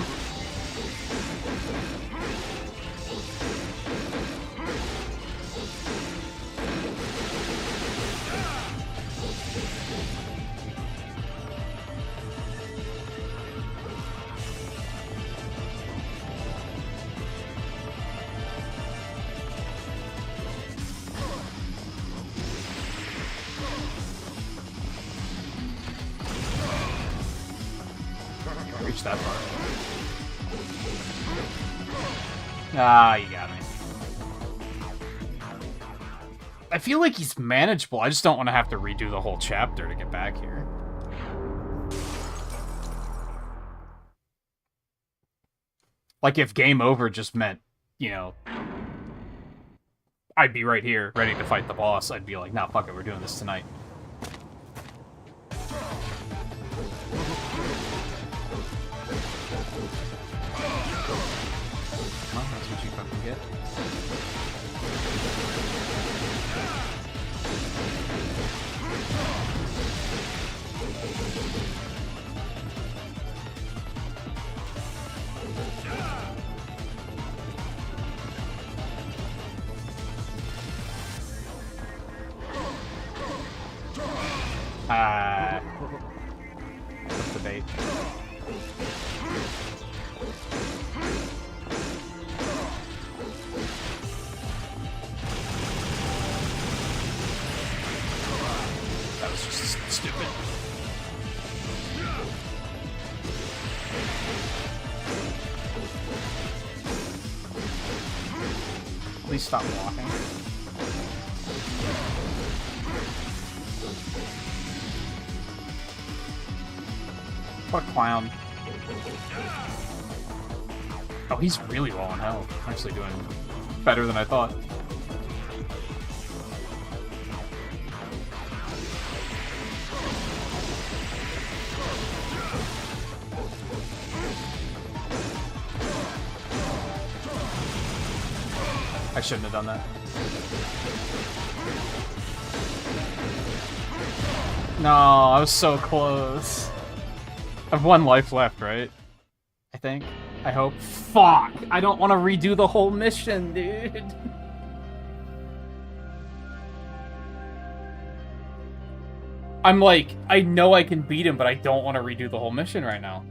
That far. Ah, you got me. I feel like he's manageable. I just don't want to have to redo the whole chapter to get back here. Like, if game over just meant, you know, I'd be right here, ready to fight the boss, I'd be like, nah, fuck it, we're doing this tonight. What's the bait? That was just stupid. Please stop walking. What a clown. Oh, he's really low on health. Actually doing better than I thought. I shouldn't have done that. No, I was so close. I have 1 life left, right? I think. I hope. Fuck! I don't want to redo the whole mission, dude. I'm like, I know I can beat him, but I don't want to redo the whole mission right now.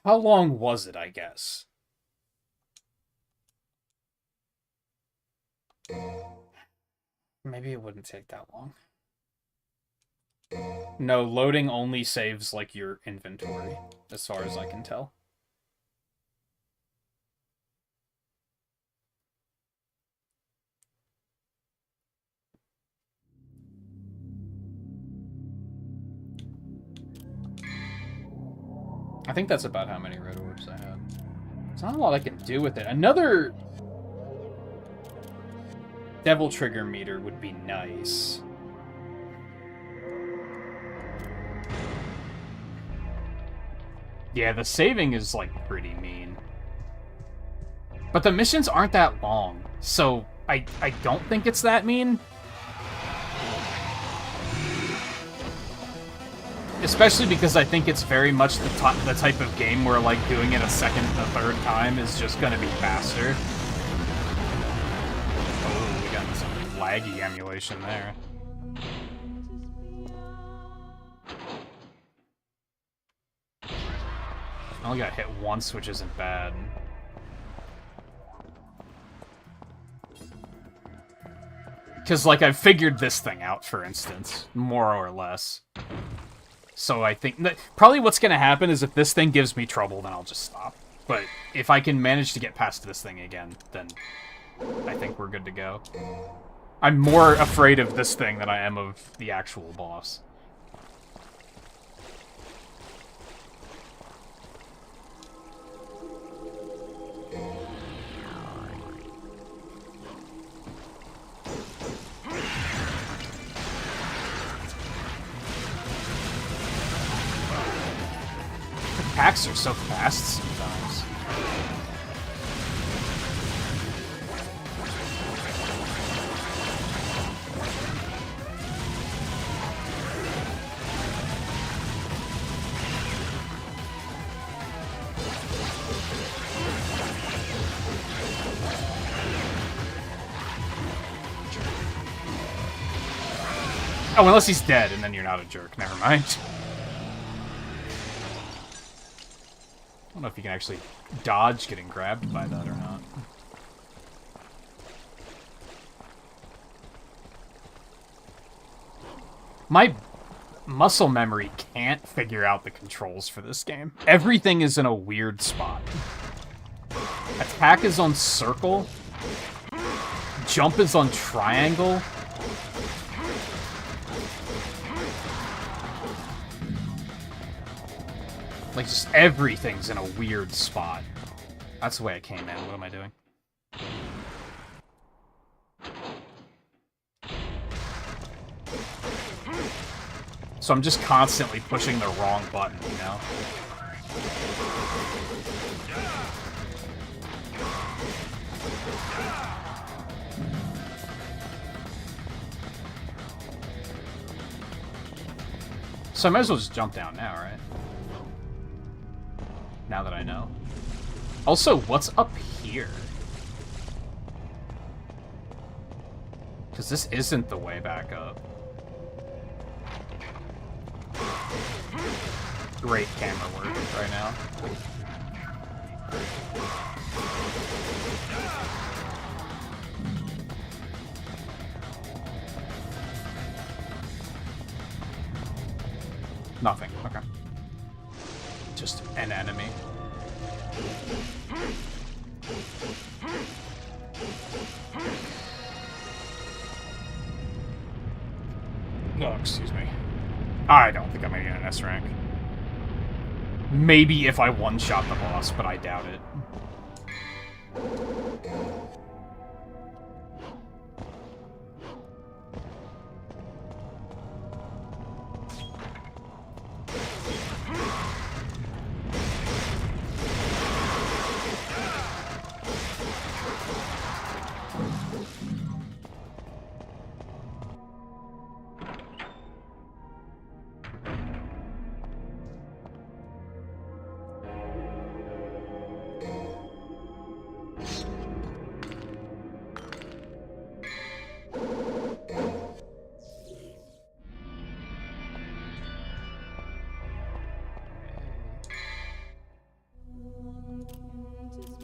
How long was it, I guess? Maybe it wouldn't take that long. No, loading only saves, like, your inventory, as far as I can tell. I think that's about how many red orbs I had. There's not a lot I can do with it. Another devil trigger meter would be nice. Yeah, the saving is, like, pretty mean. But the missions aren't that long, so I don't think it's that mean. Especially because I think it's very much the type of game where, like, doing it a second, a third time is just gonna be faster. Oh, we got some laggy emulation there. I only got hit once, which isn't bad. Because, like, I've figured this thing out, for instance. More or less. So I think that probably what's going to happen is if this thing gives me trouble, then I'll just stop. But if I can manage to get past this thing again, then I think we're good to go. I'm more afraid of this thing than I am of the actual boss. Attacks are so fast sometimes. Oh, unless he's dead, and then you're not a jerk. Never mind. I don't know if you can actually dodge getting grabbed by that or not. My muscle memory can't figure out the controls for this game. Everything is in a weird spot. Attack is on circle. Jump is on triangle. Like, just everything's in a weird spot. That's the way I came in. What am I doing? So I'm just constantly pushing the wrong button, you know? So I might as well just jump down now, right? Now that I know. Also, what's up here? Because this isn't the way back up. Great camera work right now. Nothing. Okay. Just an enemy. Oh, excuse me. I don't think I'm gonna get an S rank. Maybe if I one-shot the boss, but I doubt it.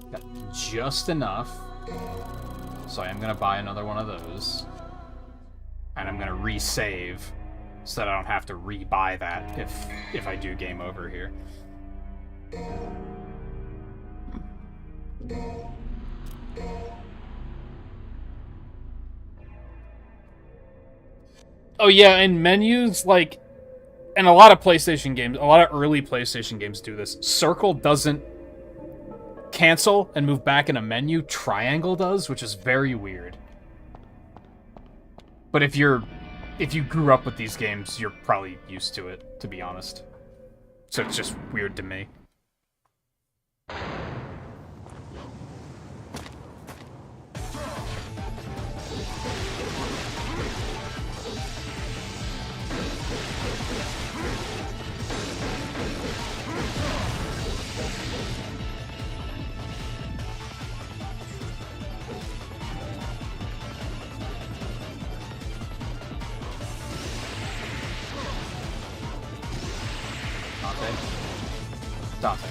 Got just enough. So I am going to buy another one of those. And I'm going to resave so that I don't have to rebuy that if I do game over here. Oh yeah, and menus, like, and a lot of PlayStation games, a lot of early PlayStation games do this. Circle doesn't cancel and move back in a menu. Triangle does, which is very weird. But if you grew up with these games, you're probably used to it, to be honest. So it's just weird to me. Dante.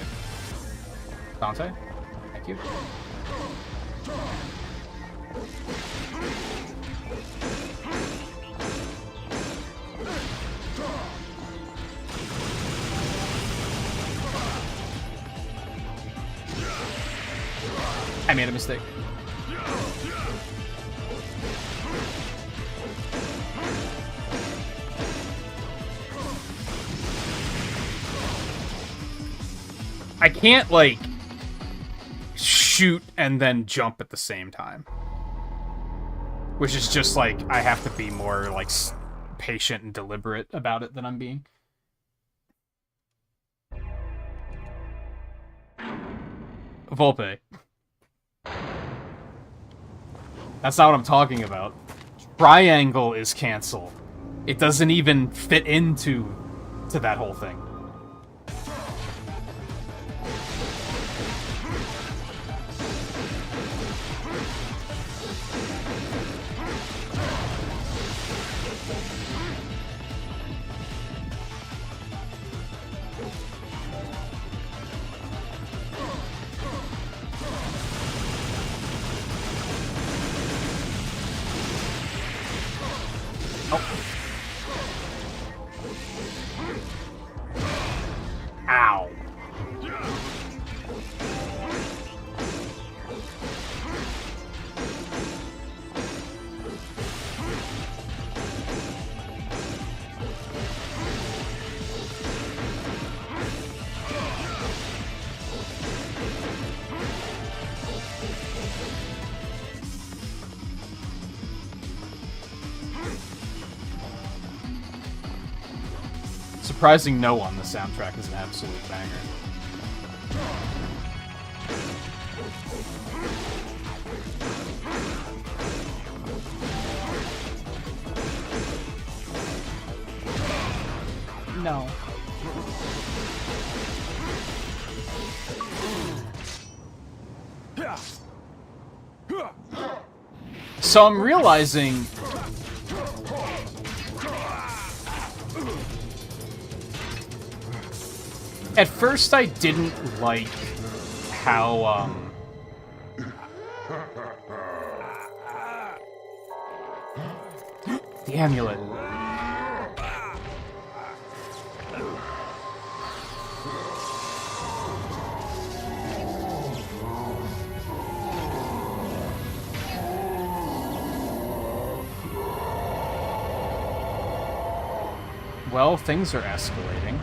Dante? Thank you. I made a mistake. I can't, like, shoot and then jump at the same time. Which is just, like, I have to be more, like, patient and deliberate about it than I'm being. Volpe. That's not what I'm talking about. Triangle is cancel. It doesn't even fit into that whole thing. Ow. Surprising no one, the soundtrack is an absolute banger. No. So I'm realizing At first, I didn't like how, the amulet. Well, things are escalating.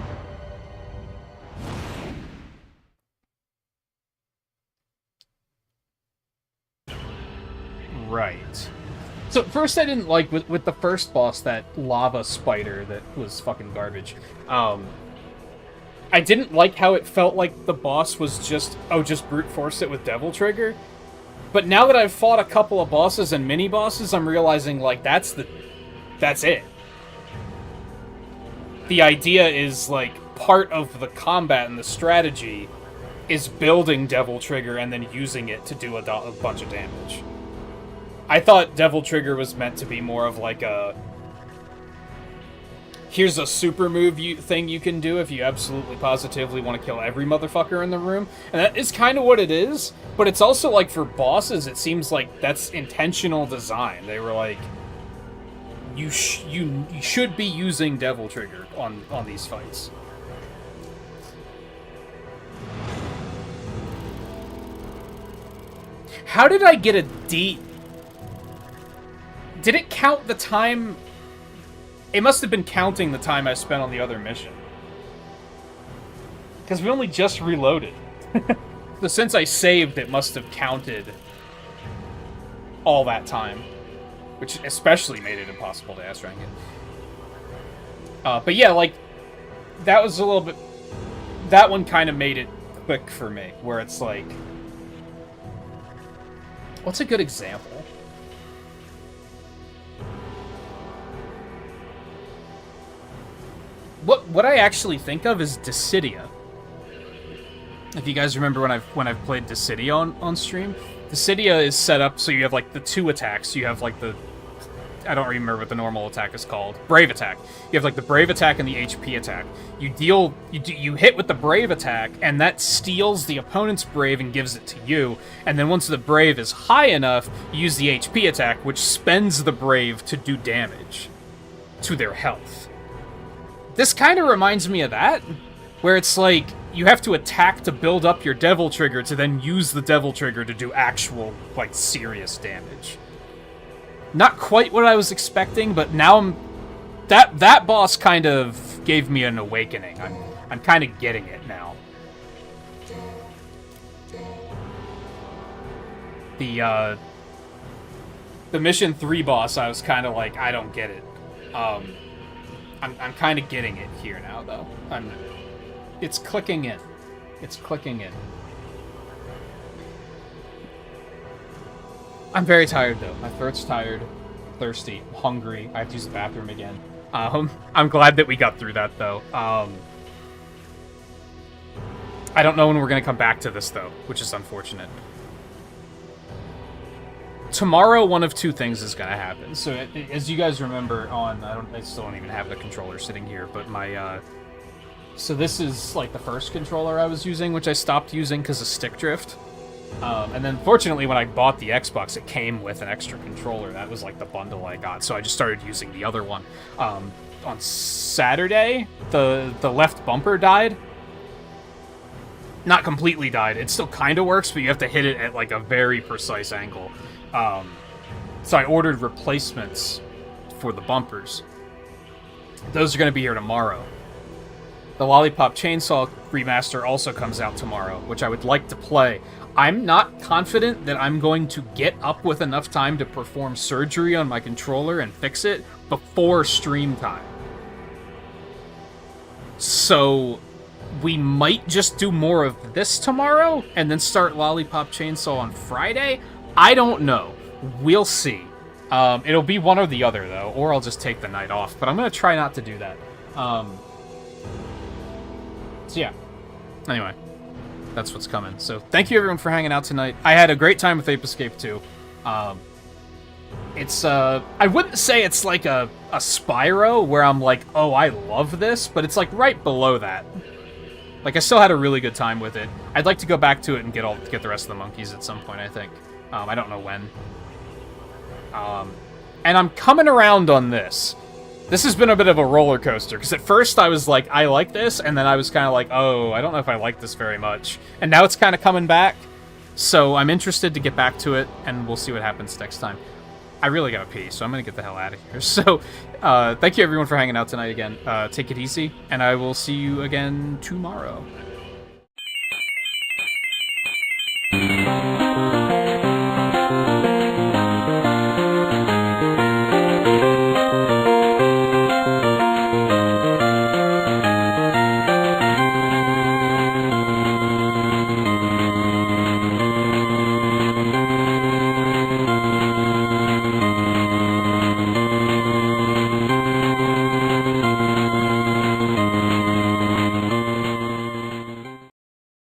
Right. So at first I didn't like, with the first boss, that lava spider that was fucking garbage. I didn't like how it felt like the boss was just brute force it with Devil Trigger. But now that I've fought a couple of bosses and mini-bosses, I'm realizing, like, that's it. The idea is, like, part of the combat and the strategy is building Devil Trigger and then using it to do a bunch of damage. I thought Devil Trigger was meant to be more of like a... Here's a super move thing you can do if you absolutely positively want to kill every motherfucker in the room. And that is kind of what it is, but it's also like for bosses, it seems like that's intentional design. They were like, you should be using Devil Trigger on these fights. How did I get a D? Did it count the time? It must have been counting the time I spent on the other mission. Because we only just reloaded. So since I saved, it must have counted all that time. Which especially made it impossible to S-rank it. But yeah, like, that was a little bit... That one kind of made it quick for me, where it's like... What's a good example? What I actually think of is Dissidia. If you guys remember when I've played Dissidia on stream, Dissidia is set up so you have like the two attacks. You have like the... I don't remember what the normal attack is called. Brave attack. You have like the brave attack and the HP attack. You hit with the brave attack, and that steals the opponent's brave and gives it to you. And then once the brave is high enough, you use the HP attack, which spends the brave to do damage to their health. This kind of reminds me of that, where it's like you have to attack to build up your Devil Trigger to then use the Devil Trigger to do actual, like, serious damage. Not quite what I was expecting, but now that boss kind of gave me an awakening. I'm kind of getting it now. The Mission 3 boss, I was kind of like, I don't get it. I'm kind of getting it here now, though. It's clicking in. It's clicking in. I'm very tired, though. My throat's tired, thirsty, hungry. I have to use the bathroom again. I'm glad that we got through that, though. I don't know when we're going to come back to this, though, which is unfortunate. Tomorrow, one of two things is going to happen. So, as you guys remember on... I still don't even have the controller sitting here, but my... So this is, like, the first controller I was using, which I stopped using because of stick drift. And then, fortunately, when I bought the Xbox, it came with an extra controller. That was, like, the bundle I got, so I just started using the other one. On Saturday, the left bumper died. Not completely died. It still kind of works, but you have to hit it at, like, a very precise angle. So I ordered replacements for the bumpers. Those are going to be here tomorrow. The Lollipop Chainsaw remaster also comes out tomorrow, which I would like to play. I'm not confident that I'm going to get up with enough time to perform surgery on my controller and fix it before stream time. So we might just do more of this tomorrow and then start Lollipop Chainsaw on Friday. I don't know. We'll see. It'll be one or the other, though, or I'll just take the night off. But I'm going to try not to do that. So, yeah. Anyway, that's what's coming. So, thank you, everyone, for hanging out tonight. I had a great time with Ape Escape 2. It's, I wouldn't say it's like a Spyro, where I'm like, oh, I love this, but it's, like, right below that. Like, I still had a really good time with it. I'd like to go back to it and get the rest of the monkeys at some point, I think. I don't know when. And I'm coming around on this. This has been a bit of a roller coaster, because at first I was like, I like this, and then I was kind of like, oh, I don't know if I like this very much. And now it's kind of coming back, so I'm interested to get back to it, and we'll see what happens next time. I really gotta pee, so I'm gonna get the hell out of here. So, thank you everyone for hanging out tonight again. Take it easy, and I will see you again tomorrow.